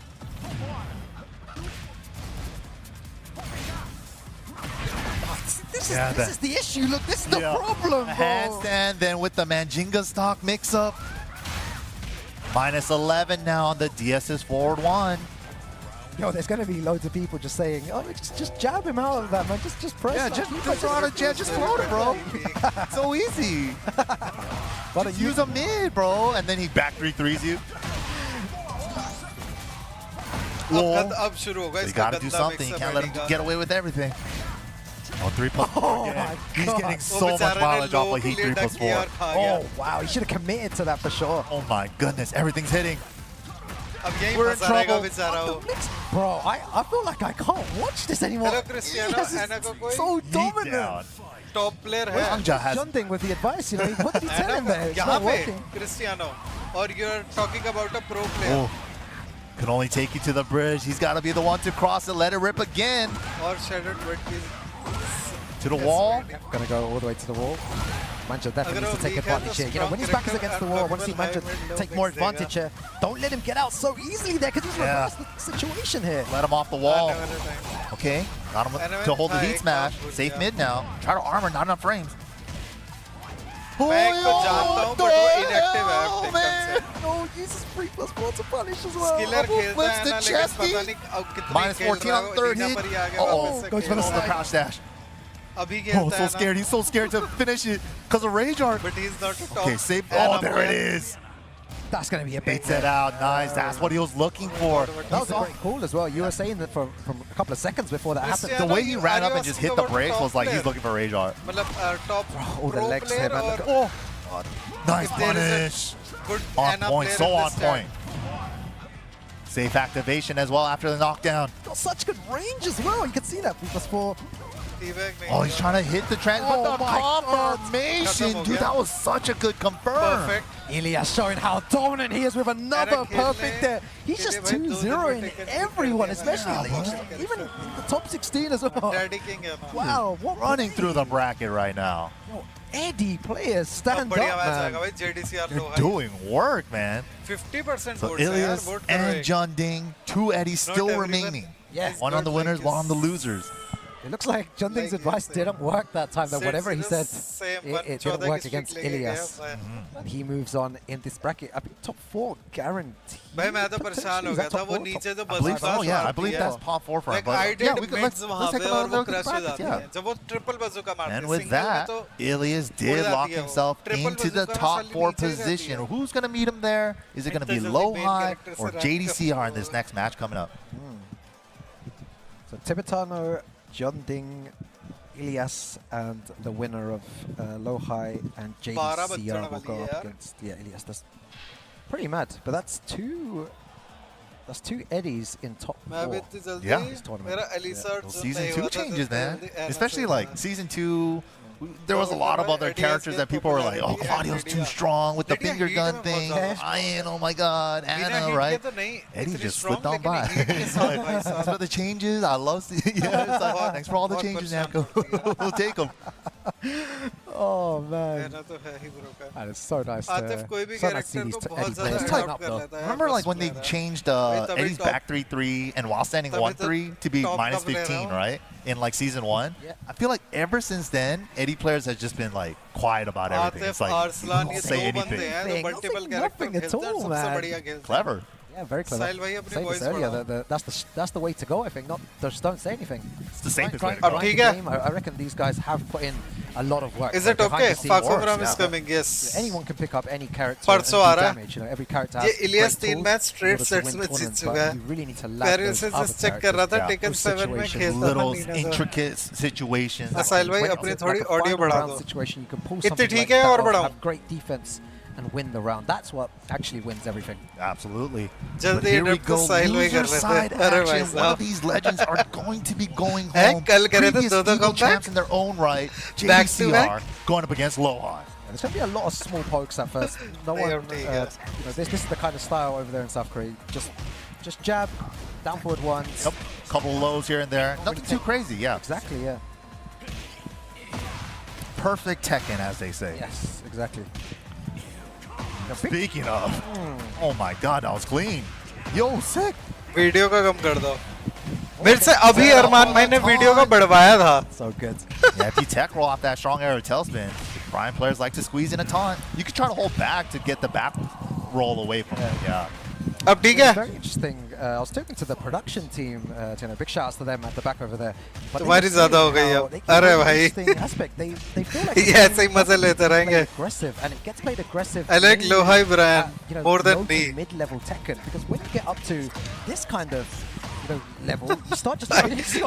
This Yeah, this is the issue. Look, this is the problem, bro. Handstand, then with the Manjinga stock mix-up. Minus 11 now on the DS's forward 1. Yo, there's going to be loads of people just saying, oh, just jab him out of that, man. Just press. Yeah, like, just you throw guys out a jab, just float it, bro. So easy. But Just use a mid, bro. And then he back 3-3s you. Whoa. अब शुरू होगा You इसका gotta do गंदा something. You mix-up can't let Eddie him का. get away with everything. Oh, 3+4 Oh again. my He's God. getting वो so much बेचारे ने mileage off low of Heat के लिए डक किया 3+4. और खा गया. Oh, wow. He should have committed to that for sure. Oh my goodness, everything's hitting. अब यही We're in फंसा रहेगा trouble. बेचारा वो. Bro, I feel like I can't watch this anymore. Hello, Cristiano. Yes, it's Ana को कोई? so Heat dominant. down. Top player है. Manga has Junding with the advice, you know, what did he tell him there? It's यहाँ not पे working. Cristiano और you're talking about a pro player. Oh, can only take you to the bridge. He's got to be the one to cross it. Let it rip again. और Shadow 20 To the wall. Gonna go all the way to the wall. Manja definitely needs to take advantage here. You know, when his back is against the wall, I want to see Manja take more advantage here. Don't let him get out so easily there, because he's reversed the situation here. Let him off the wall. Okay, got him to hold the heat smash. Safe mid now. Try to armor, not enough frames. मैं इसको जानता हूँ, but वो inactive है अब man. No, uses 3+4 to punish as well. Skiller खेलता flips है the ना, लेकिन chesty. पता नहीं अब कितनी Minus खेल 14 रहा on है, third लीना hit. पर ही आगे Oh, वापस से goes for खेल the oh, रहा the है. crouch dash. अभी Oh, खेलता so है scared. ना, He's so scared to finish it because of Rage Art. but he's not a top. Okay, save. and Oh, a there it player. is. That's going to be a big Baits it out. Nice. That's what he was looking for. That was a great call as well. You were saying that from a couple of seconds before that happened. The way he you- ran are up you and just asking hit the about brakes top was like he's player? looking for Rage Art. मतलब top all the pro legs player there, man. और Look- Oh, nice if there punish. is a good On Ana point, player so in on this stand. point. Safe activation as well after the knockdown. Got such good range as well. You can see that 3+4. T-back नहीं Oh, he's किया। trying to hit the trans, but the confirmation, खत्म हो dude, गया। that was such a good confirm. Perfect. Ilias showing how dominant he is with another perfect there. He's just 2-0ing everyone, especially even in the top 16 as well. Daddy King है अपना। Wow, what Running through the bracket right now. Yo, Eddie players अब stand बढ़िया up, match आएगा man. भाई JDCR They're Lowhigh। doing work, man. 50% So votes हैं यार, Ilias vote करो and एक। John Ding, 2 Eddies Not still everyone remaining. Yes. One on the good winners, like one on the this. losers. It looks like John Ding's advice didn't work that time. That whatever he said, Same it didn't work against Ilias. And he moves on in this bracket. I mean, top 4 guaranteed. भाई मैं तो परेशान हो गया था वो नीचे जो I believe so, bazooka yeah. I मारती believe है। that's top 4 for him. Like But I yeah, did we could, mids let's वहाँ take पे a और look वो at the crush हो brackets, जाती yeah. है। जब वो triple bazooka मारती है, And with single में that, तो Ilias उड़ did जाती lock है वो। himself Triple into the bazooka top साली 4 नीचे ही रहती position. है। Who's going to meet him there? Is it going to be Main Lowhigh character or से JDCR in rank this next match coming up? So Tibetano, John Ding, Ilias, and the winner of Lowhigh and 12 JDCR will बच्चों go वाली है up यार। against Ilias. That's pretty mad, but that's two Eddies in top मैं अभी 4. इतनी जल्दी Yeah. मेरा Elisa Well, season 2 changes, man. Especially like season 2, there was a lot of other characters that people were like, oh, Claudio's too strong with the finger gun thing. Ian, oh my god, Anna, right? Eddie just slipped on by. Thanks for the changes. I love seeing thanks for all the changes, Namco. We'll take them. Oh man, तो है ही broken। and it's so nice. Atif कोई भी So nice to see character these को Eddie बहुत players ज़्यादा tighten adopt up कर though. लेता है। Remember like when they best player है। changed तभी Eddie's top- back 3-3 and while standing तभी तो 1-3 to be top minus का player 15, है। right? In like season 1. Yeah. I feel like ever since then, Eddie players has just been like quiet about everything. It's Atif like, Arslan ये say दो बंदे anything. हैं Nothing, जो multiple character nothing at खेलते हैं all, सबसे man. बढ़िया खेलते हैं। Clever. Yeah, very clever. साहिल भाई अपनी Said voice this earlier. बढ़ाओ। That's the way to go. I think. Not just don't say anything. It's the safest way to Grind go. ठीक the है। game. I reckon these guys have put in a lot of work. Is like, it behind okay? the scenes. Faku course, Ram is yeah. coming, yes. Anyone can pick up any character परसों and uh do रहा है। damage. You know, every character ये has Ilias great 3 tools match in straight order to sets win में जीत tournaments, चुका but है। you really need to lag Paris those से other just check कर रहा था characters. टेकन Those 7 में situations. खेलता था Little नीना से। intricate situations. असाइल भाई When अपनी it's थोड़ी like a ऑडियो final बढ़ा round दो। situation, you can pull इतनी something ठीक like है that और off, बढ़ाऊं? have great defense and win the round. That's what actually wins everything. Absolutely. जल्दी But here we adapt go. to साहिल भाई कर Loser रहे side थे। अरे भाई action. One of साहब। these legends are going to be going हैं, home. कल करे थे Previous दो-दो Eagle comeback? champs in their own right. Back to JDCR back? going up against Lowhigh. There's going to be a lot of small pokes at first. No one, AOT, yes. you know, this is the kind of style over there in South Korea. Just jab, down forward ones. Yep. Couple lows here and there. Nothing too crazy, yeah. Exactly, yeah. Perfect Tekken, as they say. Yes, exactly. Speaking of, oh my god, that was clean. Yo, sick. Video का कम कर दो। मेरे से अभी अरमान भाई ने video का बढ़वाया था। So good. Yeah, if you tech roll off that strong arrow tailspin, Brian players like to squeeze in a taunt. You could try to hold back to get the back roll away from it. Yeah. अब ठीक It's है। very interesting. I was talking to the production team. You know, big shouts to them at the back over there. But they तुम्हारी were ज़्यादा हो saying गई how अब। they keep अरे an भाई। interesting aspect. They feel like ये ऐसे ही मजे लेते रहेंगे। aggressive, and it gets played aggressive. I like mainly Lowhigh Brian at, you know, more than low to me. mid-level Tekken, because when you get up to this kind of level, you start just it's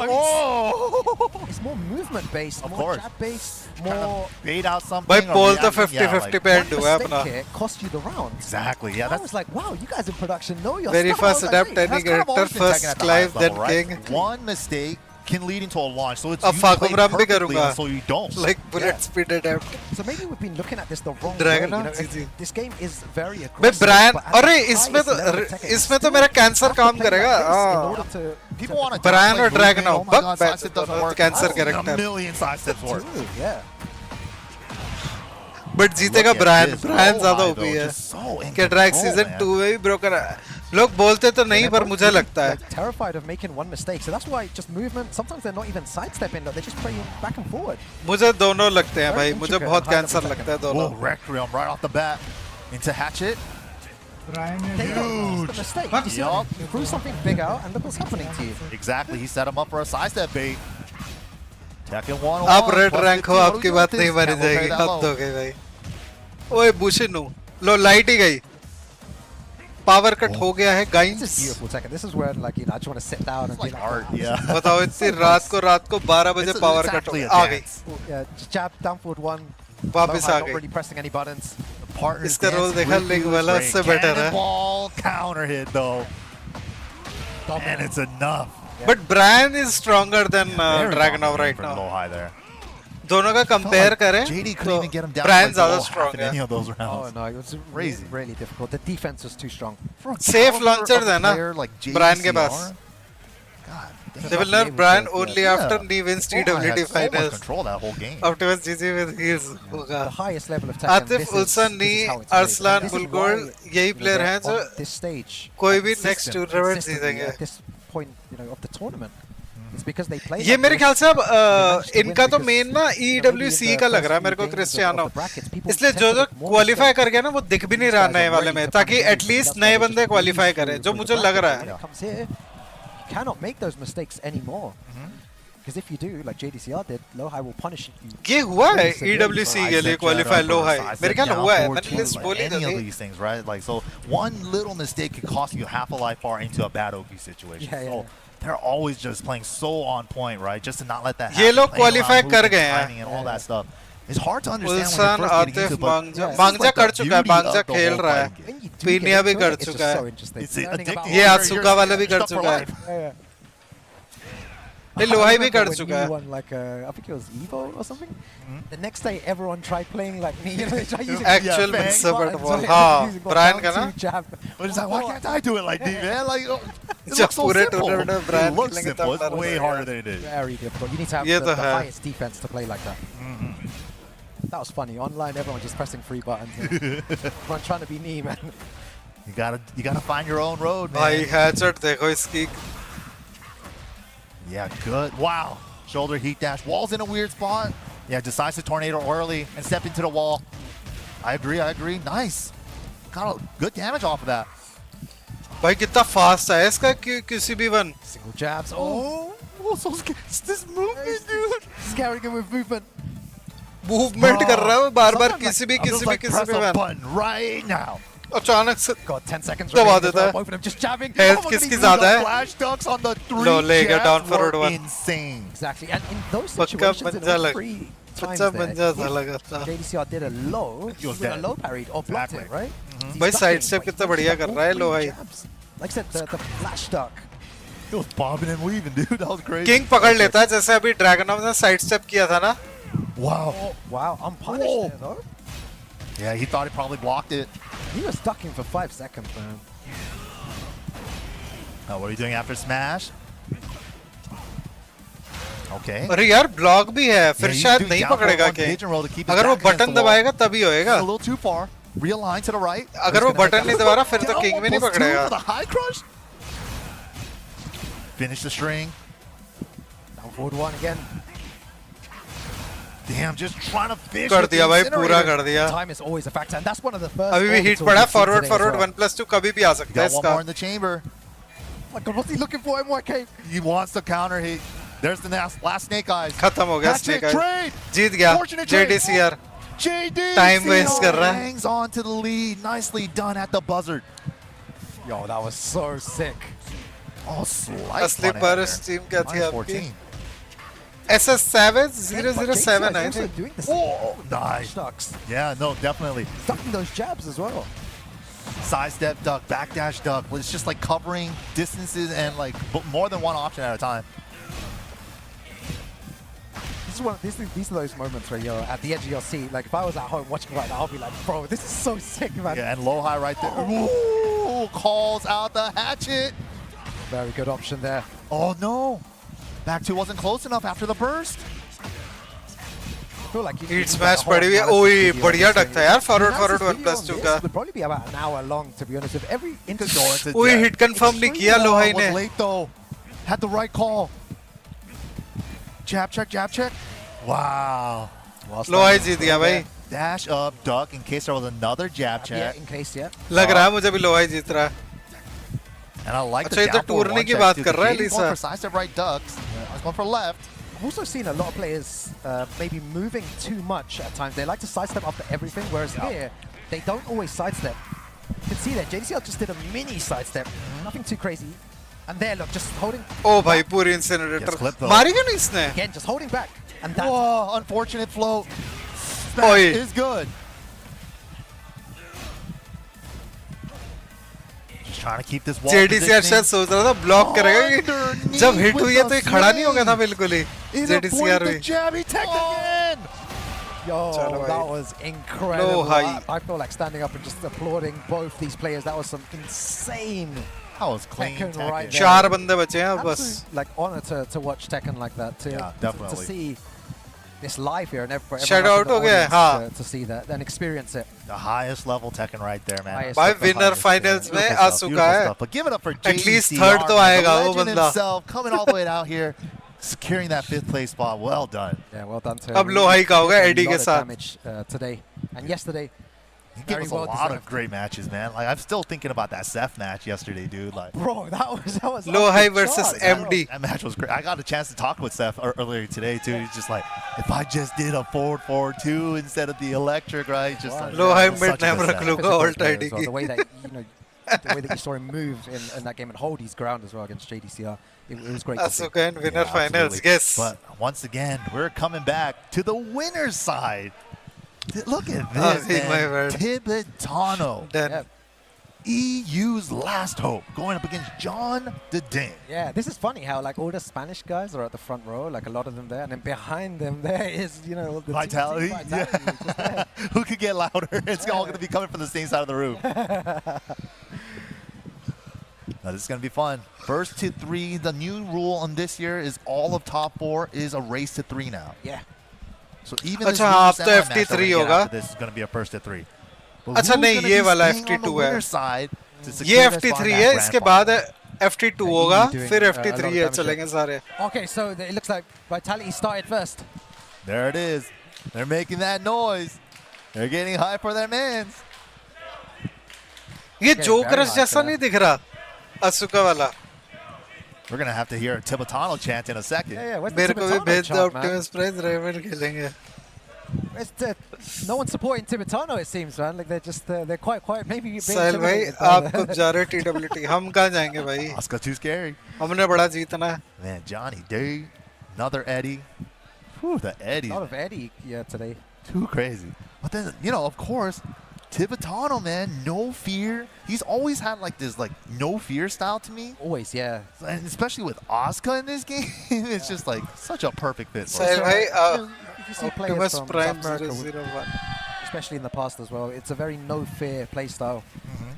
more movement based, Of more course. jab based, Trying more. to bait out something. भाई or पोल तो reaction, yeah, 50-50 like- पे One and हुआ है mistake अपना। here cost you the round. Exactly. Yeah, I that's was like, wow, you guys in production know your Very stuff. I first was like, adapt wait, any that's kind of character always been Tekken first at the Clive highest then level, right? King। One mistake can lead into a launch, so it's अब you फाकुम play Ram भी perfectly करूँगा। so you don't. Like bullet speed adapt। So maybe we've been looking at this the wrong Dragon way. You Arm, know, GG। this game is very भाई aggressive. Brian but at अरे the इसमें तो highest level of Tekken, you इसमें तो still मेरा cancer have to काम play like करेगा। this in हाँ। order to People want to Brian or Dragon oh Arm, my buck god, bets sidestep doesn't दोनों work. cancer I've seen character। a million sidesteps work. yeah. But जीतेगा Look at Bryan this Bryan ज्यादा Lowhigh, OP though, है। just so in के drag control, season man. 2 में भी broken है। लोग बोलते तो नहीं पर मुझे लगता है। They're terrified of making one mistake, so that's why just movement. Sometimes they're not even sidestepping; they're just playing back and forward. मुझे दोनों लगते हैं भाई। Very मुझे intricate बहुत and high कैंसर level लगता है Whoa, दोनों। Requiem right off the bat into Hatchet. Brian They ने don't the mistake. You see, Yup. you threw something big out, and look what's happening to you. Exactly, he set him up for a sidestep bait. Tekken 1 आप red rank हो आपकी बात नहीं मानी जाएगी। हद हो गई भाई। ओए बुशिनु लो लाइट ही गई। पावर कट हो गया है This is guys. beautiful, Tekken. This is where, like, you know, I just want to sit down and be Like like, art, yeah. बताओ इतनी रात को 12 बजे पावर कट actually a आ गई। dance. oh, yeah, just jab down forward one. वापस Lowhigh uh not गई। really pressing any buttons. Partners इसका role dance देखा with लिंक you वाला is उससे great. better है। Cannonball counter hit though. And it's enough. But Brian is stronger than Very Dragunov dominant right for now. Lowhigh there. दोनों का compare करें JD couldn't तो even get him down Brian to ज़्यादा below strong half in है. any of those Oh rounds. no, it was Crazy. really difficult. The defense was too strong. For a Safe caliber launcher of a है ना, player like Brian के JDCR, pass. God damn. They will be nerf able Brian to- only Yeah. after he wins Lowhigh TWT had so much finals. control that whole game. Optimus GG with his होगा. The highest level of Tekken. Atif उल्सन नी अरसलान बुलगोल यही player हैं जो this stage कोई भी consistent- next tournament consistently जीतेंगे. at this point, of the tournament. It's because they play. ये like मेरे this. ख्याल से अब managed to win इनका तो because, मेन ना maybe in EWC the का लग first रहा है few मेरे को games of Cristiano. the brackets, people इसलिए tend जो to जो make more क्वालिफाई mistakes. कर गया ना वो दिख भी नहीं रहा नए वाले में ताकि एटलीस्ट नए बंदे क्वालिफाई करें जो मुझे लग रहा When है. it comes here, you cannot make those mistakes anymore. Because if you do, like JDCR did, Lowhigh will punish you. ये हुआ है Very severely. EWC के लिए क्वालिफाई लो है. मेरे ख्याल हुआ है. मैंने लिस्ट बोली any of थी. these things, right? Like, so one little mistake could cost you half a life bar into a bad OP situation. Yeah, So they're always just playing so on point, right? Just to not let that ये happen. लोग playing qualify around कर movement, गए हैं. timing and all that stuff. It's hard to understand उल्सन when you're first getting Atif into it, but मांगजा this is मांगजा like the कर चुका है. beauty मांगजा of the खेल whole रहा है. fighting game. When you do पीनिया get भी into कर it, it's चुका just है. so interesting. It's Learning addicting. about ये all- आत्सुका वाला भी कर Stuck for चुका है. life. Yeah. ये लोहाई भी I कर remember when चुका you है. won, like I think it was Evo or something. The next day, everyone tried playing like me. They tried using Actual Fang MIXUP buttons, ball. like, हाँ, using Brian down का ना. two jab. But it's like, why can't I do it like me, man? Like, it जब looks so पूरे simple. tournament में Brian It looks खेलेंगे simple. तब It's way डर harder than it is. Very difficult. You need to have ये the तो है. highest defense to play like that. That was funny. Online, everyone just pressing free buttons. Everyone trying to be me, man. You gotta find your own road, man. भाई हैचट देखो इसकी. Yeah, good. Wow. Shoulder heat dash. Wall's in a weird spot. Yeah, decides to tornado early and step into the wall. I agree. Nice. Got a good damage off of that. भाई कितना fast है इसका किसी भी one. Single jabs. Oh, so this movement, dude. scaring him with movement. Movement कर रहा है वो बार-बार Sometimes किसी भी I'm just like, press the one. button right now. अचानक से God, 10 seconds दबा remaining as देता well. है. Both of them just jabbing. Health Oh my God, किसकी he ज़्यादा The है? flash ducks on the three लो, ले गया jabs down forward were one. insane. Exactly, and in those पक्का situations, in पंजा all लग- three times पंजा there, पंजा था if लगा था. JDCR did a low, He was he would have dead. low parried or blocked Exactly. it, right? He's भाई ducking, side step but कितना he बढ़िया managed to कर have रहा है all लो three भाई. jabs. Like I said, the flash duck. He was bobbing and weaving, dude. That was crazy. King पकड़ लेता है जैसे अभी ड्रैगनॉफ ने साइड स्टेप किया था ना. Wow. Wow, unpunished Whoa. there though. Yeah, he thought he probably blocked it. He was ducking for 5 seconds, man. What are you doing after smash? Okay. अरे यार ब्लॉक भी है फिर Yeah, you शायद do नहीं down पकड़ेगा forward के. pigeon roll to keep his अगर वो back against button the wall. दबाएगा तभी होएगा. A little too far. Realign to the right. अगर वो बटन नहीं दबा रहा फिर तो Down किंग भी नहीं 1+2 for the पकड़ेगा. high crush. Finish the string. Down forward one again. Damn, just trying to fish. कर with the दिया भाई incinerator. पूरा कर दिया. Time is always a factor, and that's one of the first. अभी भी हिट orbitals पड़ा we've seen forward today as forward well. 1+2 कभी भी आ सकता है Got one इसका. more in the chamber. Oh my God, what's he looking for, MYK? He wants the counter. There's the last snake eyes. खत्म हो गया Hatchet snake eyes. trade. जीत गया Fortunate trade. JDCR. JD Time waste कर रहा है. hangs on to the lead. Nicely done at the buzzard. Yo, that was so sick. Oh, slight असली punish burst there. team क्या थी Minus आपकी? 14. SS Savage But 007 JDCR I is also think. doing the same. Oh, nice. Ducks. Yeah, no, definitely. Ducking those jabs as well. Side step duck, backdash duck. It's just like covering distances and like more than one option at a time. These are those moments where you're at the edge of your seat. Like if I was at home watching right now, I'll be like, bro, this is so sick, man. Yeah, and Lowhigh right there. Ooh, calls out the hatchet. Very good option there. Oh no. Back two wasn't close enough after the burst. I feel like you Heat need smash a whole पड़ी हुई है. analysis ओए video बढ़िया on this duck था यार forward Analysis forward video on 1+2 this का. would probably be about an hour long, to be honest. If every Could go into ओए depth. Hit confirm नहीं किया लोहाई Was ने. late though. Had the right call. Jab check, jab check. Wow. Lohai जीत गया भाई. Dash up, duck in case there was another jab Yeah, check. in case, yeah. लग रहा है मुझे भी लोहाई जीत रहा है. And I like अच्छा, the ये तो down forward टूरने one की check बात too. कर रहा है, JD's going Lisa. for side step right ducks. I was going for left. I've also seen a lot of players maybe moving too much at times. They like to sidestep after everything, whereas here, they don't always sidestep. You can see that JDCR just did a mini sidestep. Nothing too crazy. And there, look, just holding, ओ भाई पूरी Gets incinerator clipped though. मारी क्यों नहीं इसने? again, just holding back. And that's Whoa, unfortunate float. Oi. Smash is good. Just trying to keep this wall JDCR शायद सोच रहा था ब्लॉक करेगा कि Underneath जब हिट with हुई है the तो ये खड़ा नहीं होगा था flame. बिल्कुल ही In JDCR avoid the भी jab, he teched again. Yo, Chalo that bhai. was incredible. Lowhigh. I feel like standing up and just applauding both these players. That was some insane That was clean Tekken Tekken. right there. चार बंदे बचे हैं अब बस Absolute, like honor to watch Tekken like that too. Yeah, To definitely. see this live here and everyone Shout else in out the हो गया है, audience हाँ. to see that and experience it. The highest level Tekken right there, man. Highest भाई of the winner highest, finals yeah. में Beautiful आ stuff, चुका beautiful है stuff. But give it up for At least JDCR, third तो man, आएगा the वो legend बंदा. himself, coming all the way out here, securing that 5th place spot. Well done. Yeah, well done to अब Lowhigh का होगा a Eddie lot के of साथ. damage today and yesterday. He gave Very us well a lot of deserved. great matches, man. Like I'm still thinking about that Seth match yesterday, dude. Like Bro, that was Lowhigh off the versus charts. MD. that match was great. I got a chance to talk with Seth earlier today too. He's just like, if I just did a forward 2 instead of the electric, right? Just like, Lowhigh it was such a mid-name good रख Seth. लूँगा Physical alt player ID as well. की. The way that the way that you saw him move in that game and hold his ground as well against JDCR, it was great. To see. Asuka and winner Yeah, finals, absolutely. yes. But once again, we're coming back to the winner's side. Look at Oh, this, see, my man. word. Tibetano, Then Yeah. EU's last hope, going up against John the Ding. Yeah, this is funny how like all the Spanish guys are at the front row, like a lot of them there, and then behind them there is the Vitality, TWT Vitality just there. Who could get louder? It's all going to be coming from the same side of the room. Now this is going to be fun. First to 3. The new rule on this year is all of top 4 is a race to 3 now. Yeah. So even this अच्छा, new आप तो semi-match that FT3 we're gonna get होगा. after this is going to be a first to 3. But अच्छा, who's नहीं, gonna ये be वाला staying on the FT2 है. winner's side to ये secure this FT3 spot in है, that इसके grand बाद final? FT2 EU होगा, doing, फिर a lot of FT3 है, damage चलेंगे सारे. Okay, so it looks like Vitality started first. There it is. They're making that noise. They're getting high for their mans. ये Okay, जोकरस very जैसा high नहीं दिख रहा Asuka वाला. We're going to have to hear a Tibetano chant in a second. Yeah, where's the मेरे को भी Tibetano भेज दो chant, man? Optimus Prime Raven खेलेंगे. No one's supporting Tibetano, it seems, man. Like they're quite quiet. Maybe being साहिल भाई intimidated by आप the- कब जा रहे हो TWT? हम कहाँ जाएंगे भाई? Oscar too scary. हमने बड़ा जीतना है. Man, Johnny D, another Eddie. Whew, the Eddie. A lot of Eddie today. Too crazy. But then, of course, Tibetano, man, no fear. He's always had like this no fear style to me. Always, yeah. And especially with Asuka in this game, it's just like such a perfect fit for Sahil him. भाई If you see players Optimus from Prime South America, 001. especially in the past as well, it's a very no-fear play style.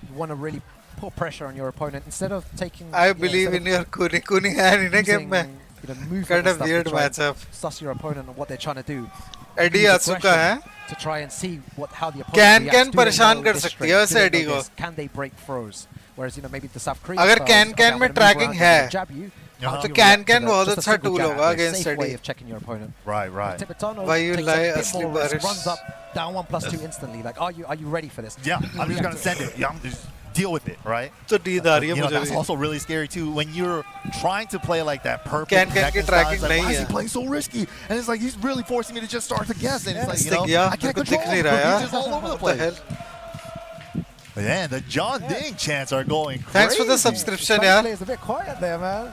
You want to really put pressure on your opponent instead of taking. I believe in your Kuni hand in a game में. Movement Kind and of stuff weird to try and matchup. Suss your opponent and what they're trying to do. Eddie Use Asuka aggression है. to try and see how the opponent Can reacts. Do they परेशान know कर this सकती straight? है Do वैसे they Eddie know को. this? Can they break throws? Whereas maybe the South Korean अगर styles, can okay, I'm में gonna move tracking around, है, I'm gonna jab you. तो How do you can react to that? बहुत Just a अच्छा simple tool jab, होगा a against safe way Eddie. of checking your opponent. Right. Tibetano Why you takes lie, a bit asleep more risk, Baris? runs up, down 1+2 instantly. Like, are you ready for this? Yeah, You I'm just react going to send it. Yeah, I'm just deal with it, right? तो नींद आ रही है मुझे That's भी. also really scary too when you're trying to play like that perfect Can Tekken की style. tracking It's like, नहीं why is he है. playing so risky? And it's like he's really forcing me to just start to guess. And it's like, Stick, yeah, I can't मेरे को control दिख नहीं him. रहा यार. He's just all over the What the place. hell? Man, the John Ding chants are going crazy. Thanks for the subscription Spanish यार. players a bit quiet there, man.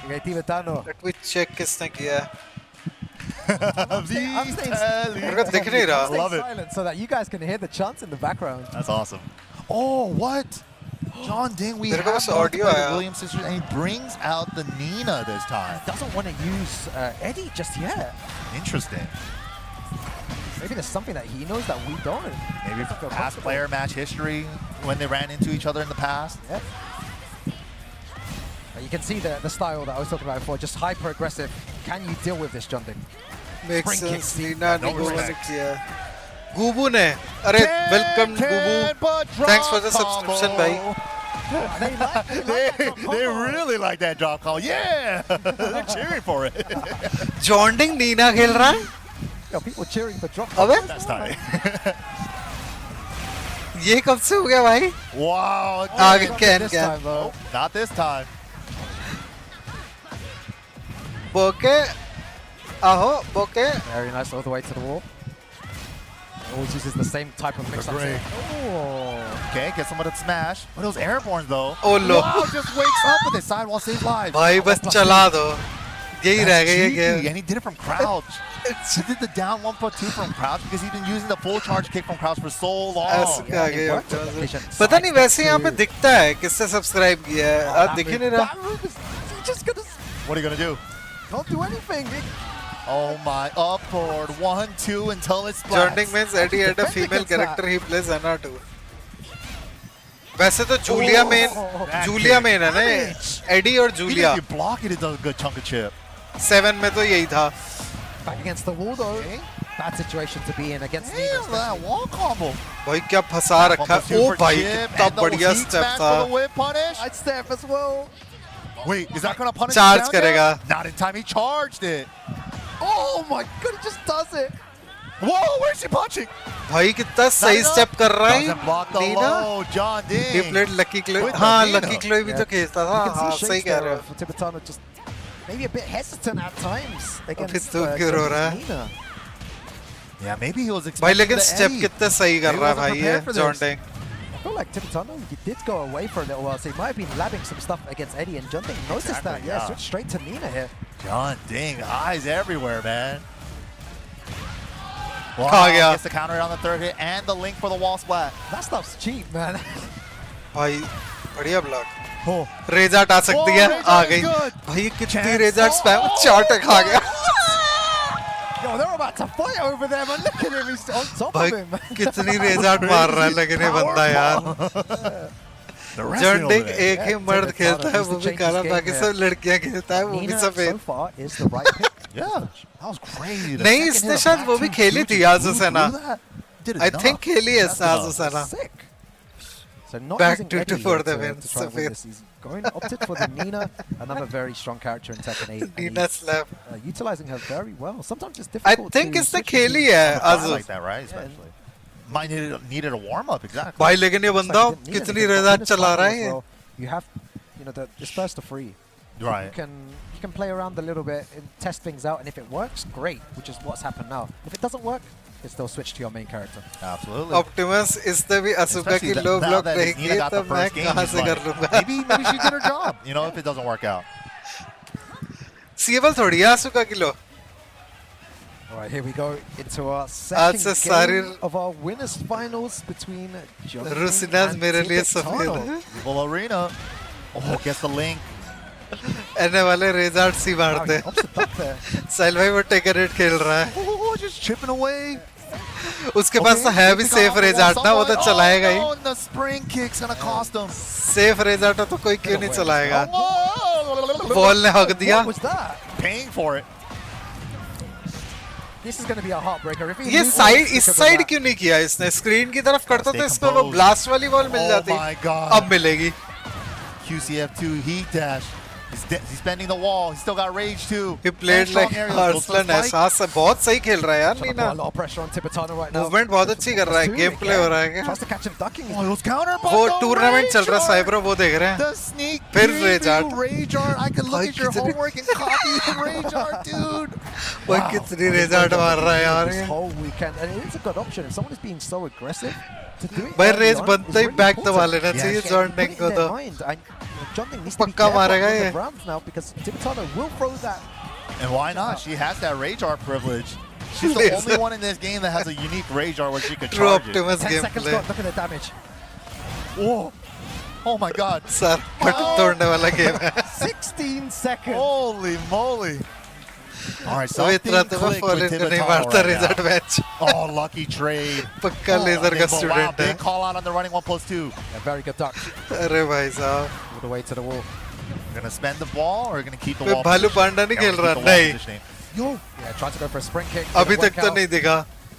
Okay, Tibetano. Let me check किसने किया है. I'm staying मेरे को दिख नहीं रहा. Love it. silent so that you guys can hear the chants in the background. That's awesome. Oh, what? John Ding, we मेरे को have बस no audio play the आया. Williams sisters, and he brings out the Nina this time. Doesn't want to use Eddie just yet. Interesting. Maybe there's something that he knows that we don't. Maybe Doesn't feel past comfortable. player match history when they ran into each other in the past. Yep. You can see the style that I was talking about before, just hyper-aggressive. Can you deal with this, John Ding? Makes Spring sense. kick. Leena No ने गोल respect. किया. गुबू ने. अरे welcome गुबू. Thanks for the subscription भाई. They like They really like that drop call. Yeah, they're cheering for it. जॉन्डिंग Neena खेल रहा है. Yo, people cheering for drop. अबे That's tight. ये कब से हो गया भाई? Wow. आगे Not can this can. time, though. Not this time. बोके. आहो बोके. Very nice, all the way to the wall. Always uses the same type of mix-up. Break. Oh. Okay, get some of that smash. Oh, those airborne though. Oh, no. Wow, just wakes up with it. Sidewall save lives. भाई बस चला दो. यही रह गया ये cheeky, game. and he did it from crouch. He did the down 1.2 from crouch because he's been using the full charge kick from crouch for so long. ऐसे आ गए Optimus. पता नहीं वैसे यहाँ पे दिखता है किससे सब्सक्राइब किया है. आज दिख ही नहीं रहा. What are you gonna do? Can't do anything. Oh my, up forward, 1-2 until it's Joining means Eddie had a female character. He plays NR2. वैसे तो जूलिया मेन है ना. एडी और Julia. If you block it, it does a good chunk of chip. 7 में तो यही था. Back against the wall though. Bad situation to be in against Nina. That wall combo. भाई क्या फंसा रखा है. ओ भाई कितना बढ़िया स्टेप था. I'd step as well. Wait, is that gonna punish? Charge him down करेगा. there? Not in time. He charged it. Oh my god, he just does it. Whoa, where's he punching? भाई कितना सही step कर रहा है. Doesn't block the Neena. low, John Ding. He played Lucky Chloe. With हाँ Nina. Lucky Chloe भी तो खेलता था. You can हाँ see सही shakes कह there रहे हो. for Tibetano, just maybe a bit hesitant at times against तू क्यों रो रहा है? Nina. Yeah, maybe he was भाई expecting लेकिन the स्टेप Eddie. कितना सही कर He रहा है wasn't भाई ये prepared for this. John ding. I feel like Tibetano, he did go away for a little while, so he might have been labbing some stuff against Eddie, and John Ding noticed Exactly, that. Yeah, yeah. switched straight to Nina here. John Ding, eyes everywhere, man. Wow, खा गया. gets the counter on the third hit and the link for the wall splat. That stuff's cheap, man. भाई बढ़िया block. Oh, रेजार्ट आ सकती है. Rezart uh is गई. good. भाई कितनी Chance. रेजार्ट spam. Chart खा गया. Yo, they're about to fight over there, man. Look at him, he's on top भाई of him. कितनी रेजार्ट मार रहा है लेकिन ये बंदा यार. the rest John over ding there. एक ही मर्द खेलता है वो भी काला. बाकी सब लड़कियां खेलता है वो भी Nina so सफेद. far is the right pick. Yeah, that was crazy. The नहीं second इसने hit of शायद back वो भी two खेली huge थी आजू blew सेना. through that. Did I enough. think खेली है That's आजू enough. सेना. Sick. So not Back using to Eddie for here the to win, try and win Safir. this. He's going opted for the Nina, another very strong character in Tekken 8. and Nina he's, slap. utilizing her very well. Sometimes it's I difficult. think to इसने switch खेली between- है I आजू. like that, right? Especially. Might needed a warm up, exactly. भाई लेकिन ये It's like बंदा he didn't need कितनी anything, but रेजार्ट in this चला fight रहा as है ये. well, you have, this first to free. Right. You can play around a little bit and test things out, and if it works, great, which is what's happened now. If it doesn't work, it's still switch to your main character. Absolutely. Optimus इसने भी असूका की Especially low now block that नहीं Nina की got तो the मैं first game, कहाँ he's से कर like, लूँगा. maybe she did her job. You know, if it doesn't work out. सीएबल थोड़ी है असूका की लो. All right, here we go into our आज से second सारी game of our winners finals between John Ding रुसिनाज and मेरे लिए Tibetano. सफेद है. Evil Arena. Oh, gets the link. एने वाले रेजार्ट सी Wow, मारते he हैं. opted back there. साहिल भाई वो टेकरेट खेल रहा है. Oh, just chipping away. उसके पास तो है भी सेफ रेजार्ट ना वो तो चलाएगा ही. Oh, and the spring kick's gonna cost him. Safe रेजार्ट तो कोई क्यों नहीं चलाएगा. Whoa! बॉल ने हक दिया. What was that? Paying for it. This is going to be a heartbreaker. If he ये loses साइड इस because of साइड that- क्यों नहीं किया इसने. स्क्रीन की तरफ करता तो Stay इसको वो composed. ब्लास्ट वाली बॉल मिल Oh जाती. my God. अब मिलेगी. QCF2 heat dash. He's bending the wall. He's still got rage too. He played And strong like aerials. Goes for the Arslan spike. एहसास से बहुत सही खेल रहा है यार Trying to Nina. put a lot of pressure on Tibetano right now. Movement बहुत अच्छी कर रहा है. गेम प्ले हो रहा है क्या. Tries to catch him ducking. Oh, those counter वो टूर्नामेंट चल रहा है साइब्रो वो देख रहे हैं. The sneak फिर preview rage art. Rage art. I could look भाई at your कितनी- homework and copy your rage art, dude. वो कितनी रेजार्ट मार रहा है यार This ये. whole weekend, and it is a good option. If someone is being so aggressive, to do it भाई early रेज on बनते is he really back important. दबा लेना Yeah, चाहिए Yeah, John put ding it को in तो. their mind. And John Ding needs to be पक्का careful मारेगा on ये. the rounds now because Tibetano will throw that. And why not? She has that rage art privilege. She's the only one in this game that has a unique rage art where she could True charge it. Optimus 10 seconds gameplay. left. Look at the damage. Whoa. Oh my God. Sir cut तोड़ने वाला game है. 16 seconds. Holy moly. All right, तो something इतना तो मैं clicked follow with नहीं Tibetano मारता right रेजार्ट now. Match. Oh, lucky trade. पक्का लेजर का Wow, स्टूडेंट है. big call out on the running 1+2. A very good duck. अरे भाई साहब. All the way to the wall. We're gonna spend the ball or we're gonna keep the way wall भालू positioning? पांडा नहीं Yeah, खेल we're रहा. gonna keep the wall नहीं. positioning. Yeah, trying to go for a sprint kick. अभी Didn't तक work तो out. नहीं दिखा.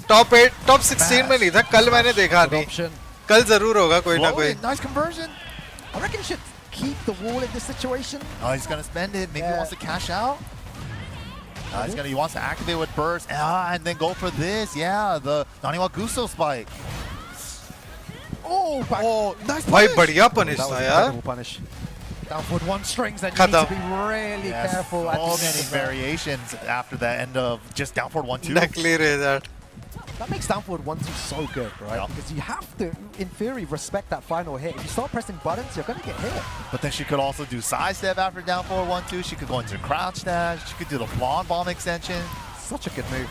टॉप 8 टॉप 16 में नहीं था. कल मैंने देखा Good नहीं. option. कल जरूर होगा कोई ना कोई. Loaded, nice conversion. I reckon he should keep the wall in this situation. Oh, he's gonna spend it. Maybe he Yeah. wants to cash out. He wants to activate with burst. And then go for this. Yeah, the Naniwa Guso spike. Oh, back. Oh, nice भाई punish. बढ़िया punish That was था an यार. incredible punish. Down forward one strings and you need to Khadam. be really Yes, careful. at so the many end of that. variations after that end of just down forward 1-2. नकली रेजार्ट. That makes down forward 1-2 so good, right? Yeah. Because you have to, in theory, respect that final hit. If you start pressing buttons, you're going to get hit. But then she could also do sidestep after down forward 1-2. She could go into crouch dash. She could do the blonde bomb extension. Such a good move.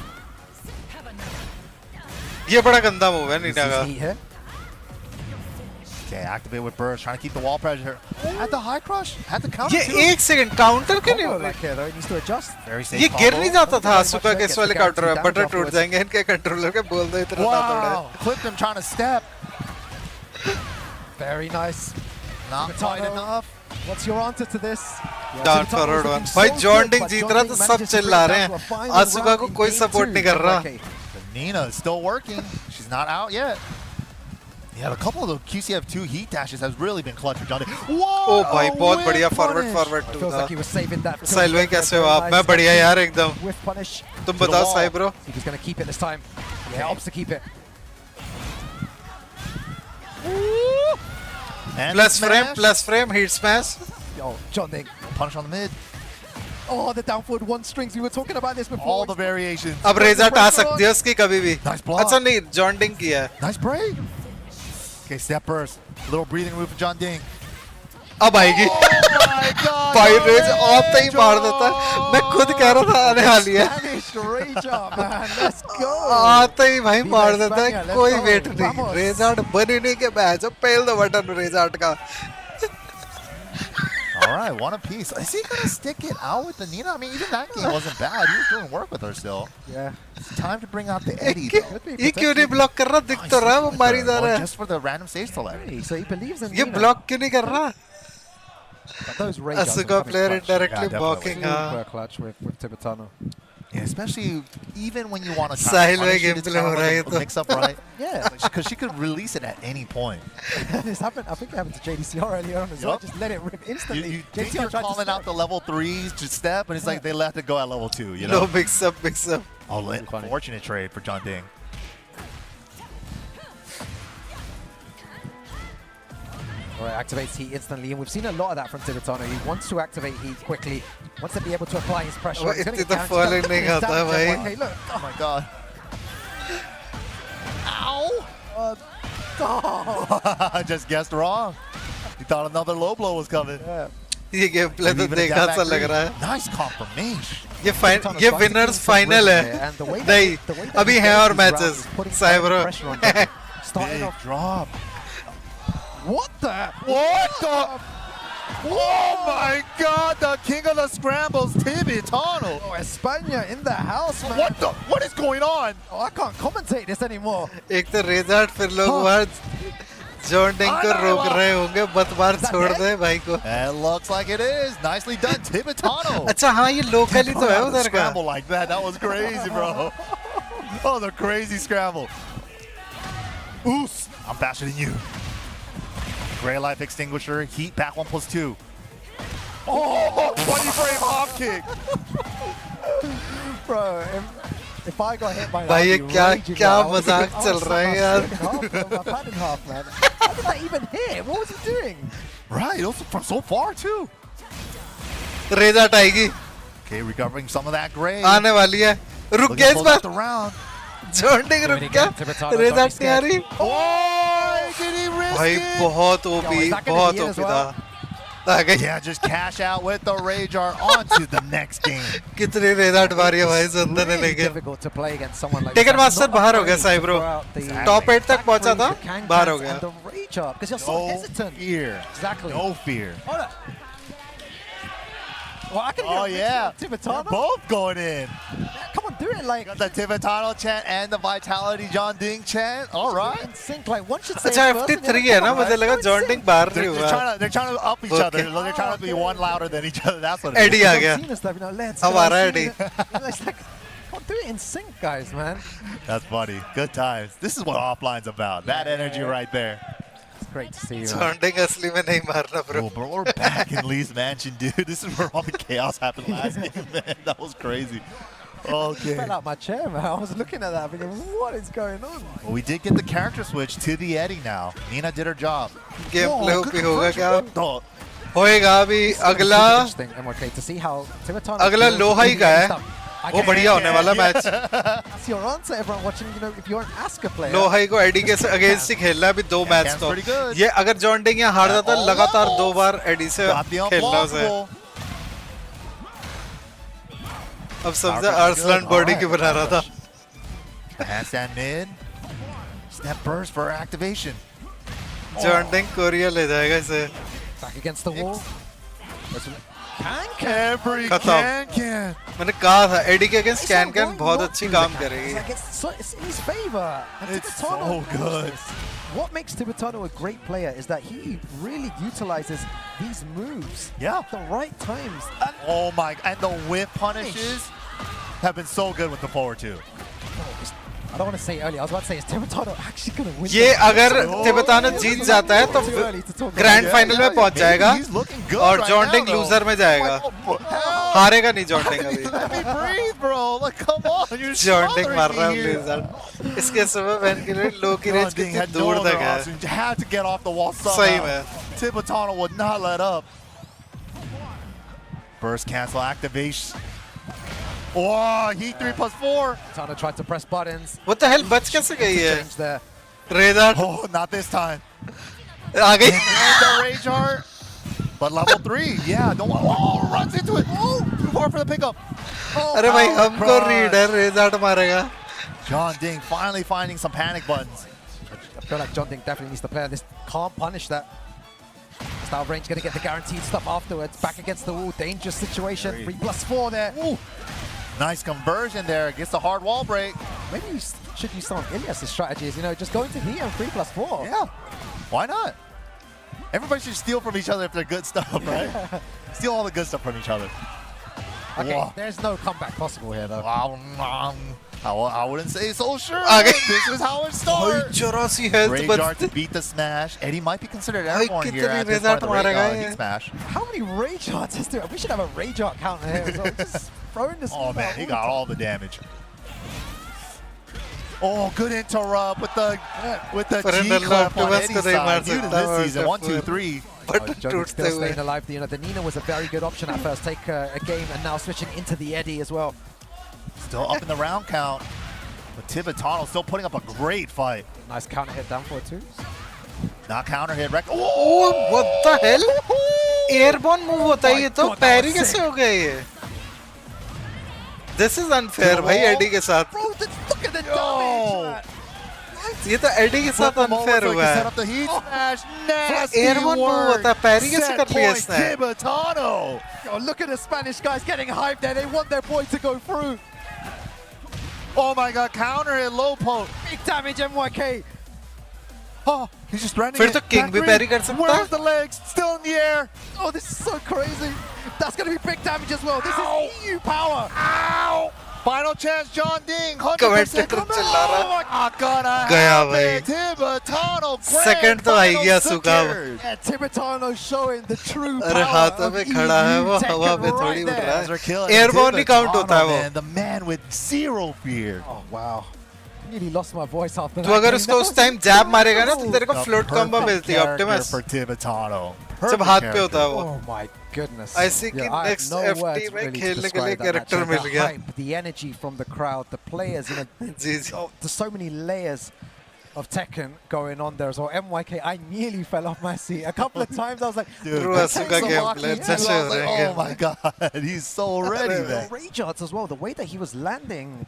ये बड़ा गंदा move है This Neena का. is heat here. Okay, activate with burst, trying to keep the wall pressure. At the high crush, at the counter ये too. एक second counter क्यों नहीं हो Combo रहा? back here, though. It needs to adjust. Very safe ये गिर नहीं combo. जाता था आसुका के Gets इस the वाले काउंटर में. guaranteed बटर damage टूट afterwards. जाएंगे इनके कंट्रोलर के. बोल दो इतना ना तोड़े. Wow, clipped him trying to step. Very nice. Not quite Timitano. enough. What's your answer to this? Down Timitano forward was one. looking भाई so John good, ding but Jeet John रहा Ding तो सब manages to चिल्ला bring रहे it down to a हैं. final आसुका round को in कोई game support two. नहीं कर रहा. Okay. But Nina is still working. She's not out yet. Yeah, a couple of the QCF2 heat dashes has really been clutch for John Ding. Whoa! ओ भाई बहुत whiff बढ़िया punish. Forward It टू feels था. like he was saving that. Sahil भाई कैसे हो आप? मैं बढ़िया यार एकदम. Whiff punish. तुम To the बताओ wall. Sahil bro. He's going to keep it this time. Yeah, opts to keep it. And plus frame hit smash. Yo, John Ding. Punish on the mid. Oh, the down forward one strings. We were talking about this before. All the variations. अब resort आ सकती है उसकी कभी भी. Nice block. अच्छा नहीं John डिंग की है. Nice break. Okay, step burst. Little breathing room for John Ding. अब आएगी. Oh my God! भाई रेज आते ही मार देता है. मैं खुद कह रहा था आने वाली है. Spanish rage up, man. Let's go. आते ही भाई Viva मार देता España, है. let's कोई go. वेट नहीं. Vamos. रेजर्ट बनी नहीं के मैच. पहल द बटन रेजर्ट का. All right, one apiece. Is he going to stick it out with the Nina? I mean, even that game wasn't bad. He was doing work with her still. Yeah. It's time to bring out the Eddie, though. ये क्यों नहीं block कर रहा? दिख तो रहा है वो मारी जा रहा है. Just for the random stage select. Hey, so he believes in ये Nina. ब्लॉक क्यों नहीं कर रहा? But those rage ups are Asuka coming player clutch. indirectly Yeah, blocking. Super clutch with Timitano. Yeah, especially even when you want to Sahil bhai punish it, it's gameplay kind of ho raha hai like to. a mix-up, right? Yeah. Because she could release it at any point. This happened. I think it happened to JDCR earlier on as well. Yup. Just let it rip instantly. You think JDCR you're tried to calling out step. the level 3s to step, and it's like they let it go at level 2, you know? No mix up. Oh, funny. fortunate trade for John Ding. Alright, activates heat instantly, and we've seen a lot of that from Timitano. He wants to activate heat quickly, wants to be able to apply his pressure. Oh, He's gonna इतनी get तो guaranteed falling damage. नहीं His खाता damage भाई. at 1K. Look, Oh my god. oh, Just guessed wrong. You thought another low blow was coming. yeah. ये game play तो Leaving it देखा down सा back लग three. रहा है. Nice confirmation. ये Timitono's ये trying to winners keep some final rhythm है. here, and the way that नहीं the way that अभी he's हैं getting और these rounds matches. is putting cyber. pressure on him. Starting Big off. drop. What the? What the? Oh my god, the king of the scrambles, Timitano. Oh, España in the house, man. What the? What is going on? Oh, I can't commentate this anymore. एक तो resort फिर लोग वहाँ John डिंग को रोक रहे होंगे. मत मार छोड़ दे भाई को. It looks like it is. Nicely done, Timitano. अच्छा हाँ ये लोकली तो है Wow, the उधर का. scramble like that. That was crazy, bro. Oh, the crazy scramble. Oos. I'm faster than you. Gray life extinguisher. Heat back 1+2. Oh, 20 frame off kick. Bro, if I got hit by that, भाई ये I'd be क्या raging क्या out. I was मजाक like, चल रहा है यार. My pad in half, man. How did that even hit? What was he doing? Right, also from so far too. Resort आएगी. Okay, recovering some of that gray. आने वाली है. रुक Looking गया to इस close बार. out the round. John Ding रुक गया. रेजर्ट नहीं आ रही. Oh, did he risk भाई it? बहुत Yo, OP is that gonna बहुत be it as OP well? था. आ गई. Yeah, just cash out with the Rage Art onto the next game. कितनी रेजर्ट मारी है भाई सुंदर ने Really लेकिन. difficult to play against someone like Tekken that. Master Not बाहर हो गया afraid Sai bro. throughout the top 8 तक back पहुंचा range, था. the can बाहर हो cans गया. and the rage up because you're so No hesitant. fear. Exactly. No fear. Hold up. Well, I can Oh hear yeah, They're they're both going in. Come on, do it like Got the Timitano chant and the Vitality John Ding chant. All right. in sync. Like one should say अच्छा it first and the 53 other, है ना. come on, मुझे man, लगा go in John sync. डिंग बाहर नहीं They're हुआ. trying to up each Okay. other. They're trying to be Okay. one louder than each other. That's what it is. Eddie uh I've गया. seen this stuff, you know, let's अब go, आ रहा है see Eddie. it. It's like, come on, do it in sync, guys, man. That's funny. Good times. This is what offline's about. That energy right there. It's great to see you. man. John Ding असली में नहीं मारना bro. Oh, bro, we're back in Lee's mansion, dude. This is where all the chaos happened last game, man. That was crazy. Okay. Fell out my chair, man. I was looking at that thinking, what is going on? Well, we did get the character switch to the Eddie now. Nina did her job. Game play Whoa, OP good होगा conversion. क्या? Oh, होएगा अभी. अगला Interesting, MRK, to see how Timitano अगला feels Lowhigh moving का and है. stuff. वो बढ़िया होने वाला match. That's your answer, everyone watching. You know, if you're an Asuka player. Lohai को एडी के अगेंस्ट ही खेलना है अभी 2 मैच तो। ये अगर जॉन डिंग यहाँ हार जाता लगातार 2 बार एडी से खेलना उसे। अब समझा आर्सलन बॉडी की बना रहा था। Handstand mid. Step burst for activation. John ding Korea ले जाएगा इसे। Back against the wall. Every खत्म। मैंने कहा था एडी के अगेंस्ट कैन बहुत अच्छी काम करेगी। It's in his favor. And It's Tibetano so good. What makes Tibetano a great player is that he really utilizes these moves at the right times. Oh my! And the whip punishes have been so good with the forward two. I don't want to say earlier. I was about to say, is Tibetano actually going to win? ये अगर टिबेटानो जीत जाता है तो grand final में पहुंच जाएगा और John डिंग loser में जाएगा। हारेगा नहीं जॉन डिंग अभी। Let me breathe, bro. Like, come on, you're John Ding मार रहा है here. लूजर। इसके सुबह वैन के लिए लो की रेंज कितनी Had no दूर other तक है। option. Had to get off the wall सही somehow. में। Tibetano would not let up. Burst cancel activation. Oh, he 3+4. Tibetano tried to press buttons. What the hell बच कैसे गई है? Change there. Raider Oh, not this time. आ गई। And the rage heart. But level 3, yeah, don't want. Oh, runs into it. Oh, too far for the pickup. Oh, अरे भाई power हमको crush. Reader रेजार्ट मारेगा। John Ding finally finding some panic buttons. I feel like John Ding definitely needs to play this. Can't punish that. Style range going to get the guaranteed stuff afterwards. Back against the wall. Dangerous situation. 3+4 there. Ooh. Nice conversion there. Gets the hard wall break. Maybe you should use some of Ilyas's strategies. You know, just go into knee and 3+4. Yeah. Why not? Everybody should steal from each other if they're good stuff, right? Steal all the good stuff from each other. Okay, Wow. there's no comeback possible here, though. I wouldn't say so sure. Okay. This is how it भाई starts. 84 health Rage Art to beat the smash. Eddie might be considered airborne here कितनी at this point of the मारेगा Rage ये? smash. How many rage arts is there? We should have a rage art counter here as well. Just throwing this. Oh man, he got all the damage. Oh, good interrupt with the G clap on Optimus Eddie's को नहीं मार side. New to सकता this season, वो 1, 2, 3. But Johnny still टूटते हुए। staying alive. You know, the Nina was a very good option at first. Take a game and now switching into the Eddie as well. Still up in the round count. But Tibetano still putting up a great fight. Nice counter hit down for two. Not counter hit. Oh! Oh, what the hell? Airborne move होता है ये तो पैरी कैसे हो गया ये? This is unfair भाई AD के साथ। Bro, look at the damage. ये तो एडी के साथ unfair हुआ Set है। up the heat smash. Nasty airborne move work. होता है पैरी कैसे Set कर लिया point, इसने? Tibetano. Oh, look at the Spanish guys getting hyped there. They want their boy to go through. Oh my god, counter hit, low poke. Big damage, MYK. Oh, he's just running फिर it. तो king भी Back पैरी three. कर सकता Where's है। the legs? Still in the air. Oh, this is so crazy. That's going to be big damage as well. This Ow. is EU power. Ow! Final chance, John Ding. 100% Commentator come चिल्ला रहा है। out. Not gonna गया happen. भाई। Tibetano, grand Second तो आई गया final सुका। secured. Yeah, Tibetano showing the true अरे power हाथों of में EU खड़ा है वो Tekken हवा में right थोड़ी उड़ there. रहा They're है। killing एयरबॉर्न नहीं काउंट Tibetano, होता है वो। man, the man with zero fear. Oh, wow. Nearly lost my voice after तू that. अगर game. उसको That उस was टाइम जैब मारेगा ना तो incredible. तेरे को The फ्लोट कॉम्बो perfect मिलती है character ऑप्टिमस। for Tibetano. जब Perfect हाथ पे character. होता है वो। Oh my goodness. I see कि I have next no FT words में really to खेलने के लिए describe that character match. Mill The गया। hype, the energy from the crowd, the players, you know, G G. oh, there's so many layers of Tekken going on there as well. MYK, I nearly fell off my seat. A couple of times I was like, Dude, True the Asuka Tekken gameplay, Maki that's too, I was it, like, yeah. oh my god, he's so ready, the man. rage arts as well. The way that he was landing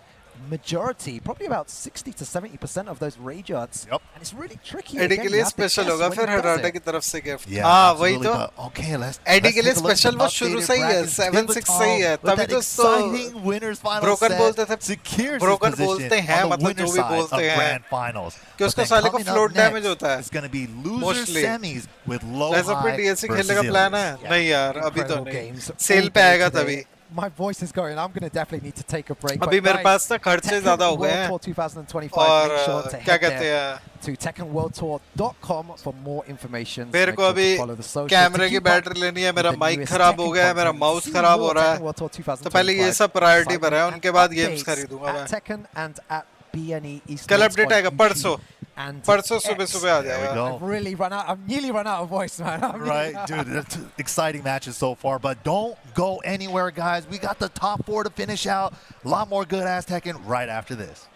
majority, probably about 60 to 70% of those rage arts. Yep. And it's really tricky. Eddie Again, के you लिए have to special guess होगा when फिर he does हराटा it. की तरफ से gift. Yeah, हाँ वही absolutely, तो। but okay, let's एडी के लिए take a look at special वो the शुरू updated से ही है bracket. 7-6 से ही है With तभी that तो exciting winners final broken set बोलते थे secures his broken position बोलते हैं on the मतलब winner जो भी side बोलते of हैं grand finals. कि But उसको then साले को coming up float damage next होता है। It's going to be losers Mostly. semis with low ऐसा high फिर डीएलसी versus खेलने का प्लान है? Ilias. नहीं यार अभी तो Incredible नहीं। games सेल all पे day आएगा today. तभी। My voice is going. I'm going to definitely need to take a break. अभी But मेरे guys, पास ना खर्चे Tekken ज़्यादा हो गए World हैं। Tour 2025. और Make sure to क्या head कहते there हैं? to TekkenWorldTour.com for more information. मेरे Make को sure अभी to follow the socials to कैमरे की keep up बैटरी लेनी है, मेरा with the माइक newest खराब हो Tekken गया है, मेरा content. माउस See खराब more हो रहा Tekken है। World Tour तो पहले ये 2025 सब प्रायोरिटी पर है, exciting उनके बाद updates गेम्स खरीदूंगा at मैं। Tekken and at BNE Esports कल अपडेट on आएगा YouTube. परसों। and परसों X. सुबह आ There we जाएगा. go. I've really run out. I've nearly run out of voice, man. Right, dude, that's exciting matches so far, but don't go anywhere, guys. We got the top 4 to finish out. A lot more good ass Tekken right after this.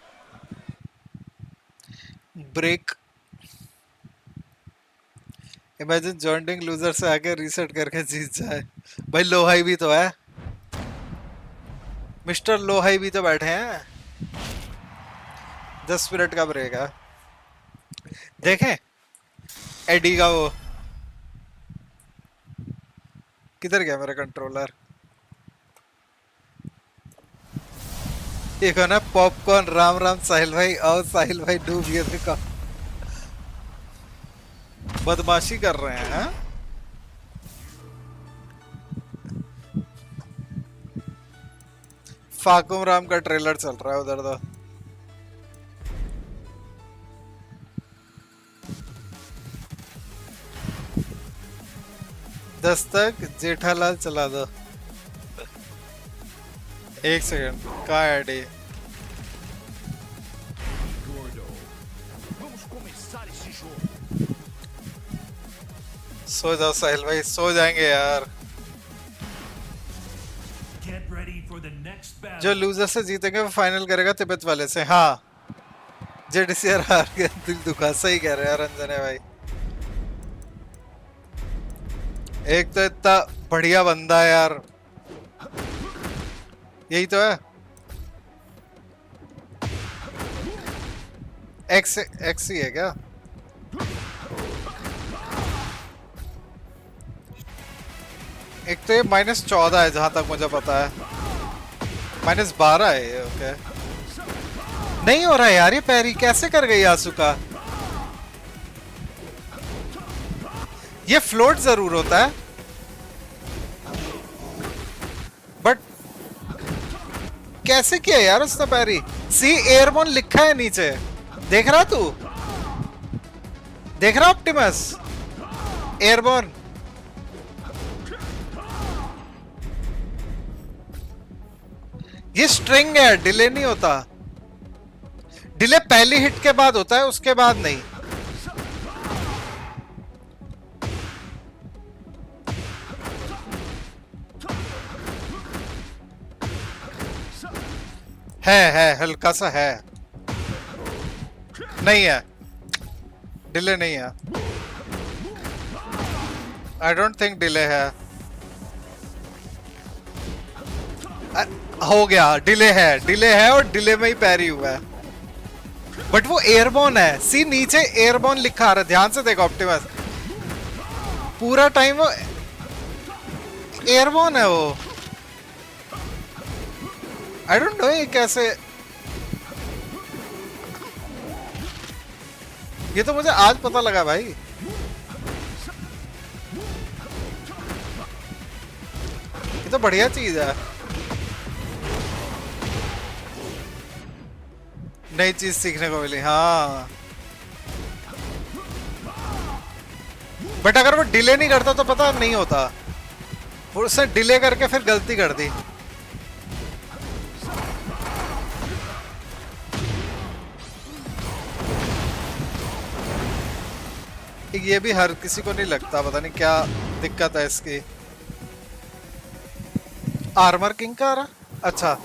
Break. Imagine joining loser से आके reset करके जीत जाए. भाई लोहाई भी तो है. Mister Lohai भी तो बैठे हैं. 10 मिनट का ब्रेक है. देखें एडी का वो किधर गया मेरा कंट्रोलर. एक है ना पॉपकॉर्न. राम राम साहिल भाई. आओ साहिल भाई. डूब ये देखो बदमाशी कर रहे हैं. हाँ? फाकुम राम का ट्रेलर चल रहा है उधर तो. दस्तक जेठालाल चला दो. एक सेकंड. का आईडी सो जाओ साहिल भाई. सो जाएंगे यार. जो लूजर से जीतेंगे वो फाइनल करेगा तिब्बत वाले से. हाँ जेडीसीआर हार गया. दिल दुखा. सही कह रहे हैं रंजने भाई. एक तो इतना बढ़िया बंदा है यार. यही तो है. एक्स ही है क्या? एक तो ये -14 है जहां तक मुझे पता है. -12 है ये. ओके नहीं हो रहा है यार ये. पैरी कैसे कर गई आसुका. ये फ्लोट जरूर होता है बट कैसे किया यार उसने पैरी. सी एयरबोर्न लिखा है नीचे. देख रहा तू. देख रहा ऑप्टिमस. एयरबोर्न. ये स्ट्रिंग है. डिले नहीं होता. डिले पहली हिट के बाद होता है उसके बाद नहीं. है हल्का सा है. नहीं है. डिले नहीं है. आई डोंट थिंक डिले है. हो गया. डिले है और डिले में ही पैरी हुआ है. बट वो एयरबोर्न है. सी नीचे एयरबोर्न लिखा आ रहा है. ध्यान से देखो ऑप्टिमस. पूरा टाइम वो एयरबोर्न है वो. आई डोंट नो ये कैसे. ये तो मुझे आज पता लगा भाई. ये तो बढ़िया चीज है. नई चीज सीखने को मिली. हाँ बट अगर वो डिले नहीं करता तो पता नहीं होता. उसने डिले करके फिर गलती कर दी. ये भी हर किसी को नहीं लगता. पता नहीं क्या दिक्कत है इसकी. आर्मर किंग का आ रहा. अच्छा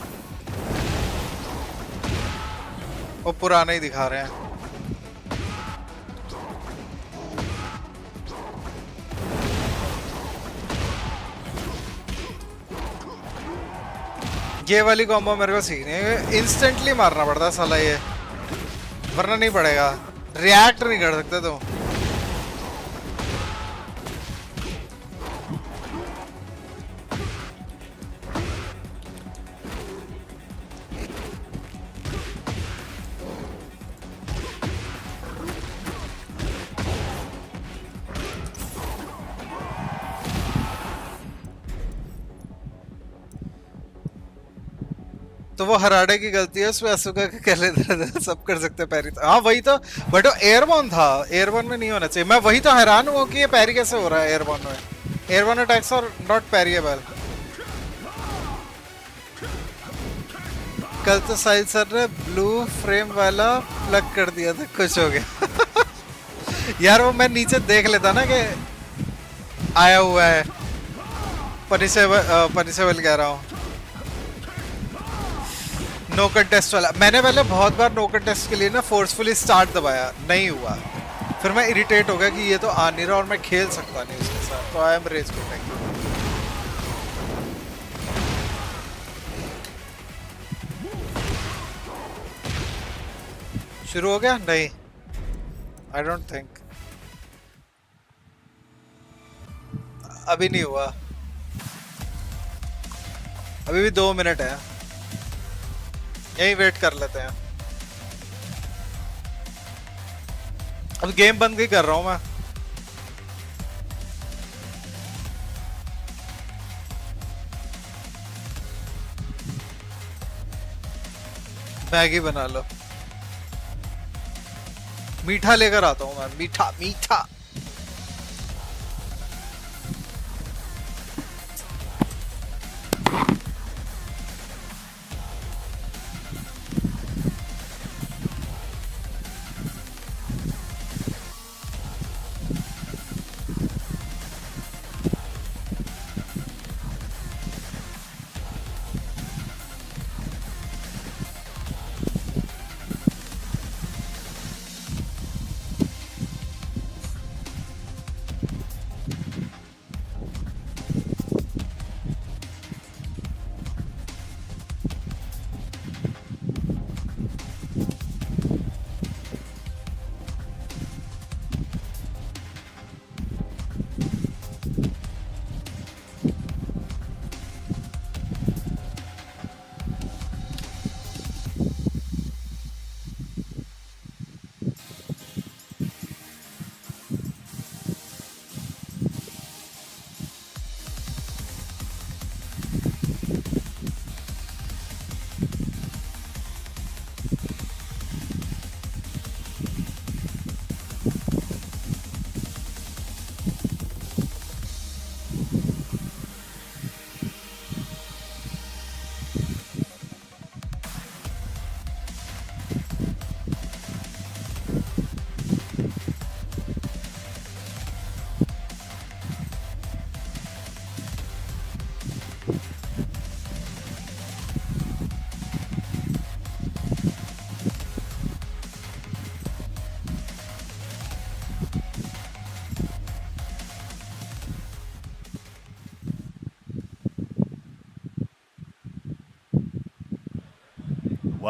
वो पुराने ही दिखा रहे हैं. ये वाली कॉम्बो मेरे को सीखनी है. इंस्टेंटली मारना पड़ता है साला ये. वरना नहीं पड़ेगा. रिएक्ट नहीं कर सकते तुम. तो वो हराडे की गलती है. उसमें असुका के कहले सब कर सकते पैरी. हाँ वही तो. बट वो एयरबोर्न था. एयरबोर्न में नहीं होना चाहिए. मैं वही तो हैरान हूँ कि ये पैरी कैसे हो रहा है एयरबोर्न में. Airborne attacks are not parriable. कल तो साहिल सर ने ब्लू फ्रेम वाला प्लग कर दिया था, कुछ हो गया। यार वो मैं नीचे देख लेता ना कि आया हुआ है। पनिसेबल कह रहा हूँ। नो कंटेस्ट वाला मैंने पहले बहुत बार नो कंटेस्ट के लिए ना फोर्सफुली स्टार्ट दबाया, नहीं हुआ। फिर मैं इरिटेट हो गया कि ये तो आ नहीं रहा और मैं खेल सकता नहीं उसके साथ, तो आई एम रेज क्विटिंग। शुरू हो गया? नहीं, आई डोंट थिंक अभी नहीं हुआ। अभी भी 2 मिनट है, यहीं वेट कर लेते हैं। अब गेम बंद ही कर रहा हूं मैं। मैगी बना लो। मीठा लेकर आता हूं मैं, मीठा मीठा।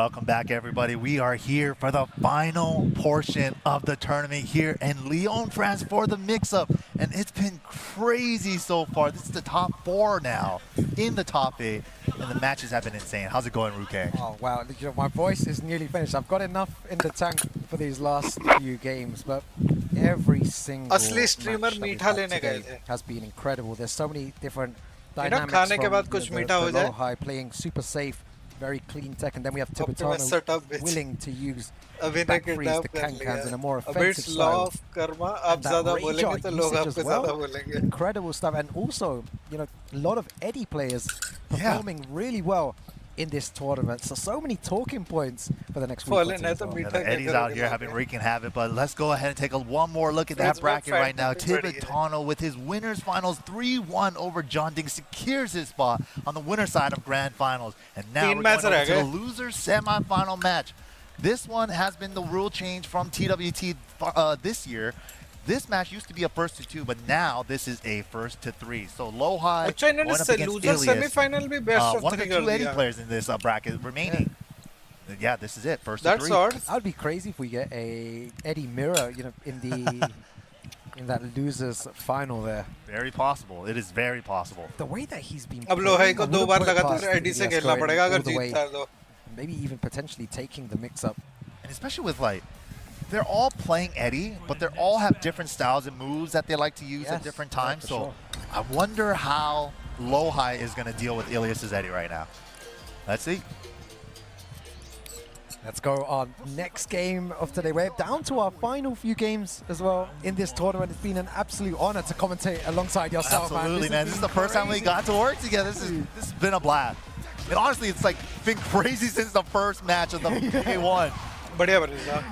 Welcome back, everybody. We are here for the final portion of the tournament here in Lyon, France for the mix-up. And it's been crazy so far. This is the top 4 now in the top 8. And the matches have been insane. How's it going, Ruke? Oh, wow. You know, my voice is nearly finished. I've got enough in the tank for these last few games, but every single असली streamer मीठा लेने गए थे। has been incredible. There's so many different You know, dynamics खाने के बाद from कुछ मीठा हो the जाए। Lowhigh playing super safe, very clean tech, and then we have Optimus setup Tibetano which willing to use अभी ने back freeze किडनैप the कर can-cans in लिया। a more A bit offensive slow style. of karma, आप And that ज़्यादा rage बोलेंगे art तो लोग usage आपको as well. ज़्यादा बोलेंगे। Incredible stuff, and also, you know, a lot of Eddie players performing really well in this tournament. So many talking points for the next week. Fallen है तो Yeah, मीठा the क्या Eddie's out करोगे here लोग? having wreaking havoc, but let's go ahead and take one more look at that Friends, bracket what right now. fight is ready? Tibetano with his winners finals 3-1 over John Ding secures his spot on the winner side of grand finals. And now Teen we're match going over to रह the गए। loser semi-final match. This one has been the rule change from TWT this year. This match used to be a 1-2, but now this is a 1-3. So Lowhigh अच्छा इन्होंने going up against loser Ilias. semi-final भी best of One of the 3 कर 2 Eddie दिया। players in this bracket remaining. Yeah, this is it. 1-3. That's odd. That would be crazy if we get a Eddie Mirror, you know, in the in that losers final there. Very possible. It is very possible. The way that he's been. अब लोहाई को playing, I 2 wouldn't bar put it लगातार past AD से Ilias खेलना going पड़ेगा all अगर the way, जीतता है तो। maybe even potentially taking the mix-up. And especially with like, they're all playing Eddie, but they all have different styles and moves that they like to use at different times. for So sure. I wonder how Lowhigh is going to deal with Ilias's Eddie right now. Let's see. Let's go on next game of today. We're down to our final few games as well in this tournament. It's been an absolute honor to commentate alongside yourself. Absolutely, man. This is the first time we got to work together. This has been a blast. And honestly, it's like been crazy since the first match of the K1. बढ़िया बनेगा.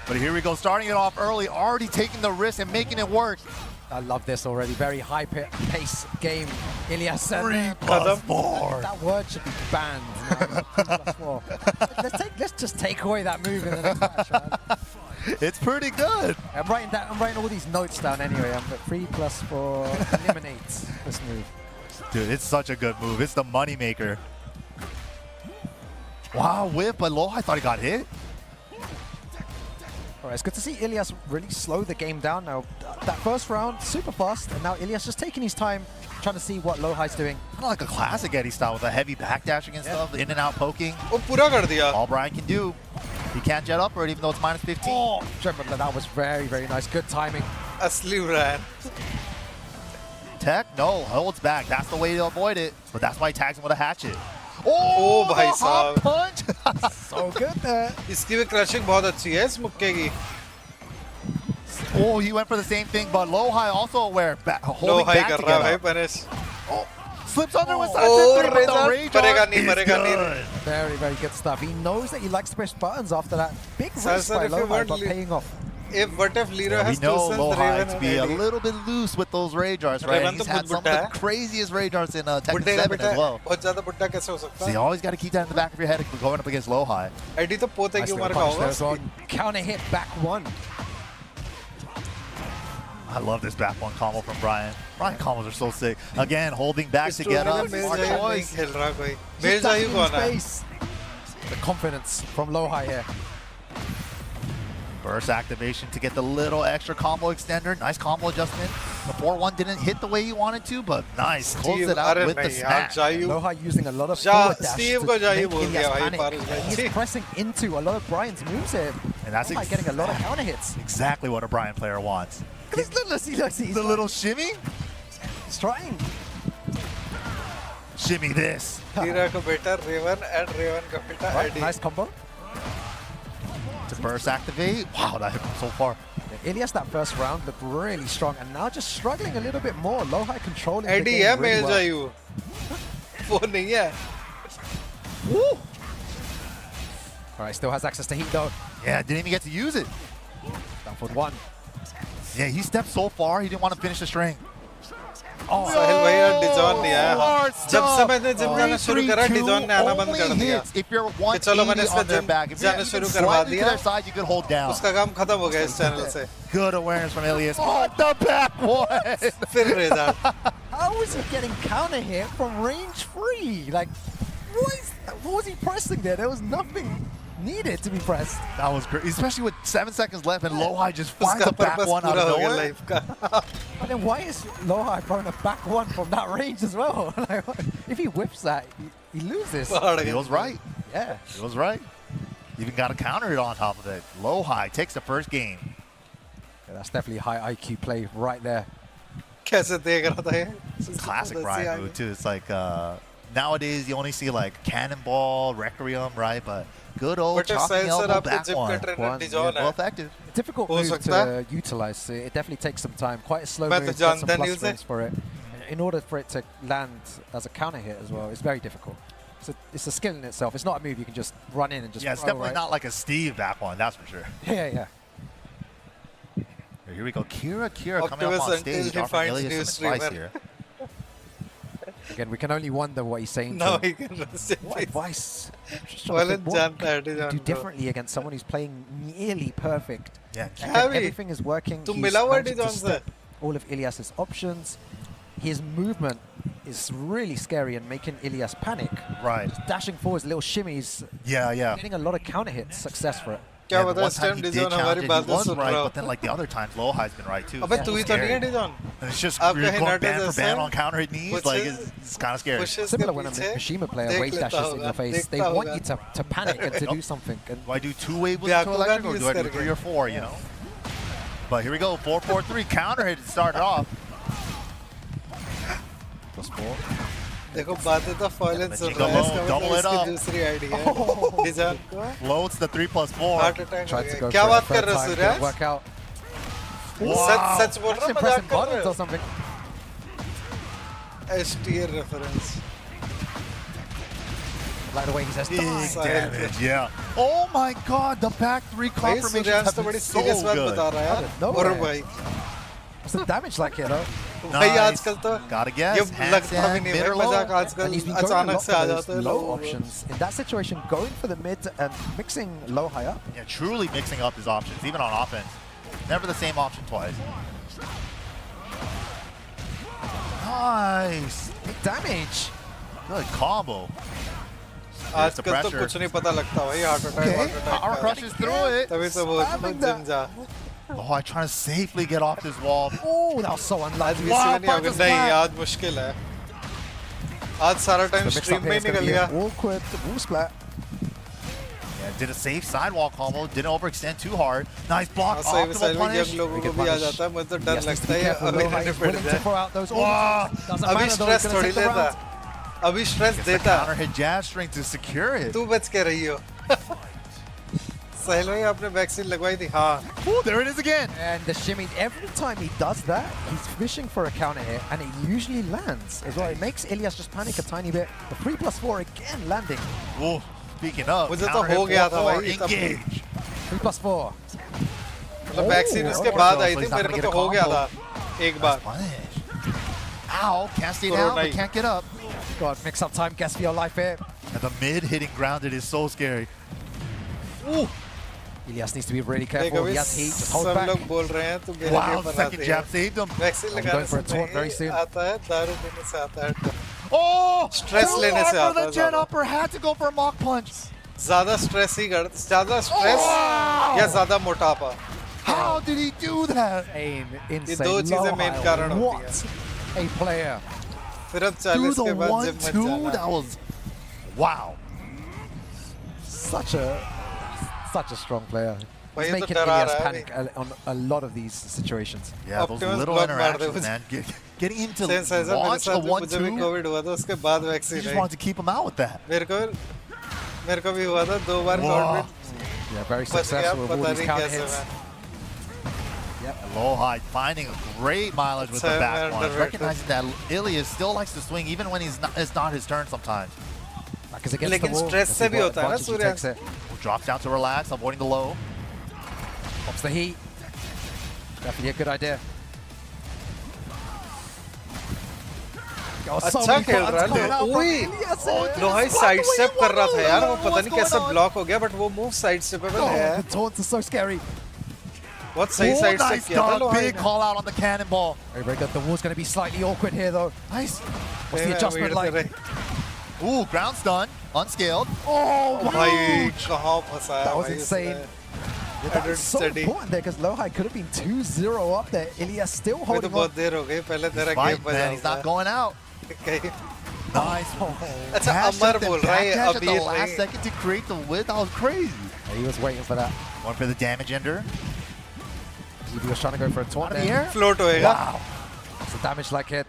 But here we go, starting it off early, already taking the risk and making it work. I love this already. Very high pace game. Ilias. 3+4. That word should be banned. Now. 3+4. Let's just take away that move in the next match, man. It's pretty good. I'm writing all these notes down anyway. But 3+4 eliminates this move. Dude, it's such a good move. It's the money maker. Wow, whip, but Lowhigh thought he got hit. All right, it's good to see Ilias really slow the game down now. That first round, super fast, and now Ilias just taking his time, trying to see what Lowhigh's doing. Kind of like a classic Eddie style with a heavy backdashing and stuff, in and out poking. वो पूरा कर दिया. All Brian can do. He can't jet upward even though it's -15. Oh, that was very, very nice. Good timing. असली Brian. Tech, no, holds back. That's the way to avoid it. But that's why he tags him with a hatchet. Oh, भाई the hot साहब. punch. So good there. इसकी भी crushing बहुत अच्छी है इस मुक्के की. Oh, he went for the same thing, but Lowhigh also aware. Holding Lowhigh back कर to रहा get है भाई up. Punish. Slips under with side Oh, but the rage मरेगा art नहीं, is मरेगा नहीं. good. Very, very good stuff. He knows that he likes to push buttons after that. Big Sir, risk sir, by if you Lowhigh, want but paying off. What if Leroy We has two know sons, Lowhigh Raven to and be a Eddie? little bit loose with those rage arts, right? Raven And he's तो had बहुत some of बुड्ढा the है. craziest rage arts in Tekken बुड्ढे का 7 बेटा as well. बहुत ज़्यादा बुड्ढा कैसे हो सकता So you है? always got to keep that in the back of your head going up against Lowhigh. Eddie तो पोते Nice की little उम्र का punch there होगा. as well. Counter hit back one. I love this back one combo from Brian. Brian combos are so sick. Again, holding back to get up. मेल Smart जायू नहीं choice. खेल रहा कोई. Just मेल जायू dashing in कौन है? space. The confidence from Lowhigh here. Burst activation to get the little extra combo extender. Nice combo adjustment. The 4-1 didn't hit the way he wanted to, but nice. Closed it out अरे with the नहीं यार snap. Jayu. Lowhigh using a lot of Ja- forward dash Steve to को जायू make बोल Ilias दिया भाई panic. Parul भाई. He's pressing into a lot of Brian's moves here. And that's Lowhigh getting a lot of counter hits. exactly what a Brian player wants. He's The little shimmy? trying. Shimmy this. लीरा को बेटा Raven and Raven का बेटा Right, Eddie. nice combo. To burst activate. Wow, that hit him so far. Ilias that first round looked really strong, and now just struggling a little bit more. Lowhigh controlling the Eddie game है really मेल well. जायू. वो नहीं है. Woo! All right, still has access to heat though. Yeah, didn't even get to use it. Down for one. Yeah, he stepped so far, he didn't want to finish the string. Oh, साहिल भाई यार डिजॉन नहीं आया. Hard जब से stuff. मैंने gym जाना शुरू करा 3-2 डिजॉन ने आना बंद कर only दिया. hits if you're कि चलो मैंने 180 इसका on their gym back. If you're जाना even शुरू करवा slightly to दिया. their side, you could hold down. उसका काम खत्म हो गया इस चैनल से. Good awareness from Ilias. Oh, the back one. फिर रेजा. how is he getting counter hit from range free? Like, what was he pressing there? There was nothing needed to be pressed. That was great, especially with 7 seconds left and Lowhigh just finds उसका a back purpose one out पूरा of हो गया nowhere. Life का. But then why is Lowhigh throwing a back one from that range as well? Like, if he whips that, he loses. He was right. Yeah. He was right. Even got a counter it on top of it. Lowhigh takes the first game. Yeah, that's definitely high IQ play right there. कैसे देख रहा था ये? Classic Brian move too. It's like nowadays you only see like Cannonball, Requiem, right? But good old But if chopping Sahil sir elbow आपके back gym one. का trainer One, डिजॉन Well है. effective. Difficult हो move सकता to utilize. It definitely takes some time. Quite a slow मैं move. तो Get some जानता नहीं plus उसे. frames for it. In order for it to land as a counter hit as well, it's very difficult. It's a skill in itself. It's not a move you can just run in and just Yeah, it's throw, definitely right? not like a Steve back one, that's for sure. Yeah. Here we go. Kira coming up Optimus on until stage. he Offering finds Ilias new some advice streamer. here. Again, we can only wonder what he's saying. Now to he him. can rest in What peace. advice? Just trying to Walan think, what जानता है do डिजॉन को. differently against someone who's playing nearly perfect? Yeah, Again, Javi, everything is working. तुम He's मिला हुआ managing to डिजॉन से. step all of Ilias's options. His movement is really scary and making Ilias panic. right. Dashing forwards, little shimmies, Yeah. getting a lot of counter hits, success for it. क्या Yeah, the बता one इस time time he did डिजॉन challenge हमारी it, he बातें was soon right, रहा but then like the other times, Lowhigh's been right too. अबे It's तू ही तो scary. नहीं है डिजॉन. And it's just आपका you're going Hinata ban for जैसा ban है. on counter hit knees. Pushes- Like it's kind of scary. pushes Similar के when a पीछे Mishima player देख wave लेता dashes in होगा, your face. They देखता want होगा. you to panic and to do something. And Do I do 2 waves with Yeah, into electric or use do I do करके. 3 or 4, you know? But here we go, 4-4-3, counter hit to start it off. +4. देखो बातें तो fallen सुन Double- रहा है. इसका double मतलब it इसकी up. दूसरी आईडी है. डिजॉन को Loads the 3+4. हार्ट अटैक हो Tried to गया. go क्या for it बात the कर third रहे हो time, Suraj? didn't work out. Wow. सच बोल रहा Actually हूँ, मजाक pressing कर buttons रहे or हो. something. STR reference. Like the way he says, Big die. damage, yeah. Oh my god, the back 3 भाई confirmations सूर्यांश have तो been बड़ी so सीरियस बात good. बता रहा है यार nowhere. और भाई What's the damage like here, though? भाई Nice. आजकल तो Gotta guess. ये Hands लगता भी in, नहीं mid भाई or low? मजाक And आजकल he's been going a अचानक lot से for आ those जाते हैं low लोग। options. In that situation, going for the mid and mixing low high up. Yeah, truly mixing up his options, even on offense. Never the same option twice. Nice. Big damage. Good combo. आजकल तो कुछ नहीं पता लगता भाई heart attack Power crushes through it. तभी तो वो Spamming जिम जा Oh, I'm trying to safely get off this wall. Oh, that was so आज unlucky. बीसी में नहीं होगा नहीं आज मुश्किल है आज सारा time The mix stream up में here ही is going निकल to be गया an awkward wall splat. Yeah, did a safe sidewall combo. Didn't overextend too hard. Nice block. हाँ, सही में Optimal यंग punish. लोगों को भी आ जाता है मुझे तो He डर has to be लगता है careful. अभी Lowhigh नहीं is पड़ willing to जाए throw out those Wow. orders. Doesn't अभी matter though, stress he's gonna थोड़ी take the लेता round. अभी स्ट्रेस Gets the देता counter hit jab string to secure it. तू बच के रही हो सहेल भाई आपने वैक्सीन लगवाई थी हाँ Oh, there it is again. And the shimmy, every time he does that, he's fishing for a counter hit, and it usually lands as well. It makes Ilias just panic a tiny bit. The 3+4 again landing. Oh, speaking of, मुझे तो counter हो hit गया था 4-4, भाई, तब- engage. 3+4. मतलब vaccine उसके बाद आई थी मेरे को तो हो गया था एक बार Punish. Ow, can't stay down, Corona. but can't get up. God, mix up time, guess for your life here. And the mid hitting grounded is so scary. Ooh, Ilias needs to be really देख careful. अभी He has heat, just hold सब back. लोग बोल रहे हैं तू मेरे wow, game the बनाते second jab saved him. Vaccine I'm लगाने going for से a taunt very नहीं soon. आता है दारू पीने से आता है Oh, Stress too लेने hard से for आता the है jet ज़्यादा। upper, had to go for a mock punch. ज्यादा स्ट्रेस ही कर ज्यादा स्ट्रेस या ज्यादा मोटापा How did he do that? Insane. दो चीजें main Lowhigh. कारण होती What a player. फिर अब Through 40 the के बाद जिम मत 1-2, जाना that was, wow. Such a strong player. भाई He's ये तो making डरा Ilias रहा है panic on a lot of these situations. Yeah, those Optimus little block मार दे interactions, मुझे। man. Getting him to sense ऐसा मेरे launch a साथ भी मुझे भी 1-2, कोविड हुआ था उसके बाद he vaccine just I wanted to keep him out with that. मेरे को भी हुआ था 2 बार Wow. कोविड Yeah, very बच गया successful with all पता these नहीं counter कैसे hits. मैं And Lowhigh finding a great mileage with the Seven back punch, underrated. recognizing that Ilias still likes to swing even when it's not his turn sometimes. Because against लेकिन the wall, stress let's से see भी what होता है ना advantage he Surya takes it. Drops down to relax, avoiding the low. Pops the heat. Definitely a good idea. Oh, so अच्छा many खेल buttons रहा coming है out from ओए Ilias. लोहाई साइड स्टेप कर रहा था यार वो पता नहीं कैसे ब्लॉक हो गया बट वो मूव साइड स्टेपेबल Oh, है the taunts are so scary. बहुत सही Oh, साइड स्टेप nice किया था dodge, Lohai big call out on the cannonball. Very, very good. The wall's going to be slightly awkward here, though. Nice. What's the adjustment like? Ooh, ground stun, unscaled. Oh, भाई कहाँ फंसा है That was भाई insane. इसने? Yeah, that was so steady. important there because Lowhigh could have been 2-0 up there. Ilias still अभी तो holding बहुत on. देर हो गई पहले तेरा Fight, गेम man, बजा he's not going out. कहीं Nice. अच्छा Dash अमर up, then बोल रहा है back dash at the अभी last नहीं second to create the width. That was crazy. He was waiting for that. Going for the damage ender. He was trying to go for a taunt Out of the there. air. Float होएगा Wow. It's a damage like it.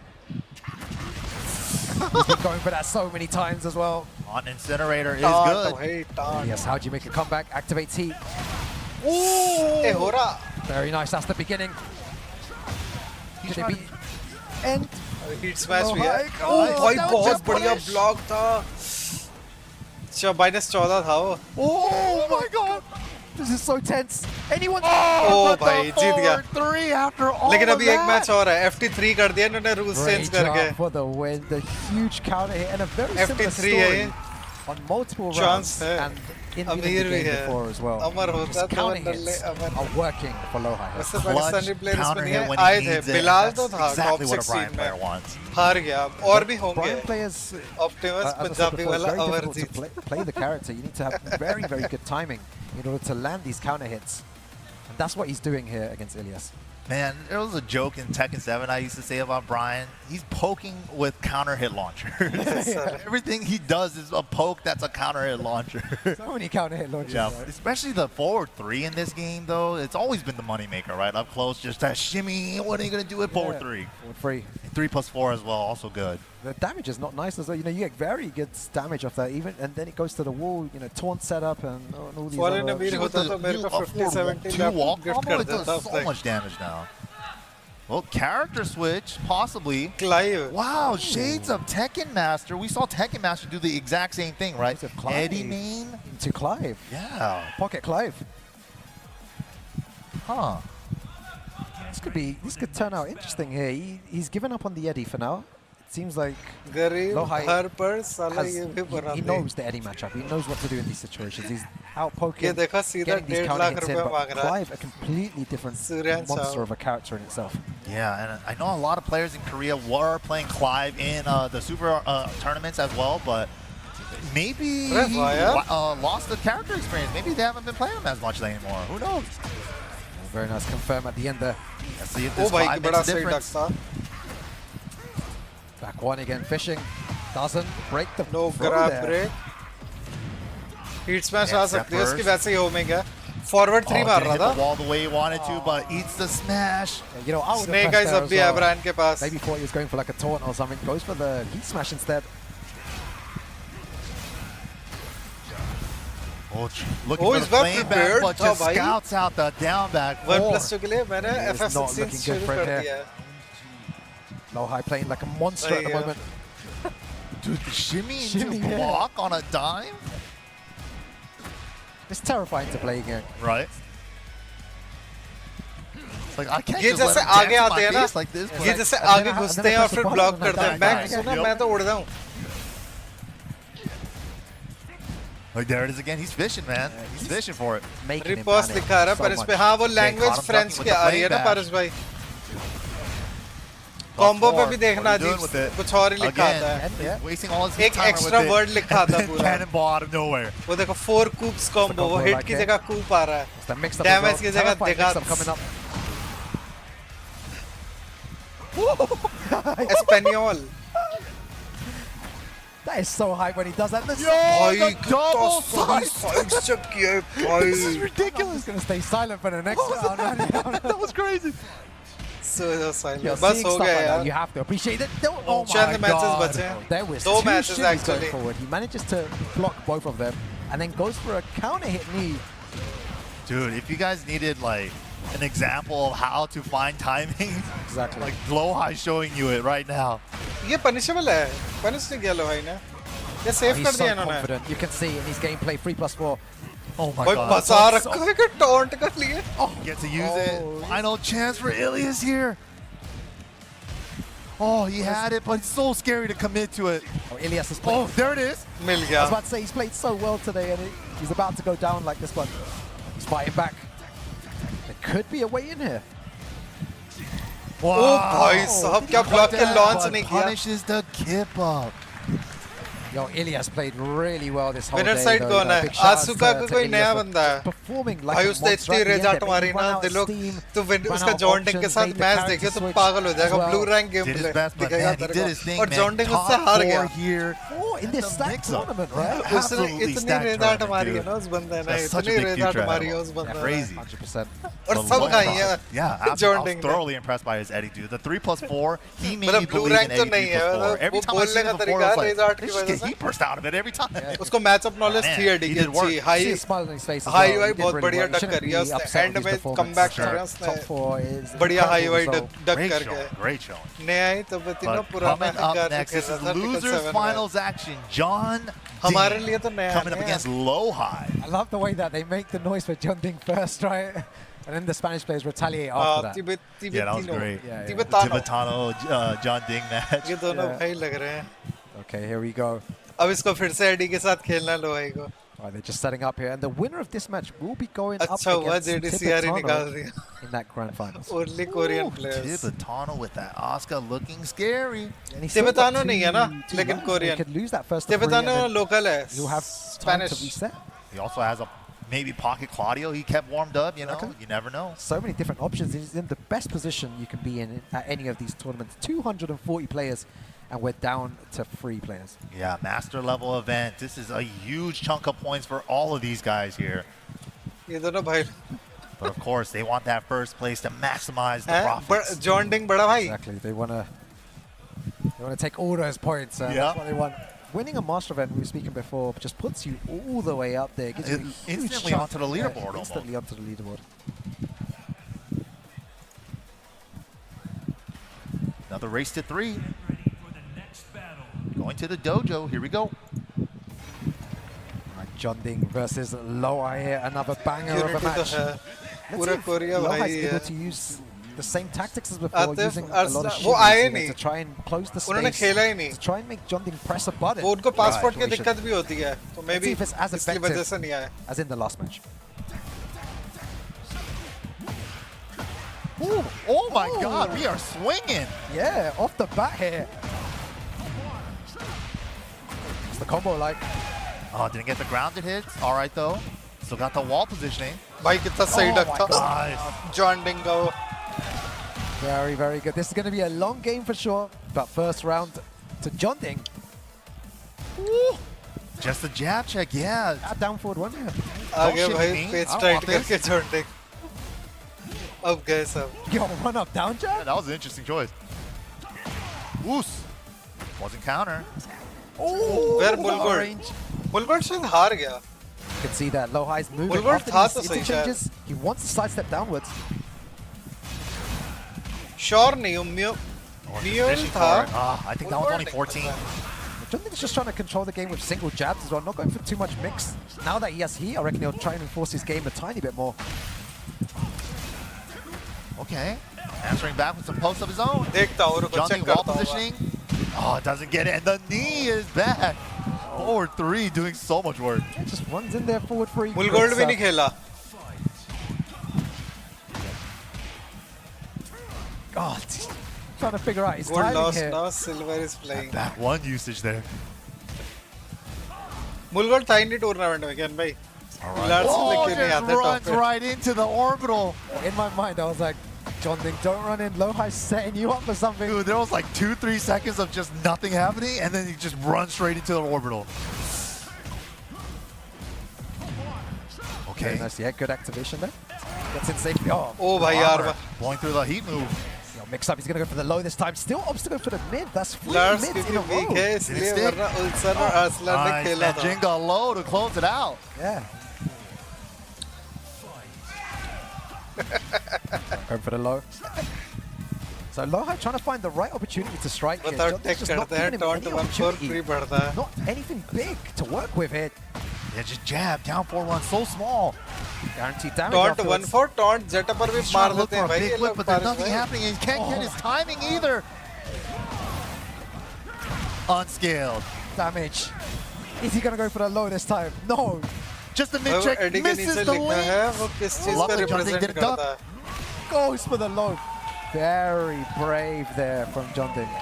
He's been going for that so many times as well. On incinerator is taunt good. भाई taunt Yes, how do you make a comeback? Activates heat. ए हो रहा Very nice, that's the beginning. Could it be end? Hit smash भी है Lowhigh. ओ भाई that was बहुत just बढ़िया punish. Block था -14 था वो Oh my god. This is so tense. Anyone? O But the भाई जीत गया forward three after all लेकिन of अभी एक that. मैच और है FT3 कर दिया इन्होंने रूल्स चेंज Great करके job for the win. The huge counter hit and a very similar FT3 है story ये on multiple Chance rounds है and in the अमीर भी game है before as well. अमर होता His तो counter डल्ले hits Amar are working for Lowhigh. वैसे Clutch पाकिस्तानी प्लेयर इसमें counter नहीं hit है when he आए थे needs it. बिलाल That's तो था exactly top what a Brian 16 player में wants. हार गया और भी होंगे Brian players, Optimus as I said Punjabi before, it's वाला very Amar difficult to Jeet play the character. You need to have very, very good timing in order to land these counter hits. And that's what he's doing here against Ilias. Man, there was a joke in Tekken 7 I used to say about Brian. He's poking with counter hit launchers. Everything he does is a poke that's a counter hit launcher. So many counter hit launches. Yeah, right? especially the forward three in this game, though. It's always been the moneymaker, right? Up close, just that shimmy. What are you going to do with forward Yeah. three? Forward free. 3+4 as well, also good. The damage is not nice as well. You know, you get very good damage off that, even, and then it goes to the wall. You know, taunt setup and all these. Foreign Other अमीर होता तो मेरे को 50 70 two wall gift combo, कर it does देता so much damage now. Well, character switch, possibly. Clive. Wow, shades of Tekken Master. We saw Tekken Master do the exact same thing, right? Clive Eddie main into Clive. Yeah. Pocket Clive. Huh. This could turn out interesting here. He's given up on the Eddie for now. It seems like गरीब Lowhigh हर पर साला has, ये भी बना he they. knows the Eddie matchup. He knows what to do in these situations. He's out poking, ये देखा सीधा getting these 1.5 counter lakh hits in, रुपए but मांग रहा है। Clive, a completely different Suryan monster Chao. of a character in itself. Yeah, and I know a lot of players in Korea were playing Clive in the Super tournaments as well, but maybe he lost the character experience. Maybe they haven't been playing him as much anymore. Who knows? Very nice confirm at the end there. Let's see if O this भाई Clive की बड़ा makes a सही difference. Duck था। Back one again, fishing. Doesn't break the No throw grab there. break. Heat smash Yeah, आ सकती है Zephyr's. उसकी वैसे ही homing है। Forward 3 मार Didn't रहा hit the था। wall the way he wanted to, but eats the smash. You know, I would Snake have Eyes pressed अब there भी as है well. ब्रांड के पास। Maybe thought he was going for like a taunt or something. Goes for the heat smash instead. Oh, looking for he's the well flame back, prepared but था just भाई। scouts out the down back. 1+2 के लिए मैंने It's not FF16 looking good शुरू for him कर here. दिया है। Lowhigh playing like a monster at the Yeah. moment. Dude, the shimmy Shimmy, into yeah. block on a dime? It's terrifying to play again. Right. It's like, I can't ये just let जैसे him dance आगे in आते my हैं ना, face like this. ये but- जैसे and आगे then I- घुसते and then हैं I और press फिर the ब्लॉक button करते and हैं। I मैं die. सुना Yep. मैं तो उड़ जाऊँ। Like, there it is again. He's fishing, man. He's fishing for it. Making him repost panic लिखा है so पर इस much. पे हाँ वो language caught him French ducking की with the आ रही है ना flame पारस भाई। Plus कॉम्बो पे four. भी देखना What are you अजीब doing with it? कुछ और ही लिखा Again, आता है। And yeah, wasting all his एक time with extra it. word लिखा And था then पूरा। cannonball out of nowhere. वो देखो 4 कूप्स कॉम्बो वो combo हिट like की it. जगह कूप आ रहा है। it's the mixed up Damage as की well. जगह Terrifying देखा mix-up coming up. एस्पेनियोल। That is so hype when he does that. भाई the कितना double सही साइड से किया है भाई। This is ridiculous. He's going to stay silent for the next round. That was crazy. So silent। You're बस seeing हो stuff गया like that, यार। you have to appreciate it. Oh my Chand matches god. बचे हैं। There was दो two matches shimmies actually. going forward. He manages to block both of them and then goes for a counter hit knee. Dude, if you guys needed like an example of how to find timing, Exactly. like Lowhigh showing you it right now. ये punishable है। Punish नहीं किया लो भाई ने। ये save He's कर so दिया इन्होंने। confident. You can see in his gameplay 3+4. Oh my भाई god. बचा रखा है कि टॉन्ट कर लिए। Get to use it. Final chance for Ilias here. Oh, he had it, but it's so scary to commit to it. Oh, Ilias has played. Oh, there it is. Mill I was गया। about to say he's played so well today and he's about to go down like this, but he's fighting back. There could be a way in here. Wow. ओ भाई साहब क्या block के launch But नहीं किया। punishes the kip up. Yo, Ilias played really well this whole Winner day. side though, कौन you know, है? big shout-outs आसुका to का कोई Ilias नया for बंदा है। performing like भाई a उसने monster इतनी at the rage end art there. मारी He ना ran out of दिलों steam, तो ran उसका out of जॉन्डिंग के options, साथ made the मैच character देखिए तो switch पागल हो as जाएगा। well. Blue rank game Did play his best, but दिखेगा man, he तेरे did को। his thing, और man. जॉन्डिंग Top उससे हार 4 गया। here. Oh, in this the stack mix-up. tournament, right? उसने Absolutely इतनी stacked रेज आट tournament, मारी है dude. ना उस बंदे ने। That's such a इतनी big रेज आट future मारी है ahead उस of him. बंदे ने। Crazy. 100%. और But सब Lowhigh- खाई है। Yeah, absolutely. I जॉन्डिंग was ने। thoroughly impressed by his Eddie, dude. The 3+4, he made मतलब me blue believe rank in तो Eddie नहीं है, 3+4. Every वो time I see बोलने him का before, तरीका I है was रेज like, आट की just वजह get से। he burst out of it every time. उसको मैच अप नॉलेज Man, थी एडी he की did work. अच्छी। See high a smile on his face as high well. वाई He did बहुत really बढ़िया well. He डक shouldn't करी be है उसने। upset एंड with his में performance. Comeback Sure. करा उसने। Top 4 is बढ़िया हाई incredible वाई result. डक Great करके। showing. Great showing. नया ही तो बतिनो But पुराना coming up हिकार next, this खेला is था Tekken losers 7 में। finals action. John हमारे Ding लिए तो नया coming up है। against Lowhigh. I love the way that they make the noise for John Ding first, right? And then the Spanish players retaliate after that. Yeah, that was great. Yeah, yeah. तिब्बतानो। Tibetano John Ding match. ये दोनों Yeah. भाई लग रहे हैं। Okay, here we go. अब इसको फिर से एडी के साथ खेलना लो भाई को। Right, they're just setting up here, and the winner of this match will be going up अच्छा हुआ against JDCR ही निकाल Tibetano दिया। in that grand finals. Only Korean Ooh, players। Tibetano with that Oscar looking scary. And he's still got तिब्बतानो नहीं है ना, two लेकिन rounds, so Korean। he could lose that first to three, and तिब्बतानो then local है। he'll have time to Spanish। reset. He also has a maybe pocket Claudio. He kept warmed up, you know. Okay. You never know. So many different options. He's in the best position you can be in at any of these tournaments. 240 players, and we're down to 3 players. Yeah, master level event. This is a huge chunk of points for all of these guys here. ये दोनों भाई। But of course, they want that first place to maximize the profits. John Ding बड़ा भाई। Exactly. They want to take all those points. Yeah. That's what they want. Winning a master event, we were speaking before, just puts you all the way up there. Gives you a huge Instantly chunk. onto the leaderboard Yeah, almost. instantly onto the leaderboard. the race to 3. Going to the dojo. Here we go. John Ding versus Lowhigh here, another banger of a match. पूरा Korea भाई Lowhigh's able है. to use the same tactics as before, Atif using a lot of Arsalan वो आए shimmies नहीं. to try and close the उन्होंने space, खेला ही नहीं. to try and make John Ding press a button. वो उनको पासपोर्ट की Right. दिक्कत भी होती है. तो Let's maybe see if it's as इसकी वजह effective से नहीं आए. as in the last match. Ooh, oh my Ooh. God, we are swinging. Yeah, off the bat here. What's the combo like? Oh, didn't get the grounded hits. All right, though. Still got the wall positioning. भाई कितना सही Oh duck my था. Nice. John डिंग का वो. Very, very good. This is going to be a long game for sure. But first round to John Ding. Ooh. Just a jab check, yeah. Down forward one here. आगे shimmy भाई me. Page I don't tight want this. करके John डिंग. अब गए सब. Yo, run up, down Yeah, jab. that was an interesting choice. Woos. Wasn't counter. Oh, Where out of Bulgur? range. बुलगुड शायद हार गया. You can see that Lowhigh's moving Bulgur after था these तो सही interchanges. He wants to sidestep downwards. Sure नहीं हूँ. Mule Fishing था. for it. I think that was only 14. John Ding's just trying to control the game with single jabs as well, not going for too much mix. Now that he has heat, I reckon he'll try and enforce his game a tiny bit more. Okay. Answering back with some posts of his own. देखता हूँ रुको John check Ding wall करता हूँ. positioning. Oh, it doesn't get it. And the knee is back. Forward 3 doing so much work. He just runs in there forward free. बुलगुड भी नहीं खेला. God, trying to figure out his Gold timing lost here. now. Silver is playing. Back one usage there. बुलगुड था ही नहीं tournament में can भाई. Bilal से Oh, लेके नहीं just आता top runs पे. right into the orbital. In my mind, I was like, John Ding, don't run in. Lowhigh's setting you up for something. Dude, there was like 2-3 seconds of just nothing happening, and then he just runs straight into the orbital. Very Okay. nice, yeah, good activation there. Gets in safely. Oh, ओ भाई यार. Armor going through the heat move. yo, mix up. He's going to go for the low this time. Still opts to go for the mid. That's 3 Lars mids in क्योंकि a weak row. है इसलिए stick? वरना उल्सन और अरसलान ने Nice, खेला and था. Jinga low to close it out. Yeah. Going for the low. So Lowhigh trying to find the right opportunity to strike here. बताओ John tech Ding's just not करते हैं. giving him taunt any 1-4 opportunity. Free बढ़ता है. Not anything big to work with here. Yeah, just jab, down 4-1, so small. Guaranteed damage taunt afterwards. 1-4 taunt jet पर भी He's मार trying to look देते हैं for a भाई. big ये whip, लोग but there's बारिश nothing में. happening, and he can't get his timing either. Unscaled. Damage. Is he going to go for the low this time? No. Just a वो mid-check, AD के misses नीचे the लिखा link. है वो किस चीज को Lovely, John Ding represent did a duck. करता है. Goes for the low. Very brave there from John Ding.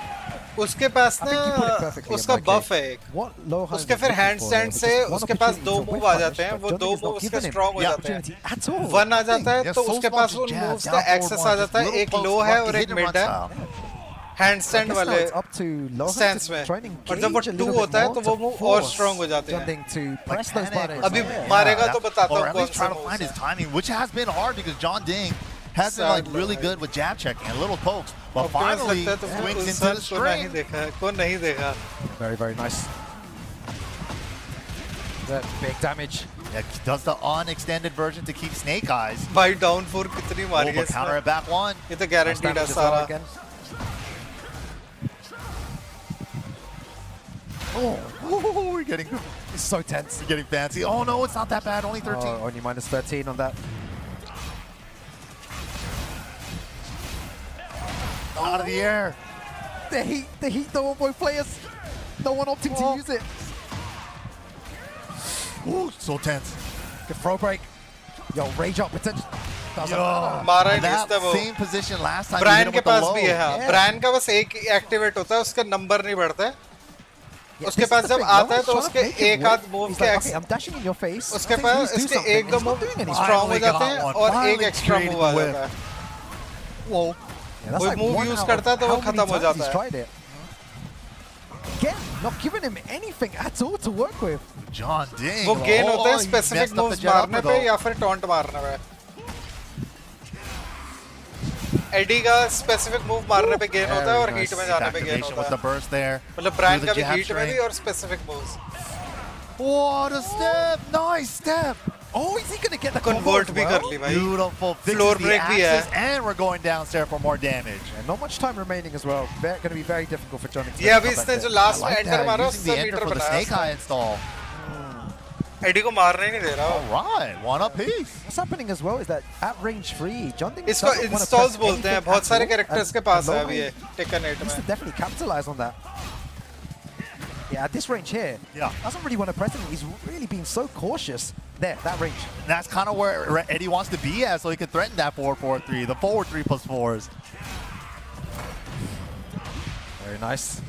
उसके पास I think you put it ना perfectly. उसका Mike. बफ है एक. What Lowhigh उसके was फिर looking hand for stand there से was just one उसके पास opportunity दो to मूव whip आ punish, जाते हैं. but वो John दो Ding is मूव not उसके giving him स्ट्रांग हो the जाते हैं. opportunity at all. वन आ जाता है Yeah, तो so उसके small, पास just वो jab, मूव्स down का 4-1, एक्सेस आ जाता है. little एक post, लो है और lucky एक hit and मिड run है. style. Hand I stand guess now वाले it's up to Lowhigh stands to में. try and और जब वो engage a 2 little bit होता है more तो to वो मूव और force स्ट्रांग हो जाते John हैं. Ding to press those Panic buttons. or अभी something. मारेगा Yeah, तो बताता or हूँ at कौन least से try to moves find his हैं. timing, which has been hard because John Ding has been like really good with jab checking and little pokes, but Optimus finally लगता है तो वो swings into उल्सन the को नहीं string. देखा है. को नहीं देखा. Very, very nice. That big damage. Yeah, does the unextended version to keep snake eyes. भाई डाउन 4 कितनी Oh, मारी है but counter इसने. it back one. ये तो गारंटीड है Damage as well सारा. again. Oh, we're getting It's so tense. fancy. Oh no, it's not that bad. Only 13. Oh, only minus 13 on that. Out of the air. The heat though on both players. No one opting to use it. Ooh, so tense. Good throw break. Yo, rage up potential. Doesn't matter. मारा ही नहीं That इसने वो. same position last time. you hit Bryan him के with the पास low. भी है. हाँ. Yeah. Brian का बस एक एक्टिवेट होता है. उसका नंबर नहीं बढ़ता है. Yeah, उसके this पास is the जब thing, आता है Lowhigh's तो trying to उसके make him एक win. आध मूव He's के like, okay, I'm dashing in your face. उसके Please पास do उसके something. एक दो He's not move doing anything. Strong हो Finally जाते got हैं one. और एक Finally एक्स्ट्रा created मूव आ the whip. जाता है. Whoa. Yeah, that's कोई like move one use out करता है of तो वो how many खत्म हो times जाता he's है. tried it. Again, not giving him anything at all to work with. John Ding. वो गेन होते हैं he specific messed up the moves jet मारने upper पे though. या फिर टॉन्ट मारने पे. एडी का स्पेसिफिक मूव मारने पे गेन होता है और Very हीट nice में जाने पे गेन activation with होता the है. burst there. मतलब ब्रायन Through का the भी jab हीट में भी string. और specific moves. What a step! Nice step! Oh, is he going to get the Convert combo भी as कर well? ली भाई. Beautiful. Fixes Floor the break भी है. axis, and we're going downstairs for more damage. And not much time remaining as well. Going to be very difficult for Johnny to ये come अभी back इसने there. जो I last में like enter that, मारा using the उससे enter metre for the बनाया snake eye install. AD को मारने ही नहीं दे रहा All right, one apiece. What's happening as well is that at range 3, John Ding इसको doesn't wanna इंस्टॉल्स press बोलते हैं anything बहुत at सारे all, कैरेक्टर्स and के पास है Lowhigh अभी ये टेकन 8 needs to में definitely capitalize on that. Yeah, at this range here, Yeah. doesn't really want to press anything. He's really being so cautious there, that range. And that's kind of where Eddie wants to be at, so he can threaten that 4-4-3, the forward 3+4s. Very nice.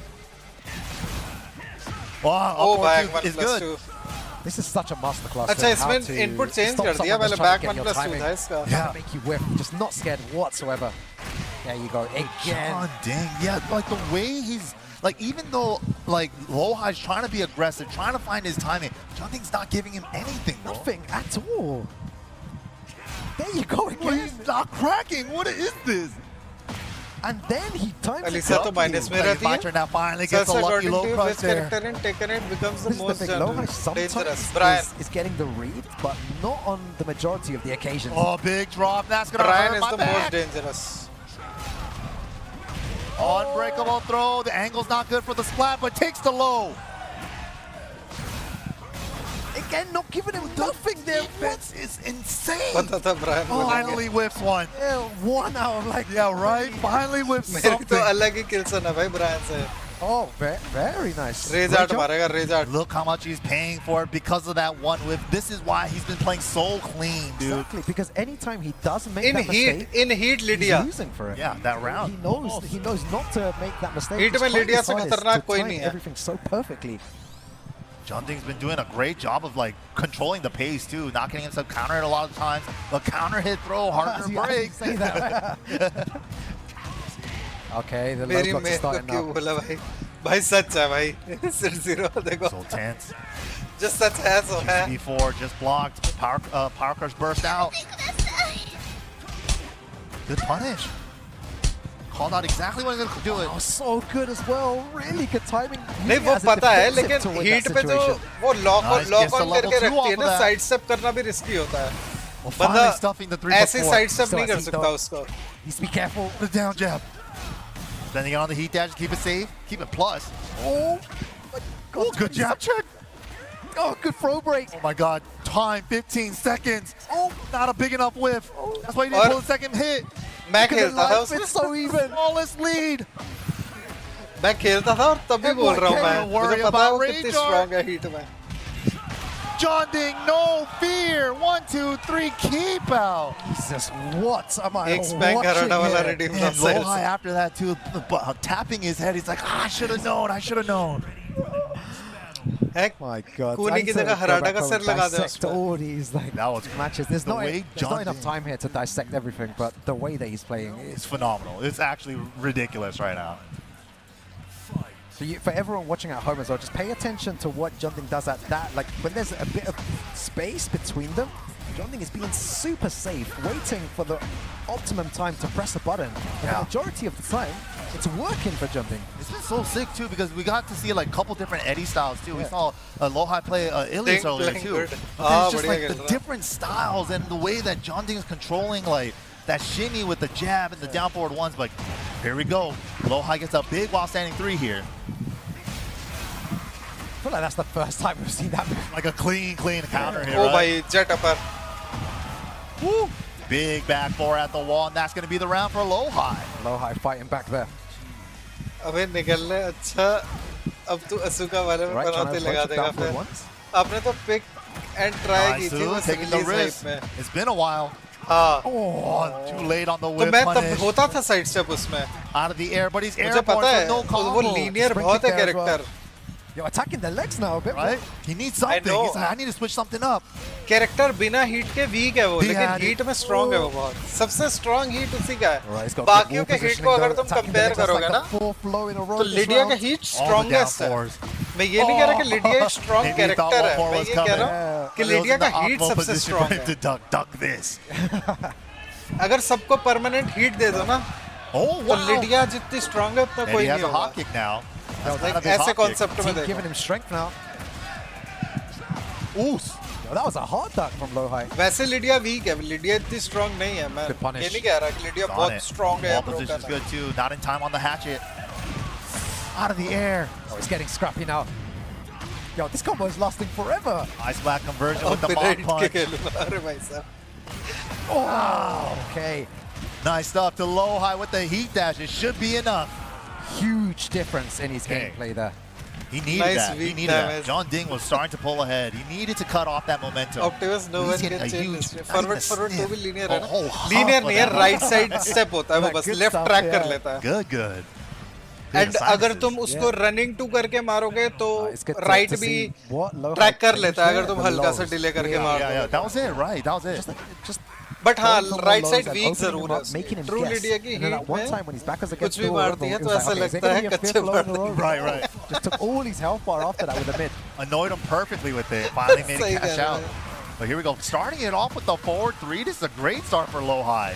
Wow, oh up back 4-2 is 1+2 good. This is such a masterclass. अच्छा in how इसमें to input change stop कर दिया someone पहले that's trying back to get your 1+2 timing. था इसका Yeah. Make you whiff, just not scared whatsoever. There you go, again. John Ding, yeah, like the way he's, like even though like Lowhigh's trying to be aggressive, trying to find his timing, John Ding's not giving him anything, bro. Nothing at all. There you go Well, again. he's not cracking. What is this? And then he times it Alisa तो minus में Like, रहती Fighter है now finally So gets a lucky according low to you, crunch which there. character in Tekken 8 becomes the This is the most thing, Lowhigh dangerous? sometimes Brian. is getting the read, but not on the majority of the occasions. Oh, big drop. That's going to Brian hurt is my the back. most dangerous. Unbreakable throw. The angle's not good for the splat, but takes the low. Again, not giving him nothing there. Defense is insane. पता था Brian Oh, बोलेंगे. finally whiffs one. Yeah, 1 out of like... Yeah, right? Finally whiffs मेरी तो something. अलग ही किल सन है भाई Brian से. Oh, very nice. Rage Great out job. मारेगा rage out. Look how much he's paying for it because of that one whiff. This is why he's been playing so clean, dude. Exactly, because anytime he does make In that mistake, heat he's Lydia. losing for it. Yeah, that He round. knows not to make that mistake. Heat He's में trying Lydia his से hardest खतरनाक to कोई time नहीं है. everything so perfectly. John Ding's been doing a great job of like controlling the pace too, not getting himself countered a lot of times. The counter hit throw, harder to break. Say that. Okay, the low मेरी block's मेरे को starting क्यों now. बोला भाई. भाई सच है भाई. सिर्फ 0 देखो. So tense. Just सच है सो है. B4 just blocked. Power crush burst out. Good punish. Called out exactly when he's going to do it. Oh, so good as well. Really good timing. नहीं Using वो it as a पता है defensive लेकिन to win heat that पे जो situation. वो lock Nice, lock gets the on level करके 2 रखती है off ना of that. साइड स्टेप करना भी रिस्की होता है. Well, finally बंदा stuffing the 3+4. ऐसे साइड स्टेप Still नहीं कर has heat सकता though. उसको. Needs to be careful. The down jab. Then you get on the heat dash, keep it safe, keep it plus. Oh, my God. Oh, good jab check. Oh, good throw break. Oh my God, time 15 seconds. Oh, not a big enough whiff. That's why he didn't और- pull the second hit. मैं Look at the खेलता था life, उसमें. it's so even. Flawless lead. मैं खेलता था और तभी बोल रहा हूँ मैं. Don't worry मुझे पता है वो about कितनी Rage स्ट्रांग है हीट में. John Ding, no fear. 1, 2, 3, keep out. Jesus, what am I एक स्पैंक watching हराना वाला here? redeem And था Lowhigh after that too, tapping his head. He's like, I should have known. I should have known. Heck, My God. कूनी की I need to जगह go हराडा back का home सिर and लगा दे dissect उसमें. all these like That was matches. There's the not, way there's not John enough did. time here to dissect everything, but the way that he's playing is It's phenomenal. It's actually ridiculous right now. for everyone watching at home as well. Just pay attention to what John Ding does at that. Like when there's a bit of space between them, John Ding is being super safe, waiting for the optimum time to press the button. And Yeah. the majority of the time, it's working for John Ding. It's been so sick too because we got to see like a couple different Eddie styles too. We Yeah. saw Lowhigh play Ilias Ding earlier playing too. good. But then Ah, it's just बढ़िया like खेल the रहा है. different styles and the way that John Ding is controlling like that shimmy with the jab and the down forward ones. But here we go. Lowhigh gets a big while standing 3 here. I feel like that's the first time we've seen that move. Like a clean counter here. Oh Right? भाई jet upper. Woo. Big back 4 at the wall, and that's going to be the round for Lowhigh. Lowhigh fighting back there. अबे निकल ले अच्छा. अब तू Asuka वाले में Right, trying बनाते to लगा approach it देगा down forward फिर. once. आपने तो पिक एंड ट्राई की Nice, थी वो taking the singly risk. Side में. It's been a while. हाँ. Oh, too late on the तो whip मैं तब punish. होता था साइड स्टेप उसमें. Out of the air, but he's मुझे airborne, पता so है. no वो combo. लीनियर Sprint बहुत है kick there as well. Character. You're attacking the legs now a bit. Right? He needs something. know. He's like, I need to switch something up. Character बिना heat के week है वो, He लेकिन had it. Heat में strong है वो बहुत. सबसे स्ट्रांग हीट उसी का Alright, he's है. got बाकियों good के wall हीट को अगर positioning तुम though, attacking the compare legs. That's करोगे like ना, the fourth blow in a row तो this लिडिया का round. Heat All the strongest है. downforce. मैं ये नहीं कह रहा कि लिडिया एक strong Maybe he thought character one है. more मैं was ये कह रहा coming. हूँ कि It was लिडिया in का the हीट optimal सबसे position स्ट्रांग for him है. to duck this. अगर सबको परमानेंट हीट दे दो ना, Oh, तो wow. लिडिया जितनी स्ट्रांग है उतना And कोई he has नहीं a hop होगा. kick now. That's Like kind of his ऐसे hop kick. कॉन्सेप्ट में Team देखो. giving him strength now. Ooh. Well, that was a hard duck from Lowhigh. वैसे लिडिया वीक है, Lydia इतनी strong नहीं है, मैं Good punish. ये नहीं कह रहा कि लिडिया On बहुत it. स्ट्रांग है. Wall position's good too. Not in time on the hatchet. Out of the air. Oh, he's getting scrappy now. Yo, this combo is lasting forever. Ice black conversion with the mock punch. अरे भाई साहब. Oh, okay. Nice stuff to Lowhigh with the heat dash. It should be enough. Huge difference in his Okay. gameplay there. He needed Nice that. He weak needed that. damage. John Ding was starting to pull ahead. He needed to cut off that momentum. Optimus no He's one getting can a change huge- this. not even Forward a forward sniff. तो भी linear Oh, है ना. oh, half Linear of नहीं है, that. right side step होता है वो That बस good left stuff, track कर yeah. लेता है. Good, good. And Good अगर sinuses. तुम उसको running to करके मारोगे तो It's good right to भी see what Lowhigh track कर changed लेता है अगर there, तुम the हल्का सा lows. delay करके Yeah, मार Yeah, दो. yeah. That was it, right? That was it. Just But हाँ, going for more right lows side and weak opening जरूर him है up, making him True guess. Lydia की And then heat at one में time when his back was कुछ against भी the मार wall, दिया it तो was ऐसा like, okay, is लगता it है gonna be a कच्चे fifth low मार in a row? Right, right. Just took all his health bar after that with the mid. Annoyed him perfectly with it. Finally made सही it cash कह रहा out. है. But here we go. Starting it off with the forward three. This is a great start for Lowhigh.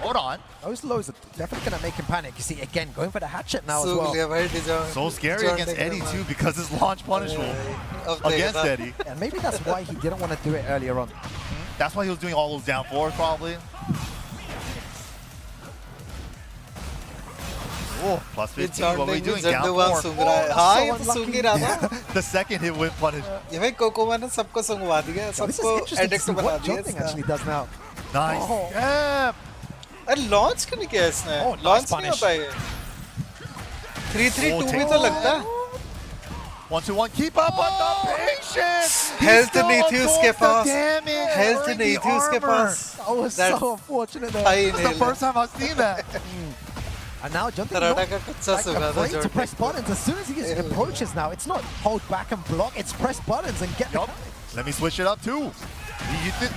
Hold on. Those lows are definitely going to make him panic. You see, again, going for the hatchet now as सूख well. लिया भाई design. So scary against Eddie too because his launch punish rule against Eddie. And maybe that's why he didn't want to do it earlier on. That's why he was doing all those down fours probably. Oh, plus 15. What were we doing? Down four. सूंघ रहा है. हाँ ये तो सूंघ ही रहा था. The second hit went punish. ये भाई कोकोमा ने सबको सूंघवा दिया, So this is सबको interesting to एडिक्ट see बना what दिया Jumping इसका. actually does now. Nice. Oh. Yeah. अरे लॉन्च क्यों नहीं किया इसने? Oh, nice लॉन्च नहीं punish. होता ये. 3-3-2 भी तो लगता है. 1-2-1. Keep up on the patience. Health नहीं थी उसके पास. Damage. Health नहीं थी उसके पास. That was That's so unfortunate there. भाई This is the नहीं first time I've seen that. And now Jumping तराटा not का कच्चा like सूंघा था afraid to Jordan. press buttons. As soon as he approaches now, it's not hold back and block, it's press buttons and get the Yup. Let me switch it up too.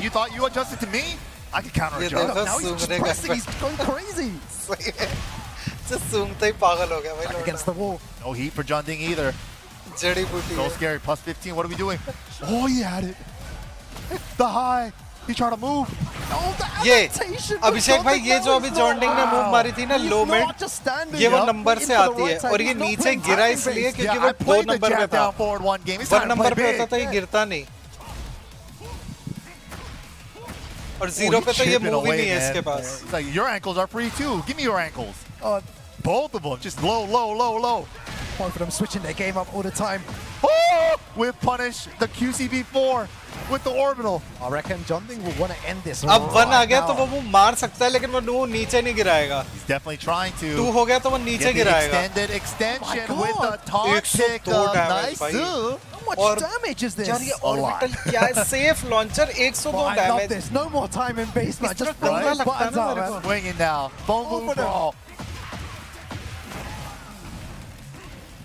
You thought you adjusted to me? I can counter ये adjust. देखो Now he's just सूंघने का pressing, he's going crazy. सही है. just सूंघते ही पागल हो गया भाई लोग. Against the wall. No heat for John Ding either. जड़ी बूटी So है. scary. Plus 15. What are we doing? Oh, he had it. The high. He tried to move. Oh, the ये adaptation for अभिषेक भाई Jumping ये now जो is अभी not- जॉर्डिंग ने move मारी थी ना He's low mid, not just standing ये वो up, नंबर waiting से for the आती है right side. और ये He's not नीचे playing गिरा timing इसलिए based. क्योंकि Yeah, वो I 2 played the नंबर पे jab था. down forward one game. It's 1 time to number play पे big. होता तो ये गिरता नहीं. और 0 Oh, पे he's तो ये chipping मूव ही away, नहीं है man. इसके पास. It's like, your ankles are free too. Give me your ankles. Oh, Both of them. Just low, low, low, low. both of them switching their game up all the time. Oh! With punish the QCB4 with the orbital. I reckon Jumping will want to end this. अब 1 आ गया now. तो वो move मार सकता है लेकिन वो नीचे नहीं गिराएगा. He's definitely trying 2 to हो गया तो वो नीचे get the गिराएगा. extended extension Oh my with the God. taunt 102 pickup. damage, Nice भाई. too. How much और- damage is this? यार ये A lot. ऑर्बिटल क्या है? Safe launcher 102 Oh, I love damage. this. No more time in basement. इस Just तरह throw बुरा those लगता है buttons ना out, मेरे man. को. Swinging now. Phone Go move for them. brawl.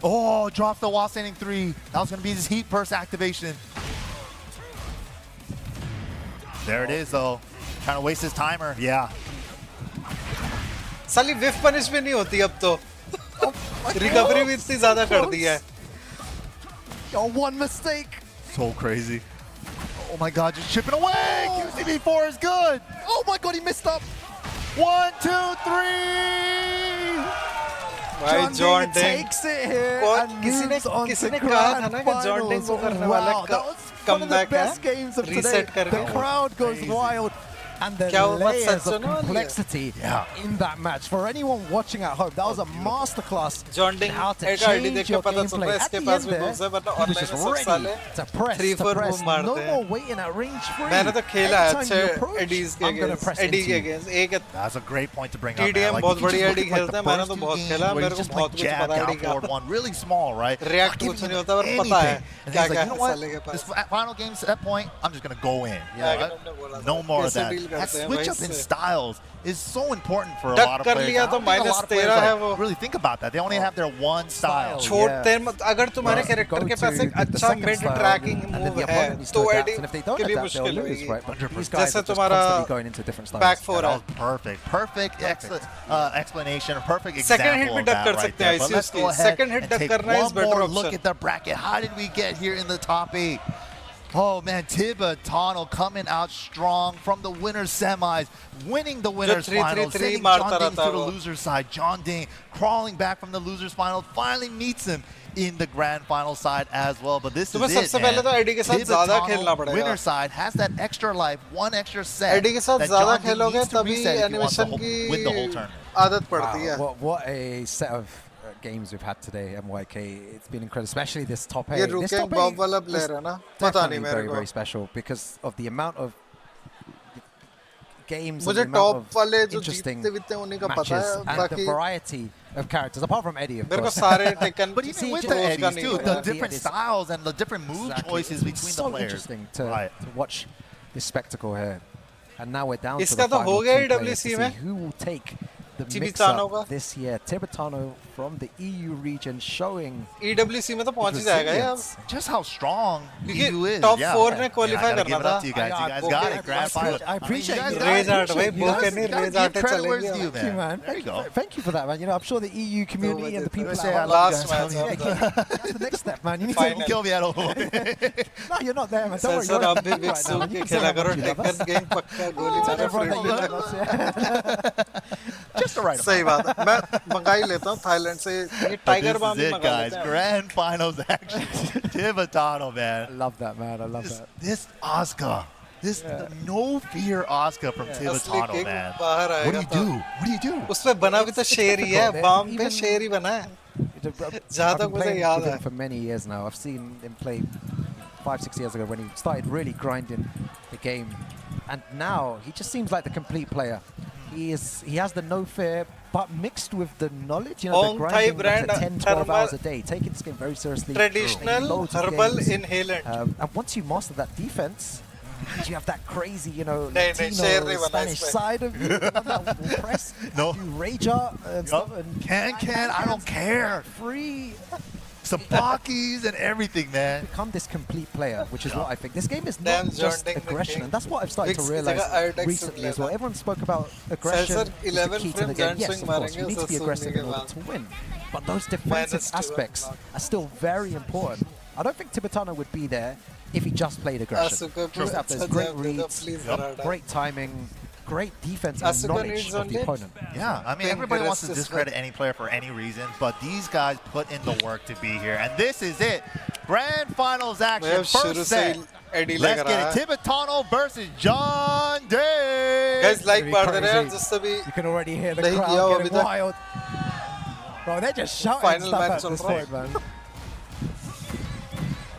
Oh, dropped the wall standing 3. That was going to be his heat burst activation. There it is, though. Trying to waste his timer. Yeah. साली विफ punish भी नहीं होती अब तो. Recovery भी इतनी ज्यादा कर दी है. Your one mistake. So crazy. Oh my God, just chipping away. QCB4 is good. Oh my God, he missed up. 1, 2, 3. भाई John ding takes it here कौन and किसी ने moves on किसी to ने कहा था grand ना कि जॉन डिंग finals. को करने Wow, वाला that was one of the comeback best है. games of today. रीसेट करके. The crowd goes wild. And the क्या वो बात layers सच of सुनो वाली है? complexity in that match. For anyone watching at home, that was a masterclass John ding in how to एक ID change देख के your पता चल रहा gameplay. है At इसके the पास end भी there, moves है वरना he was ऑनलाइन just में सब ready साले to press, 3-4 press. मूव मारते No हैं. more waiting at range free. मैंने तो खेला है Anytime you अच्छे approach, एडीज के I'm gonna against press Eddie into के you. अगेंस्ट एक That's a great point to bring up, man. TDM Like, बहुत you can बड़ी just ID look at, like, खेलते हैं. the मैंने first तो two बहुत games खेला. where मेरे he's को just बहुत like कुछ jab, पता है down आईडी का. forward one, really small, right? React Not कुछ giving नहीं him होता पर पता है anything. And क्या he's like, क्या you know है what? साले के This pass. final game set point, I'm just gonna go in. Yeah, You know, हमने बोला था. no more of कैसे that. deal That करते हैं switch भाई up in इससे. styles is so important for a Duck lot of कर players. लिया I don't तो think a lot of players, -13 है like, वो. really think about that. They only have their one style. छोड़ते हैं अगर तुम्हारे Well, कैरेक्टर go के पास to एक the अच्छा second mid style, tracking and then move the है opponent needs to तो adapt, Eddie and if they don't के लिए adapt, they'll मुश्किल lose, होगी. right? But these जैसे guys are just तुम्हारा constantly going into different styles. Back Yeah, four that है. was perfect. Perfect explanation, a perfect Second hit example भी of duck that कर right सकते हैं there. But ICUs let's की. go ahead Second hit and duck take करना is one better more option. look at the bracket. How did we get here in the top 8? Oh man, Tibetano coming out strong from the winner's semis, winning the winner's 3-3-3 finals, sending मारता John Ding to रहता the वो. loser's side. John Ding crawling back from the loser's finals, finally meets him in the grand final side as well. But this is तुम्हें it, सबसे पहले तो man. ID के साथ ज़्यादा खेलना Tibetano, पड़ेगा. winner side, has that extra life, one extra set. ID के साथ that ज़्यादा John Ding खेलोगे needs to तभी reset if he wants to animation की win the whole tournament. आदत पड़ती है. What a set of games we've had today, MYK. It's been incredible, especially this top ये 8. This रुकेंग top बॉब 8 वाला is player है ना? पता definitely नहीं मेरे very, को. very special because of the amount of games and मुझे the amount top वाले of जो interesting जीतते बीतते उन्हीं का पता matches है. and the बाकी variety of characters, apart from Eddie, of मेरे को course. सारे taken But even See, with just the those Eddies का नहीं too, पता. the The different Eddies. styles and the different move Exactly. choices It's between so the players. interesting to Right. watch this spectacle here. And now we're down to इसका the तो final हो गया two he players to WC see में. who will take the Tibetano का. mix-up this year. Tibetano from the EU region showing EWC में तो पहुंच ही जाएगा ये अब. resilience. Just how strong क्योंकि EU is. top yeah. 4 ने Yeah, I qualify gotta करना give it up था. to you guys. You guys I got it. Grand final. I appreciate you guys you. got Raise it. art, भाई, You भूखे guys नहीं, gotta raise give art credit where चलेंगे. it's due, Thank you, man. There you go. Thank you for that, man. You know, I'm sure the EU community and the people Say at I home. love Last you guys. match. That's the next step, man. You need Final. to. Kill me at all. No, you're not there, man. Don't worry. Sensor you're अब भी right विक्सू now. के You can खेला say करो. how much you love us. Taken game पक्का गोली Tell मारो everyone that you friendly. love us, yeah. Just the right सही amount. बात है. मैं मंगा ही लेता हूँ थाईलैंड से. ये But tiger this balm is भी it, मंगा guys. लेते हैं. Grand finals action. Tibetano, I man. love that, man. I love This, that. this Asuka. This no fear Asuka from असली Tibetano, किंग man. बाहर What do आएगा you तो. do? What do you do? उस पे बना भी तो It's शेर ही है. difficult, बाम पे even- शेर ही बना है. I've जहाँ तक been मुझे playing याद with है. him for many years now. I've seen him play 5-6 years ago when he started really grinding the game, and now he just seems like the complete player. He has the no fear, but mixed with the knowledge, you know, the Ong Thai grinding brand, up to 10-12 thermal- hours a day, taking this game very seriously. Traditional playing loads of herbal games. inhalant. And once you master that defense, and you have that crazy, you know, नहीं, नहीं, शेर नहीं Latino, बना Spanish इसमें. side of you, that press, No. you rage art and stuff, and Can, I don't care. free. Sabakis and everything, man. Become this complete player, which is what I think. This game is Damn, not just Jordan aggression, King. and that's what I've started to Mix realize जगह IDHAN recently as well. लेना. Everyone spoke about aggression Sensor is the 11 key to the frames game. and Yes, swing of course, you मारेंगे need to be उसे aggressive सुनने in के order बाद. to win, but those defensive -2 aspects are still very important. I don't think Tibetano would be there if he just played aggression. Asuka Just have those अच्छा great जवाब दे दो, reads, please, Farada. great timing, great defense and Asuka knowledge needs of on the it. opponent. Yeah, I mean, Pin everybody wants to Perez is discredit any player for any reason, but these guys put in the work to be here. And this is it. Grand finals action, मैं शुरू first से set. He AD Let's लग get रहा it. है. Tibetano versus John Day. Guys like Pretty मार दे रहे हैं crazy. जिससे भी You can already hear the नहीं किया crowd वो getting अभी तक. wild. Bro, they're just shouting Final stuff match at चल this रहा है. point, man.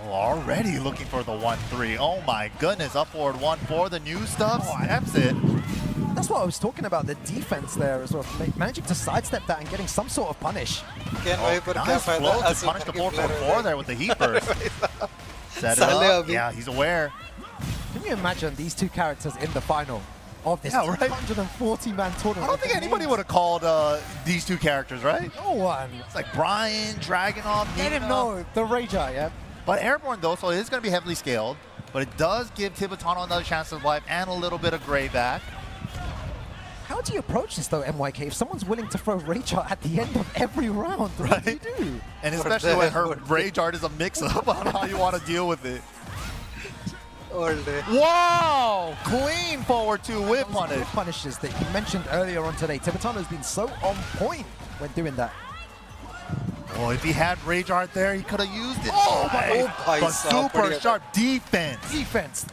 Already looking for the 1-3. Oh my goodness, up forward 1-4. The new stuff snaps it. That's what I was talking about, the defense there as well. Managing to sidestep that and getting some sort of punish. Can वहीं पर क्या Nice फायदा flow to Asuka punish the की 4-4-4 player there with the heat burst. Set it साले up. अभी. Yeah, he's aware. Can you imagine these two characters in the final of this Yeah, right. 140-man tournament? I don't think anybody would have called these two characters, right? No one. It's like Brian, Dragunov, Let him Nina. know. The Rager, yeah? But Airborne, though, so it is going to be heavily scaled. But it does give Tibetano another chance of life and a little bit of gray back. How do you approach this, though, MYK? If someone's willing to throw Rager at the end of every round, what do you do? And especially when her rage art is a mix-up on how you want to deal with it. all day. Wow! Clean forward two whip punish. Whip punishes that you mentioned earlier on today. Tibetano's been so on point when doing that. Oh, if he had rage art there, he could have used it. Oh, Nice. भाई But साहब, super बढ़िया. sharp defense. Defense.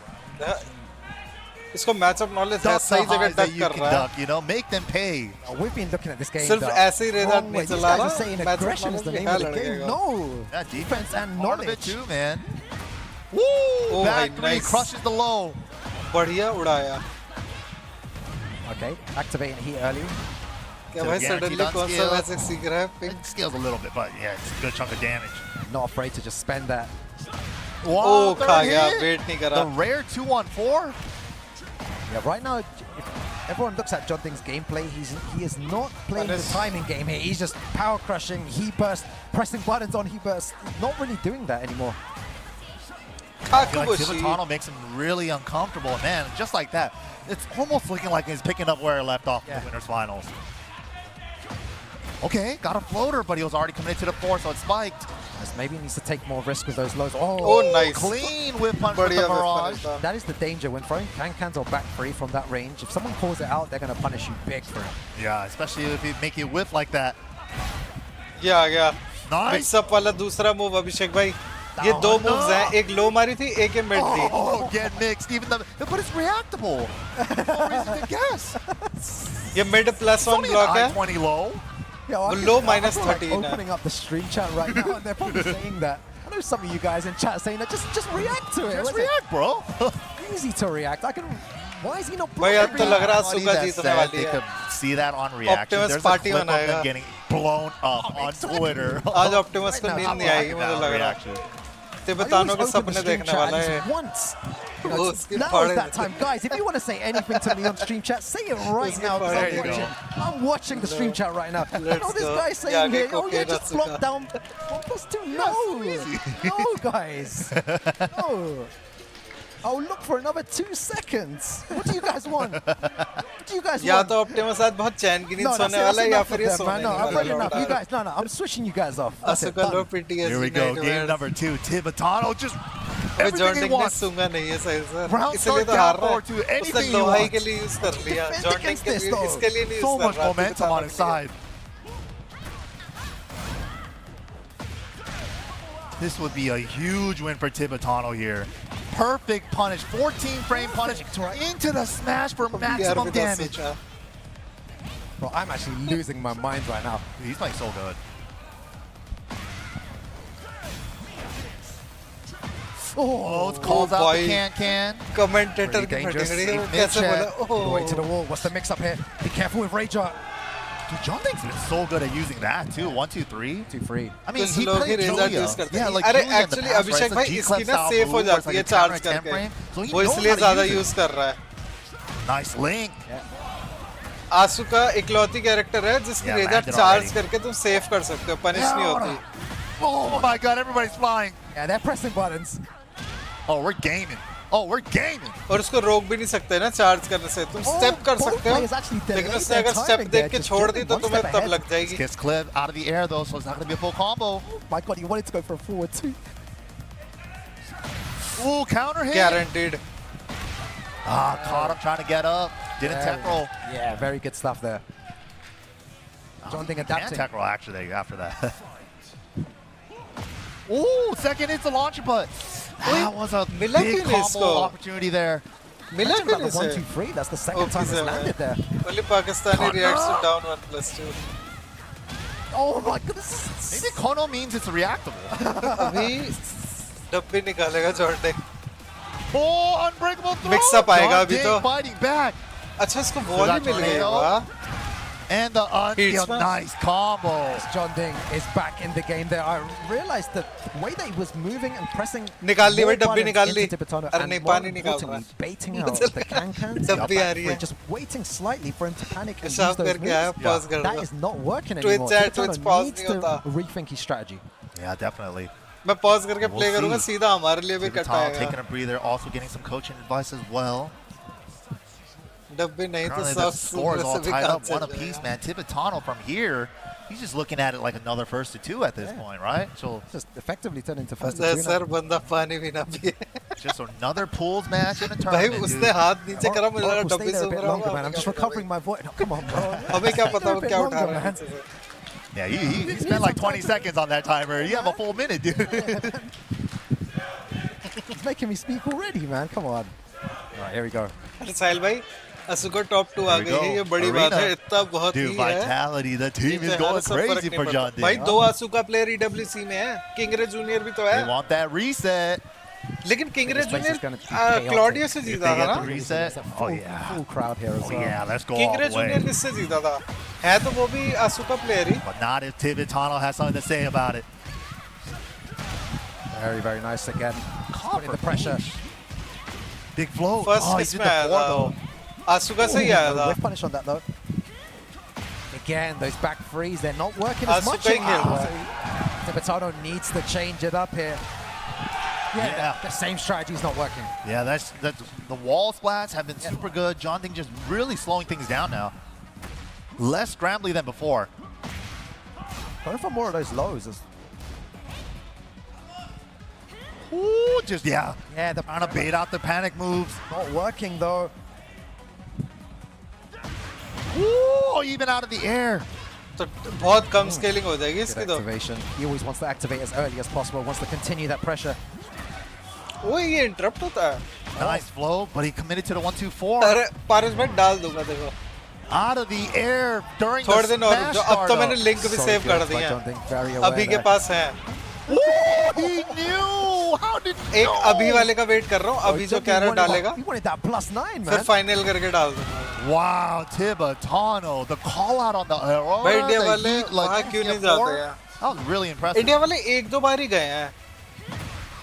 इसको matchup knowledge है Duck सही the जगह highs that duck you कर can रहा है. duck, you know, make them pay. Oh, we've been looking at this game. सिर्फ the ऐसे ही रेज़र wrong way. नहीं These चला guys ना. are saying matchup aggression is the knowledge name क्या of the लड़ेगा? game. No. That Defense and part of it knowledge. too, man. Woo! Oh, Back my three, nice. crushes the low. बढ़िया उड़ाया. Okay, activating heat early. क्या So भाई guaranteed suddenly on कौन सा skill. Magic सीख रहा है? Pink. It scales a little bit, but yeah, it's a good chunk of damage. Not afraid to just spend that. Oh, third खा गया. hit. Wait नहीं The करा. rare 2-1-4. Yeah, right now, if everyone looks at John Ding's gameplay, he is not playing the timing game here. He's just power crushing, heat burst, pressing buttons on heat burst. Not really doing that anymore. I feel like Kakubushi. Tibetano makes him really uncomfortable. Man, just like that, it's almost looking like he's picking up where he left off in the winners finals. Okay, got a floater, but he was already committed to the 4, so it's spiked. As maybe he needs to take more risk with those lows. Oh, nice. Clean whip punch with बढ़िया the whip Mirage. punch था. That is the danger. When throwing can-cans or back free from that range, if someone calls it out, they're going to punish you big for it. Yeah, especially if you make it whip like that. ये आ गया. Nice. Mix-up वाला दूसरा move अभिषेक भाई. ये दो moves हैं. एक low मारी थी, एक ये mid थी. Oh, get mixed. Even the, but it's reactable. No reason to guess. ये mid plus It's on only block an है. I-20 low. Yeah, well, Low I minus feel like 13 opening up the stream chat right now, and they're probably saying that. I know some of you guys in chat saying that just react to it. Just Was it react, bro. easy to react. I can. Why is he not भाई blocking? अब तो लग रहा है Somebody Suga that जीतने said वाली they है. could see that on reaction. Optimus There's party a clip of बनाएगा. them getting blown up on Twitter. आज Optimus को नींद नहीं आएगी मुझे लग रहा है. तिब्बतानों के सपने देखने वाला है. Once. You वो know, उसके now फाड़े is that time, guys. If you want to say anything to me on stream chat, say it right उसके now. फाड़े There you go. I'm watching the stream chat right now. You know Let's this go. guy saying Yeah, here, get oh yeah, cocaine, just that's block okay. down 1+2. No, no, guys, no. I'll look for another 2 seconds. What do you guys want? What do you guys या want? तो Optimus आज बहुत चैन की नींद No, सोने that's वाला है या enough फिर of ये them, सोने man. No, नहीं I've read वाला enough. You लौटा guys, no, I'm switching you guys off. है. That's it, Asuka low done. PTSD Here we go. night Game wears. number 2. Tibetano just अबे everything John he Dick ने wants. सूंगा नहीं है सही से. Round इसलिए start तो हार down रहा forward to है. anything उसने he लोहाई wants. के लिए यूज कर लिया. Defend जॉन डिक against के this, लिए though. इसके लिए नहीं यूज So कर much रहा है. momentum on his side. This would be a huge win for Tibetano here. Perfect punish, 14 frame punish into the smash for maximum damage. Bro, I'm actually losing my mind right now. He's playing so good. Oh, it's calls Oh, out the boy. can. Commentator Really की dangerous. फटेंगे Mid कैसे chat. बोला. Go away to the wall. What's the mix-up here? Be careful with Rager. Dude, John Dink's been so good at using that too. 1, 2, 3. 2-3. I mean, कुछ he लोग ही played razor Julia. Use करते Yeah, हैं. like अरे Julia in the actually past, right? Abhishek It's a भाई G-Club इसकी ना style safe हो move where it's जाती like है a counter चार्ज 10 करके. frame. So he वो knows इसलिए how to ज्यादा use it. यूज कर रहा है. Nice link. आसुका इकलौती कैरेक्टर है जिसकी Yeah, razor landed charge already. करके तुम सेव कर सकते हो. पनिश Yeah, नहीं what होती. Oh my god, everybody's flying. Yeah, they're pressing buttons. Oh, we're gaming. Oh, we're gaming. और उसको रोक भी नहीं सकते ना चार्ज करने से. तुम स्टेप कर both सकते हो. players actually delayed लेकिन उसने their अगर timing स्टेप there, देख के just छोड़ दी jumping तो one तुम्हें step तब ahead. लग जाएगी. Gets Clive out of the air though, so it's not going to be a full combo. My god, he wanted to go for a forward too. Ooh, counter hit. Guaranteed. Ah, caught him trying to get up. Didn't Very- tech roll. Yeah, very good stuff there. John Ding Can adapting. tech roll actually after that. Ooh, second hits the launcher, but that was a मिला big क्यों नहीं इसको? combo opportunity there. मिला Mentioned क्यों about नहीं the से? 1-2-3. That's the second time it's landed there. Only Pakistani reacts to down 1+2. Oh my goodness. Maybe Kono means it's reactable. अभी डब्बी निकालेगा जॉर्डिक. Oh, unbreakable throw. Mix-up आएगा अभी John तो. Ding fighting back. अच्छा इसको वॉल ही that मिल गई. tornado? वाह. And the unskill, smash. nice combo. John Ding is back in the game there. I realized that the way that he was moving and pressing निकाल ली more भाई डब्बी buttons निकाल into ली. Tibetano अरे and नहीं more पानी निकाल रहा importantly, है. baiting out the can-cans, डब्बी आ रही है. just waiting slightly for him to panic and use साफ those करके आया moves. पॉज कर That दो. is not working Twitch anymore. chat, Tibetano Twitch pause needs नहीं to होता. rethink his strategy. Yeah, definitely. मैं पॉज करके We'll प्ले करूंगा see. सीधा हमारे लिए भी कट Tibetano taking आएगा. a breather, also getting some coaching advice as well. डब्बी नहीं तो Currently the सब score is all से भी tied up, cancel one apiece, man. Tibetano from here, he's just looking at it like another first to two at this point, right? So Just effectively turned into first जाए. to two sir now. बंदा पानी भी ना पिए. just another pools match in a भाई tournament, उसने dude. हाथ नीचे करा मुझे लगा Oracle, stay डब्बी there से a bit ऊपर longer, आऊंगा. man. I'm just recovering my voice. No, come on, bro. हमें क्या पता Stay a वो bit क्या longer, उठा रहा है man. नीचे से. Yeah, he spent like 20 seconds on that timer. You have a full minute, dude. He's making me speak already, man. Come on. All right, here we go. अरे साहिल भाई Asuka top 2 आ Here we गई है. go. ये बड़ी बात है. Arena. इतना बहुत ही Dude, है. vitality, the team is नीचे going हाथ से फर्क crazy नहीं for पड़ता. John भाई Ding. दो आसुका प्लेयर ईडब्ल्यूसी में है. किंगरे जूनियर भी तो They है. want that reset. लेकिन Kingre This place is gonna junior be chaotic. Claudio से If जीता they था get ना. the reset, There's a oh full, yeah. full crowd here as Oh well. yeah, let's go all किंगरे the way. Junior किससे जीता था? है तो वो भी आसुका प्लेयर ही. But not if Tibetano has something to say about it. Very, very nice again. Putting the pressure. Big flow. First Oh, he किस did में the आया four था? though. आसुका से ही आया था. Whiff punish on that though. Again, those back threes, they're not working as much Asuka ही खेल anymore. रहा है. Tibetano needs to change it up here. Yeah. The same strategy is not working. Yeah, that's the wall splats have been super good. John Ding just really slowing things down now. Less scrambly than before. Going for more of those lows. Ooh, just yeah, Yeah, trying to bait out the panic moves. not working though. Ooh, even out of the air. तो बहुत कम scaling हो जाएगी इसकी Good तो। activation. He always wants to activate as early as possible, wants to continue that pressure. वो ये interrupt होता है। Nice flow, but he committed to the 1-2-4. अरे पारस भाई डाल दूंगा देखो। Out of the air during थोड़े the दिन और smash जो अब तो मैंने startup. लिंक भी So सेव good कर दी by है। John Ding, very aware अभी के there. पास है। Ooh, he knew. How did he एक know? अभी वाले का वेट कर रहा हूँ, अभी जो कह रहा है डालेगा, He wanted that +9, फिर man. फाइनल करके डाल दूंगा। Wow, Tibatano, the call out on the Aurora. भाई इंडिया the वाले heat, like, वहाँ क्यों नहीं India जाते 4. हैं? That was really impressive. India वाले एक दो बार ही गए हैं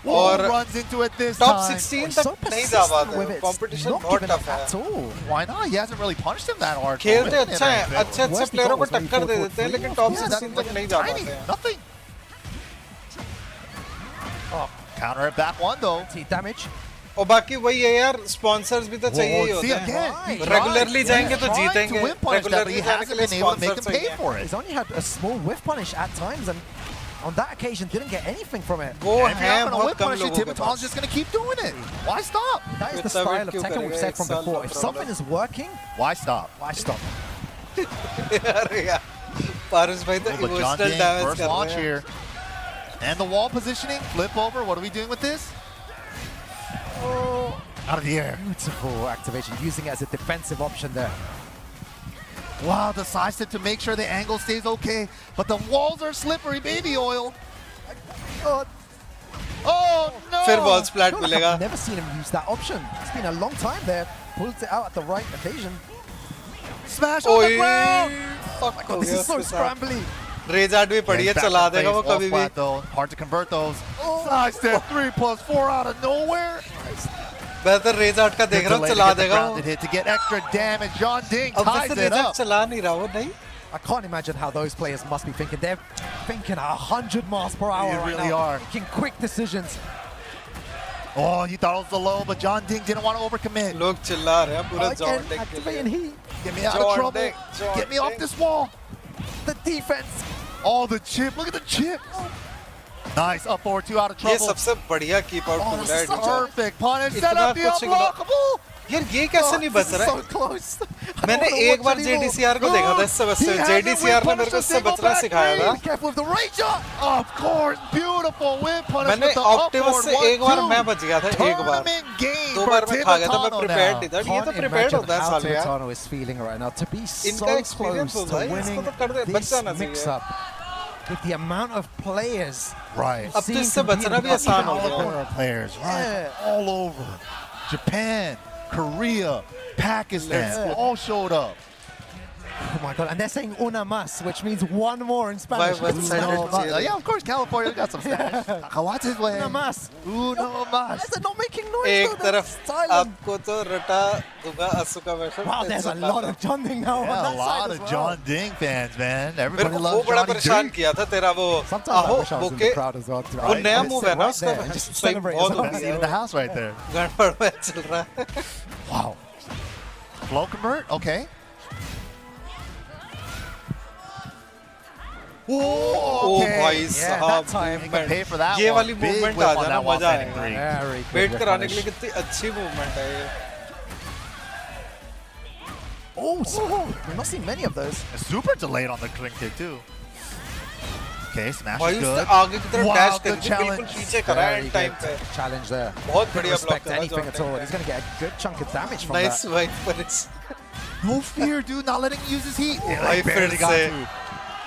Ooh, और runs into it this top time. 16 So तक नहीं जा persistent पाते with हैं। it. कंपटीशन Not बहुत giving up टफ है। at all. Why not? He hasn't really punished him that hard. खेलते Winning अच्छा है, it, अच्छे अच्छे Worst प्लेयरों को result was टक्कर दे देते हैं, लेकिन टॉप Yeah, 16 that's तक नहीं जा tiny, पाते हैं। nothing. Oh, counter it back one though. T damage. और बाकी वही है यार, स्पॉन्सर्स भी तो चाहिए ही Whoa, see होते हैं। again. He regularly tried. जाएंगे तो He's trying जीतेंगे, to win punish that, but regularly he जाने के hasn't लिए been able to make him sponsor pay चाहिए। for it. He's only had a small whiff punish at times, and on that occasion didn't get anything from it. वो And if you're है not gonna बहुत win come punish it, लोगों के Tibaton's pass. just gonna keep doing it. Why stop? That is the इतना style wait of क्यों Tekken we've करेगा? said एक from साल before. का If problem something is working, Why stop? why stop? अरे यार, पारस भाई तो Oh, but John emotional Ding, damage first कर launch रहे हैं। here. And the wall positioning, flip over. What are we doing with this? Oh, Out of the air. beautiful activation, using it as a defensive option there. Wow, decisive to make sure the angle stays okay. But the walls are slippery, baby oil. Oh, Oh, no. फिर ball splat I feel like मिलेगा। I've never seen him use that option. It's been a long time there. Pulled it out at the right occasion. Smash on the ओए, ground. fuck हो God, this गया is so उसके साथ। scrambly. रेजार्ड भी पड़ी है, Back चला in देगा face, वो off कभी भी। flat, though. Hard to convert those. Side step 3+4 out of nowhere. बेहतर रेजार्ड का देख रहा हूँ, Delay to चला get the देगा वो। grounded hit to get extra damage. John Ding अब ties वैसे it रेजार्ड up. चला नहीं रहा वो, नहीं। I can't imagine how those players must be thinking. They're thinking 100 miles per hour They right really now. are. Making quick decisions. Oh, you thought it was the low, but John Ding didn't want to overcommit. लोग चिल्ला रहे हैं पूरा John Again, take के activating लिए। heat. Get me out John of trouble. Ding, John Get me off Ding. this wall. The defense. Oh, the chip. Look at the chip. Nice. Up forward, 2 out of ये trouble. सबसे बढ़िया keep out Oh, tool है this is डिजॉन। perfect punish. Set इतना up the कुछ unblockable. यार ये कैसे नहीं बच This is रहा so है? close. I मैंने don't know एक what bar to do. JDCR को देखा था इससे बचते He हुए। hasn't JDCR ने win मेरे को इससे punish a बचना single सिखाया back था। three. Careful with the rage shot. Of course, beautiful win punish मैंने with the ऑप्टिमस upward से एक बार 1-2. मैं बच गया था, एक बार। Tournament game दो for बार मैं खा गया था, मैं Tibatano प्रिपेयर्ड now. नहीं था। ये Can't तो प्रिपेयर्ड imagine होता है how साले यार। Tibatano is feeling right now. To be इनका so experience close होता to है, इसको winning तो कर दे, बच this जाना चाहिए। mix-up with the amount of players. Right. अब तो इससे बचना भी आसान हो गया। Caliber players, right? Yeah. All over. Japan, Korea, Pakistan, all showed up. Oh my god! And they're saying una más, which means one more in Spanish. Why- what's that? Yeah, of course, California got some Spanish. Cacahuates way. Una más. Uno más. They're not making noise. एक though, तरफ that's silent. आपको तो रटा दूंगा Asuka version. Wow, there's a lot of John Ding now on Yeah, that a side lot as of well. John Ding fans, man. मेरे Everybody को वो loves बड़ा Johnny परेशान Ding. किया था तेरा वो Sometimes I आहो wish I was in bouquet the crowd as well. वो नया move है ना right उसका, there and just सही celebrate बहुत as well. होती See in the house right there. गड़बड़ में चल रहा है। Wow. Flow convert? Okay. ओ Okay. भाई Yeah, साहब that time. You can pay for that ये one. वाली Big movement whip आ on जाना that wall मजा standing आएगा। three. Very good wait whip कराने के punish. लिए कितनी अच्छी मूवमेंट है ये। Oh, so we've not seen many of those. Super delayed on the clean kick too. Okay, smash भाई is उसने good. आगे की तरफ Wow, डैश good कर दी, बिल्कुल challenge. पीछे करा Very एंड टाइम good पे। challenge there. बहुत Couldn't बढ़िया ब्लॉक respect करा anything John at all. Tech He's going to get a good chunk of damage from nice that. White punish. No fear, dude. Not letting him use his heat. Yeah, भाई they फिर barely got से to.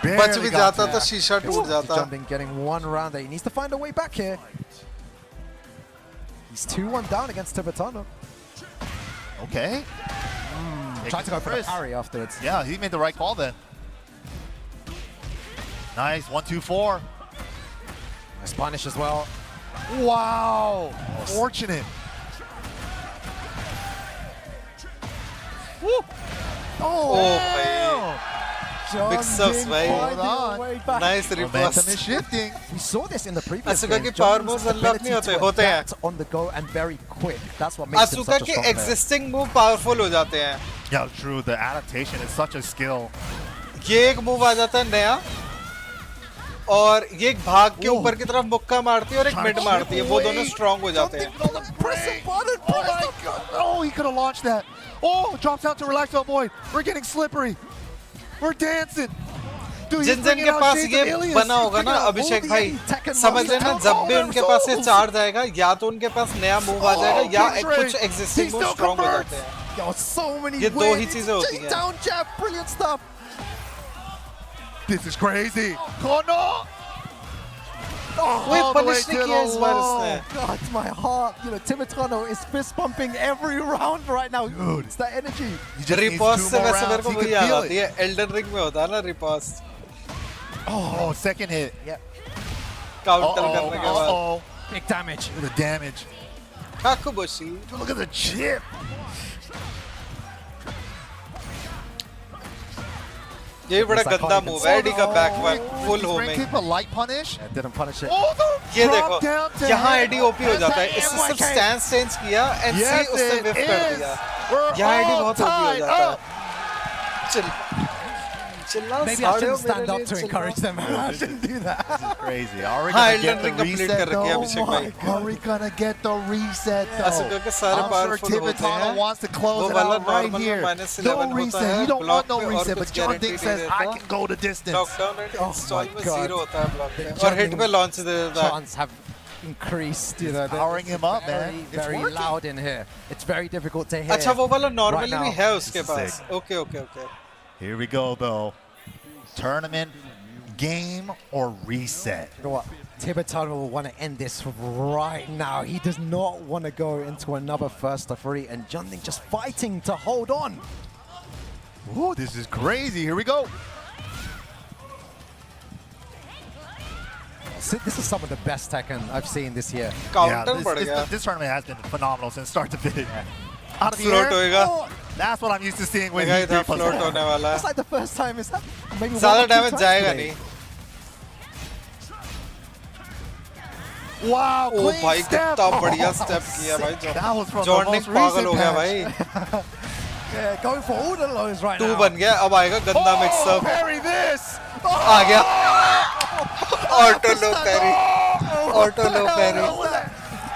बच Barely भी got जाता to. तो शीशा टूट जाता। John Ding getting one round there. He needs to find a way back here. He's 2-1 down against Tibatano. Okay. Tried to go for the risk. parry afterwards. Yeah, he made the right call then. Nice. 1-2-4. Nice punish as well. Wow. Fortunate. Woo. ओ भाई John Mix-ups, Ding भाई। finding Hold a on. way back. Nice Momentum reverse. is shifting. We saw this in the previous Asuka game. की power John's moves unlock ability नहीं होते, to होते हैं। adapt on the go and very quick. That's what makes him Asuka such a के strong player. Existing move powerful हो जाते हैं। Yeah, true. The adaptation is such a skill. ये एक मूव आ जाता है नया, और ये एक भाग के ऊपर की तरफ मुक्का मारती है और एक मिड मारती है, वो दोनों स्ट्रांग हो जाते हैं। Press the button! Oh my god! Oh, he could have launched that. Oh, drops out to relax to avoid. We're getting slippery. We're dancing. Dude, जिन जिन के पास ये बना होगा ना अभिषेक भाई, समझ लेना जब भी उनके पास ये चार्ज आएगा या तो उनके पास नया मूव आ जाएगा या कुछ एग्जिस्टिंग मूव स्ट्रांग हो जाते हैं। Yo, so many ये दो ही चीजें होती हैं। Down jab, brilliant stuff. This is crazy. Oh no! कोई पनिश नहीं किया इस बार इसने। God, my heart. You know, Timitano is fist pumping every round right now. Dude. It's that energy. Repost से वैसे मेरे को वही याद आती है, एल्डन रिंग में होता है ना repost. Oh, second hit. Yep. Counter करने के बाद। Big damage. Look at the damage. काकुबोशी। Dude, look at the chip. ये बड़ा गंदा मूव है एडी का back full homing. Keep a light punish. Yeah, didn't punish it. Oh, the ये drop देखो down to यहाँ head. एडी ओपी हो जाता है, इससे सिर्फ स्टैंस चेंज किया एंड सी Yes, उससे it विफ कर is. दिया। We're यहाँ एडी all बहुत ओपी हो tied जाता up. है। चिल्ला Maybe I shouldn't stand up to encourage them. I shouldn't do that. This is crazy. Are we हाँ gonna Elden get the ring complete reset कर रखी है though? अभिषेक भाई। Are we gonna get the reset though? ऐसे करके सारे I'm sure powerful होते Timitano हैं। wants to close वो it वाला out right नॉर्मल here. में माइनस No 11 होता reset. है, You don't block want no पे और reset, कुछ but John गारंटी Ding नहीं says I देता। can go the distance. Lockdown and Oh install my में God. 0 होता है ब्लॉक पे The और हिट पे लॉन्च दे देता है। Chants have increased. You know, powering him up, man. very, It's very working. loud in here. It's very difficult to hear. अच्छा वो वाला नॉर्मली right भी now. है उसके This is pass. sick. Okay okay okay. Here we go though. Tournament, game or reset? You know what? Timitano will want to end this right now. He does not want to go into another first to three, and Junding just fighting to hold on. Ooh, this is crazy. Here we go. This is some of the best Tekken I've seen this year. Counter बढ़ गया। this tournament has been phenomenal since start to finish. Out of the Float air. होएगा। Oh, that's what I'm used to seeing with देखा Heat इधर 3+1. Float होने वाला It's है। like the first time. Is that maybe ज़्यादा one or two damage times जाएगा today? नहीं। Wow, ओ clean भाई step. कितना बढ़िया Oh, स्टेप किया भाई That was from the जॉर्डनिंग most पागल recent हो गया patch. भाई। Yeah, going for all the lows right टू now. बन गया, अब आएगा गंदा Oh, मिक्सअप। parry this. आ गया। Auto low parry. Auto low parry.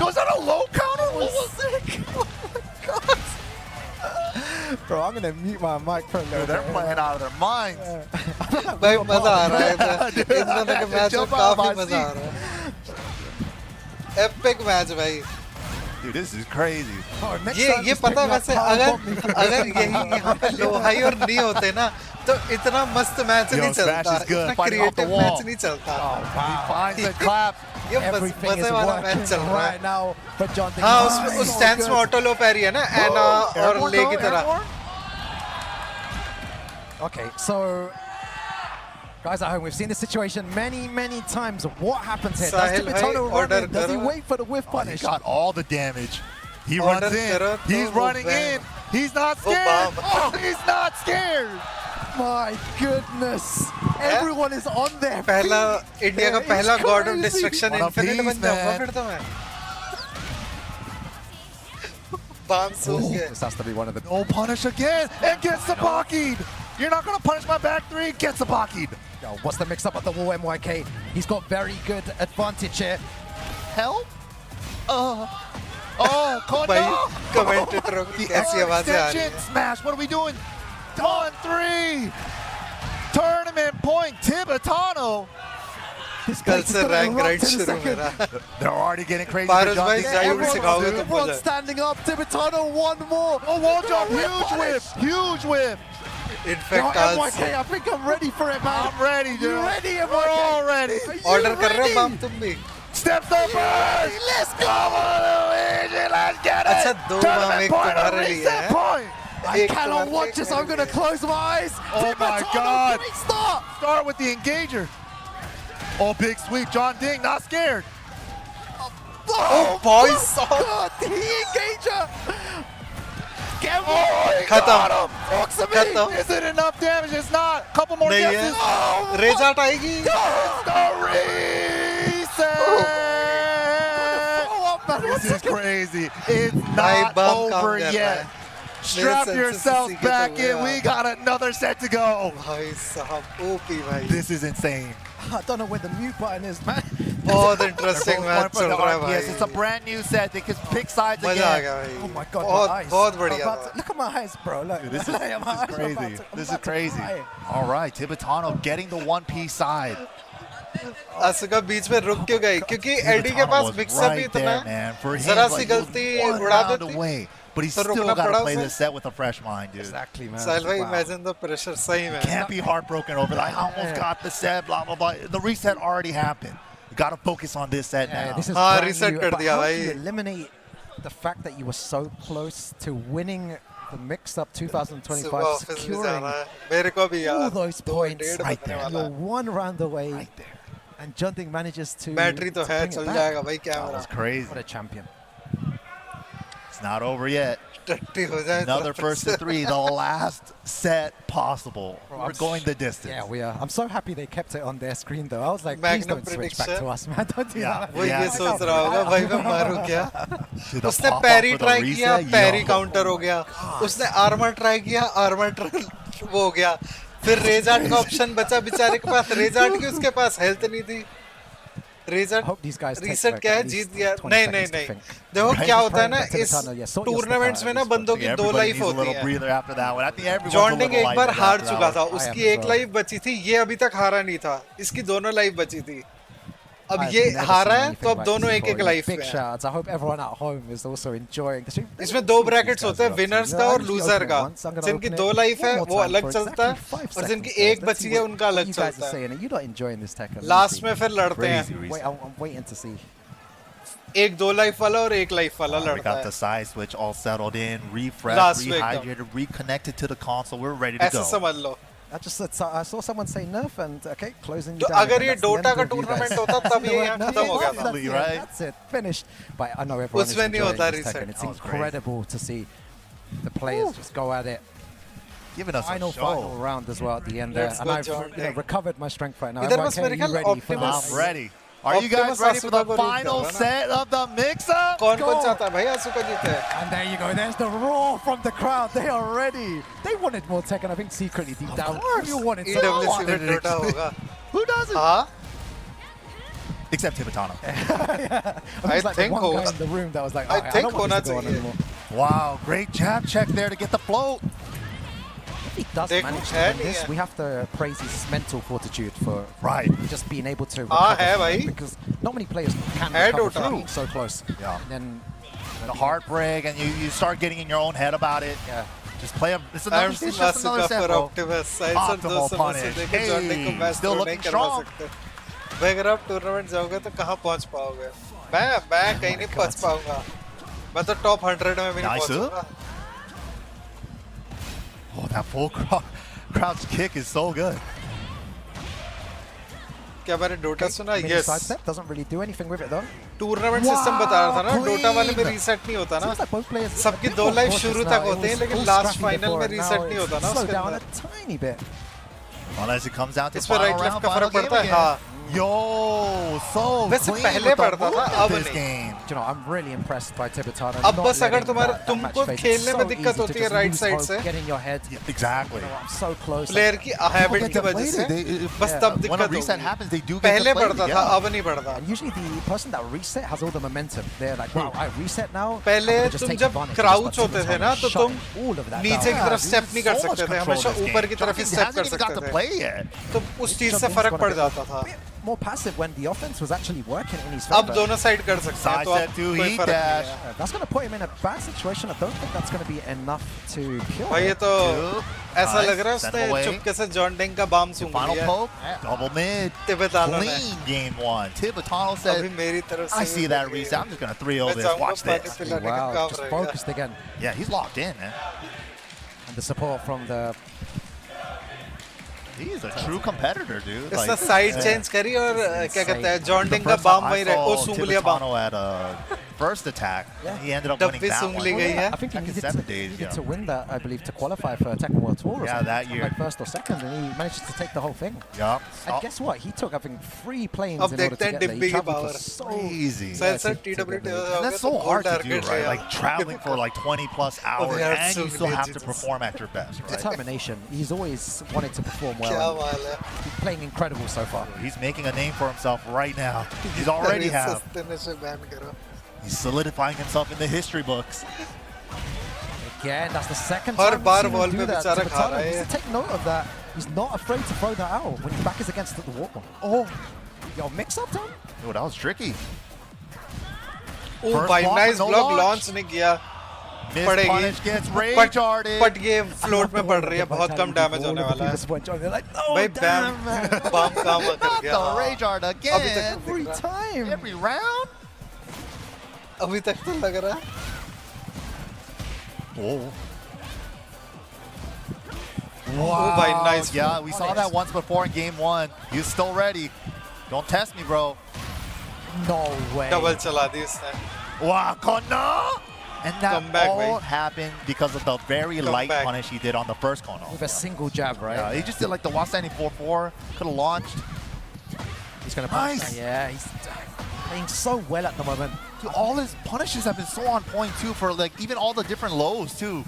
Was that a low counter? What was Sick. Oh my God. Bro, I'm gonna mute my mic for a little They're bit. playing out of their minds. भाई मजा आ रहा है इन दोनों के match में Jump out of काफी my मजा आ रहा है। एपिक मैच भाई। Dude, this is crazy. Oh, next ये time just पता pick me up वैसे power अगर bomb me for अगर this. यही यहाँ पे लोहाई और नहीं होते ना तो इतना मस्त मैच Yo, नहीं Smash चलता, is good, इतना fighting off the creative wall. Match नहीं चलता। He finds the clap. ये बस Everything is मजे वाला working मैच चल रहा right है। now for John Ding. हाँ Oh, उस so स्टैंस में good. ऑटो लो पैरी है ना एना और Airborne ले though, की तरह। airborne? Okay, so guys at home, we've seen this situation many, many times. What happens here? Does Sahil bhai, Timitano run order in? Does he karo. wait for the whiff Oh, he punish? got all the damage. He Order runs in. karo to He's wo running bam. in. He's not Wo scared. bam. Oh, he's not scared. My goodness. Everyone is on their feet. पहला India का It's पहला God of crazy. Destruction One of infinite these, बन जाऊंगा man. फिर तो मैं। Balm सूख गया। This has to be one of the... No punish again and gets Sabaki'd. You're not going to punish my back three. Get Sabaki'd. Yo, what's the mix-up at the wall, MYK? He's got very good advantage here. Help? Oh, भाई no. कमेंटेटरों की The कैसी arm आवाजें आ रही extension. हैं। Smash. What are we doing? On three. Tournament point. Timitano. This कल place is से gonna rank erupt right in a शुरू second. मेरा। They're already getting crazy. Paras for John bhai, Ding. जाइए Everyone's, सिखाओगे तुम everyone's मुझे। standing up. Timitano, one more. Oh, wall jump. Huge whip. Huge whip. Yo, in fact आज MYK, I think I'm ready for it, man. I'm ready, You dude. ready, MYK? We're all ready. Are you order कर रहे हो ready? Balm तुम भी। Steps up first. Let's go, Luigi. Let's get it. अच्छा, दो Tournament balm एक point, तुम्हारे a लिए reset है। point. I एक cannot तुम्हारे watch लिए, this. एक I'm going to मेरे close my eyes. Oh my Timitano, God. great start. Start with the engager. Oh, big sweep. John Ding, not scared. Oh, भाई my साहब। God, the engager. Get Oh, he खत्म। got him. Proximity. खत्म। Is it enough damage? It's not. Couple more नहीं है। guesses. Oh, रेजाट आएगी। the reset. Throw up, man. This is crazy. It's भाई not बम काम over कर रहा yet. है। Strap senses yourself सीखे तो back in. हुए We got another set to go. भाई साहब ओपी भाई। This is insane. I don't know where the mute button is, man. बहुत इंटरेस्टिंग मैच चल रहा है भाई. Yes, it's a brand new set. They can pick sides मजा आ again. गया भाई. Oh my God, बहुत my eyes. बहुत I'm बढ़िया about था. to- Look at my eyes, bro. Look. Dude, this is My eyes are crazy. about to- I'm This is about to crazy. cry. All right, Tibetano getting the one-piece side. आसुका बीच में रुक क्यों गई? क्योंकि Eddie के Tibetano पास was mixup ही right इतना there, है. man. For him, जरा सी like, he was गलती one उड़ा round देती. away, but he's तो still रुकना got to पड़ा play उसे. this set with a fresh mind, dude. Exactly, man. साहिल भाई Wow. imagine the pressure सही में. Can't be heartbroken over that. I almost got the set, blah, blah, blah. The reset already happened. You got to focus on this set Yeah, now. this is हाँ, brand reset new, कर but दिया how do भाई. you eliminate the fact that you were so close to winning the mix-up 2025, सुबह office में securing जाना है. मेरे को भी all यार. those points? डेढ़ right बजने there. वाला You're है. one round away, Right there. and Junding manages to battery तो to है bring it चल back. जाएगा भाई That camera. was crazy. What a champion. It's not over yet. टट्टी हो जाए. Another तो first to three, the last set possible. We're I'm going the distance. Yeah, we are. I'm so happy they kept it on their screen, though. I was like, Magnum please don't switch back prediction. to us, man. Don't do Yeah, that. वो yeah. ये सोच रहा होगा भाई मैं मारूं क्या? Dude, the उसने pop-up parry for the try किया, reset, पैरी yo. काउंटर हो गया. उसने आर्मर ट्राई किया, आर्मर वो हो गया. फिर रेजार्ट का ऑप्शन बचा बेचारे के पास. रेजार्ट की उसके पास हेल्थ नहीं थी. I रेजार्ट hope these guys take reset like क्या at है? least जीत गया. 20 नहीं seconds to नहीं think. देखो Right. क्या होता है ना Tibetano, इस yeah, sort your tournaments stuff में out. ना बंदों की दो Everybody लाइफ needs a होती little है. breather after that one. I think everyone's a जॉन्डिंग little एक बार lighter हार after चुका that था. one. उसकी I am एक as लाइफ बची थी. ये अभी तक हारा नहीं था. इसकी दोनों लाइफ बची थी. अब I've ये never हारा seen है anything तो अब like दोनों this एक एक before. लाइफ Big पे हैं. shouts. I hope everyone at home is also enjoying the stream. इसमें दो ब्रैकेट्स होते हैं, विनर्स का और लूजर का. जिनकी दो लाइफ है वो अलग चलता है और जिनकी एक बची है उनका अलग चलता है. You're not enjoying this Tekken. Last में फिर लड़ते हैं. Crazy Wait, reset. I'm waiting to see. एक दो लाइफ वाला और एक लाइफ वाला We लड़ता got the है. side switch all settled in, refreshed, Last week, rehydrated, reconnected to the console. We're ready to ऐसे go. समझ लो. I saw someone say nerf and okay, closing तो you down. अगर ये and that's the Dota end का of you guys. Tournament होता तब ये यहाँ Nerf, खत्म हो गया that's था. it, Right? That's it, finished. But I know everyone is उसमें नहीं enjoying होता this reset. Tekken. It's That was crazy. incredible to see the players just go at it. Giving us Final a show. round as well at the end there, Let's and go, I've John. recovered my strength right now. इधर Everyone, बस okay, मेरे you ख्याल ready for Optimus- this? I'm ready. Are you guys Optimus ready for the Asuka को root final कर रहा है ना? set of the mix-up? कौन Go. कौन चाहता है भाई आसुका जीते? And there you go. There's the roar from the crowd. They are ready. They wanted more Tekken. I think secretly deep down, you wanted some more. EWC में Dota होगा. Who doesn't? हाँ. Except Tibetano. I I think think one guy होगा. in the room that was like, I "Alright, think don't want होना this to go on चाहिए. anymore." Wow, great jab check there to get the float. If he does देखो, manage to है win नहीं this, है. we have to praise his mental fortitude for Right. just being able to हाँ, recover है from भाई. it, because not many players can है recover Dota. from being so close. Yeah. And then The heartbreak, and you start getting in your own head about it. yeah, Just play a. It's another. I'm It's just another Asuka set, for bro. Optimus. Side से दो Optimal समोसे punish. देके जॉन्डिंग को Hey, match still throw नहीं looking करवा strong. सकते. भाई अगर आप टूर्नामेंट जाओगे तो कहाँ पहुँच पाओगे? मैं कहीं नहीं पहुँच पाऊंगा. मैं तो टॉप 100 में भी नहीं Nice पहुँचूंगा. Oh, that full crouch kick is so good. क्या मैंने डोटा सुना? mini Yes. sidestep doesn't really do anything with it though. Tournament system बता रहा था ना. Wow, डोटा वाले में clean. रीसेट नहीं होता ना. Seems like both players a सबकी bit दो more लाइफ cautious शुरू now. तक It होते हैं was लेकिन all last scrappy final before, में and रीसेट now नहीं it's होता ना slowed उसके down a अंदर. tiny bit. Unless it comes down to इस पर final right left round, का final फर्क game पड़ता है. again. हाँ. Yo, so वैसे clean पहले with the पड़ता था, movement अब this नहीं. game. Do you know, I'm really impressed by Tibetano. अब not बस अगर letting तुम्हारा that तुमको match fade. खेलने So में दिक्कत easy to होती है just right lose side hope, से. get in your head. Exactly. I'm so close. Player की हैबिट की वजह से बस तब When a दिक्कत reset होगी. happens, they do get पहले to play पड़ता था, together. अब नहीं पड़ता. And usually the person that reset has all the momentum. They're like, wow, I reset now. पहले I'm gonna just तुम take जब advantage of crouch this, but होते थे Tibetano ना तो shut तुम all of that नीचे down. की तरफ Dude, स्टेप नहीं कर so much सकते थे. control हमेशा in this ऊपर game. की तरफ ही He स्टेप hasn't कर even got सकते to थे. play yet. तो उस चीज से फर्क पड़ जाता था. More passive when the offense was actually working in his अब favor. दोनों साइड कर सकते हैं Side तो अब set to कोई heat फर्क नहीं dash. है. That's going to put him in a bad situation. I don't think that's going to be enough to kill भाई ये him. तो Two. ऐसा Nice. लग रहा है Send उसने away. चुपके से जॉन डेंग का बाम सूंघ Final लिया. poke, double mid, Tibetano ने. clean game one. Tibetano अभी said, मेरी तरफ से I see that reset. I'm just going to 3-0 मैं this. जाऊंगा Watch पानी this. पिलाने का Wow, काम just रहेगा. focused again. Yeah, he's locked in, man. And the support from the... He's a true competitor, dude. इसने Like, साइड yeah. चेंज करी और क्या कहते हैं insane. जॉन The डेंग का first बाम time I वही रहे. ओ saw सूंघ लिया balm. Tibetano at first attack. Yeah. He ended up Tab winning bhi that sung one. li gayi hai. I think he Back in needed, 7 to, days, needed yeah. to win that, I believe, to qualify for Tekken World Tour. Or Yeah, something. that year. Like first or second, and he managed to take the whole thing. Yup. And guess what? He took, I think, 3 planes Ab in order to dekhte hain get there. He Dimby ki traveled power. for so Crazy. So I said TWT And that's so hard to do, right? Like traveling for like 20 plus hours yeah, and so you still have to legit. perform at your best, right? Determination. He's always wanted to perform well. Kya and baal hai. He's playing incredible so far. He's making a name for himself right now. He's already have. Saste nashe ban karo. He's solidifying himself in the history books. Again, that's the second Har time baar we've seen wall him do pe that. bechara to kha Matano. raha Just hai. to take note of that. He's not afraid to throw that out when his back is against the wall. Oh, yo, mix up time. Oh, that was tricky. Oh First भाई block nice with no block launch. launch नहीं किया. Miss पड़ेगी. punish gets rage-hearted. But ये float में पड़ रही है बहुत कम damage होने वाला है. They're like, oh, भाई damn, bam man. bam काम कर Not गया. the rage-art again. Every time. Every round. अभी तक तो लग रहा है. Oh. Oh भाई nice. Yeah, we saw that once before in game 1. He's still ready. Don't test me, bro. No way. Double चला दी उसने. Wow, Kono! And that Come back, all mate. happened because of the very Come light back. punish he did on the first Kono. With a single jab, right? Yeah, he just did like the while standing 4-4. Could have launched. He's going to punish. Nice. Yeah, he's playing so well at the moment. Dude, all his punishes have been so on point too for like even all the different lows too.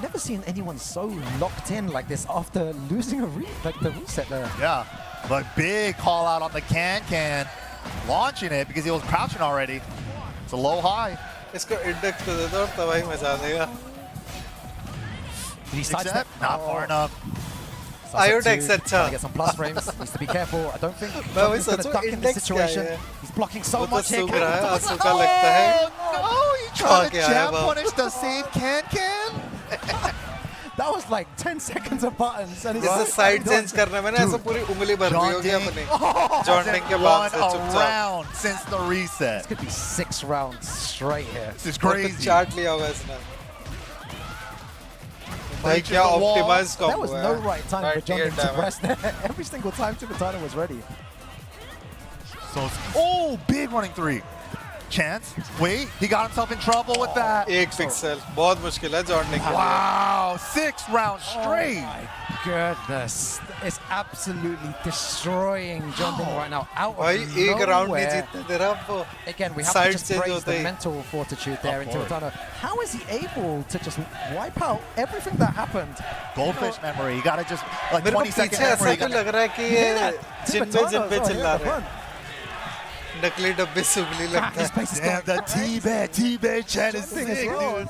Never seen anyone so locked in like this after losing a the reset there. Yeah, but big call out on the can, launching it because he was crouching already. It's a low high. इसको index पे दे दो और तबाही मचा देगा. Did he sidestep? Except not far enough. IOTEX अच्छा. Trying to get some plus frames. Needs to be careful. I don't think मैं वही he's going to सोचूं duck in this index क्या situation. है? He's blocking so वो तो much here. सूख रहा है. Can- आंसू का लगता है. No, he tried to क्या है jab वो? punish the same can. That was like 10 seconds of buttons. And इससे side change करने में ना ऐसे पूरी उंगली भर रही होगी अपनी. John Ding के बाद Won से a चुपचाप. round since the reset. This could be 6 rounds straight here. This is और crazy. फिर चार्ट लिया होगा इसने. भाई Reaches क्या the wall. optimized There combo was है. no right time for John 98 Ding to damage. rest there. Every single time Tibetan was ready. So, oh, big running 3. Chance. Wait, he got himself in trouble with that. एक pixel बहुत मुश्किल है John डिंग के लिए. Wow, 6 rounds straight. Oh my goodness. It's absolutely destroying John Ding right now. Out of भाई एक round नहीं nowhere. जीतने दे रहा वो. Again, we have Side to just change praise होते the he. mental fortitude there in Of course. Tibetan. How is he able to just wipe out everything that happened? Goldfish memory. You gotta just like मेरे को 20-second पीछे ऐसा memory. क्यों लग रहा है कि ये जिन पे चिल्ला रहे हैं. नकली डब्बे से उंगली लगता This है. place is Damn, going the T-Bed chant is thing sick, as well. dude.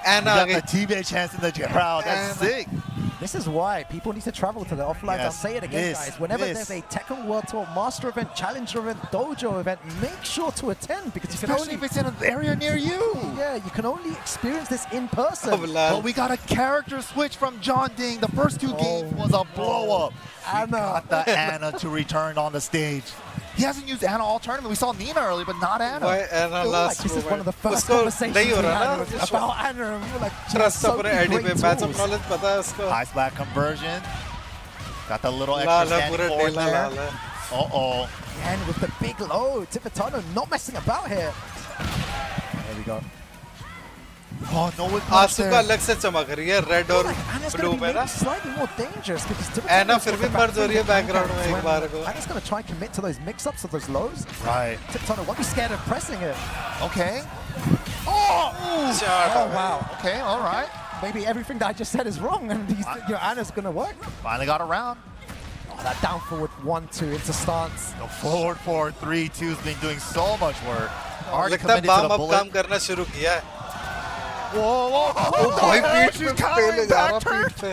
एन You आ got गई. the T-Bed chants in the crowd. That's And- sick. This is why people need to travel to the offline. I'll Yes, say it again, this, guys. Whenever this. there's a Tekken World Tour Master event, Challenger event, Dojo event, make sure to attend because you can Especially only if it's in an area near you. yeah, you can only experience this in person. अब लाल. But we got a character switch from John Ding. The first 2 games was a blow-up. Anna. Got the Anna to return on the stage. He hasn't used Anna all tournament. We saw Nina earlier, but not Anna. भाई एन I feel like last this is one of the first उसको conversations नहीं हो we रहा had ना. about Anna. And we were like, she has trust so अपने many ID पे great match tools. Knowledge पता है उसको. High splat conversion. Got the little extra लाल है standing पूरे forward नीला there. लाल है. Uh-oh. And with the big low, Tibetan not messing about here. There we go. Oh, no with आंसू का अलग से चमक रही है रेड और Like Anna's blue going to में be ना. maybe slightly more dangerous because Anna Tibetan फिर भी मर्द हो रही है background में एक बार को. Anna's going to try and commit to those mix-ups of those lows. Right. Tibetan won't be scared of pressing it. Okay. Chart Oh, wow. Okay, all right. Maybe everything that I just said is wrong and Anna's going to work. Finally got around. Oh, that down forward 1-2 into stance. The forward 4-3-2 has been doing so much work. Already लगता है committed to balm the अब bullet. काम करना शुरू किया है. Whoa, whoa, ओ भाई पीठ she's पे पे countering ले जा रहा back turn. पीठ पे.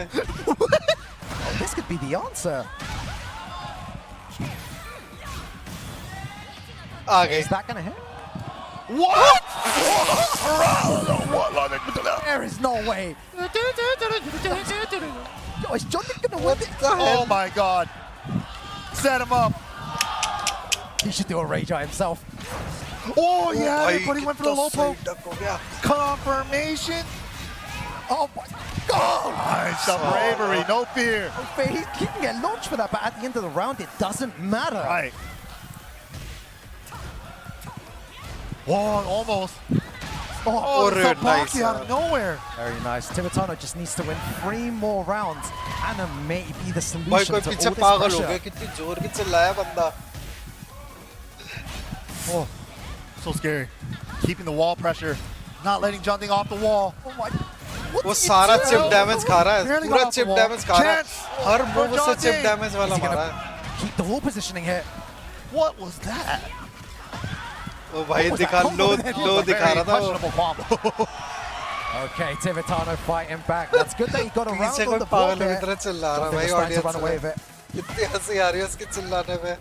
Oh, this could be the answer. आ गई. Is that going to hit? What? There is no way. Yo, is John going to win it? Oh my God. Set him up. He should do a rage eye himself. Oh, yeah, भाई but he went for the कितना low poke. सही duck हो गया. Confirmation. Oh my God! Nice, the bravery, no fear. He can get launched for that, but at the end of the round, it doesn't matter. Right. Whoa, almost. Oh, it's a nice, Baki out of nowhere. Very nice. Tibetano just needs to win 3 more rounds, and it may be the भाई solution कोई to पीछे all this पागल हो गया pressure. कितनी जोर की चिल्लाया बंदा Oh, so scary. Keeping the wall pressure, not letting Junding off the wall. Oh my! वो सारा चिप डैमेज खा रहा है Barely पूरा got off the chip wall. Damage खा रहा है Chance हर for मूव से चिप Junding. डैमेज वाला Is he मारा gonna है keep the wall positioning here? What was that? वो भाई was दिखा that लो combo there? लो दिखा रहा था वो Questionable combo. Okay, Tibetano fighting back. That's good that he got around पीछे on कोई the board पागल की there. तरह चिल्ला रहा है Junding भाई was trying to run away audience with it. इतनी हंसी आ रही है उसके चिल्लाने पे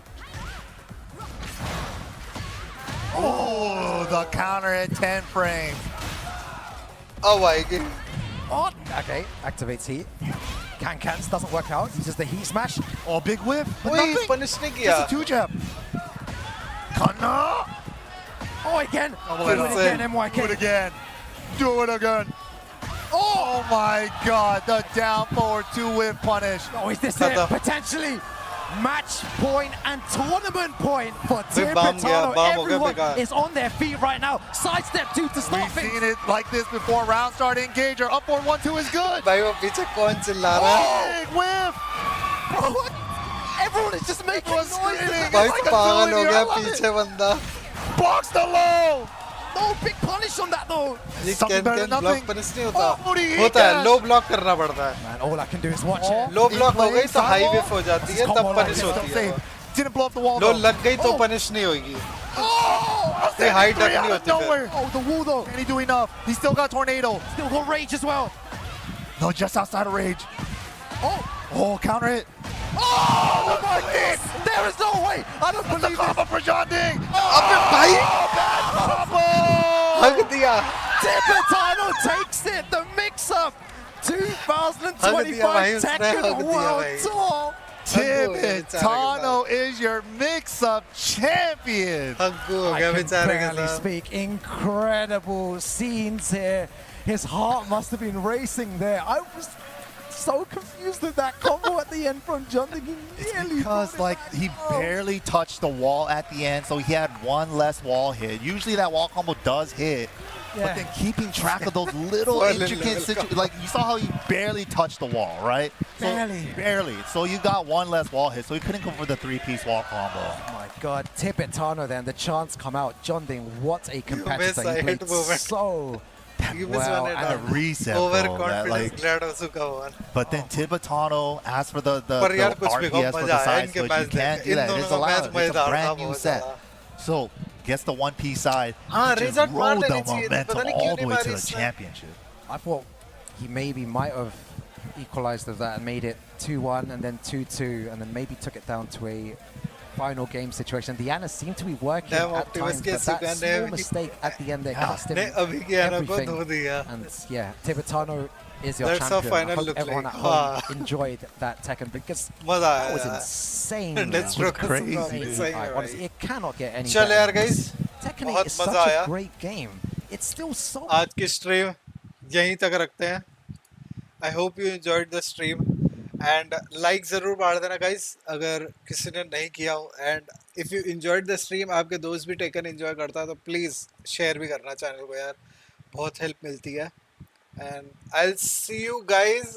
Oh, the counter at 10 frames. अब आएगी Oh, okay, activates heat. Can-Cans doesn't work out. Uses the heat smash. Oh, big whip. But कोई nothing. पनिश नहीं किया Just a 2-jab. Kana. Oh, again. Double Do it it up. again, Do it MYK. again. Do it again. Oh my God, the down forward 2-whip punish. Oh, is this it? Sada. Potentially match point and tournament point for Big bam gaya, Tibetano. bam ho gaya, Everyone beka. is on their feet right now. Sidestep 2 to stop We've things. seen it like this before. Round start engager. Up forward 1-2 is good. भाई वो पीछे कौन चिल्ला रहा है Big whip. Bro, what? Everyone is just making Everyone's noise. screaming. भाई It's like a पागल zillion हो here. गया I love it. पीछे बंदा Box the low. No big punish on that though. ये Something can better can than block nothing. Punish नहीं होता Oh, booty होता है dash. लो ब्लॉक करना पड़ता है Man, all I can do is watch Oh. it. Low block हो गई तो Side हाई wall? वेव हो जाती है It's तब combo पनिश like होती Still है safe. Didn't blow up the wall low though. लग गई तो Oh. पनिश नहीं होगी Oh, ये हाई three डक out नहीं of होती फिर nowhere. Oh, the wall though. Can he do enough? He's still got tornado. Still got rage as well. No, just outside of rage. Oh, Oh, counter hit. oh my God. There is no way. I don't The believe it. combo for John Ding. अबे भाई Oh, bad combo. हक दिया Tibetano takes it. The mix-up. हक दिया भाई 2025 उसने Tekken हक दिया World भाई Tour. Tibetano is your mix-up champion. हक हो I गया can बेचारे के barely साथ speak. Incredible scenes here. His heart must have been racing there. I was so confused with that combo at the end from Junding. He nearly Because brought it like back. he Oh. barely touched the wall at the end, so he had one less wall hit. Usually that wall combo does hit, Yeah. but then keeping track of those little One intricate little situations, like you saw how he barely touched the wall, right? So, barely. So you got one less wall hit, so he couldn't go for the 3-piece wall combo. Oh my God, Tibetano then, the chance come out. Junding, what a competitor. He side played movement. so You miss well. one it And a up. reset, bro, that, Overconfidence like, glad also का one. but then Tibetano asked for the पर यार कुछ भी कहो, RPS for मजा the आया side इनके switch. You match can't देख do इन that. दोनों It's का मैच allowed. It's a मजेदार था brand new बहुत set. ज़्यादा So gets the 1-piece side. हाँ Just रिजल्ट मार rode देनी the चाहिए थी पता momentum नहीं क्यों all the नहीं way मारी to the इसने championship. I thought he maybe might have equalized of that and made it 2-1 and then 2-2 and then maybe took it down to a final game situation. Diana seemed to be working Damn, at Optimus times, के but that सुगंध small है mistake at the end there cost him ने अभी की आना को everything. धो दिया And yeah, Tibetano is your That's how champion. I final hope look everyone like. at home Ah. enjoyed that Tekken because मजा that was आया insane. INDeathstroke का crazy, सुगंध dude. सही है Like, honestly, भाई it cannot get any चल better यार than this. guys Tekken 8 बहुत is such मजा आया a great game. It's still so आज की स्ट्रीम यहीं तक रखते हैं I hope you enjoyed the stream and like ज़रूर मार देना गाइस अगर किसी ने नहीं किया हो and if you enjoyed the stream आपके दोस्त भी टेकन एंजॉय करता है तो प्लीज़ शेयर भी करना चैनल को यार बहुत हेल्प मिलती है and I will see you guys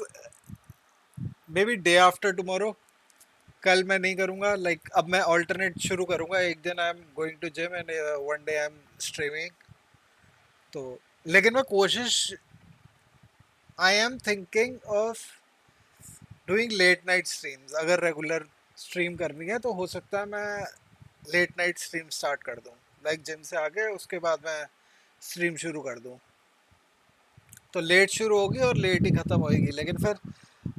may be day after tomorrow कल मैं नहीं करूँगा लाइक अब मैं ऑल्टरनेट शुरू करूँगा एक दिन I am going to gym and one day I am streaming तो लेकिन मैं कोशिश I am thinking of doing late night streams अगर रेगुलर स्ट्रीम करनी है तो हो सकता है मैं लेट नाइट स्ट्रीम स्टार्ट कर दूँ लाइक जिम से आके उसके बाद मैं स्ट्रीम शुरू कर दूँ तो लेट शुरू होगी और लेट ही ख़त्म होएगी लेकिन फिर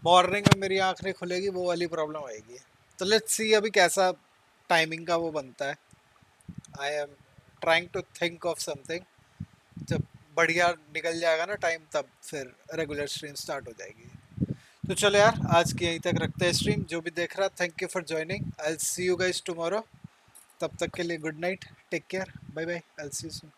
मॉर्निंग में मेरी आँख नहीं खुलेगी वो वाली प्रॉब्लम आएगी तो लेट्स सी अभी कैसा टाइमिंग का वो बनता है I am trying to think of something जब बढ़िया निकल जाएगा ना टाइम तब फिर रेगुलर स्ट्रीम स्टार्ट हो जाएगी तो चलो यार आज की यहीं तक रखते हैं स्ट्रीम जो भी देख रहा thank you for joining I will see you guys tomorrow तब तक के लिए good night take care bye bye I will see you soon